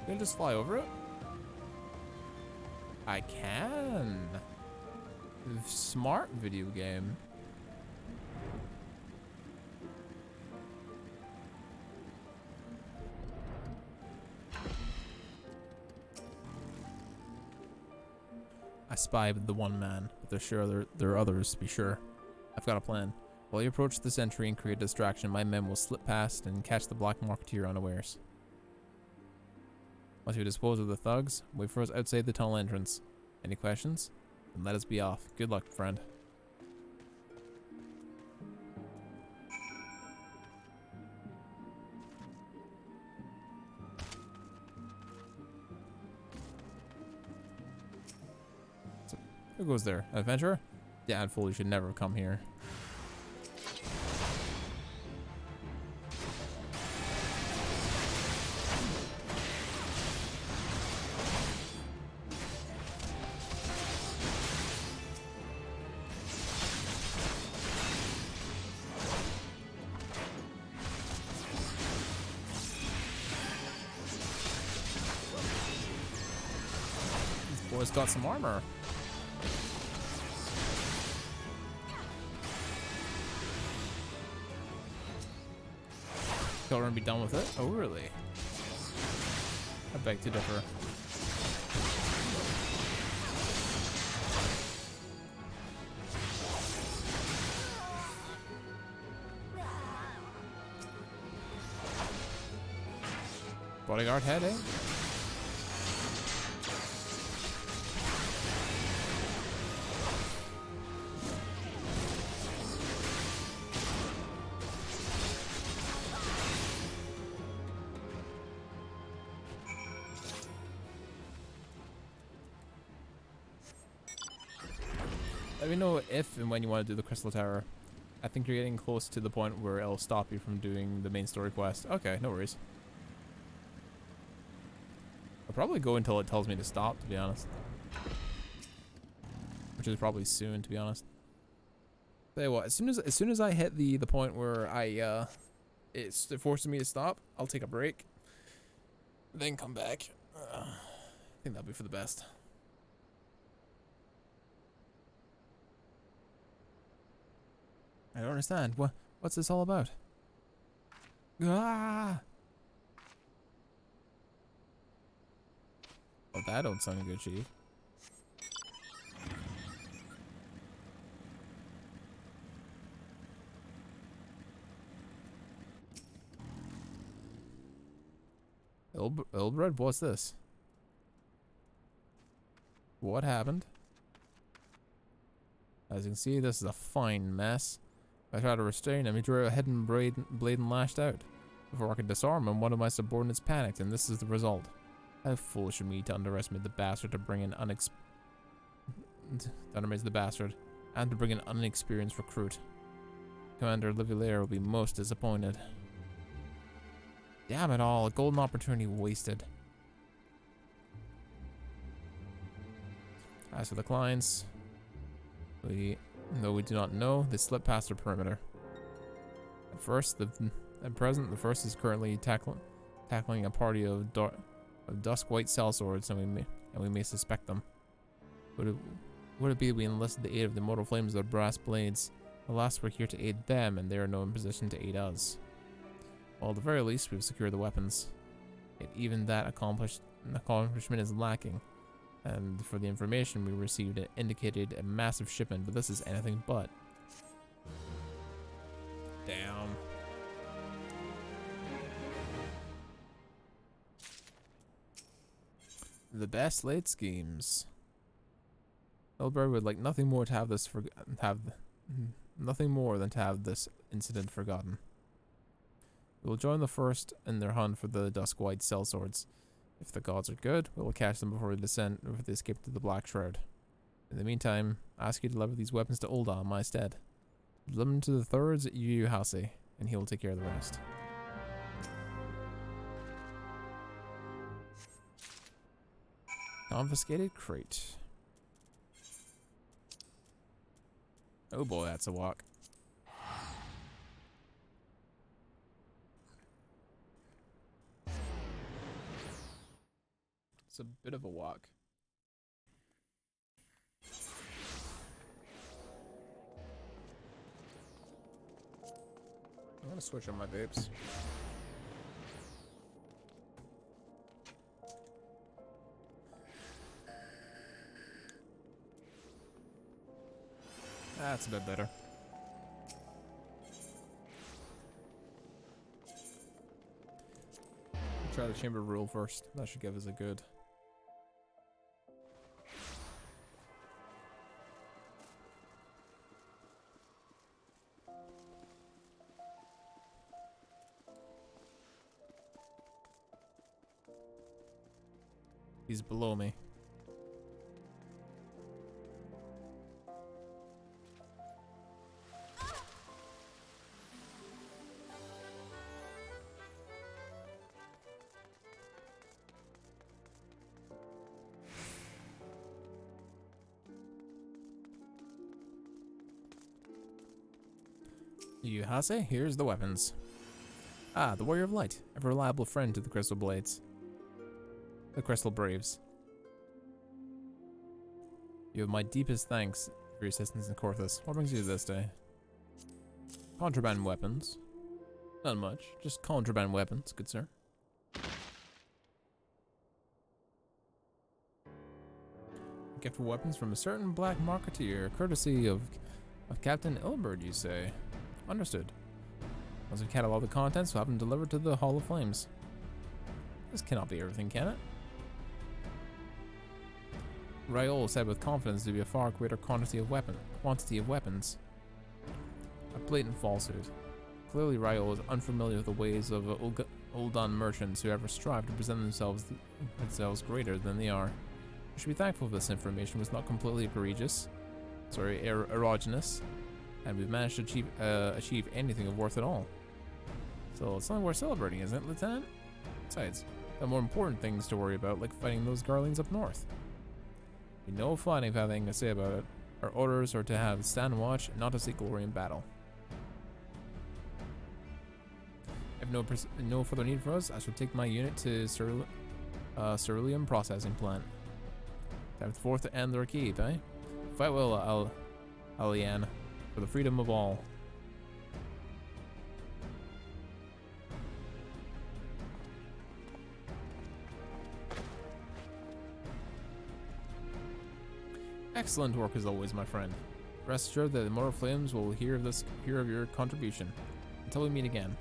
Can I just fly over it? I can. Smart video game. I spy the one man, but there are others, to be sure. I've got a plan. While you approach this entry and create a distraction, my men will slip past and catch the Black Marketeer unawares. Once you dispose of the thugs, wait for us outside the tunnel entrance. Any questions? Then let us be off. Good luck, friend. So, who goes there? An adventurer? Dad fool, you should never have come here. Boy's got some armor. Y'all gonna be done with it? Oh, really? I beg to differ. Bodyguard head, eh? Let me know if and when you want to do the Crystal Tower. I think you're getting close to the point where it'll stop you from doing the main story quest. Okay, no worries. I'll probably go until it tells me to stop, to be honest. Which is probably soon, to be honest. Tell you what, as soon as I hit the point where it's forcing me to stop, I'll take a break. Then come back. I think that'll be for the best. I don't understand. What's this all about? Ah! Oh, that don't sound good, Chief. Ilbred, what's this? What happened? As you can see, this is a fine mess. I tried to restrain him. He drew a hidden blade and lashed out. Before I could disarm him, one of my subordinates panicked, and this is the result. How foolish of me to underestimate the bastard and to bring an unexperienced recruit. Commander Livelier will be most disappointed. Damn it all, a golden opportunity wasted. As for the clients, though we do not know, they slip past our perimeter. At present, the first is currently tackling a party of dusk white sellswords, and we may suspect them. Would it be we enlisted the aid of the immortal flames of their brass blades? Alas, we're here to aid them, and they are no in position to aid us. Well, at the very least, we've secured the weapons. Yet even that accomplishment is lacking. And for the information we received, it indicated a massive shipment, but this is anything but. Damn. The best laid schemes. Elberg would like nothing more to have this nothing more than to have this incident forgotten. We will join the first in their hunt for the dusk white sellswords. If the gods are good, we will catch them before they escape to the Black Shroud. In the meantime, I ask you to deliver these weapons to Ulda in my stead. Deliver them to the thirds at Yu Hase, and he will take care of the rest. Confiscated crate. Oh boy, that's a walk. It's a bit of a walk. I'm gonna switch on my vapes. That's a bit better. Try the chamber rule first. That should give us a good. He's below me. Yu Hase, here's the weapons. Ah, the Warrior of Light, a reliable friend to the Crystal Blades. The Crystal Braves. You have my deepest thanks for your assistance in Korthus. What brings you this day? Contraband weapons. Not much, just contraband weapons, good sir. Gift for weapons from a certain black marketeer, courtesy of Captain Ilberd, you say? Understood. Once we catalog the contents, we'll have them delivered to the Hall of Flames. This cannot be everything, can it? Raoul said with confidence there would be a far greater quantity of weapons. A blatant falsehood. Clearly Raoul is unfamiliar with the ways of Uldan merchants who ever strive to present themselves greater than they are. We should be thankful this information was not completely erogenous, and we've managed to achieve anything of worth at all. So it's something worth celebrating, isn't it, Lieutenant? Besides, there are more important things to worry about, like fighting those Garlings up north. We know if I have anything to say about it. Our orders are to have stand watch, not to seek glory in battle. If no further need for us, I shall take my unit to Cerulean Processing Plant. Time forth to end their keep, eh? Fight well, Alian, for the freedom of all. Excellent work as always, my friend. Rest assured that the Immortal Flames will hear of your contribution. Until we meet again.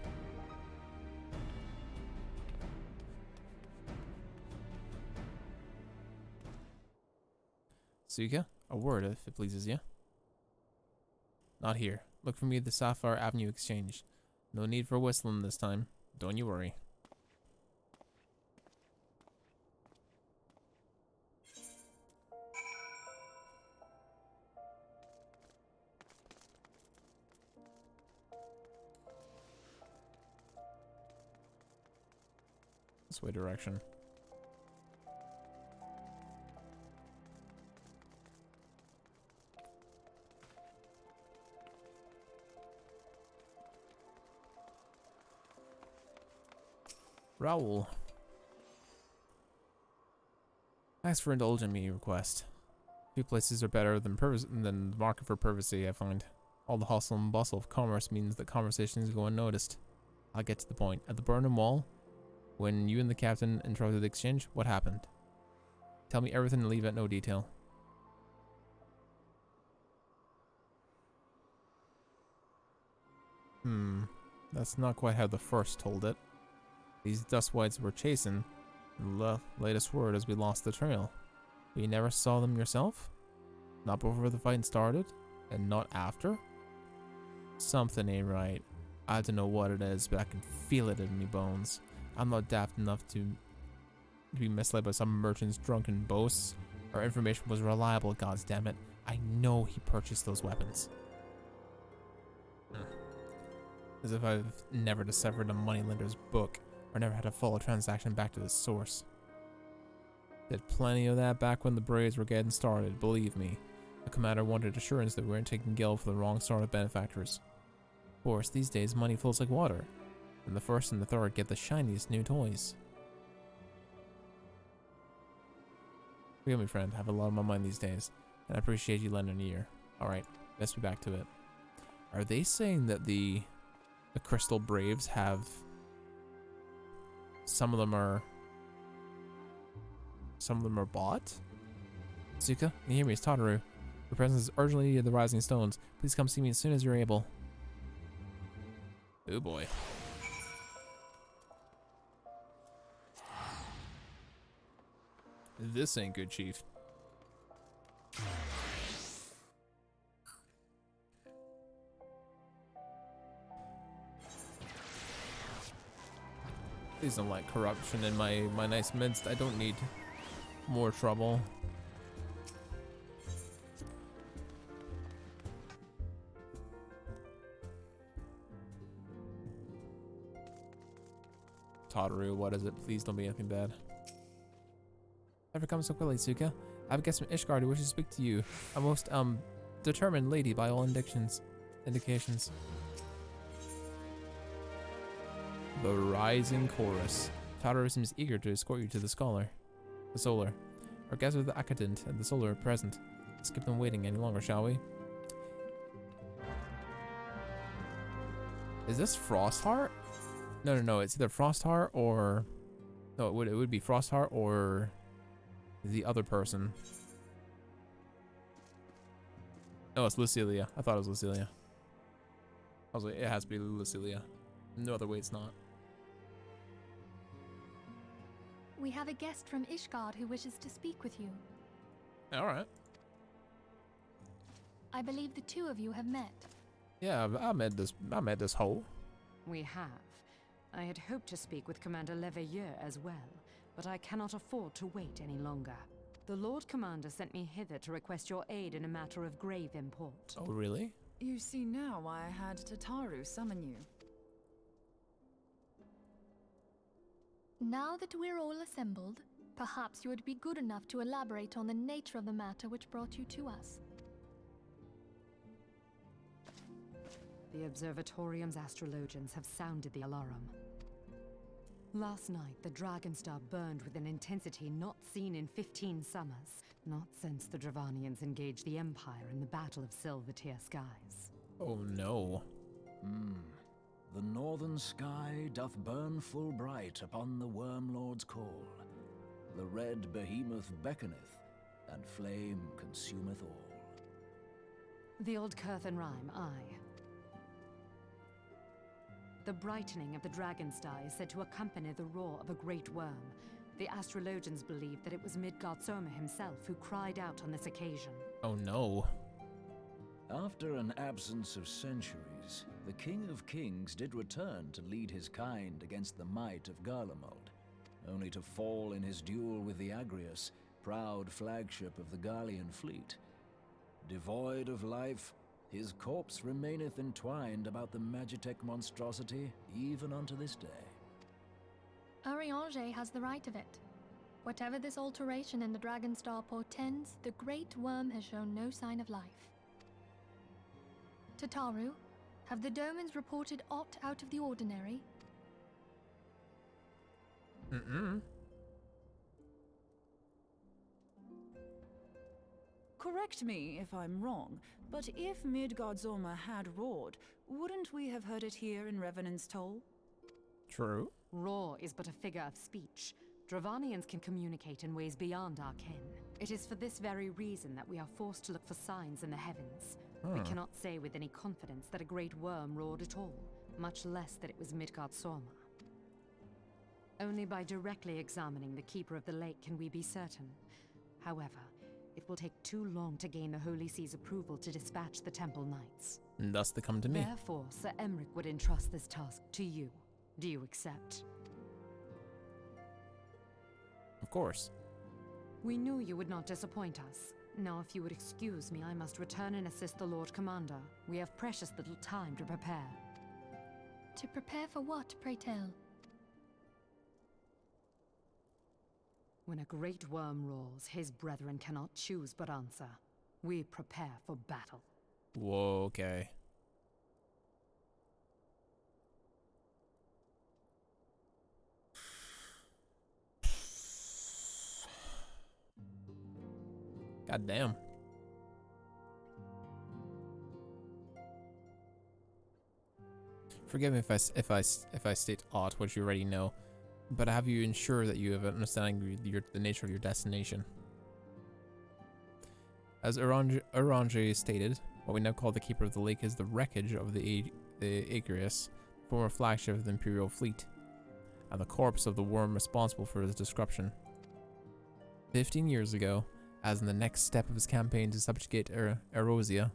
Suika, a word if it pleases you. Not here. Look for me at the Sapphire Avenue Exchange. No need for whistling this time. Don't you worry. This way direction. Raoul. Thanks for indulging me, request. Few places are better than the market for privacy, I find. All the hustle and bustle of commerce means that conversations go unnoticed. I'll get to the point. At the Burnham Wall, when you and the captain interrupted the exchange, what happened? Tell me everything and leave out no detail. That's not quite how the first told it. These Dustwites were chasing. The latest word is we lost the trail. But you never saw them yourself? Not before the fight started? And not after? Something ain't right. I don't know what it is, but I can feel it in me bones. I'm not daft enough to be misled by some merchant's drunken boasts. Our information was reliable, goddammit. I know he purchased those weapons. As if I've never deciphered a moneylender's book, or never had to follow a transaction back to the source. Did plenty of that back when the Braves were getting started, believe me. The commander wanted assurance that we weren't taking Gil for the wrong sort of benefactors. Of course, these days money flows like water, and the first and the third get the shiniest new toys. Forgive me, friend, I have a lot on my mind these days, and I appreciate you lending an ear. Alright, let's be back to it. Are they saying that the Crystal Braves have... Some of them are bought? Zuka, can you hear me? It's Tataru. Your presence is urgently needed at the Rising Stones. Please come see me as soon as you're able. Oh boy. This ain't good, Chief. Please don't like corruption in my nice midst. I don't need more trouble. Tataru, what is it? Please don't be anything bad. Never come so quickly, Suka. I have a guest from Ishgard who wishes to speak to you. A most determined lady by all indications. The Rising Chorus. Tataru seems eager to escort you to the Solar. Our guests with the Acadent and the Solar are present. Let's keep them waiting any longer, shall we? Is this Frostheart? No, it's either Frostheart or... No, it would be Frostheart or the other person. No, it's Lucilia. I thought it was Lucilia. I was like, it has to be Lucilia. No other way it's not. We have a guest from Ishgard who wishes to speak with you. Alright. I believe the two of you have met. Yeah, I met this hoe. We have. I had hoped to speak with Commander Leveilleur as well, but I cannot afford to wait any longer. The Lord Commander sent me hither to request your aid in a matter of grave import. Oh, really? You see now why I had Tataru summon you. Now that we're all assembled, perhaps you would be good enough to elaborate on the nature of the matter which brought you to us. The Observatorium's astrologians have sounded the alarm. Last night, the Dragonstar burned with an intensity not seen in 15 summers, not since the Dravanians engaged the Empire in the Battle of Silvertear Skies. Oh no. The northern sky doth burn full bright upon the Wormlord's call. The red behemoth beckoneth, and flame consumeth all. The old Curthan rhyme, aye. The brightening of the Dragonstar is said to accompany the roar of a great worm. The astrologians believe that it was Midgard Soma himself who cried out on this occasion. Oh no. After an absence of centuries, the King of Kings did return to lead his kind against the might of Garlemald, only to fall in his duel with the Agrius, proud flagship of the Garlean fleet. Devoid of life, his corpse remaineth entwined about the Magitech monstrosity even unto this day. Ariange has the right of it. Whatever this alteration in the Dragonstar portends, the Great Worm has shown no sign of life. Tataru, have the Domans reported aught out of the ordinary? Correct me if I'm wrong, but if Midgardsormr had roared, wouldn't we have heard it here in Revenant's Toll? True. Roar is but a figure of speech. Dravanians can communicate in ways beyond our ken. It is for this very reason that we are forced to look for signs in the heavens. We cannot say with any confidence that a great worm roared at all, much less that it was Midgardsormr. Only by directly examining the Keeper of the Lake can we be certain. However, it will take too long to gain the Holy See's approval to dispatch the Temple Knights. And thus they come to me. Therefore, Sir Emric would entrust this task to you. Do you accept? Of course. We knew you would not disappoint us. Now, if you would excuse me, I must return and assist the Lord Commander. We have precious little time to prepare. To prepare for what, pray tell? When a great worm roars, his brethren cannot choose but answer. We prepare for battle. Whoa, okay. God damn. Forgive me if I state aught which you already know, but have you ensured that you have an understanding of the nature of your destination? As Orange stated, what we now call the Keeper of the Lake is the wreckage of the Aegrius, former flagship of the Imperial fleet, and the corpse of the worm responsible for its destruction. 15 years ago, as in the next step of his campaign to subjugate Eorzea,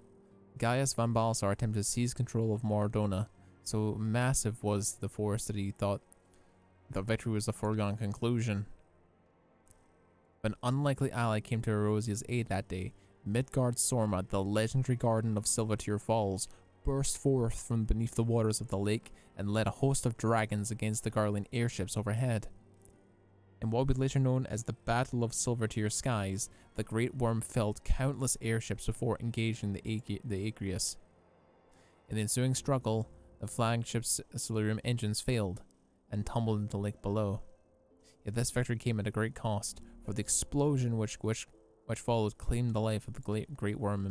Gaius van Balsar attempted to seize control of Mordona. So massive was the force that he thought the victory was a foregone conclusion. An unlikely ally came to Eorzea's aid that day. Midgardsormr, the legendary garden of Silvertear Falls, burst forth from beneath the waters of the lake and led a host of dragons against the Garlean airships overhead. In what would be later known as the Battle of Silvertear Skies, the Great Worm felled countless airships before engaging the Aegrius. In the ensuing struggle, the flagship's Silurium engines failed and tumbled into the lake below. Yet this victory came at a great cost, for the explosion which followed claimed the life of the Great Worm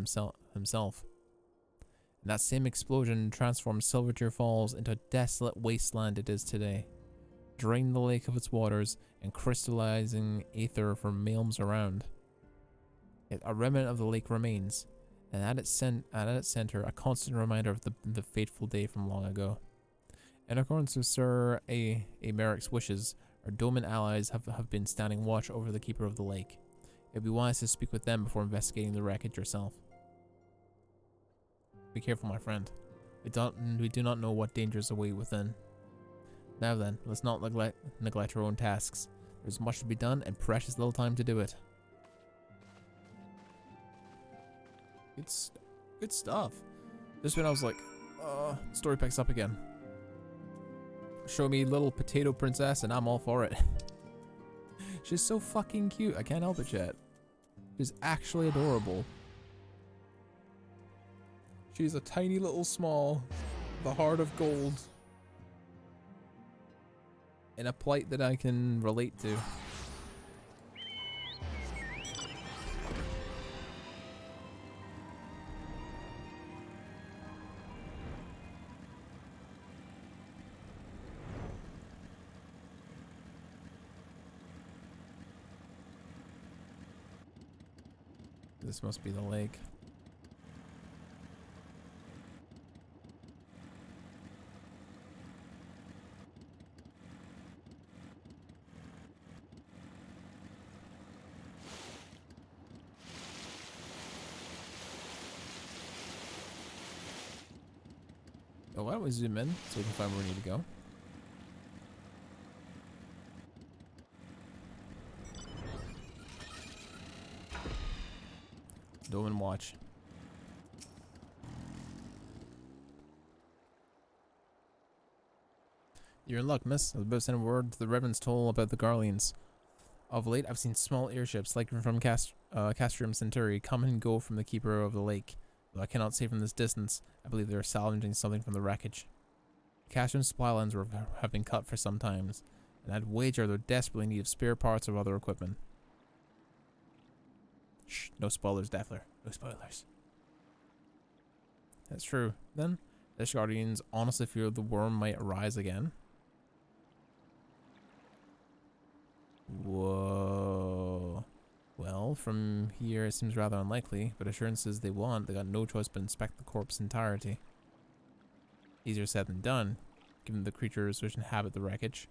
himself. And that same explosion transformed Silvertear Falls into a desolate wasteland it is today, drained the lake of its waters and crystallizing aether from realms around. Yet a remnant of the lake remains, and at its center, a constant reminder of the fateful day from long ago. In accordance with Sir Meric's wishes, our Doman allies have been standing watch over the Keeper of the Lake. It would be wise to speak with them before investigating the wreckage yourself. Be careful, my friend. We do not know what dangers await within. Now then, let's not neglect our own tasks. There's much to be done and precious little time to do it. It's good stuff. Just when I was like, story picks up again. Show me little potato princess and I'm all for it. She's so fucking cute. I can't help it, chat. She's actually adorable. She's a tiny little small, the heart of gold. In a plight that I can relate to. This must be the lake. Oh, why don't we zoom in so we can find where we need to go? Doman watch. You're in luck, miss. I was about to send word to the Reverend's Toll about the Garleans. Of late, I've seen small airships, like from Castrium Centauri, come and go from the Keeper of the Lake. Though I cannot say from this distance, I believe they are salvaging something from the wreckage. Castrium's supply lines have been cut for some time, and I'd wager they're desperately in need of spare parts or other equipment. Shh, no spoilers, Daffler. No spoilers. That's true. Then, the Guardians honestly fear the worm might arise again. Whoa. Well, from here it seems rather unlikely, but assurances they got no choice but inspect the corpse's entirety. Easier said than done, given the creatures which inhabit the wreckage,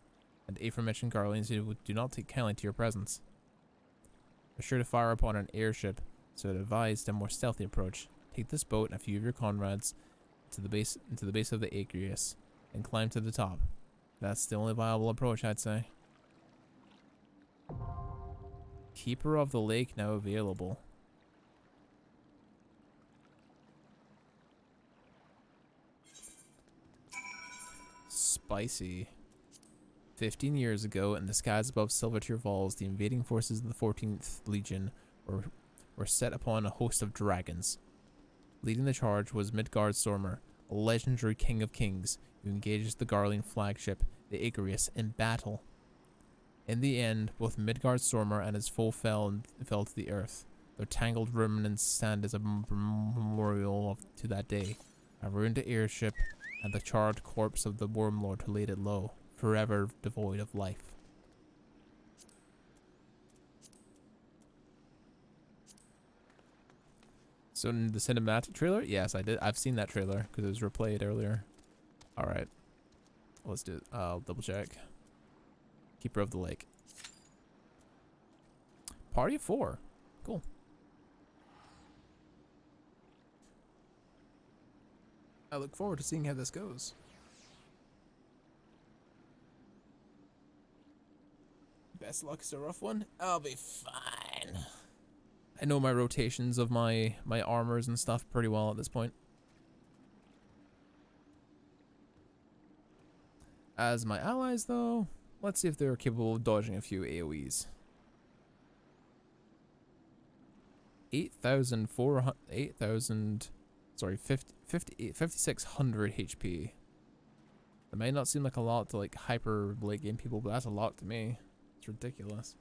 and aforementioned Guardians who do not take kindly to your presence. Be sure to fire upon an airship, so I'd advise a more stealthy approach. Take this boat and a few of your comrades into the base of the Aquarius, and climb to the top. That's the only viable approach, I'd say. Keeper of the Lake now available. Spicy. 15 years ago, in the skies above Silvertier Falls, the invading forces of the 14th Legion were set upon a host of dragons. Leading the charge was Midgard Stormer, a legendary king of kings, who engages the Garlean flagship, the Icarus, in battle. In the end, both Midgard Stormer and his foe fell to the earth. Their tangled remnants stand as a memorial to that day. A ruined airship and the charred corpse of the Wormlord who laid it low, forever devoid of life. So in the cinematic trailer? Yes, I did. I've seen that trailer because it was replayed earlier. Alright. Let's do it. I'll double check. Keeper of the Lake. Party of 4. Cool. I look forward to seeing how this goes. Best luck is a rough one. I'll be fine. I know my rotations of my armors and stuff pretty well at this point. As my allies, though, let's see if they're capable of dodging a few AoEs. 5600 HP. That may not seem like a lot to like hyper late game people, but that's a lot to me. It's ridiculous.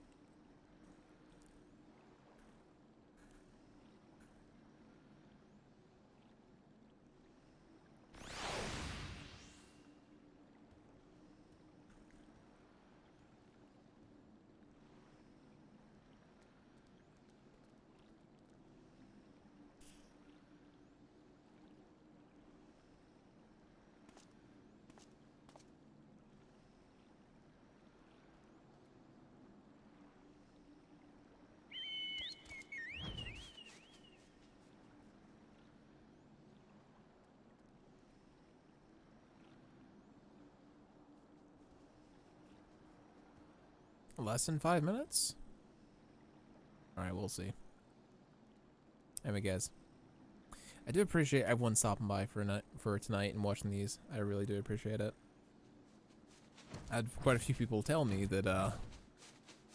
Less than 5 minutes? Alright, we'll see. Anyway, guys. I do appreciate everyone stopping by for tonight and watching these. I really do appreciate it. I had quite a few people tell me that that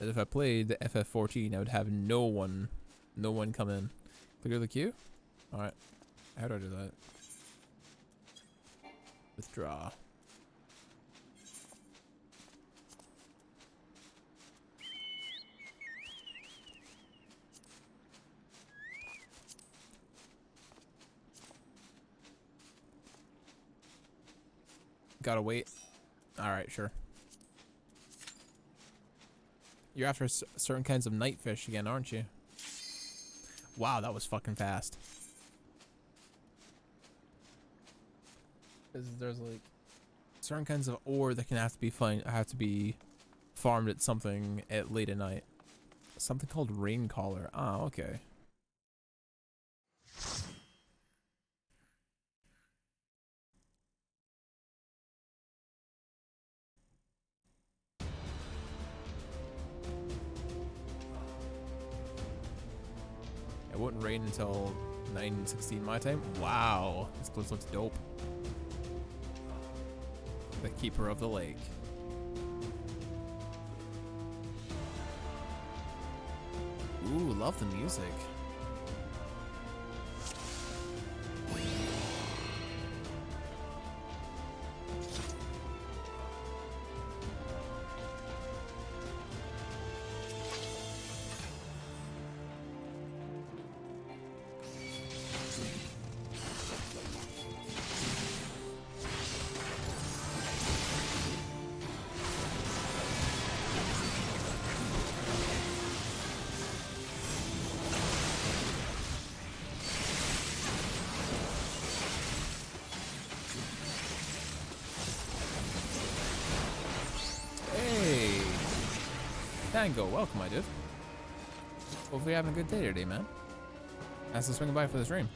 if I played the FF14, I would have no one come in. Clear the queue? Alright. How do I do that? Withdraw. Gotta wait. Alright, sure. You're after certain kinds of night fish again, aren't you? Wow, that was fucking fast. There's like certain kinds of ore that have to be farmed at something at late at night. Something called rain collar. Ah, okay. It wouldn't rain until 9:16 my time. Wow, this place looks dope. The Keeper of the Lake. Ooh, love the music. Dango, welcome, my dude. Hopefully you're having a good day today, man. Thanks for swinging by for the stream.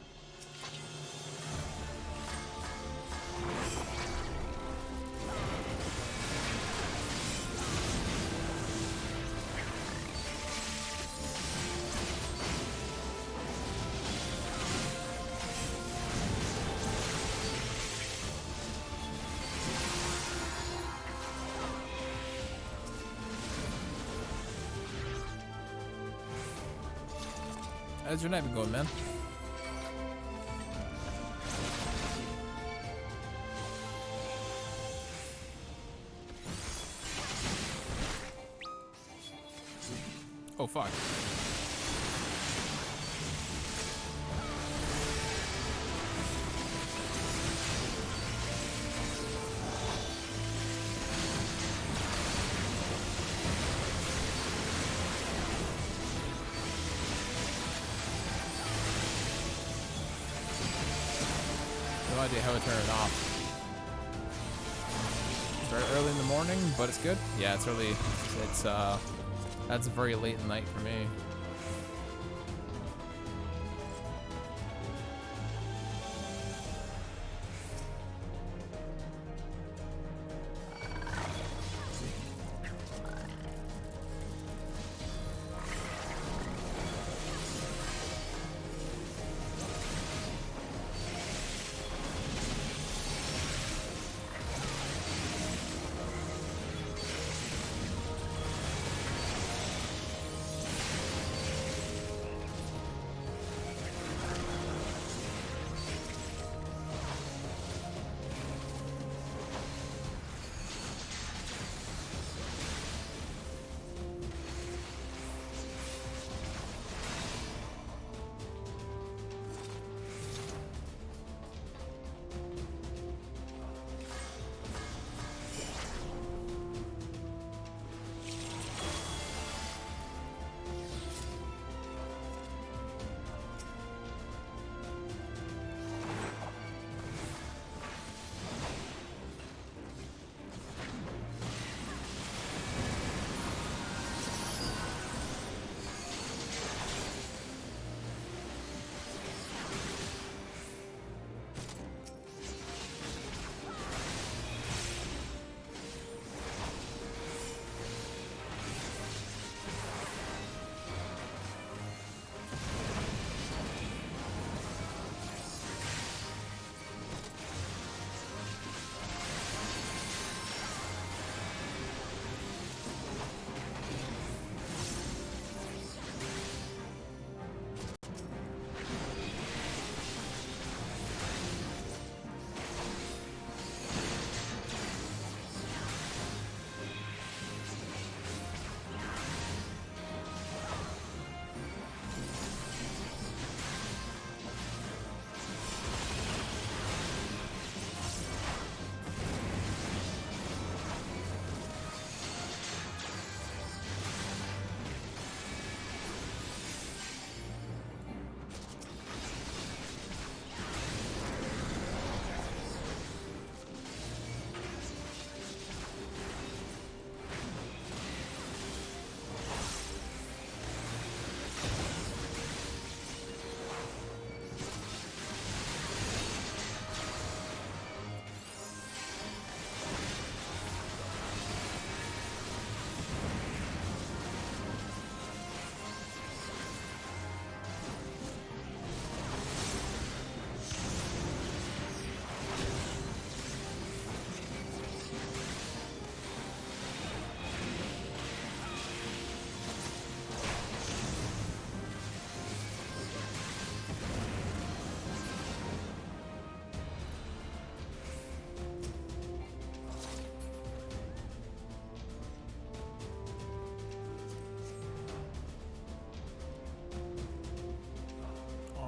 How's your night been going, man? Oh, fuck. No idea how to turn it off. Very early in the morning, but it's good. Yeah, it's early. It's that's very late at night for me.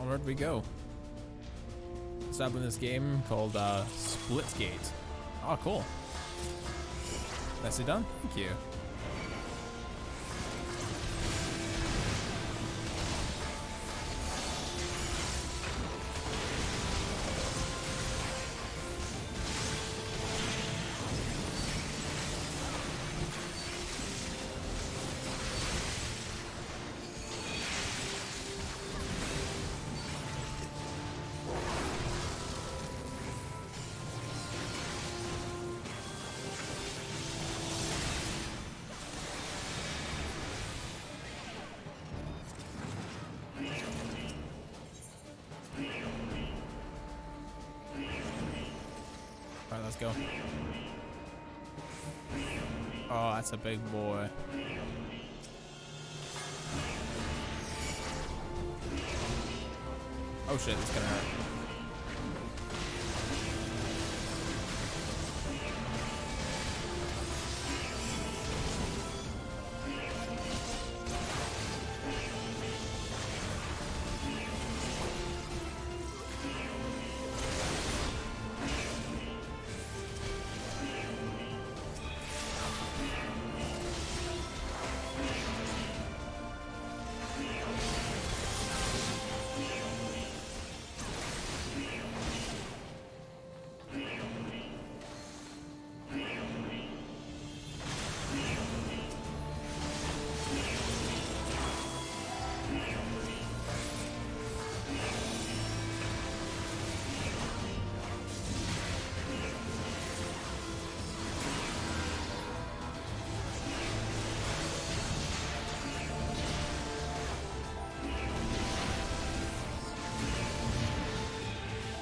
Where'd we go? Let's up in this game called Splitgate. Oh, cool. Nicely done. Thank you. go. Oh, that's a big boy. Oh shit, it's gonna hurt.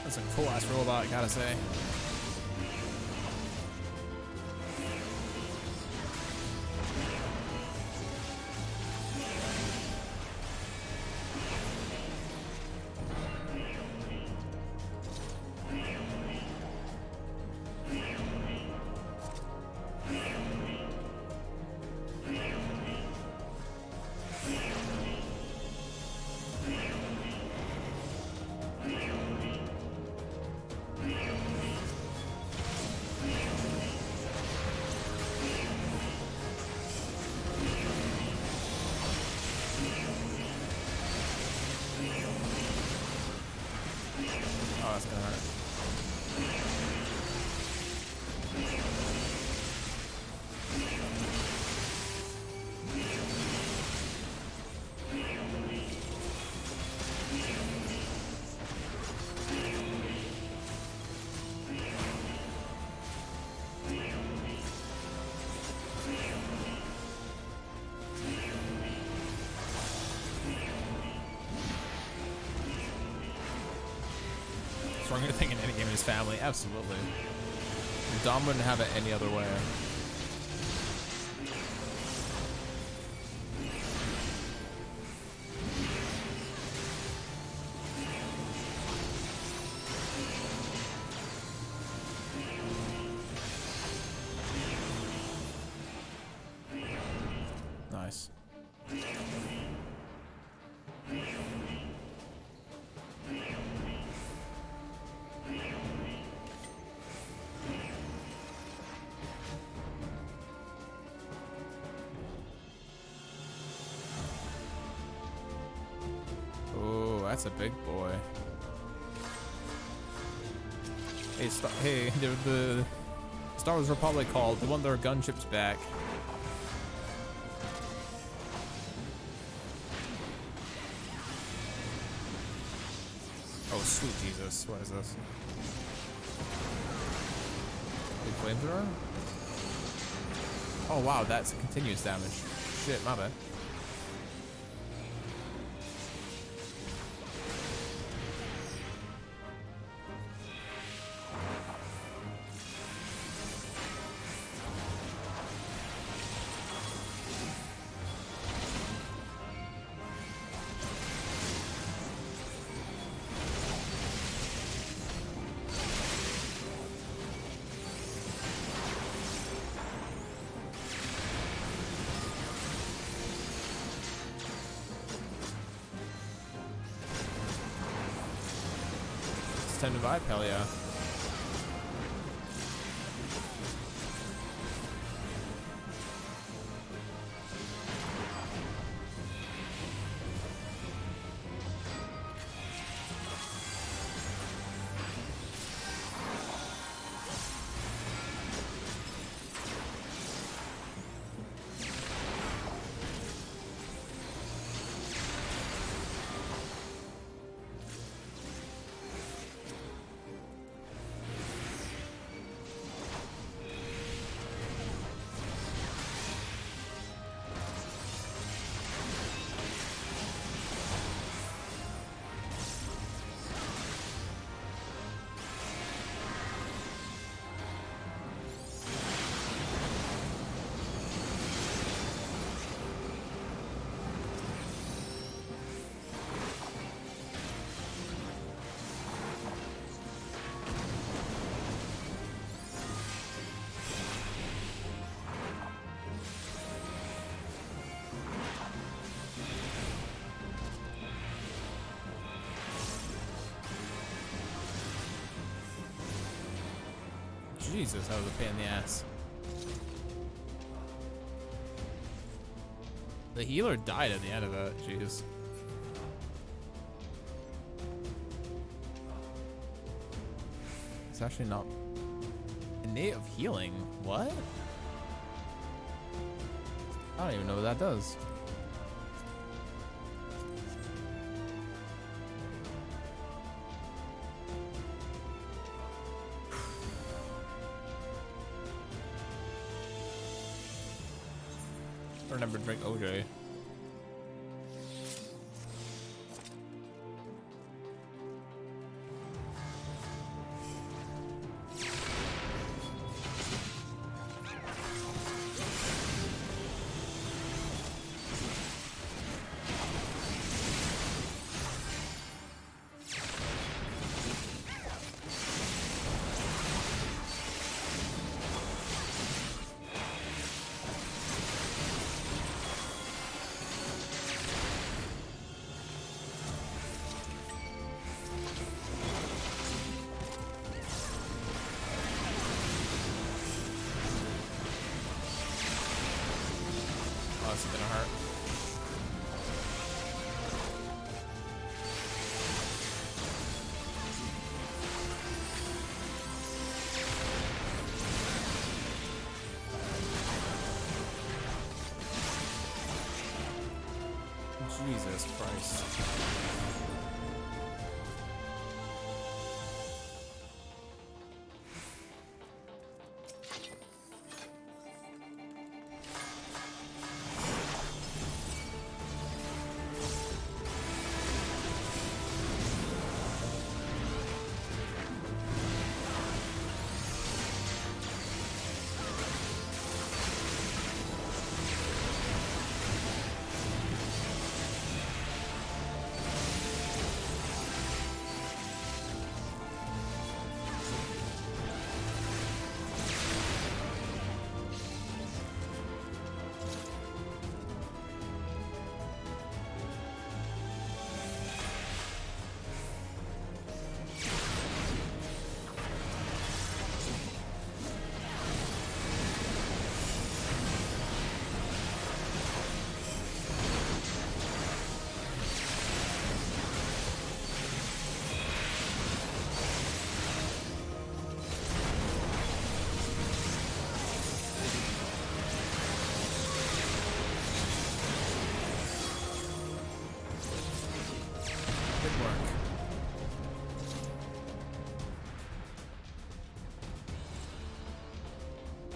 That's a cool ass robot, I gotta say. Oh, that's gonna hurt. Stronger thing in any game is family, absolutely. Dom wouldn't have it any other way. Nice. That's a big boy. Hey, the Star Wars Republic called. They want their gunships back. Oh, sweet Jesus. What is this? Big flamethrower? Oh, wow. That's continuous damage. Shit, my bad. Time to vibe, hell yeah. Jesus, that was a pain in the ass. The healer died at the end of that. Jeez. It's actually not innate of healing. What? I don't even know what that does. Remember to drink OJ. This is gonna hurt. Jesus Christ.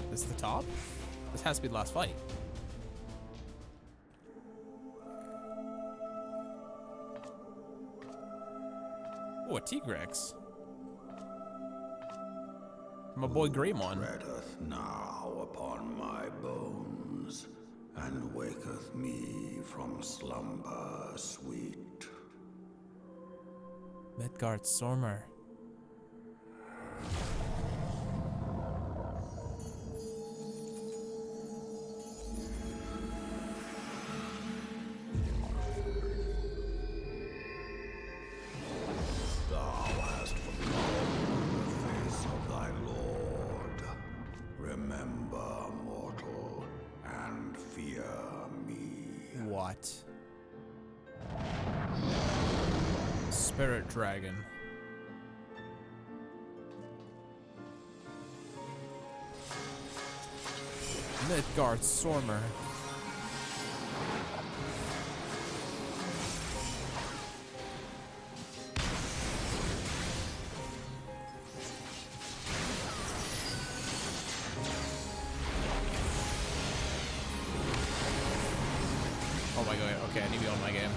This is the top? This has to be the last fight. Oh, a Tigrex. My boy Greymon. Treadeth now upon my bones, and waketh me from slumber sweet. Midgard Sormer. Spirit Dragon. Midgard Sormer. Oh my god, okay, I need to be on my game.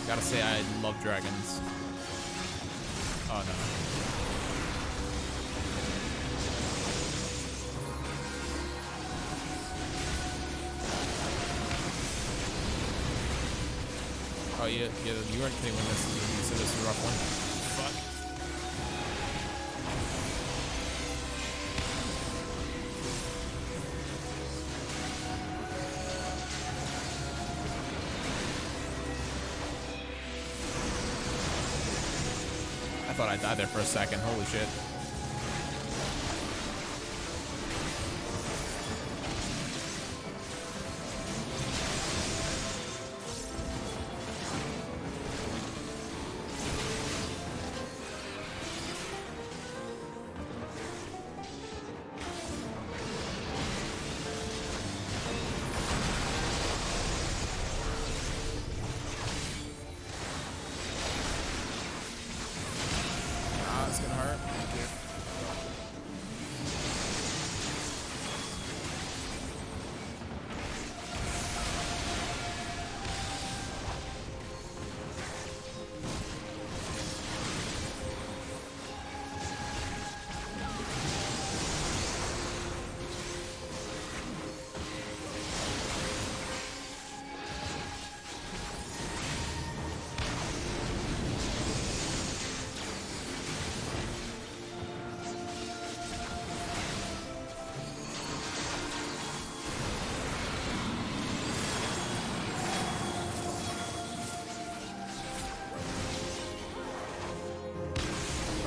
Gotta say, I love dragons. Oh no. Oh yeah, you weren't kidding when this you said this is a rough one. Fuck. I thought I died there for a second. Holy shit. It's gonna hurt.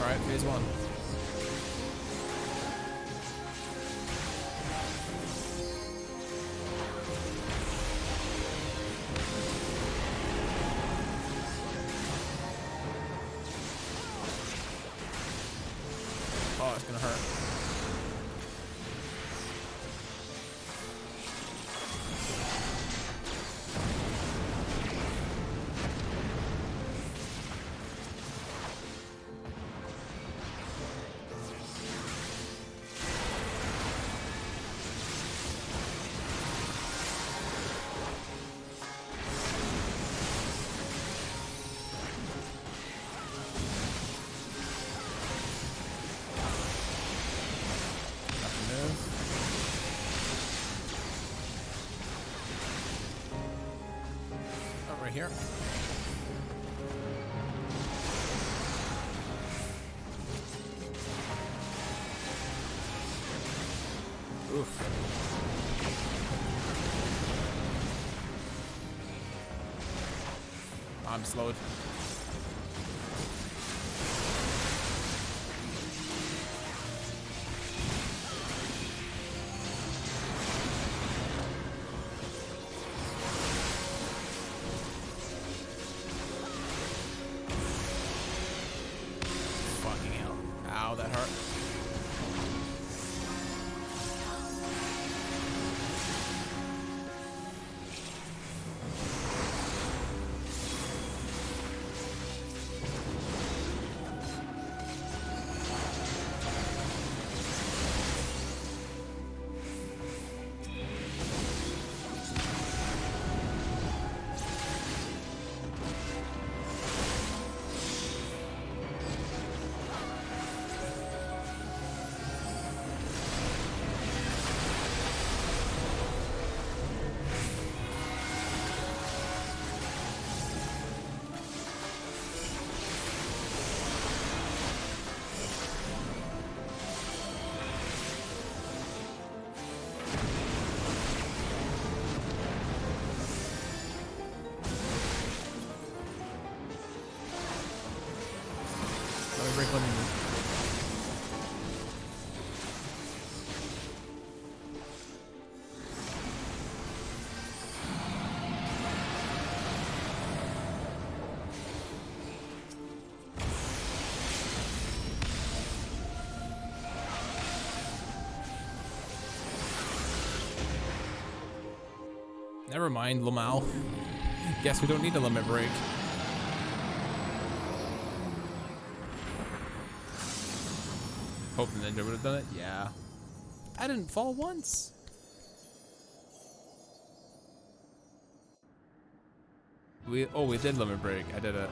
Alright, phase one. Oh, it's gonna hurt. Right here. Oof. I'm slowed. Fucking hell. Ow, that hurt. Let me break one in. Never mind, Lamau. Guess we don't need a limit break. Hope the ninja would have done it. Yeah. I didn't fall once. We did limit break. I did it.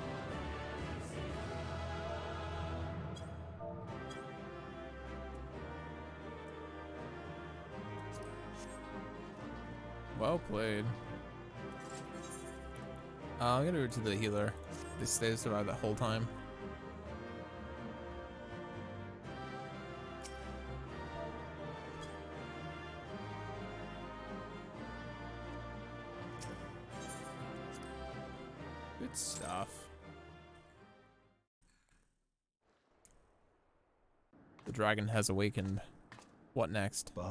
Well played. I'm gonna move to the healer. They survive that whole time. Good stuff. The dragon has awakened. What next? By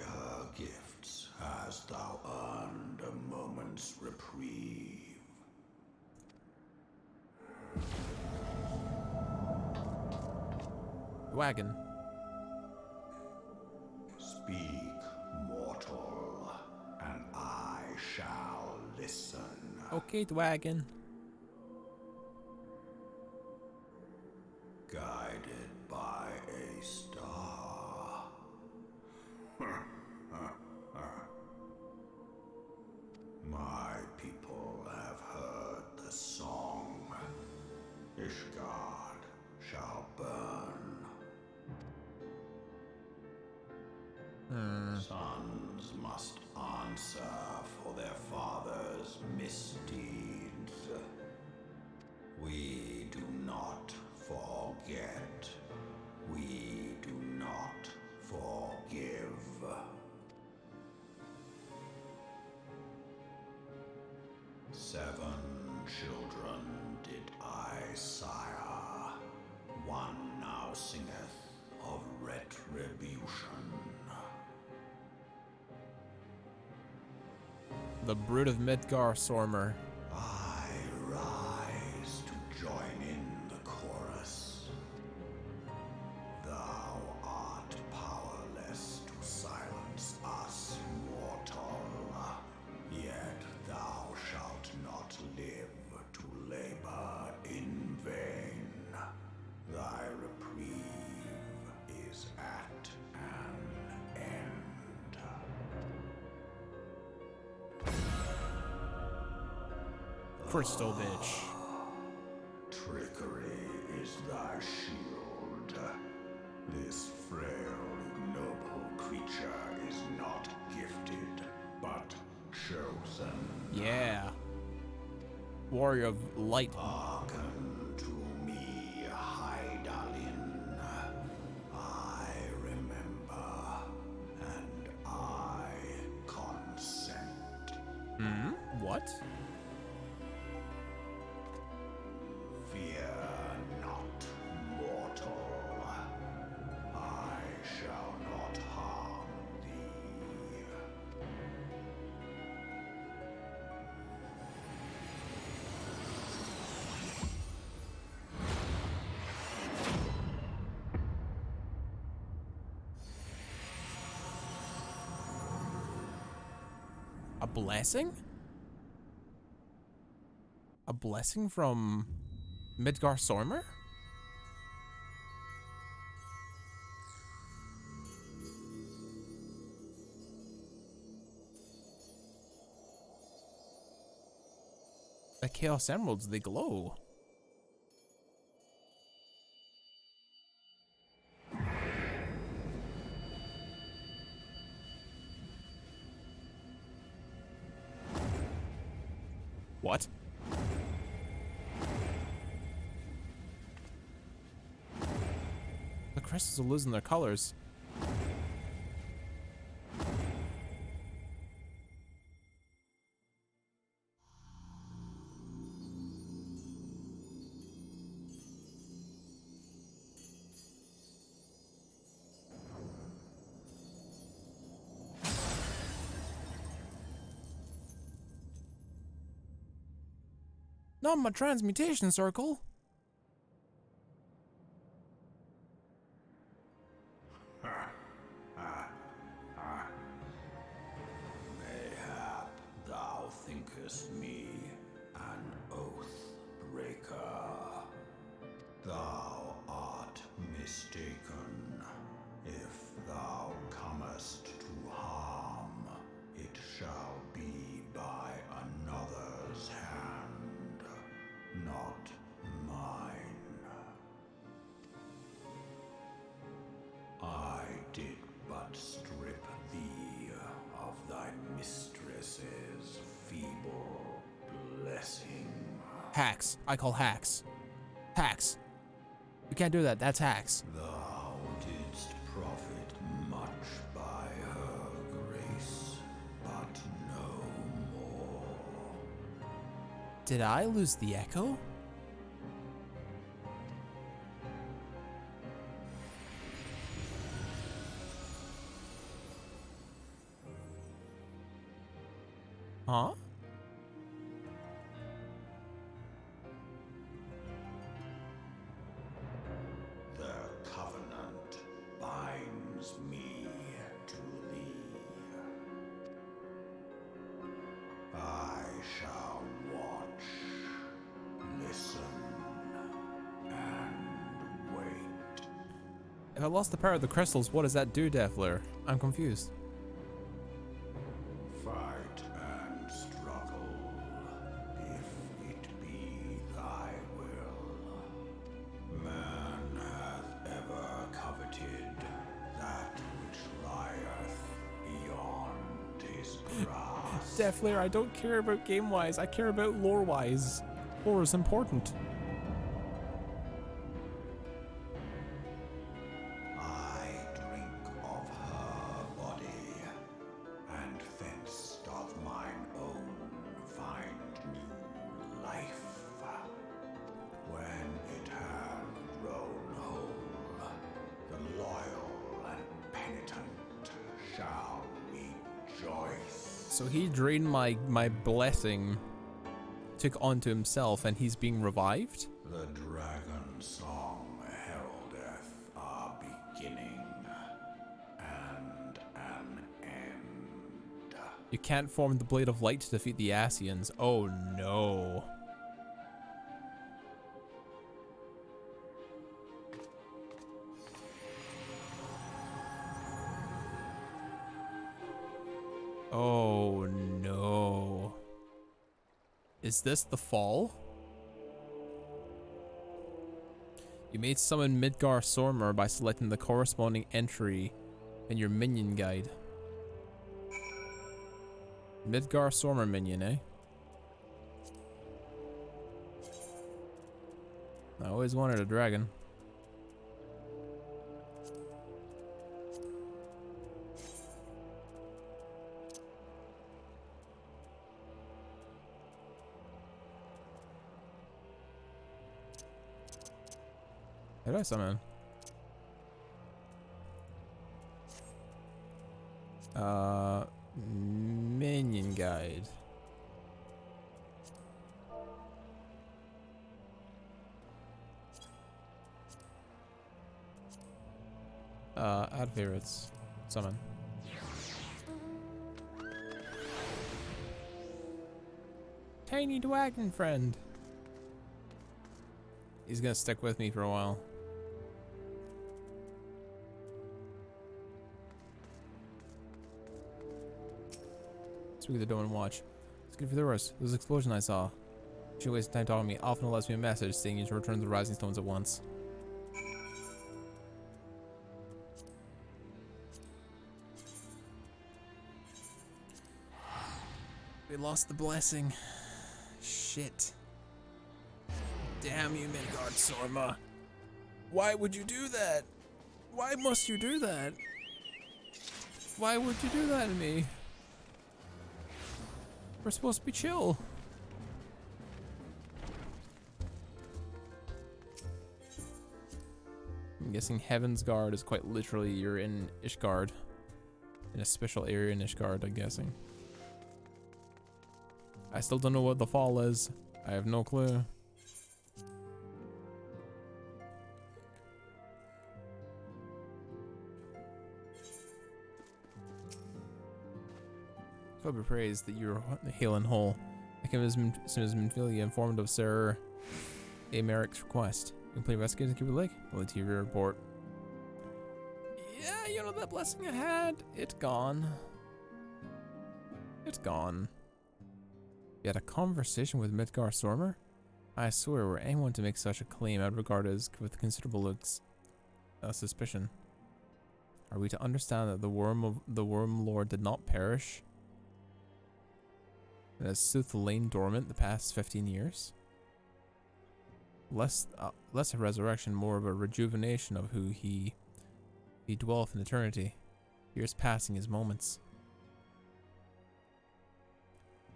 her gifts hast thou earned a moment's reprieve. Wagon. Speak, mortal, and I shall listen. Okay, wagon. Guided by a star. My people have heard the song. Ishgard shall burn. Sons must answer for their father's misdeeds. We do not forget. We do not forgive. Seven children did I sire. One now singeth of retribution. The brood of Midgar Sormer. I rise to join in the chorus. Thou art powerless to silence us, mortal. Yet thou shalt not live to labor in vain. Thy reprieve is at an end. Crystal bitch. Trickery is thy shield. This frail, ignoble creature is not gifted, but chosen. Yeah. Warrior of Light. Hearken to me, Hydaelyn. I remember, and I consent. What? Fear not, mortal. I shall not harm thee. A blessing? A blessing from Midgar Sormer? The Chaos Emeralds, they glow. What? The crystals are losing their colors. Not my transmutation circle. Mayhap thou thinkest me an oath breaker. Thou art mistaken. If thou comest to harm, it shall be by another's hand, not mine. I did but strip thee of thy mistresses. Hacks. I call hacks. Hacks. You can't do that. That's hacks. Thou didst profit much by her grace, but no more. Did I lose the echo? Huh? The covenant binds me to thee. I shall watch, listen, and wait. If I lost the power of the crystals, what does that do, Deathflare? I'm confused. Fight and struggle, if it be thy will. Man hath ever coveted that which lieth beyond his grasp. Deathflare, I don't care about game-wise. I care about lore-wise. Lore is important. I drink of her body, and thence doth mine own find new life. When it hath grown whole, the loyal and penitent shall rejoice. So he drained my blessing, took onto himself, and he's being revived? The dragon song heraldeth our beginning and an end. You can't form the Blade of Light to defeat the Asians. Oh no. Oh no. Is this the fall? You may summon Midgar Sormer by selecting the corresponding entry in your minion guide. Midgar Sormer minion, eh? I always wanted a dragon. How do I summon? Minion guide. Add favorites. Summon. Tiny dragon friend. He's gonna stick with me for a while. Speak of the Dome and Watch. It's good for the worst. This explosion I saw. She wasted time talking to me. Often allows me a message saying you should return the Rising Stones at once. We lost the blessing. Shit. Damn you, Midgard Sorma. Why would you do that? Why must you do that? Why would you do that to me? We're supposed to be chill. I'm guessing Heaven's Guard is quite literally you're in Ishgard. In a special area in Ishgard, I'm guessing. I still don't know what the fall is. I have no clue. God be praised that you're hale and whole. I came as Minfilia informed of Sir Amaric's request. You can play Rescue and keep it lake. I'll leave you your report. Yeah, you know that blessing I had? It's gone. It's gone. You had a conversation with Midgar Sormer? I swear, were anyone to make such a claim, I'd regard it as with considerable suspicion. Are we to understand that the Worm Lord did not perish? And has Sooth lain dormant the past 15 years? Less a resurrection, more of a rejuvenation of who he dwelleth in eternity. Years passing as moments.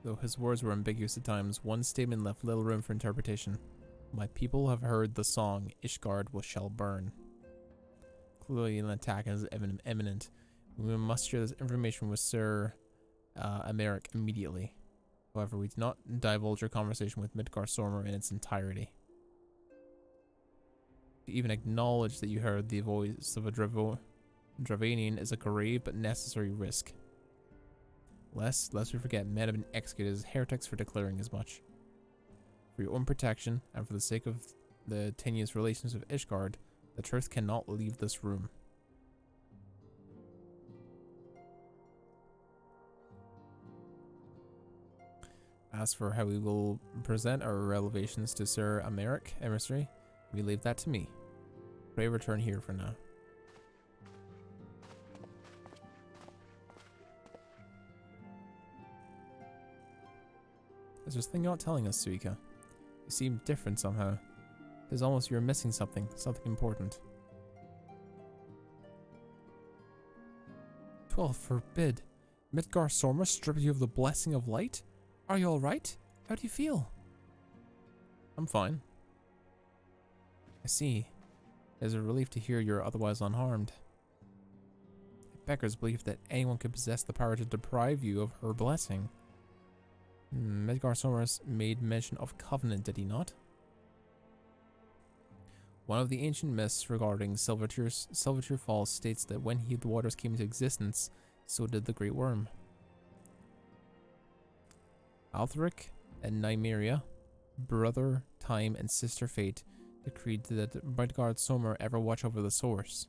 Though his words were ambiguous at times, one statement left little room for interpretation. My people have heard the song, Ishgard shall burn. Clearly an attack is imminent. We must share this information with Sir Americ immediately. However, we do not divulge our conversation with Midgar Sormer in its entirety. To even acknowledge that you heard the voice of a Dravanian is a grave but necessary risk. Lest we forget, men have been executed as heretics for declaring as much. For your own protection, and for the sake of the tenuous relations with Ishgard, the truth cannot leave this room. As for how we will present our revelations to Sir Americ, emissary, we leave that to me. Pray return here for now. Is there something you're not telling us, Suika? You seem different somehow. It's almost you're missing something important. 12 forbid. Midgar Sormer stripped you of the blessing of light? Are you alright? How do you feel? I'm fine. I see. It is a relief to hear you're otherwise unharmed. It beggars belief that anyone could possess the power to deprive you of her blessing. Midgar Sormer made mention of covenant, did he not? One of the ancient myths regarding Silvertear Falls states that when the waters came into existence, so did the Great Worm. Althric and Nymeria, brother Time and sister Fate, decreed that Midgar Sormer ever watch over the source,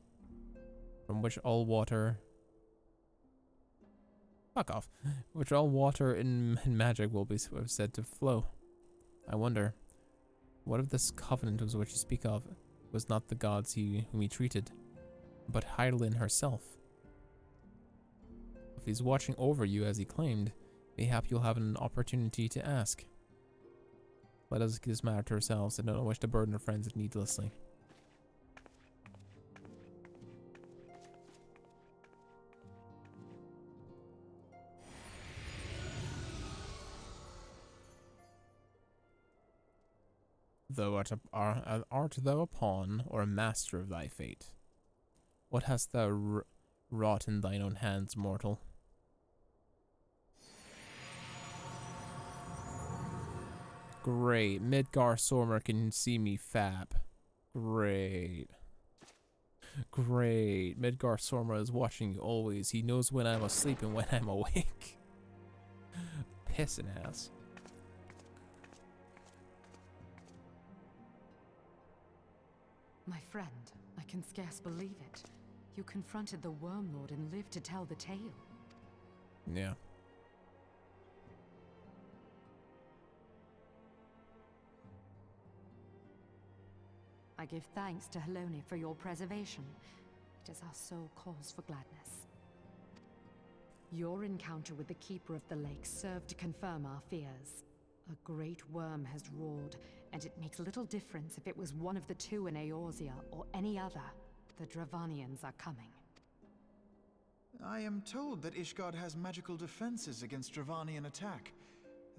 from which all water... Fuck off. Which all water in magic will be said to flow. I wonder, what if this covenant was what you speak of was not the gods whom he treated, but Hydaelyn herself? If he's watching over you as he claimed, mayhap you'll have an opportunity to ask. Let us keep this matter to ourselves and don't wish to burden our friends needlessly. Though art thou a pawn or a master of thy fate? What hast thou wrought in thine own hands, mortal? Great. Midgar Sormer can see me fab. Great. Great. Midgar Sormer is watching you always. He knows when I'm asleep and when I'm awake. Pissing ass. My friend, I can scarce believe it. You confronted the Worm Lord and lived to tell the tale. Yeah. I give thanks to Helone for your preservation. It is our sole cause for gladness. Your encounter with the Keeper of the Lake served to confirm our fears. A great worm has roared, and it makes little difference if it was one of the two in Eorzea or any other. The Dravanians are coming. I am told that Ishgard has magical defenses against Dravanian attack,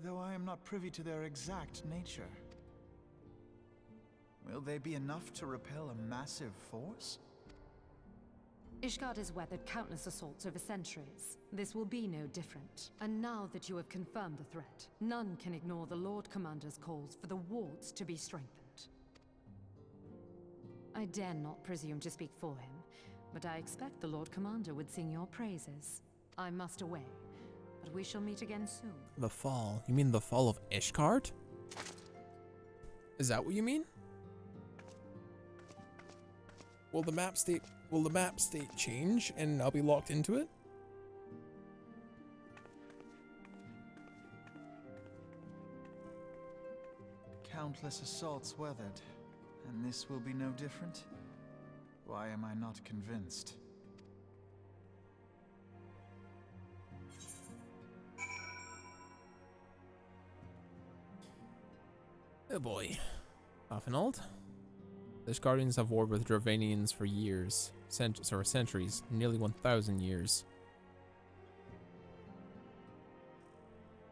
though I am not privy to their exact nature. Will they be enough to repel a massive force? Ishgard has weathered countless assaults over centuries. This will be no different. And now that you have confirmed the threat, none can ignore the Lord Commander's calls for the wards to be strengthened. I dare not presume to speak for him, but I expect the Lord Commander would sing your praises. I must away, but we shall meet again soon. The fall? You mean the fall of Ishgard? Is that what you mean? Will the map state change and I'll be locked into it? Countless assaults weathered, and this will be no different? Why am I not convinced? Oh boy. Affinald? The Guardians have warred with Dravanians for years. Centuries. Nearly 1,000 years.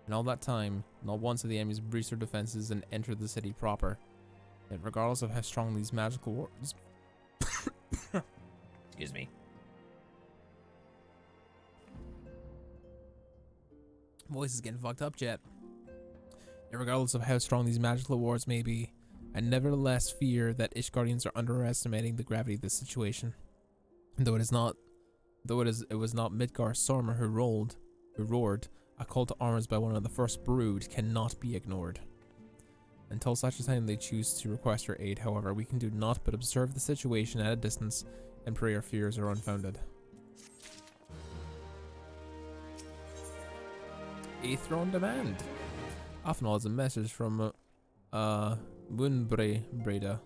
In all that time, not once have the enemies breached their defenses and entered the city proper. Yet regardless of how strong these magical wars... Excuse me. Voice is getting fucked up, Jet. Yet regardless of how strong these magical wars may be, I nevertheless fear that Ishgardians are underestimating the gravity of this situation. Though it was not Midgar Sormer who roared, a call to arms by one of the first brood cannot be ignored. Until such a time they choose to request our aid, however, we can do naught but observe the situation at a distance and pray our fears are unfounded. Aether on demand. Often has a message from Moonbreda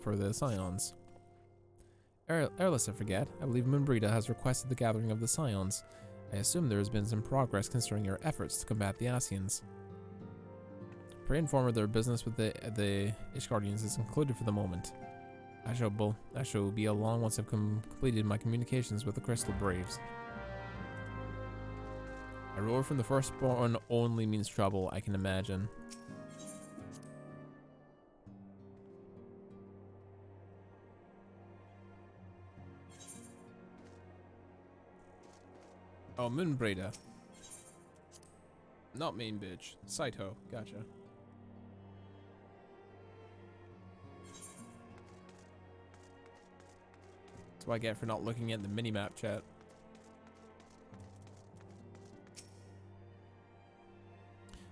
for the Scions. Airless, I forget. I believe Moonbreda has requested the gathering of the Scions. I assume there has been some progress concerning your efforts to combat the Asians. Pray inform her their business with the Ishgardians is concluded for the moment. I shall be along once I've completed my communications with the Crystal Braves. A roar from the firstborn only means trouble, I can imagine. Oh, Moonbreda. Not main bitch. Saito. Gotcha. That's what I get for not looking at the minimap, chat.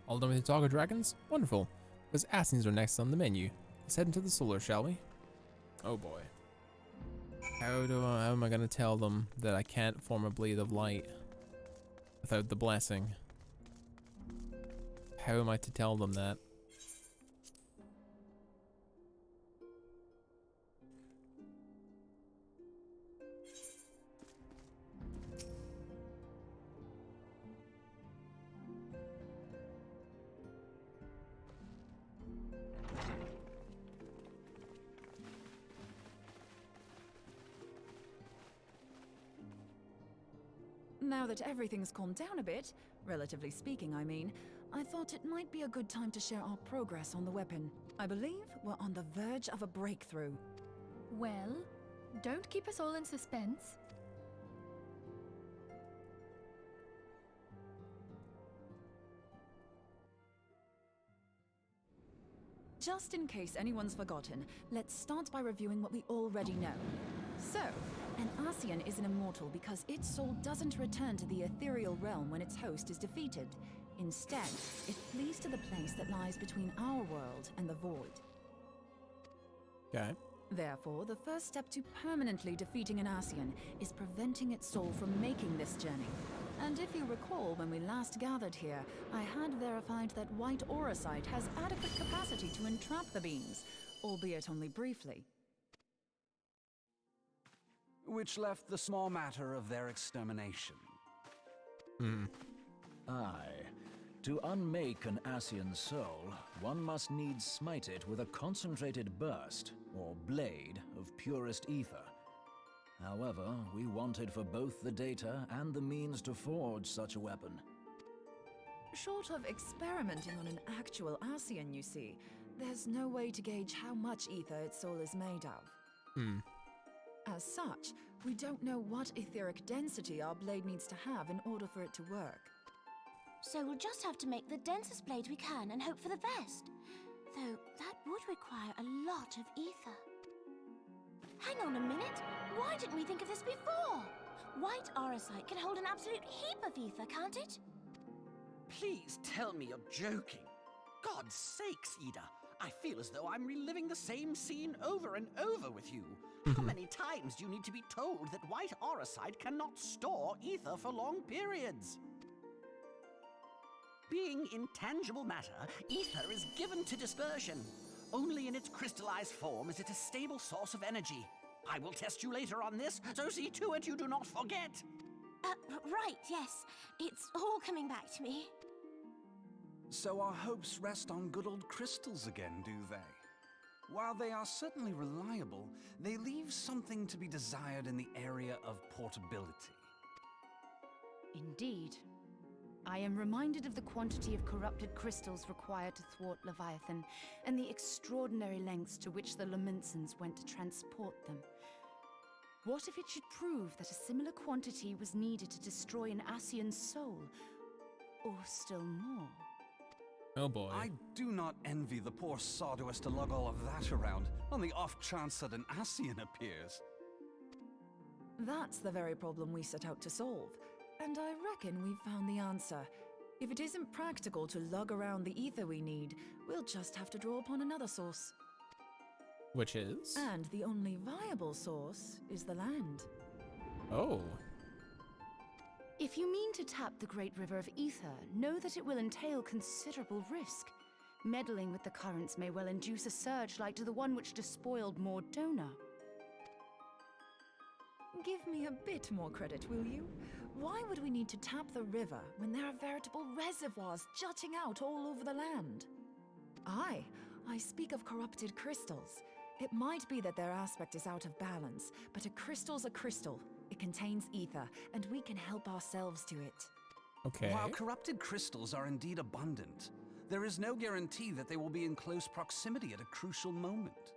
All done with the Talk of Dragons? Wonderful. Because Asians are next on the menu. Let's head into the solar, shall we? Oh boy. How am I gonna tell them that I can't form a blade of light without the blessing? How am I to tell them that? Now that everything's calmed down a bit, relatively speaking I mean, I thought it might be a good time to share our progress on the weapon. I believe we're on the verge of a breakthrough. Well, don't keep us all in suspense. Just in case anyone's forgotten, let's start by reviewing what we already know. So, an Asian is an immortal because its soul doesn't return to the ethereal realm when its host is defeated. Instead, it flees to the place that lies between our world and the void. Okay. Therefore, the first step to permanently defeating an Asian is preventing its soul from making this journey. And if you recall, when we last gathered here, I had verified that white auracite has adequate capacity to entrap the beings, albeit only briefly. Which left the small matter of their extermination. Aye. To unmake an Asian soul, one must needs smite it with a concentrated burst, or blade, of purest ether. However, we wanted for both the data and the means to forge such a weapon. Short of experimenting on an actual Asian, you see, there's no way to gauge how much ether its soul is made of. As such, we don't know what etheric density our blade needs to have in order for it to work. So we'll just have to make the densest blade we can and hope for the best. Though that would require a lot of ether. Hang on a minute! Why didn't we think of this before? White auracite can hold an absolute heap of ether, can't it? Please tell me you're joking. God's sakes, Ida. I feel as though I'm reliving the same scene over and over with you. How many times do you need to be told that white auracite cannot store ether for long periods? Being intangible matter, ether is given to dispersion. Only in its crystallized form is it a stable source of energy. I will test you later on this, so see to it you do not forget. Right, yes. It's all coming back to me. So our hopes rest on good old crystals again, do they? While they are certainly reliable, they leave something to be desired in the area of portability. Indeed. I am reminded of the quantity of corrupted crystals required to thwart Leviathan, and the extraordinary lengths to which the Lamentsons went to transport them. What if it should prove that a similar quantity was needed to destroy an Ascian's soul? Or still more? Oh boy. I do not envy the poor sod who has to lug all of that around, on the off chance that an Ascian appears. That's the very problem we set out to solve. And I reckon we've found the answer. If it isn't practical to lug around the ether we need, we'll just have to draw upon another source. Which is? And the only viable source is the land. Oh. If you mean to tap the Great River of Ether, know that it will entail considerable risk. Meddling with the currents may well induce a surge like to the one which despoiled Mordona. Give me a bit more credit, will you? Why would we need to tap the river when there are veritable reservoirs jutting out all over the land? I speak of corrupted crystals. It might be that their aspect is out of balance, but a crystal's a crystal. It contains ether, and we can help ourselves to it. Okay. While corrupted crystals are indeed abundant, there is no guarantee that they will be in close proximity at a crucial moment.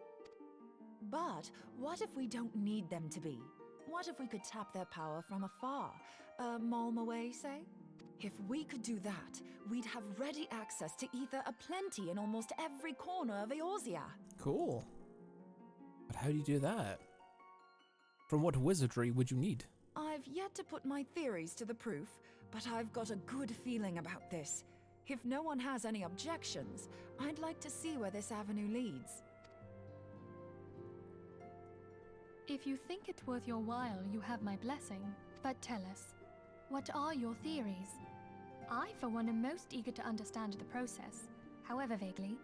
But what if we don't need them to be? What if we could tap their power from afar? A malm away, say? If we could do that, we'd have ready access to ether aplenty in almost every corner of Eorzea. Cool. But how do you do that? From what wizardry would you need? I've yet to put my theories to the proof, but I've got a good feeling about this. If no one has any objections, I'd like to see where this avenue leads. If you think it worth your while, you have my blessing. But tell us, what are your theories? I, for one, am most eager to understand the process, however vaguely.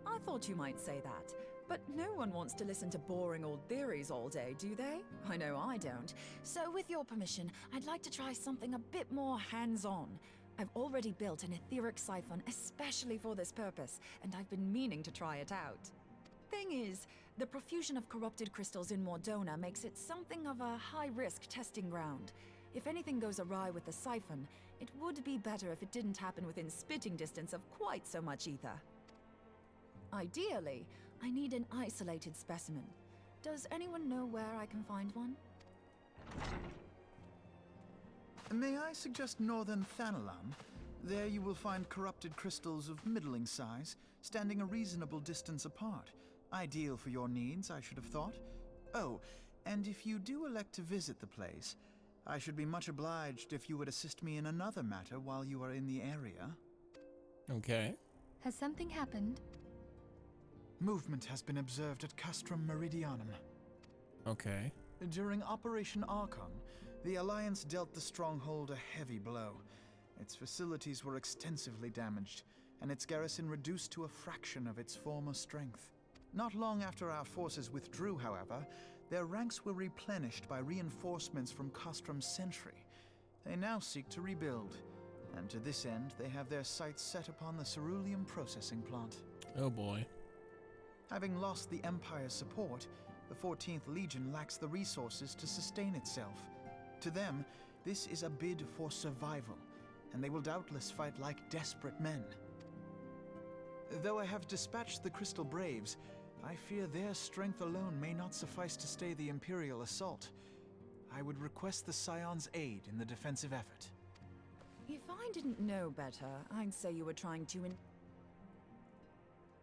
I thought you might say that, but no one wants to listen to boring old theories all day, do they? I know I don't. So with your permission, I'd like to try something a bit more hands-on. I've already built an etheric siphon especially for this purpose, and I've been meaning to try it out. Thing is, the profusion of corrupted crystals in Mordona makes it something of a high-risk testing ground. If anything goes awry with the siphon, it would be better if it didn't happen within spitting distance of quite so much ether. Ideally, I need an isolated specimen. Does anyone know where I can find one? May I suggest northern Thanalan? There you will find corrupted crystals of middling size, standing a reasonable distance apart. Ideal for your needs, I should have thought. Oh, and if you do elect to visit the place, I should be much obliged if you would assist me in another matter while you are in the area. Okay. Has something happened? Movement has been observed at Castrum Meridianum. Okay. During Operation Archon, the Alliance dealt the stronghold a heavy blow. Its facilities were extensively damaged, and its garrison reduced to a fraction of its former strength. Not long after our forces withdrew, however, their ranks were replenished by reinforcements from Castrum's sentry. They now seek to rebuild, and to this end they have their sights set upon the ceruleum processing plant. Oh boy. Having lost the Empire's support, the 14th Legion lacks the resources to sustain itself. To them, this is a bid for survival, and they will doubtless fight like desperate men. Though I have dispatched the Crystal Braves, I fear their strength alone may not suffice to stay the Imperial assault. I would request the Scion's aid in the defensive effort. If I didn't know better, I'd say you were trying to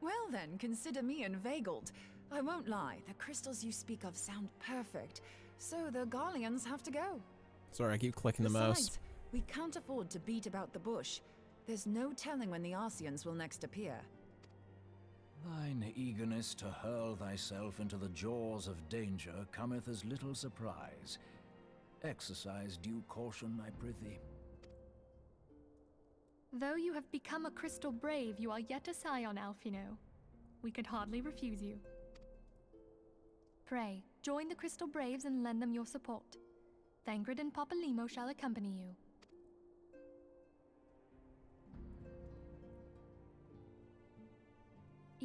Well then, consider me inveigled. I won't lie, the crystals you speak of sound perfect, so the Garleans have to go. Sorry, I keep clicking the mouse. Besides, we can't afford to beat about the bush. There's no telling when the Arcians will next appear. Thine eagerness to hurl thyself into the jaws of danger cometh as little surprise. Exercise due caution, I prithee. Though you have become a Crystal Brave, you are yet a Scion, Alphino. We could hardly refuse you. Pray, join the Crystal Braves and lend them your support. Thangred and Papalimo shall accompany you.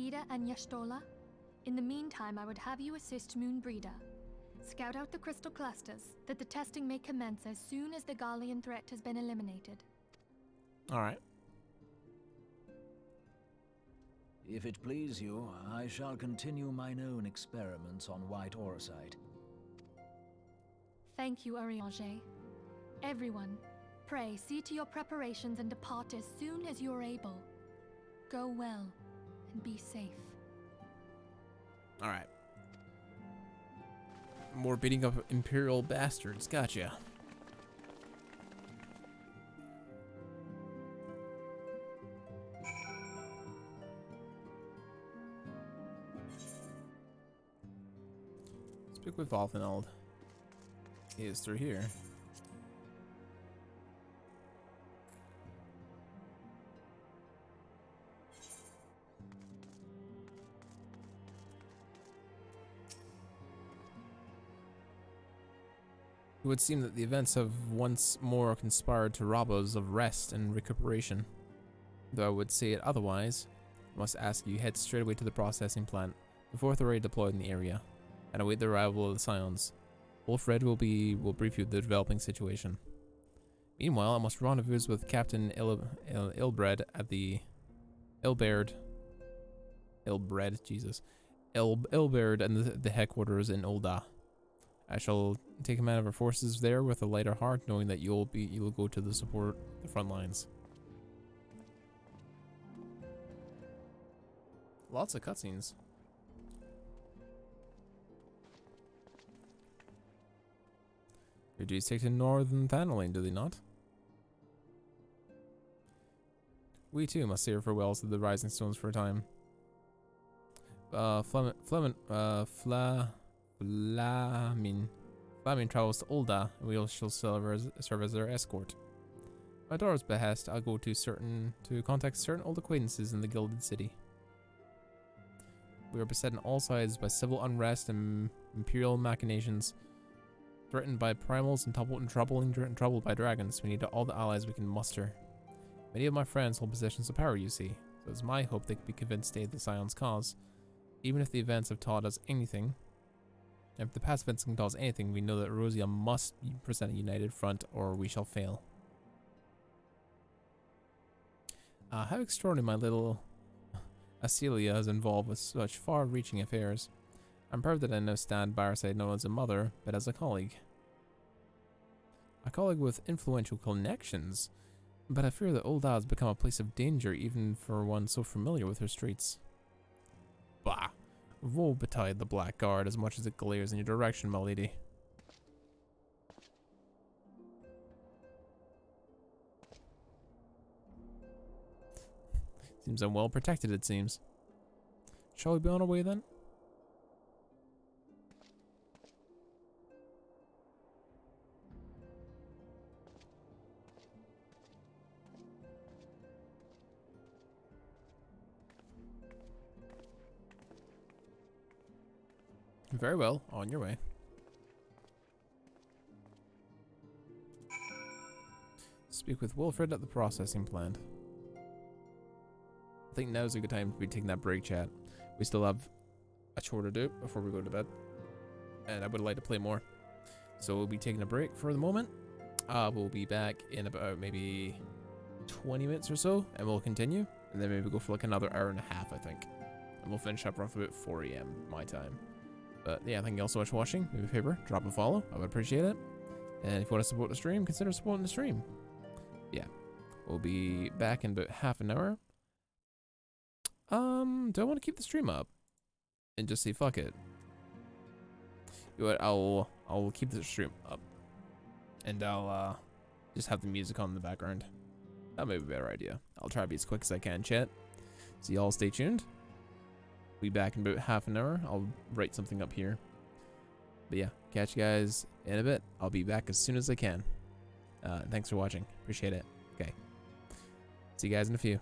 Ida and Yashtola. In the meantime, I would have you assist Moonbreeder. Scout out the crystal clusters, that the testing may commence as soon as the Garlean threat has been eliminated. Alright. If it please you, I shall continue mine own experiments on white orosite. Thank you, Arianger. Everyone, pray see to your preparations and depart as soon as you are able. Go well, and be safe. Alright. More beating up Imperial bastards. Gotcha. Speak with Valthenald. He is through here. It would seem that the events have once more conspired to rob us of rest and recuperation. Though I would say it otherwise, I must ask you head straight away to the processing plant before they're already deployed in the area, and await the arrival of the Scions. Wolfred will brief you of the developing situation. Meanwhile, I must rendezvous with Captain Ilbred at the Ilberd and the headquarters in Ul'dah. I shall take command of our forces there with a lighter heart, knowing that you'll go to the support the front lines. Lots of cutscenes. Your dudes take to Northern Thanaline, do they not? We too must say our farewells to the Rising Stones for a time. Flamin travels to Ul'dah, and we shall serve as their escort. By Dora's behest, I'll go to contact certain old acquaintances in the Gilded City. We are beset on all sides by civil unrest and imperial machinations. Threatened by primals and troubled by dragons, we need all the allies we can muster. Many of my friends hold positions of power, you see, so it's my hope they can be convinced to aid the Scion's cause. Even if the events have taught us anything, if the past events can taught us anything, we know that Eorzea must present a united front or we shall fail. How extraordinary my little Acelia is involved with such far-reaching affairs. I'm proud that I now stand by her side not as a mother, but as a colleague. A colleague with influential connections, but I fear that Ul'dah has become a place of danger even for one so familiar with her streets. Bah! Woe betide the Black Guard as much as it glares in your direction, my lady. Seems I'm well protected, it seems. Shall we be on our way then? Very well, on your way. Speak with Wilfred at the processing plant. I think now's a good time to be taking that break, chat. We still have a chore to do before we go to bed, and I would like to play more. So we'll be taking a break for the moment. We'll be back in about maybe 20 minutes or so, and we'll continue, and then maybe go for like another hour and a half, I think. And we'll finish up roughly about 4 AM my time. But yeah, thank you all so much for watching. Do me a favor, drop a follow. I would appreciate it. And if you want to support the stream, consider supporting the stream. Yeah. We'll be back in about half an hour. Do I want to keep the stream up? And just say fuck it? You know what, I'll keep the stream up. And I'll just have the music on in the background. That may be a better idea. I'll try to be as quick as I can, chat. So y'all stay tuned. Be back in about half an hour. I'll write something up here. But yeah, catch you guys in a bit. I'll be back as soon as I can. Thanks for watching. Appreciate it. Okay. See you guys in a few.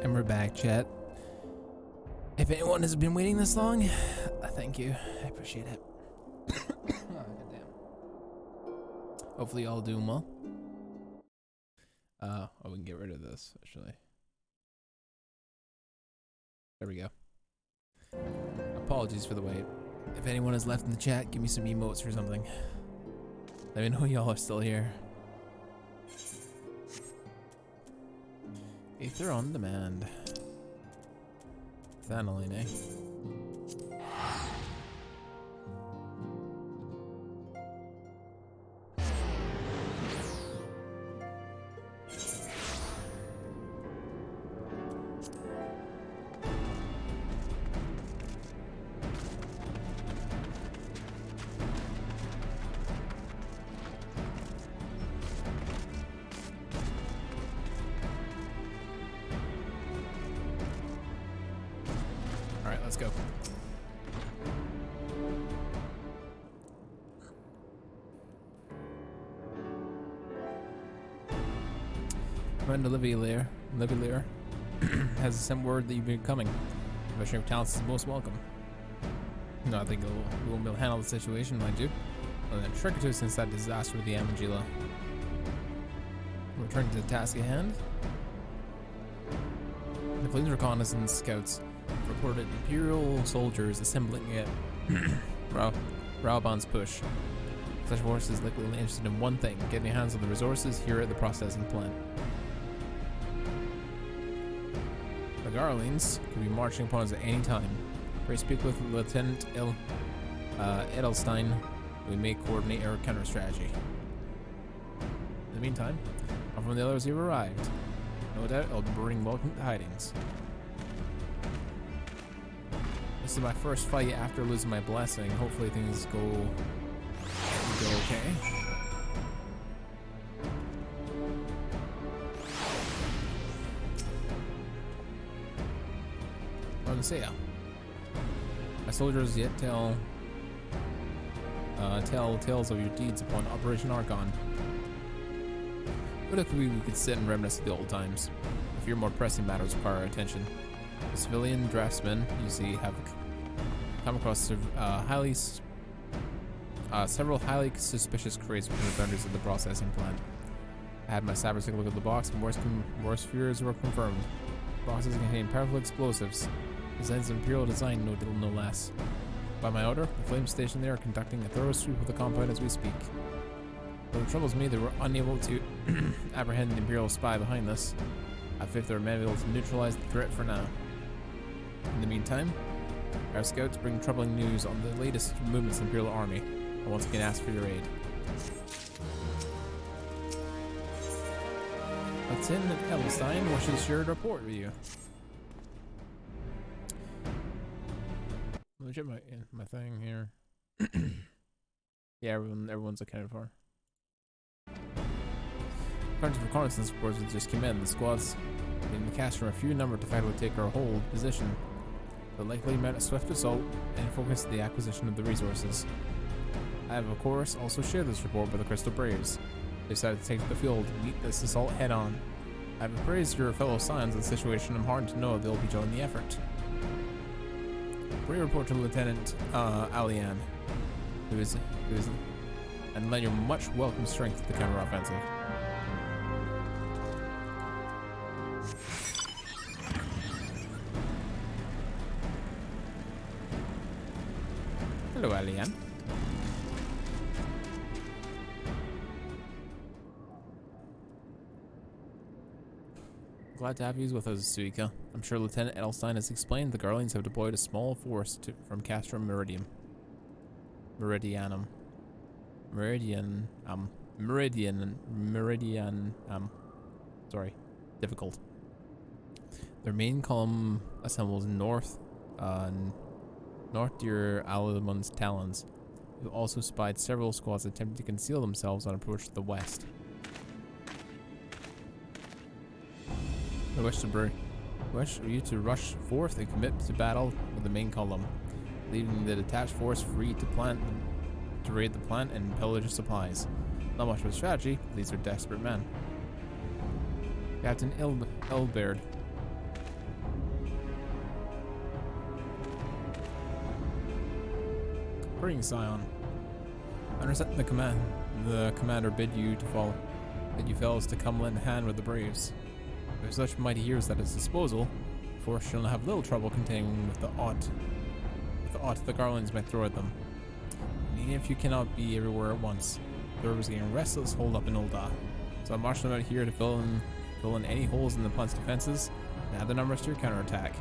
And we're back, chat. If anyone has been waiting this long, thank you. I appreciate it. Oh, goddamn. Hopefully y'all doing well. Oh, we can get rid of this, actually. There we go. Apologies for the wait. If anyone is left in the chat, give me some emotes or something. Let me know y'all are still here. Aether on demand. Thanaline, eh? Alright, let's go. Commander Livier has sent word that you've been coming. The Veteran of Talents is most welcome. No, I think we won't be able to handle the situation, mind you. Well, then trick or two since that disaster with the Amangila. Returning to the task at hand. The Flames Reconnaissance Scouts reported Imperial soldiers assembling at Raubon's push. Such force is likely only interested in one thing, getting your hands on the resources here at the processing plant. The Garlings could be marching upon us at any time. We speak with Lieutenant Edelstein. We may coordinate our counter strategy. In the meantime, all from the others who have arrived. No doubt I'll bring welcome tidings. This is my first fight after losing my blessing. Hopefully things go okay. I was gonna say, my soldiers yet tell tales of your deeds upon Operation Archon. But if we could sit and reminisce of the old times. A few more pressing matters require our attention. The civilian draftsmen you see have come across several highly suspicious crates from the vendors at the processing plant. I had my sappers take a look at the box, and worst fears were confirmed. Boxes contain powerful explosives. Designs of Imperial design, no less. By my order, the Flame Station there are conducting a thorough sweep of the compound as we speak. Though it troubles me they were unable to apprehend the Imperial spy behind this, I fear they're able to neutralize the threat for now. In the meantime, our scouts bring troubling news on the latest movements in the Imperial Army. I once again ask for your aid. Lieutenant Edelstein wishes to share a report with you. Let me check my thing here. Yeah, everyone's accounted for. According to the reconnaissance reports that just came in, the squads in the cast from a few number to finally take our hold position. The likely meant a swift assault and focus the acquisition of the resources. I have, of course, also shared this report with the Crystal Braves. They decided to take the field to meet this assault head on. I have appraised your fellow Scions of the situation. I'm heartened to know if they'll be joining the effort. Bring a report to Lieutenant Alian, who is, and lend your much welcome strength to the counteroffensive. Hello, Alian. Glad to have you with us, Suika. I'm sure Lieutenant Edelstein has explained the Garlings have deployed a small force from Castrum Meridianum. Sorry, difficult. Their main column assembles north near Alamon's Talons. We've also spied several squads attempting to conceal themselves on approach to the west. I wish you to rush forth and commit to battle with the main column, leaving the detached force free to raid the plant and pillage supplies. Not much of a strategy, these are desperate men. Captain Elberd Greetings, Scion. I understand the commander bid you fellows to come lend a hand with the braves. With such mighty heroes at his disposal, the force shall have little trouble containing with the aught the Garlands might throw at them. And even if you cannot be everywhere at once, the river's getting restless hold up in Ul'dah. So I'm marching out here to fill in any holes in the planet's defenses and add the numbers to your counterattack.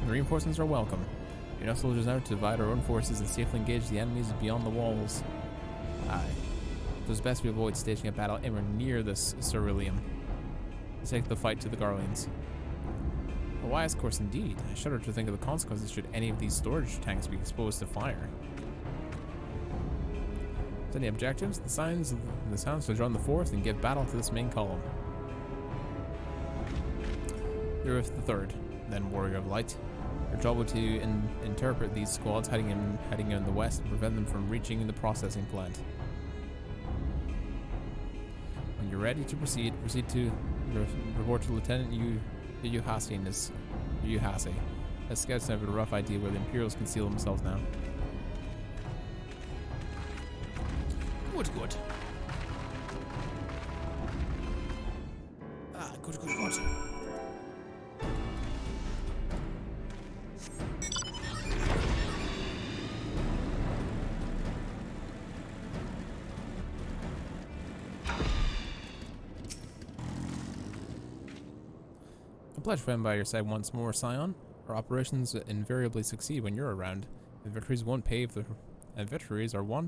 And the reinforcements are welcome. Enough soldiers out to divide our own forces and safely engage the enemies beyond the walls. Aye. It was best we avoid staging a battle anywhere near this Ceruleum. Let's take the fight to the Garleans. A wise course indeed. I shudder to think of the consequences should any of these storage tanks be exposed to fire. With any objectives, the Scions to join the fourth and give battle to this main column. You're with the third, then Warrior of Light. Your job will to interpret these squads heading in the west and prevent them from reaching the processing plant. When you're ready to proceed to report to Lieutenant Yuhase. As scouts have a rough idea where the Imperials conceal themselves now. Good. Ah, good. A pleasure to be by your side once more, Scion. Our operations invariably succeed when you're around. The victories are wont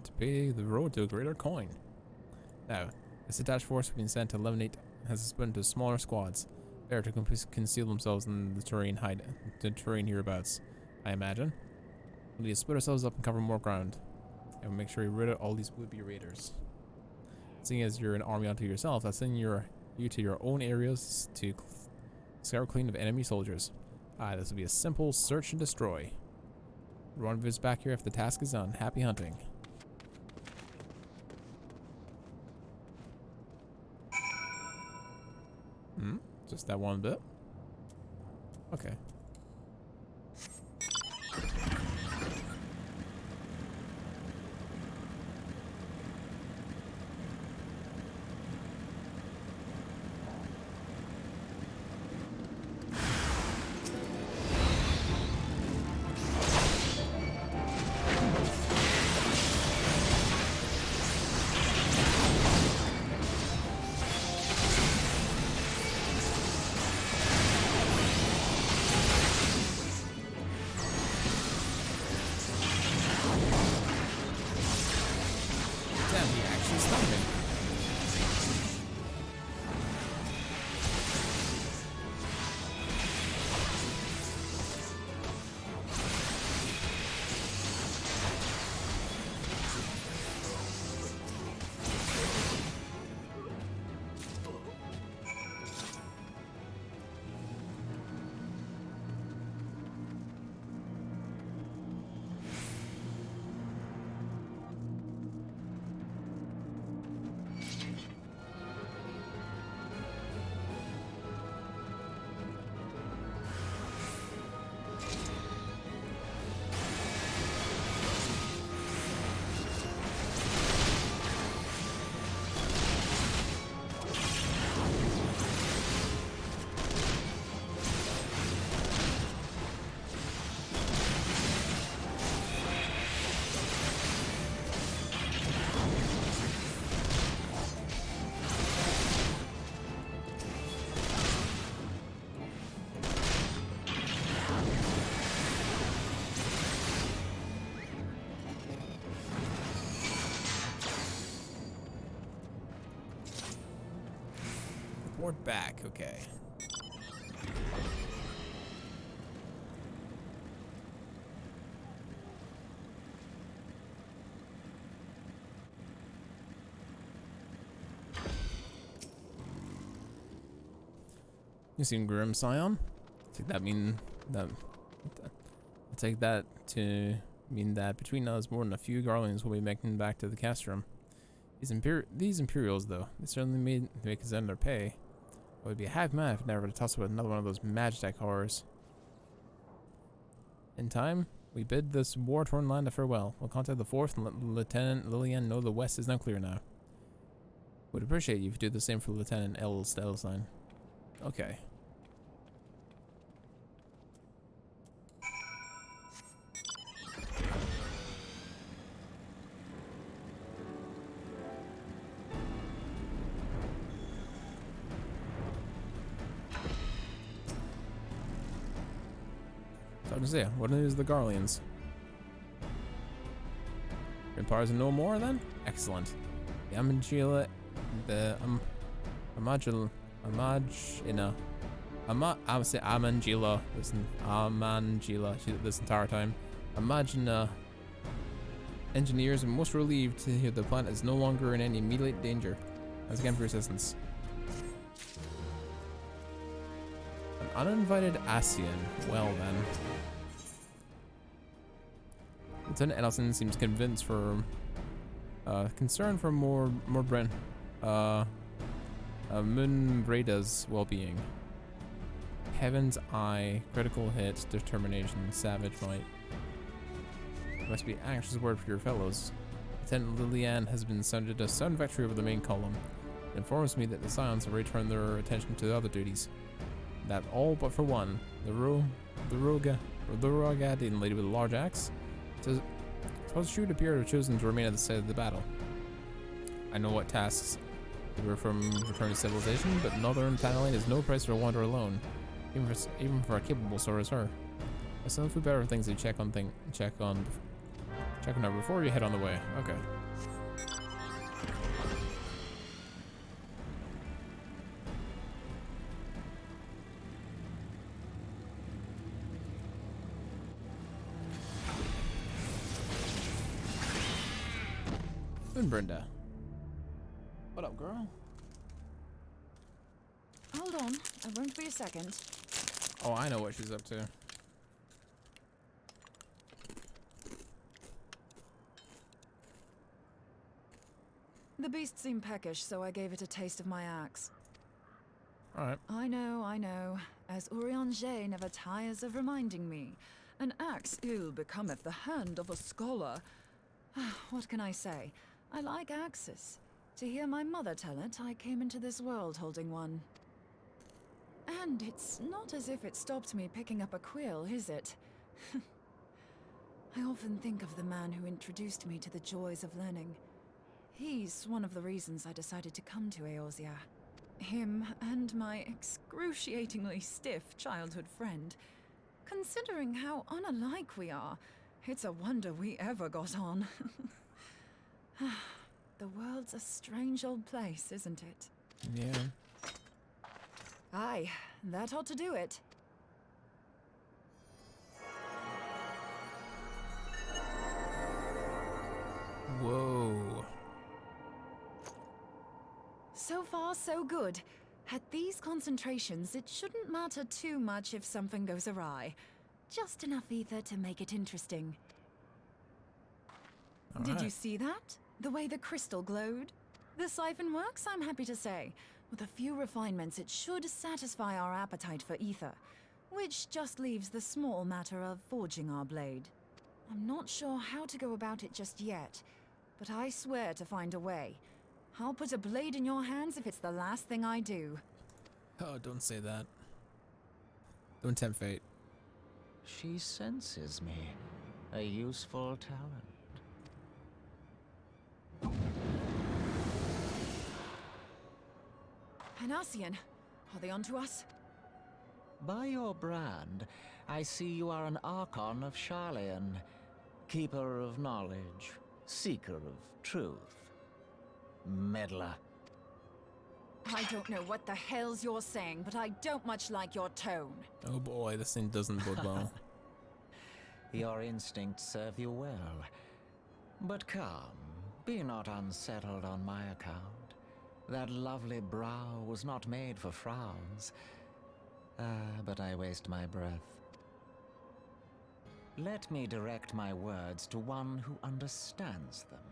to pay the road to a greater coin. Now, this detached force has been sent to eliminate has split into smaller squads, there to conceal themselves in the terrain hereabouts, I imagine. We'll need to split ourselves up and cover more ground, and we'll make sure we rid of all these would-be raiders. Seeing as you're an army unto yourself, that's sending you to your own areas to scour clean of enemy soldiers. This will be a simple search and destroy. Rendezvous back here if the task is done. Happy hunting. Just that one bit. Okay. Report back, okay. You seem grim, Scion. Take that I take that to mean that between us, more than a few Garlands will be making back to the castrum. These Imperials, though, they certainly make us end their pay. I would be a happy man if I never to toss up with another one of those Magitech horrors. In time, We bid this war-torn land a farewell. We'll contact the 4th and let Lieutenant Lillian know the west is now clear now. Would appreciate you if you do the same for Lieutenant Elstein. Okay. So I was gonna say, what is the Garleans? Empires and no more then? Excellent. The Amangila, the Amagila, I would say Amangila, this entire time. Imagine engineers are most relieved to hear the planet is no longer in any immediate danger. Thanks again for your assistance. An uninvited Asian. Well then. Lieutenant Edelson seems convinced for concern for Moonbrada's well-being. Heaven's Eye, critical hit, determination, savage might. Must be anxious word for your fellows. Lieutenant Lillian has been sounded a sudden victory over the main column. It informs me that the Scions have returned their attention to the other duties. That all but for one, the Rogadian lady with a large axe. Suppose she would appear to have chosen to remain at the site of the battle. I know what tasks were from return to civilization, but Northern Thailand is no place to wander alone, even for a capable sort as her. I still have better things to check on her before you head on the way. Okay. Brenda. What up, girl? Hold on, I won't be a second. Oh, I know what she's up to. The beast seemed peckish, so I gave it a taste of my axe. Alright. I know. As Urianger never tires of reminding me. An axe ill becometh the hand of a scholar. What can I say? I like axes. To hear my mother tell it, I came into this world holding one. And it's not as if it stopped me picking up a quill, is it? I often think of the man who introduced me to the joys of learning. He's one of the reasons I decided to come to Eorzea. Him and my excruciatingly stiff childhood friend. Considering how unalike we are, it's a wonder we ever got on. The world's a strange old place, isn't it? Yeah. Aye, that ought to do it. Whoa. So far, so good. At these concentrations, it shouldn't matter too much if something goes awry. Just enough ether to make it interesting. Did you see that? The way the crystal glowed? The siphon works, I'm happy to say. With a few refinements, it should satisfy our appetite for ether, which just leaves the small matter of forging our blade. I'm not sure how to go about it just yet, but I swear to find a way. I'll put a blade in your hands if it's the last thing I do. Oh, don't say that. Don't tempt fate. She senses me. A useful talent. Hanassian, are they onto us? By your brand, I see you are an Archon of Sharlayan, keeper of knowledge, seeker of truth, meddler. I don't know what the hell's you're saying, but I don't much like your tone. Oh boy, this thing doesn't bode well. Your instincts serve you well. But come, be not unsettled on my account. That lovely brow was not made for frowns. But I waste my breath. Let me direct my words to one who understands them.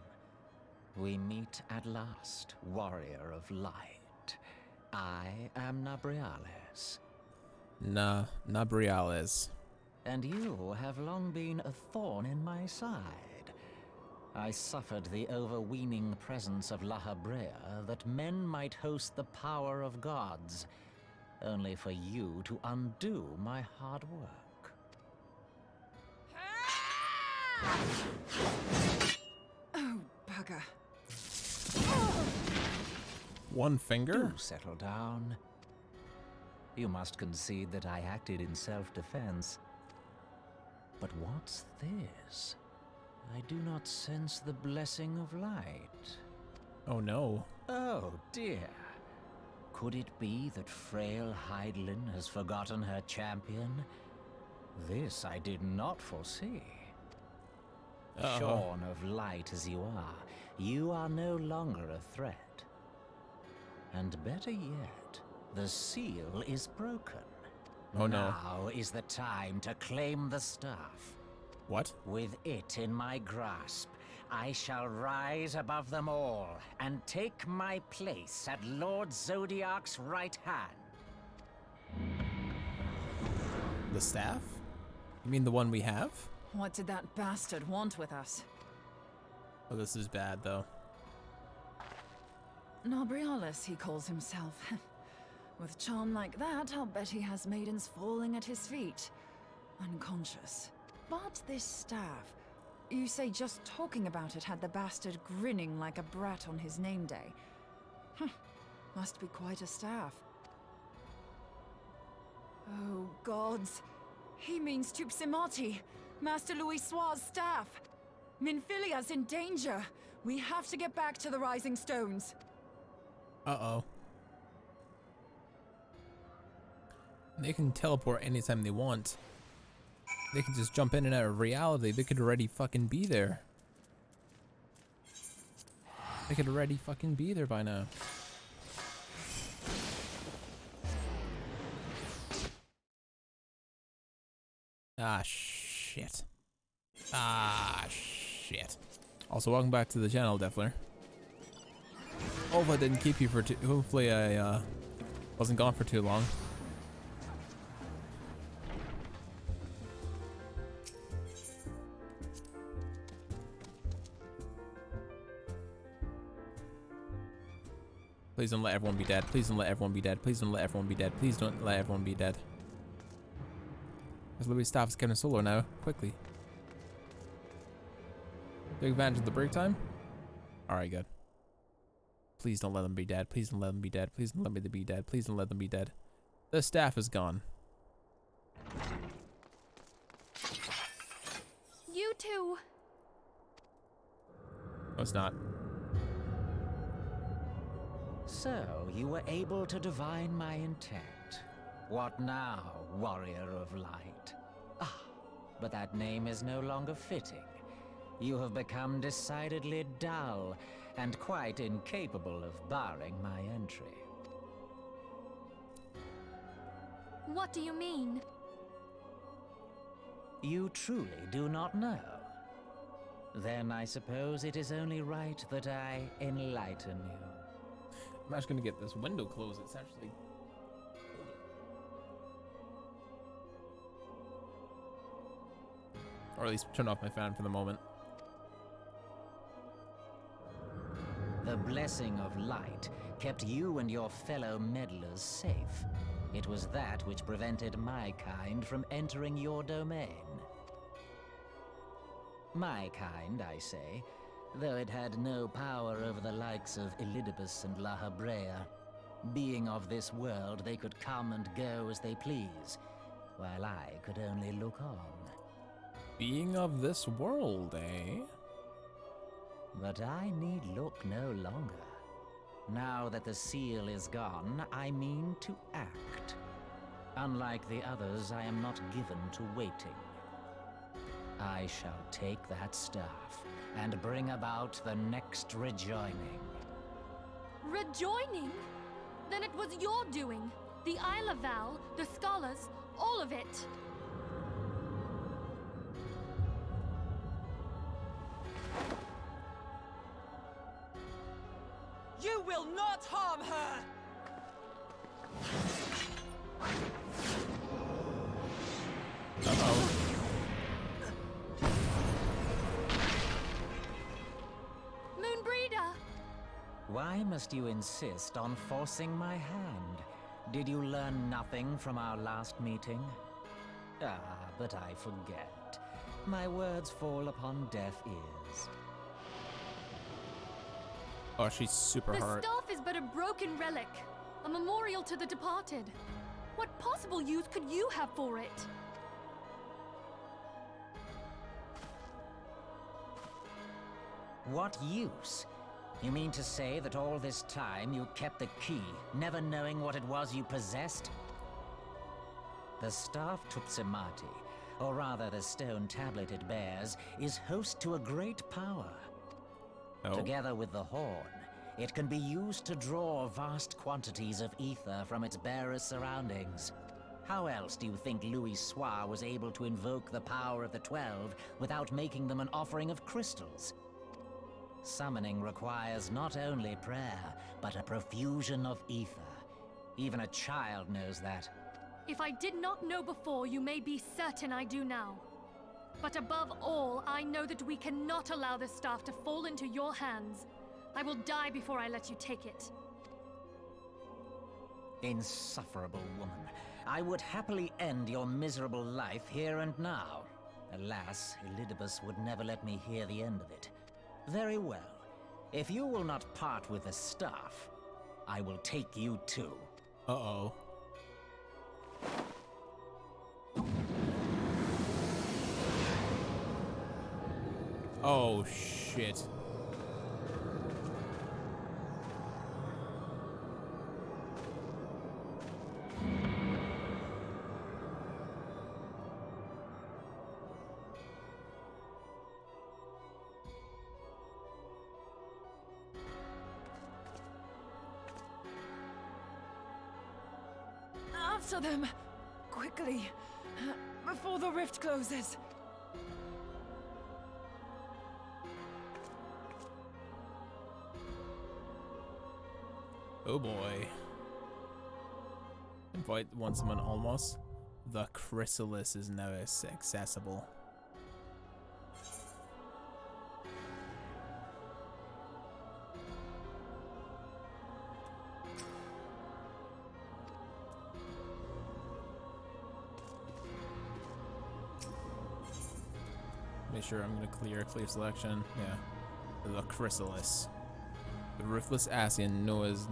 We meet at last, warrior of light. I am Nabriales. Nabriales. and you have long been a thorn in my side. I suffered the overweening presence of La Habrea that men might host the power of gods, only for you to undo my hard work. Oh, bugger. One finger? Do settle down. You must concede that I acted in self-defense. But what's this? I do not sense the blessing of light. Oh no. Oh dear. Could it be that frail Hydaelyn has forgotten her champion? This I did not foresee. Shorn of light as you are no longer a threat. And better yet, the seal is broken. Oh no. Now is the time to claim the staff. What? With it in my grasp, I shall rise above them all and take my place at Lord Zodiac's right hand. The staff? You mean the one we have? What did that bastard want with us? Oh, this is bad, though. Nobrialis, he calls himself. With charm like that, I'll bet he has maidens falling at his feet, unconscious. But this staff, you say just talking about it had the bastard grinning like a brat on his name day. Must be quite a staff. Oh, gods. He means Tupsimati, Master Louis Soir's staff. Minfilia's in danger. We have to get back to the Rising Stones. Uh-oh. They can teleport anytime they want. They can just jump in and out of reality. They could already fucking be there. They could already fucking be there by now. Ah, shit. Ah, shit. Also, welcome back to the channel, Defler. Hopefully I didn't keep you for too... Hopefully I, wasn't gone for too long. Please don't let everyone be dead. Please don't let everyone be dead. Please don't let everyone be dead. Please don't let everyone be dead. As Louis staff is getting solo now. Quickly. Take advantage of the break time. Alright, good. Please don't let them be dead. Please don't let them be dead. Please don't let them be dead. Please don't let them be dead. The staff is gone. You too. No, it's not. So, you were able to divine my intent. What now, warrior of light? Ah, but that name is no longer fitting. You have become decidedly dull and quite incapable of barring my entry. What do you mean? You truly do not know? Then I suppose it is only right that I enlighten you. I'm actually gonna get this window closed. It's actually... Or at least turn off my fan for the moment. The blessing of light kept you and your fellow meddlers safe. It was that which prevented my kind from entering your domain. My kind, I say, though it had no power over the likes of Elidibus and La Habrea. Being of this world, they could come and go as they please, while I could only look on. Being of this world, eh? But I need look no longer. Now that the seal is gone, I mean to act. Unlike the others, I am not given to waiting. I shall take that staff and bring about the next rejoining. Rejoining? Then it was your doing. The Isle of Val, the scholars, all of it. You will not harm her! Uh-oh. must you insist on forcing my hand? Did you learn nothing from our last meeting? Ah, but I forget. My words fall upon deaf ears. Oh, she's super The hard. staff is but a broken relic, a memorial to the departed. What possible use could you have for it? What use? You mean to say that all this time you kept the key, never knowing what it was you possessed? The staff Tupsimati, or rather the stone tablet it bears, is host to a great power. Oh. Together with the horn, it can be used to draw vast quantities of ether from its bearer's surroundings. How else do you think Louis Soir was able to invoke the power of the 12 without making them an offering of crystals? Summoning requires not only prayer, but a profusion of ether. Even a child knows that. If I did not know before, you may be certain I do now. But above all, I know that we cannot allow this staff to fall into your hands. I will die before I let you take it. Insufferable woman. I would happily end your miserable life here and now. Alas, Elidibus would never let me hear the end of it. Very well. If you will not part with the staff, I will take you too. Uh-oh. Oh, shit. After them! Quickly! Before the rift closes! Oh boy. Invite once someone almost. The chrysalis is now accessible. Make sure I'm gonna clear cleave selection. Yeah. The chrysalis. The ruthless Asian known as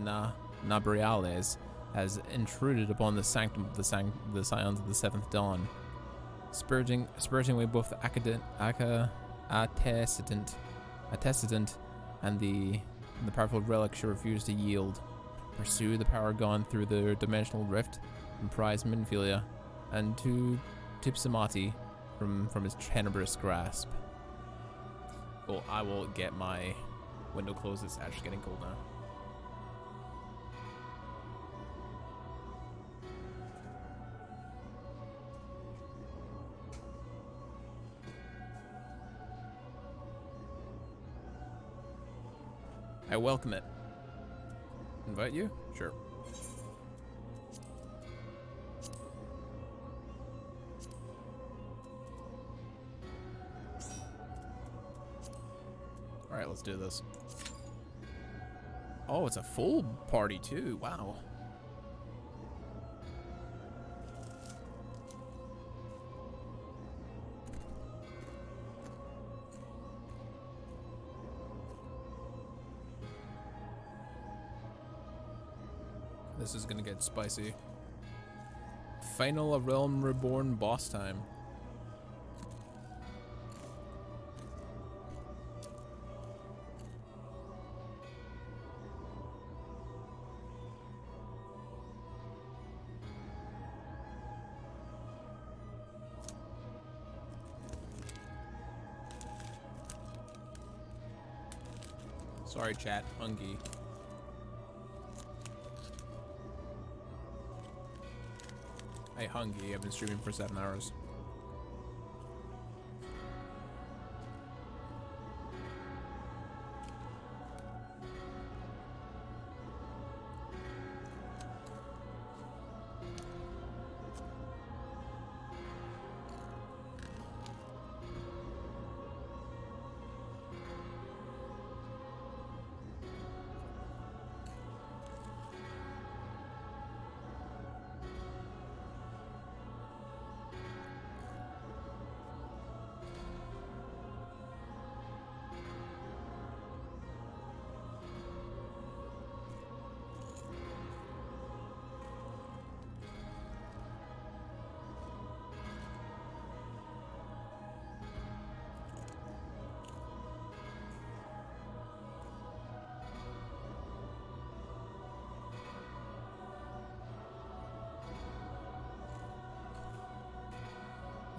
Nabriales has intruded upon the sanctum of the Scions of the Seventh Dawn, spurging away both the Attestant and the powerful relic she refused to yield. Pursue the power gone through the dimensional rift and prize Minfilia and to Tipsamati from his tenebrous grasp. Cool, I will get my window closed. It's actually getting cold now. I welcome it. Invite you? Sure. All right, let's do this. Oh, it's a full party too. Wow. This is gonna get spicy. Final of Realm Reborn boss time. Sorry, chat. Hungry. Hey, Hungry. I've been streaming for 7 hours.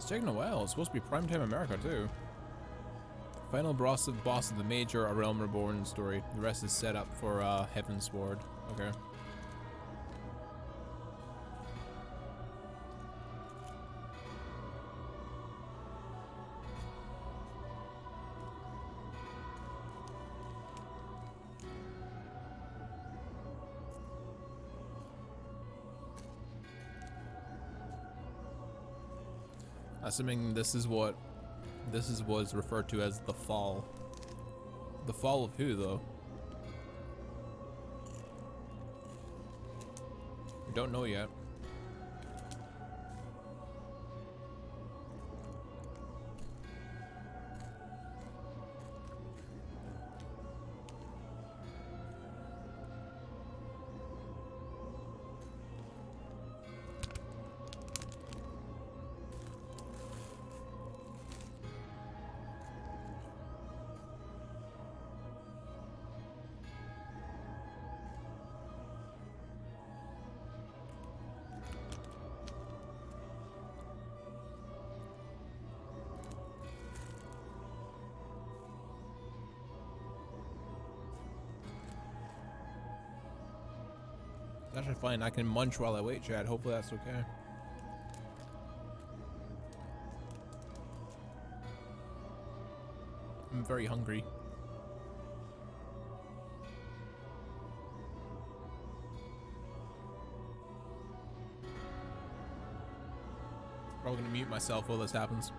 It's taking a while. It's supposed to be primetime America too. Final boss of the major A Realm Reborn story. The rest is set up for Heaven's Sword. Okay. Assuming this is what's referred to as the fall. The fall of who, though? We don't know yet. It's actually fine. I can munch while I wait, Chad. Hopefully that's okay. I'm very hungry. Probably gonna mute myself while this happens.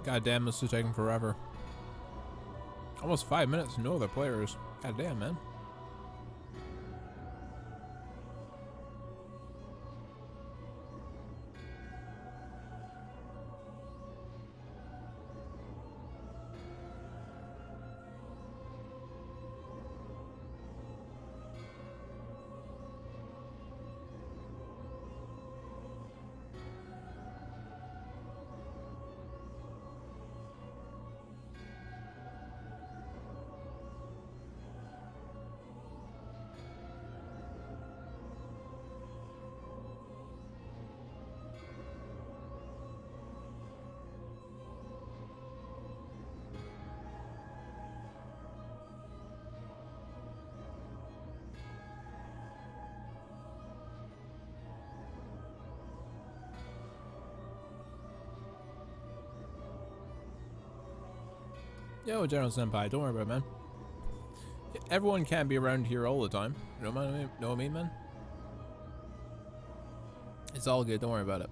God damn, this is taking forever. Almost 5 minutes, no other players. God damn, man. Yo, General Senpai, don't worry about it, man. Everyone can't be around here all the time. You know what I mean, man? It's all good, don't worry about it.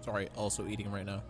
Sorry, also eating right now.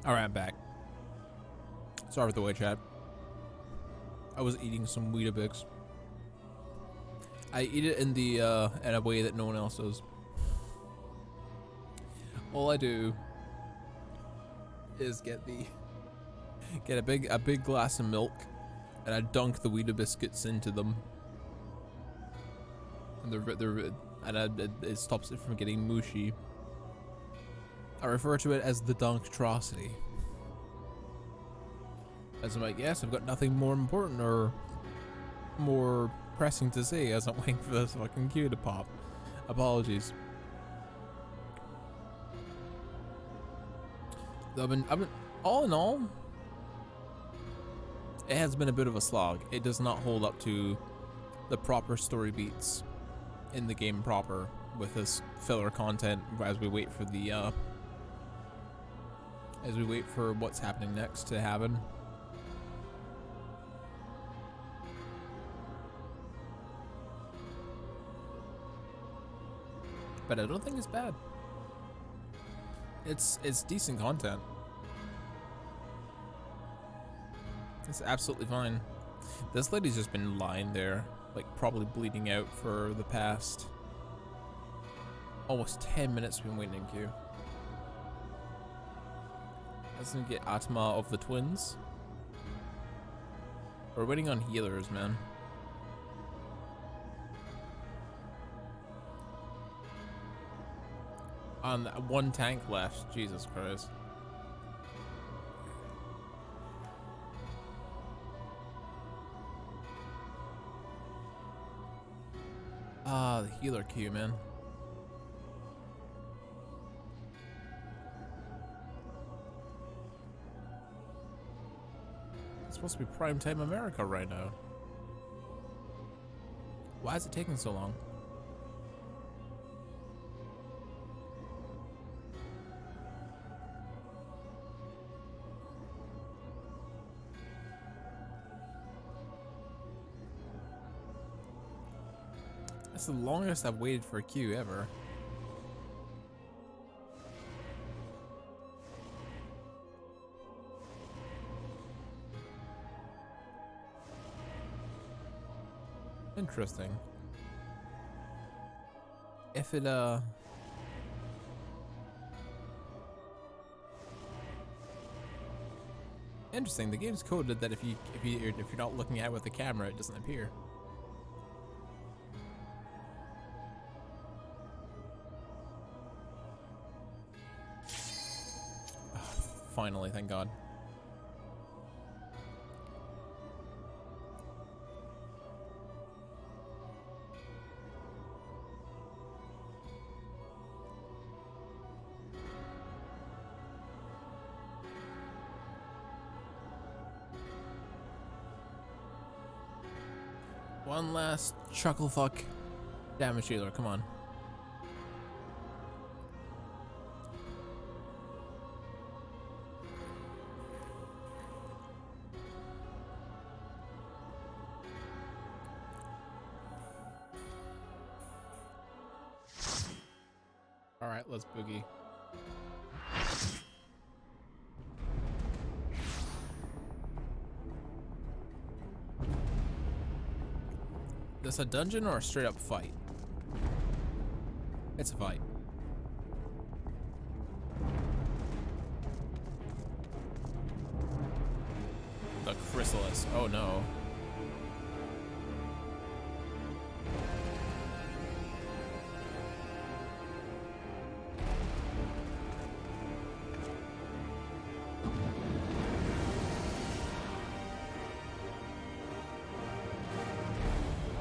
Alright, I'm back. Sorry for the wait, chat. I was eating some Weetabix. I eat it in the in a way that no one else does. All I do is get a big glass of milk, and I dunk the Weetabiscuits into them, and it stops it from getting mushy. I refer to it as the Dunktrosity. As I'm like, yes, I've got nothing more important or more pressing to say as I'm waiting for this fucking queue to pop. Apologies. I've been, all in all, it has been a bit of a slog. It does not hold up to the proper story beats in the game proper with this filler content as we wait for the what's happening next to happen. But I don't think it's bad. It's decent content. It's absolutely fine. This lady's just been lying there, like probably bleeding out for the past almost 10 minutes we've been waiting in queue. Let's get Atma of the twins. We're waiting on healers, man. On one tank left, Jesus Christ. Ah, the healer queue, man. It's supposed to be prime time America right now. Why is it taking so long? That's the longest I've waited for a queue ever. Interesting. If it interesting. The game's coded that if you're not looking at it with the camera, it doesn't appear. Finally, thank God. One last chuckle fuck damage dealer, come on. Alright, let's boogie. This a dungeon or a straight up fight? It's a fight. The chrysalis. Oh no.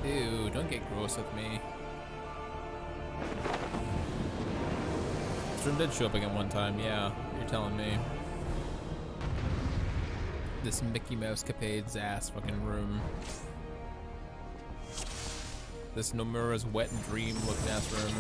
Ew, don't get gross with me. This room did show up again one time, yeah, you're telling me. This Mickey Mouse Capade's ass fucking room. This Nomura's wet dream looking ass room.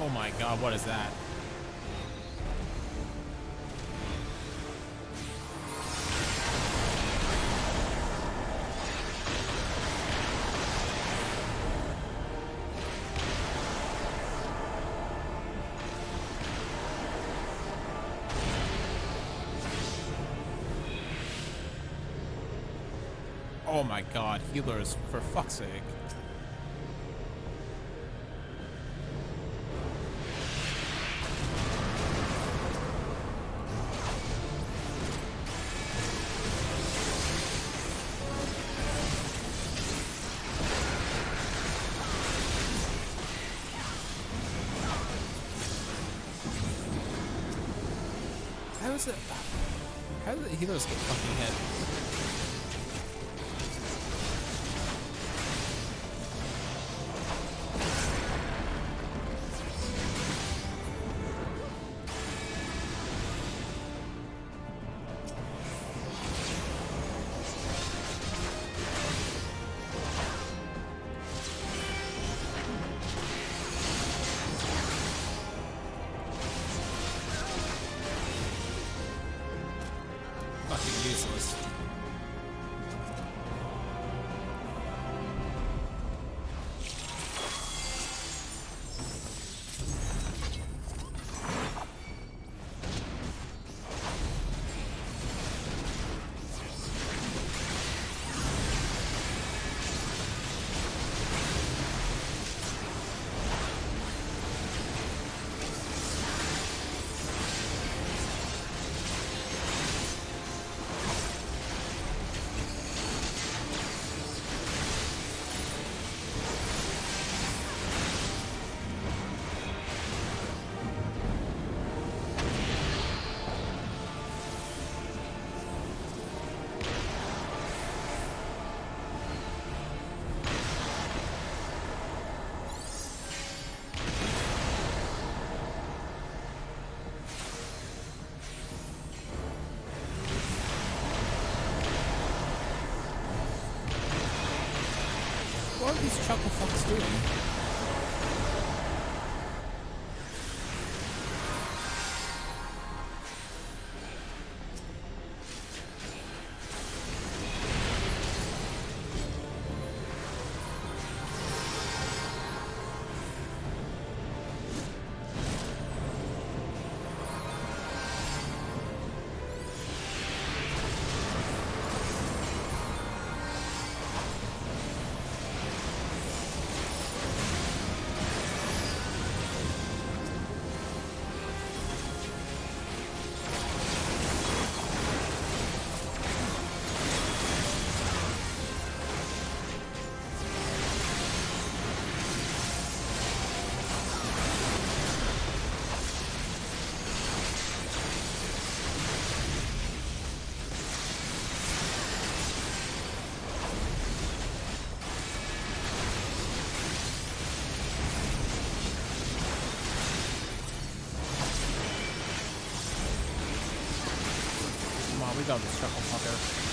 Oh my god, what is that? Oh my god, healers, for fuck's sake. How did the healers get fucking hit? Useless. What are these chuckle fucks doing? We got this chuckle fucker.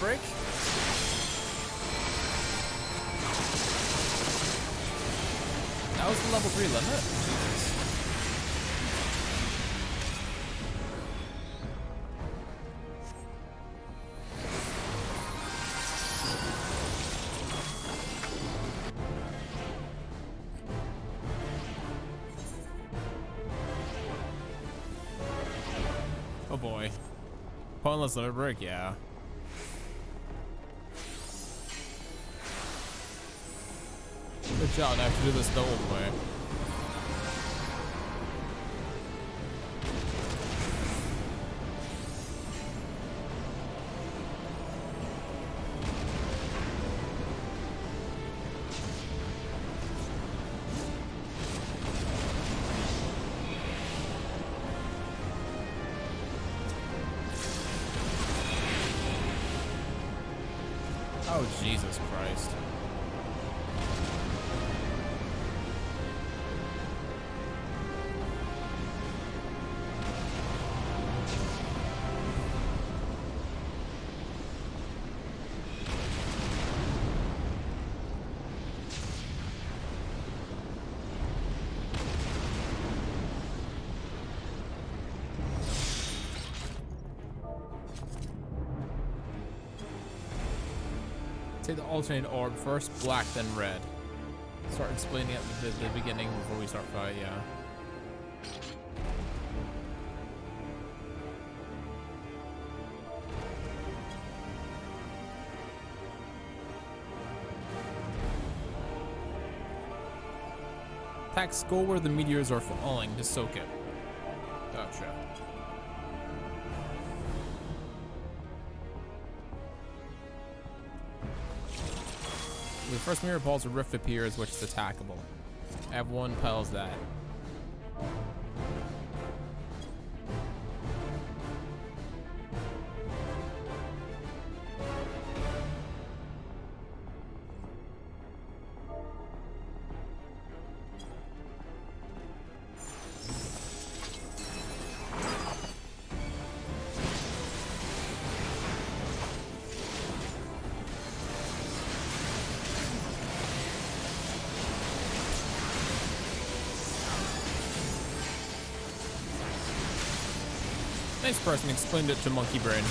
break. That was the level 3 limit? Jesus. Oh boy. Pointless limit break, yeah. Good job, now I have to do this the old way. Oh, Jesus Christ. Take the alternate orb first, black, then red. Start explaining it at the beginning before we start fight, yeah. Attack skull where the meteors are falling to soak it. Gotcha. The first mirror pulls a rift appears, which is attackable. Everyone pells that. Nice person explained it to Monkey Brain.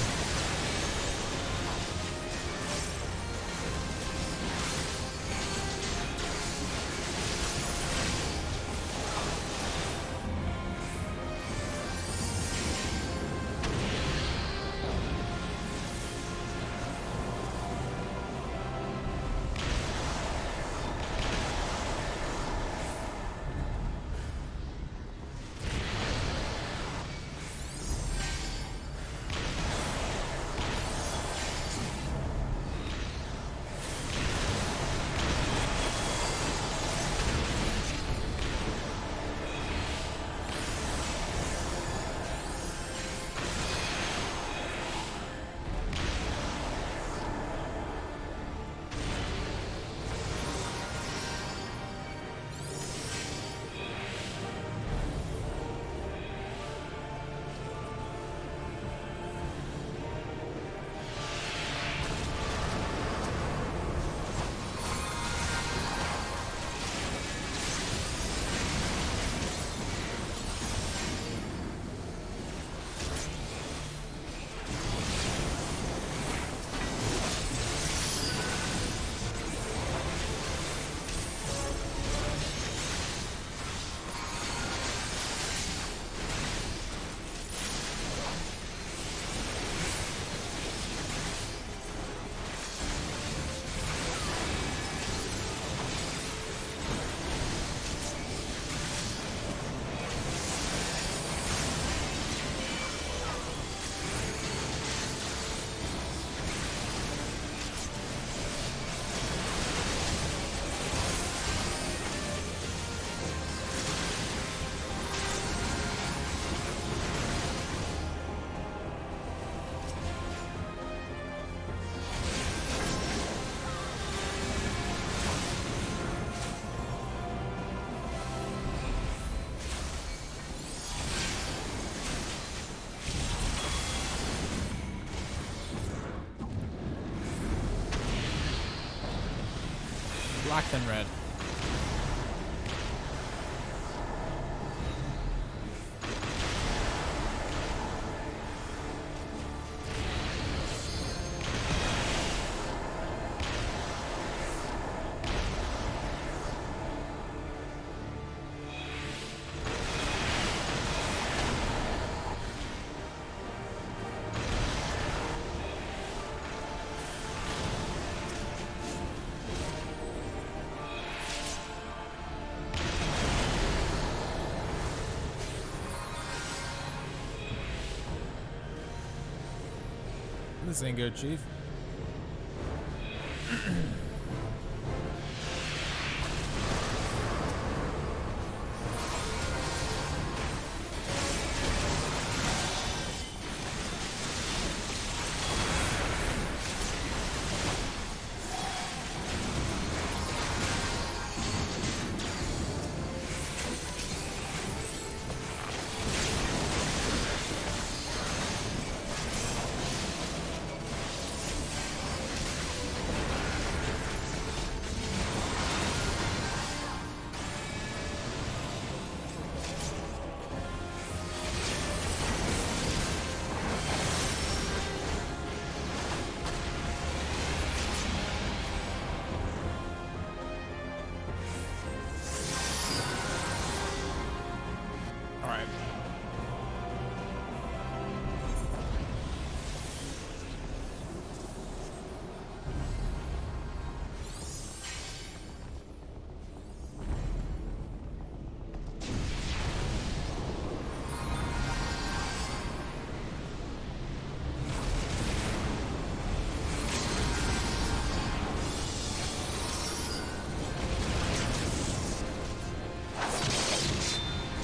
black than red. This ain't good, Chief.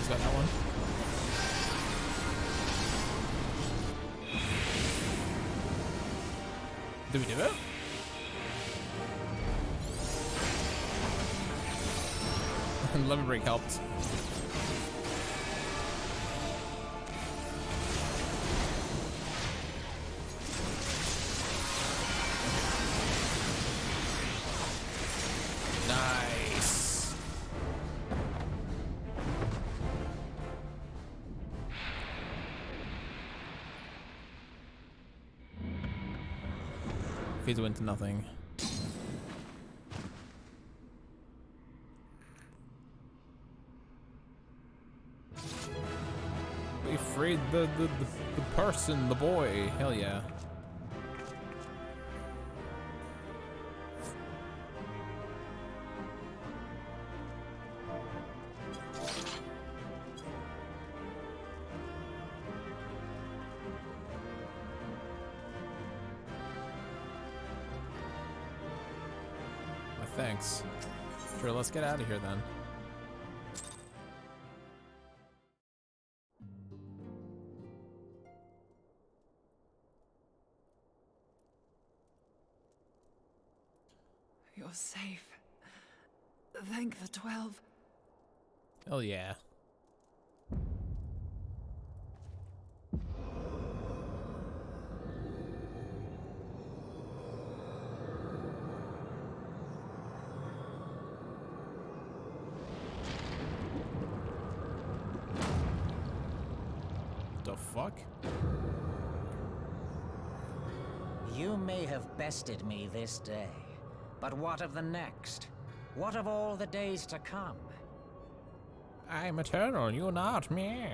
Got that one. Did we do it? Lemon break helped. Nice. Fades away into nothing. We freed the person, the boy. Hell yeah. Thanks. Sure, let's get out of here then. You're safe. Thank the 12. Hell yeah. Fuck? You may have bested me this day, but what of the next? What of all the days to come? I'm eternal, you're not me.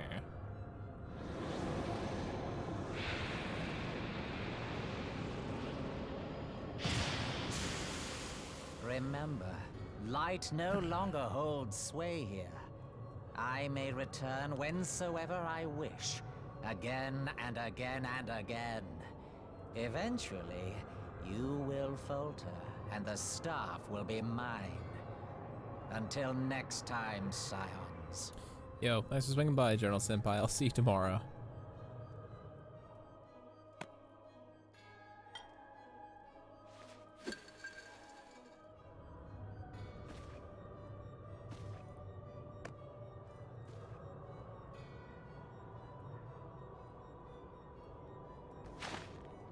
Remember, light no longer holds sway here. I may return whensoever I wish. Again and again and again. Eventually, you will falter, and the staff will be mine. Until next time, Scions. Yo, thanks for swinging by, General Senpai. I'll see you tomorrow.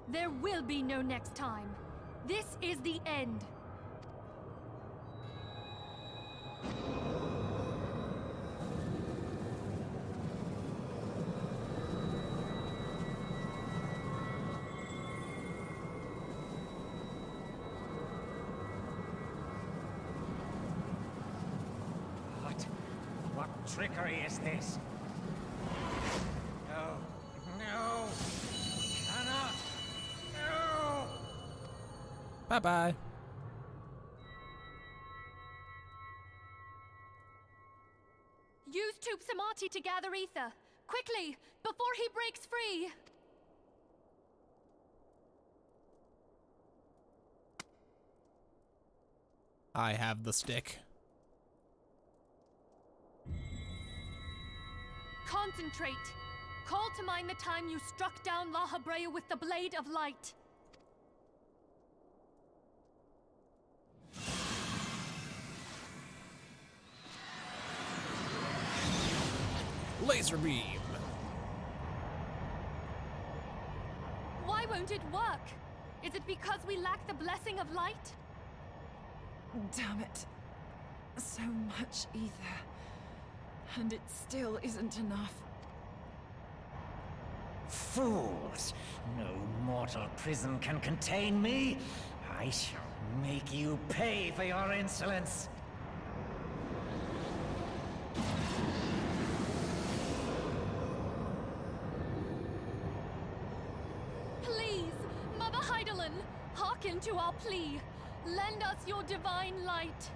There will be no next time. This is the end. trickery is this? No. No. We cannot. No. Bye-bye. Use Tube Samati to gather ether. Quickly, before he breaks free! I have the stick. Concentrate. Call to mind the time you struck down La Habrea with the Blade of Light. Laser beam. Why won't it work? Is it because we lack the blessing of light? Damn it. So much ether. And it still isn't enough. Fools! No mortal prison can contain me. I shall make you pay for your insolence. Please, Mother Heidelin, hearken to our plea. Lend us your divine light.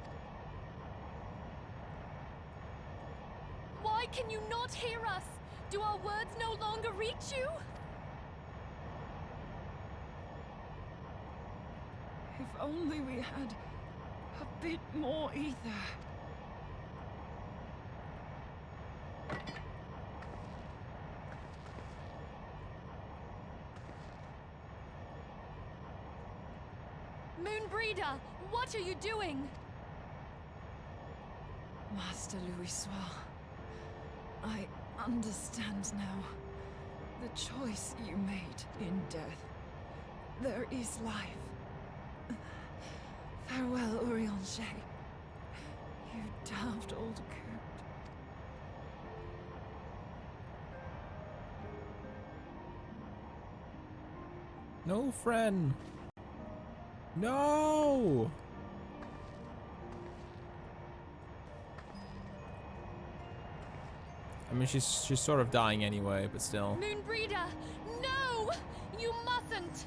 Why can you not hear us? Do our words no longer reach you? If only we had a bit more ether. Moonbreeder, what are you doing? Master Louis Soir, I understand now. The choice you made in death. There is life. Farewell, Urianger. You damned old coot. No, friend. No! I mean, she's sort of dying anyway, but still. Moonbreeder, no! You mustn't!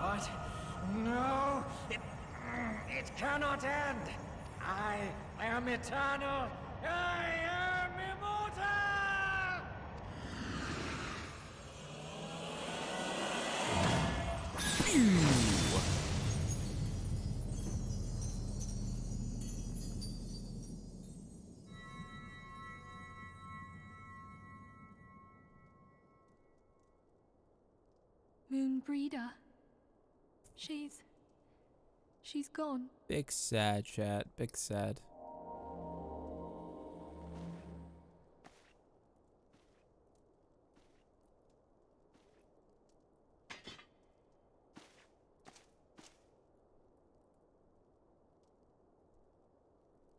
What? No! It cannot end! I am eternal! I am immortal! Moonbreeder. She's gone. Big sad, chat. Big sad.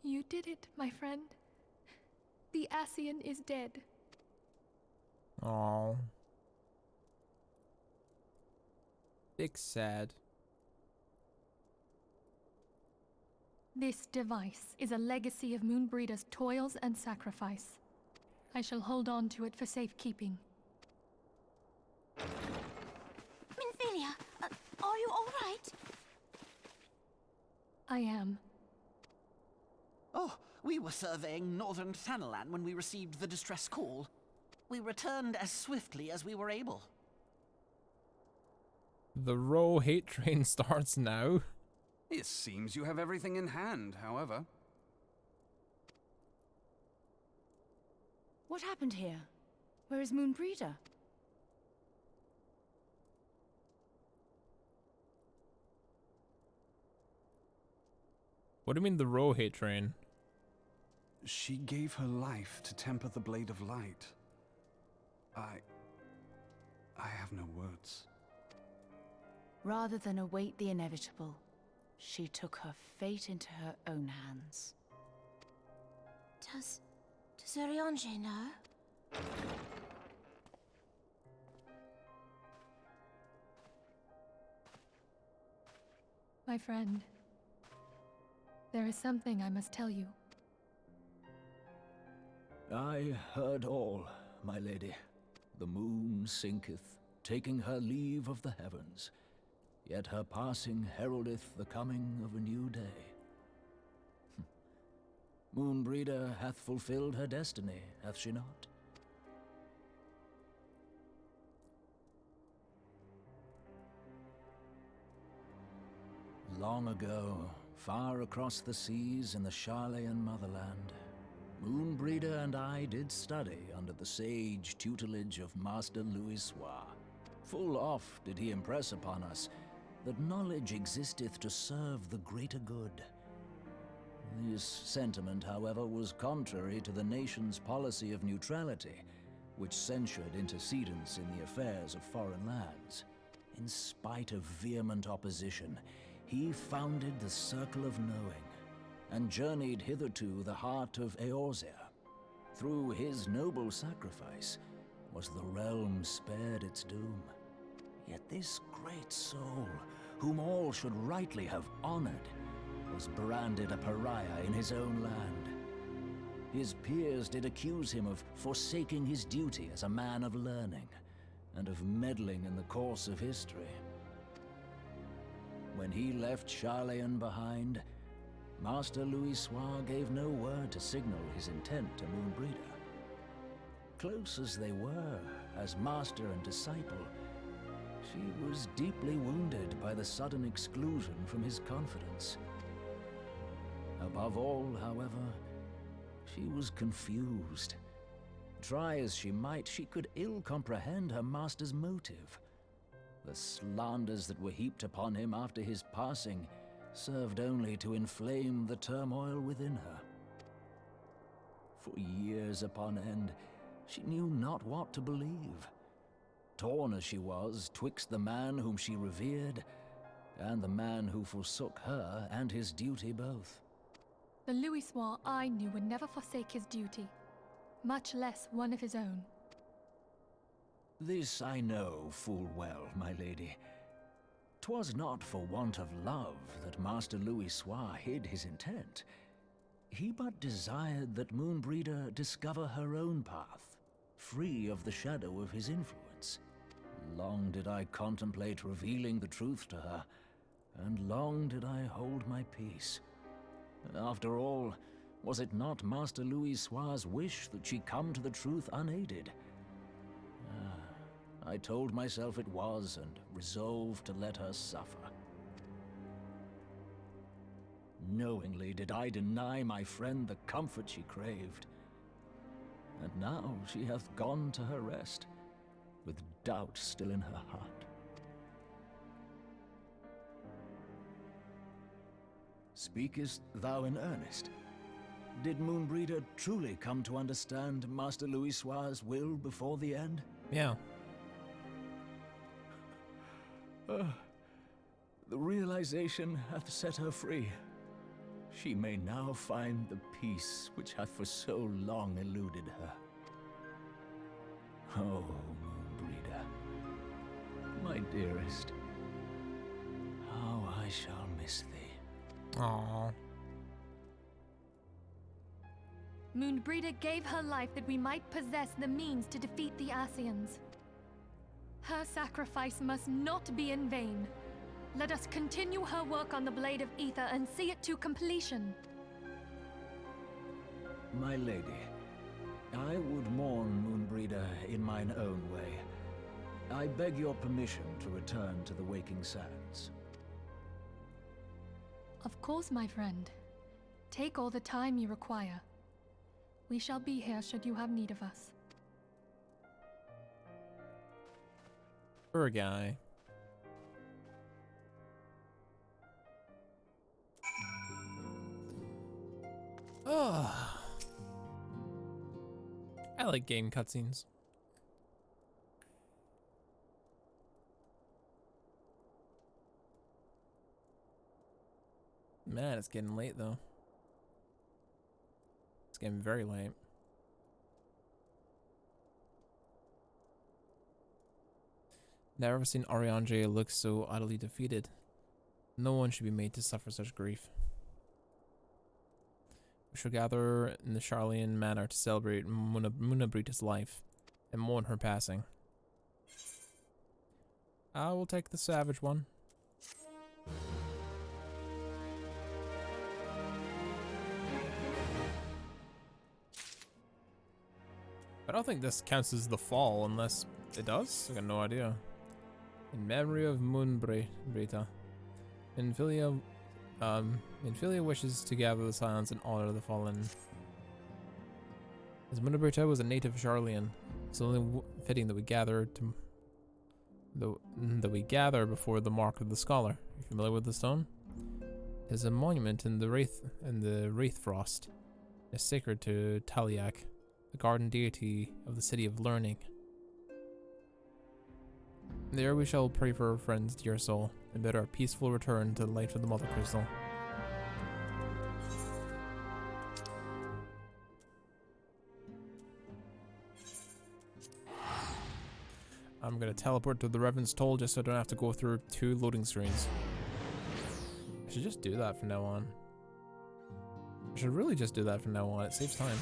You did it, my friend. The Ascian is dead. Oh. Big sad. This device is a legacy of Moonbreeder's toils and sacrifice. I shall hold on to it for safekeeping. Minthelia, are you all right? I am. Oh, we were surveying northern Thanalan when we received the distress call. We returned as swiftly as we were able. The Row hate train starts now. It seems you have everything in hand, however. What happened here? Where is Moonbreeder? What do you mean the Row hate train? She gave her life to temper the Blade of Light. I have no words. Rather than await the inevitable, she took her fate into her own hands. Does Ariange know? My friend, there is something I must tell you. I heard all, my lady. The moon sinketh, taking her leave of the heavens. Yet her passing heraldeth the coming of a new day. Moonbreeder hath fulfilled her destiny, hath she not? Long ago, far across the seas in the Charlayan motherland, Moonbreeder and I did study under the sage tutelage of Master Louisoix. Full oft did he impress upon us that knowledge existeth to serve the greater good. This sentiment, however, was contrary to the nation's policy of neutrality, which censured intercedence in the affairs of foreign lands. In spite of vehement opposition, he founded the Circle of Knowing, and journeyed hitherto the heart of Eorzea. Through his noble sacrifice was the realm spared its doom. Yet this great soul, whom all should rightly have honored, was branded a pariah in his own land. His peers did accuse him of forsaking his duty as a man of learning, and of meddling in the course of history. When he left Charlayan behind, Master Louisoix gave no word to signal his intent to Moonbreeder. Close as they were, as master and disciple, she was deeply wounded by the sudden exclusion from his confidence. Above all, however, she was confused. Try as she might, she could ill comprehend her master's motive. The slanders that were heaped upon him after his passing served only to inflame the turmoil within her. For years upon end, she knew not what to believe. Torn as she was twixt the man whom she revered and the man who forsook her and his duty both. The Louisoix I knew would never forsake his duty, much less one of his own. This I know full well, my lady. 'Twas not for want of love that Master Louisoix hid his intent. He but desired that Moonbreeder discover her own path, free of the shadow of his influence. Long did I contemplate revealing the truth to her, and long did I hold my peace. After all, was it not Master Louisoix's wish that she come to the truth unaided? I told myself it was, and resolved to let her suffer. Knowingly did I deny my friend the comfort she craved. And now she hath gone to her rest, with doubt still in her heart. Speakest thou in earnest? Did Moonbreeder truly come to understand Master Louisoix's will before the end? Yeah. The realization hath set her free. She may now find the peace which hath for so long eluded her. Oh, Moonbreeder, my dearest, how I shall miss thee. Aww. Moonbreeder gave her life that we might possess the means to defeat the Ascians. Her sacrifice must not be in vain. Let us continue her work on the Blade of Ether and see it to completion. My lady, I would mourn Moonbreeder in mine own way. I beg your permission to return to the Waking Sands. Of course, my friend. Take all the time you require. We shall be here should you have need of us. Guy. Oh, I like game cutscenes. Man, it's getting late though. getting very late. Never seen Oriange look so utterly defeated. No one should be made to suffer such grief. We shall gather in the Charlian Manor to celebrate Munabrita's life and mourn her passing. I will take the savage one. I don't think this counts as the fall unless it does. I got no idea. In memory of Moonbrita, Infilia wishes to gather the silence and honor the fallen. As Munabrita was a native Charlian, it's only fitting that we gather before the mark of the scholar. Are you familiar with the stone? It is a monument in the Wraith Frost. It's sacred to Taliak, the garden deity of the city of learning. There we shall pray for our friend's dear soul, and bid our peaceful return to the light of the Mother Crystal. I'm gonna teleport to the Revenant's Toll just so I don't have to go through 2 loading screens. I should just do that from now on. I should really just do that from now on, it saves time.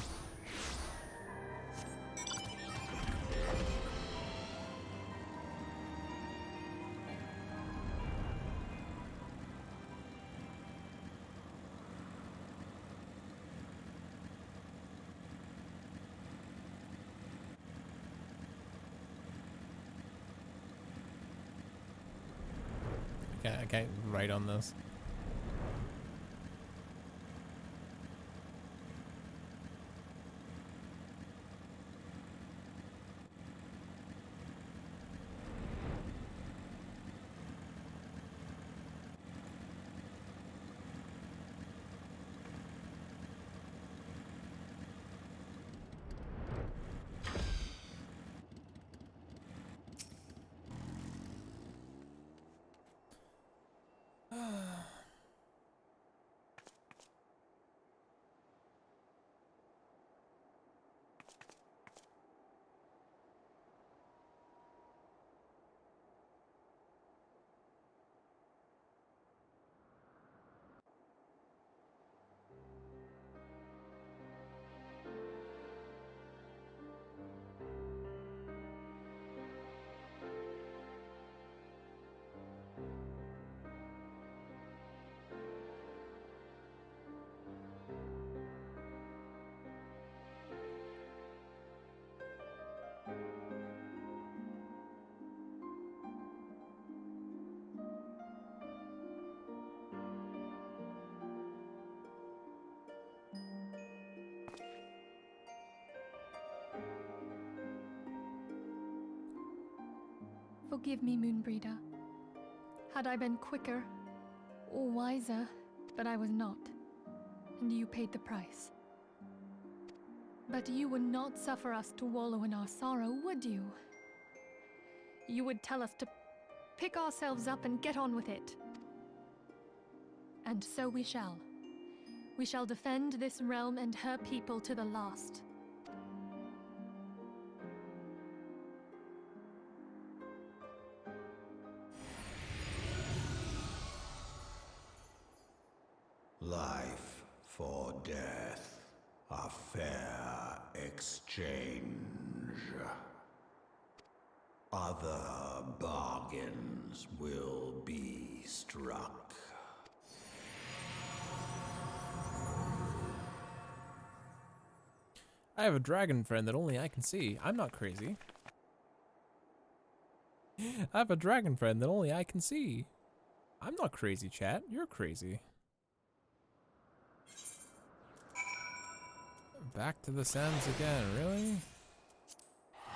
I can't write on this. Forgive me, Moonbreeder. Had I been quicker or wiser, but I was not, and you paid the price. But you would not suffer us to wallow in our sorrow, would you? You would tell us to pick ourselves up and get on with it. And so we shall. We shall defend this realm and her people to the last. Life for death, a fair exchange. Other bargains will be struck. I have a dragon friend that only I can see. I'm not crazy. I have a dragon friend that only I can see. I'm not crazy, chat. You're crazy. Back to the sands again, really?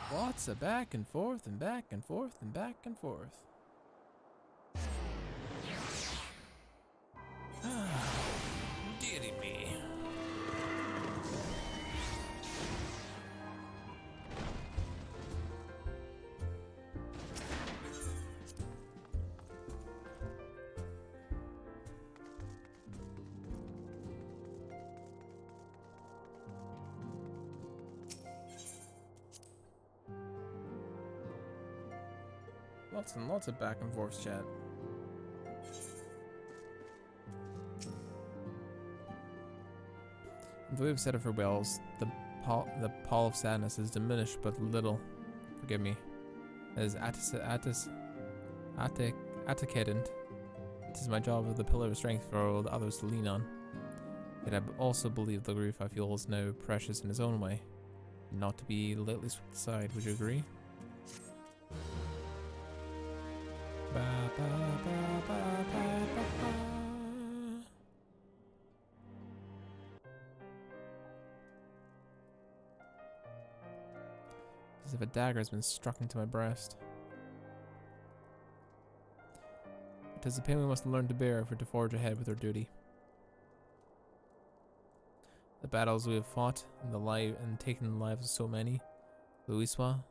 What's a back and forth and back and forth and back and forth? Deity me. Lots and lots of back and forth chat. Though we've said it for wells, the pall of sadness is diminished but little. Forgive me. As atticadent. It is my job of the pillar of strength for all the others to lean on. Yet I also believe the grief I feel is now precious in its own way, not to be lightly swept aside. Would you agree? Ba, ba, ba, ba, ba, ba, ba. As if a dagger has been struck into my breast. It is a pain we must learn to bear if we're to forge ahead with our duty. The battles we have fought and taken the lives of so many, Luiswa,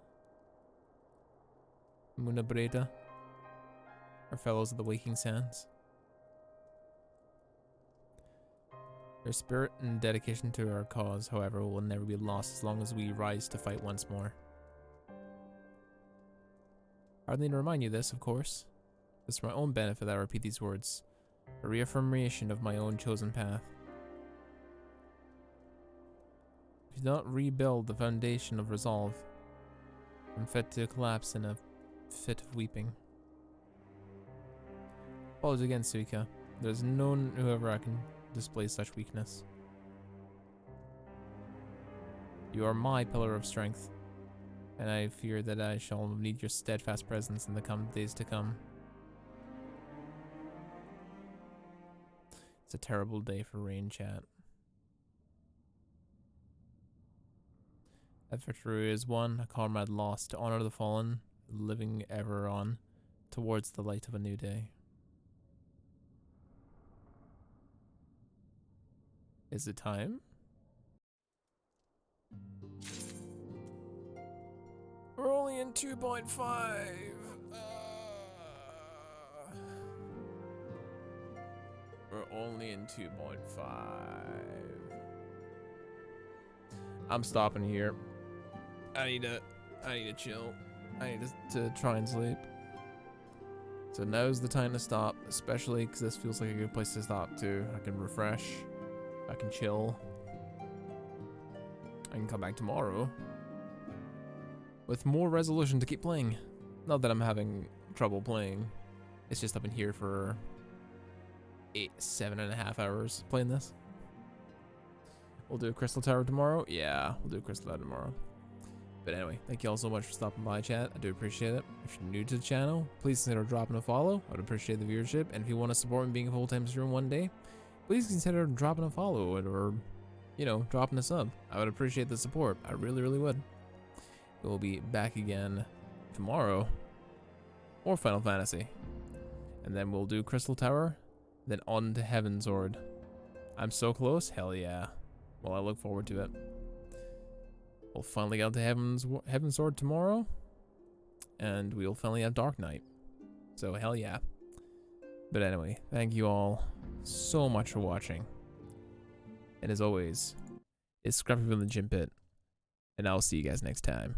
Munabreda, our fellows of the Waking Sands. Their spirit and dedication to our cause, however, will never be lost as long as we rise to fight once more. I need to remind you this, of course. It's for my own benefit that I repeat these words, a reaffirmation of my own chosen path. If you do not rebuild the foundation of resolve, I'm fit to collapse in a fit of weeping. Apologies again, Suika. There's none whoever I can display such weakness. You are my pillar of strength, and I fear that I shall need your steadfast presence in the days to come. It's a terrible day for rain, chat. That victory is won, a comrade lost, to honor the fallen, living ever on, towards the light of a new day. Is it time? We're only in 2.5. We're only in 2.5. I'm stopping here. I need to chill. I need to try and sleep. So now's the time to stop, especially because this feels like a good place to stop too. I can refresh. I can chill. I can come back tomorrow with more resolution to keep playing. Not that I'm having trouble playing. It's just I've been here for 7.5 hours playing this. We'll do a Crystal Tower tomorrow. Yeah, we'll do a Crystal Tower tomorrow. But anyway, thank you all so much for stopping by, chat. I do appreciate it. If you're new to the channel, please consider dropping a follow. I would appreciate the viewership. And if you want to support me being a full-time streamer one day, please consider dropping a follow or, you know, dropping a sub. I would appreciate the support. I really, really would. We'll be back again tomorrow or Final Fantasy. And then we'll do Crystal Tower, then on to Heavensward. I'm so close. Hell yeah. Well, I look forward to it. We'll finally get to Heavensward tomorrow, and we'll finally have Dark Knight. So hell yeah. But anyway, thank you all so much for watching. And as always, it's Scruffy from the Gym Pit, and I'll see you guys next time.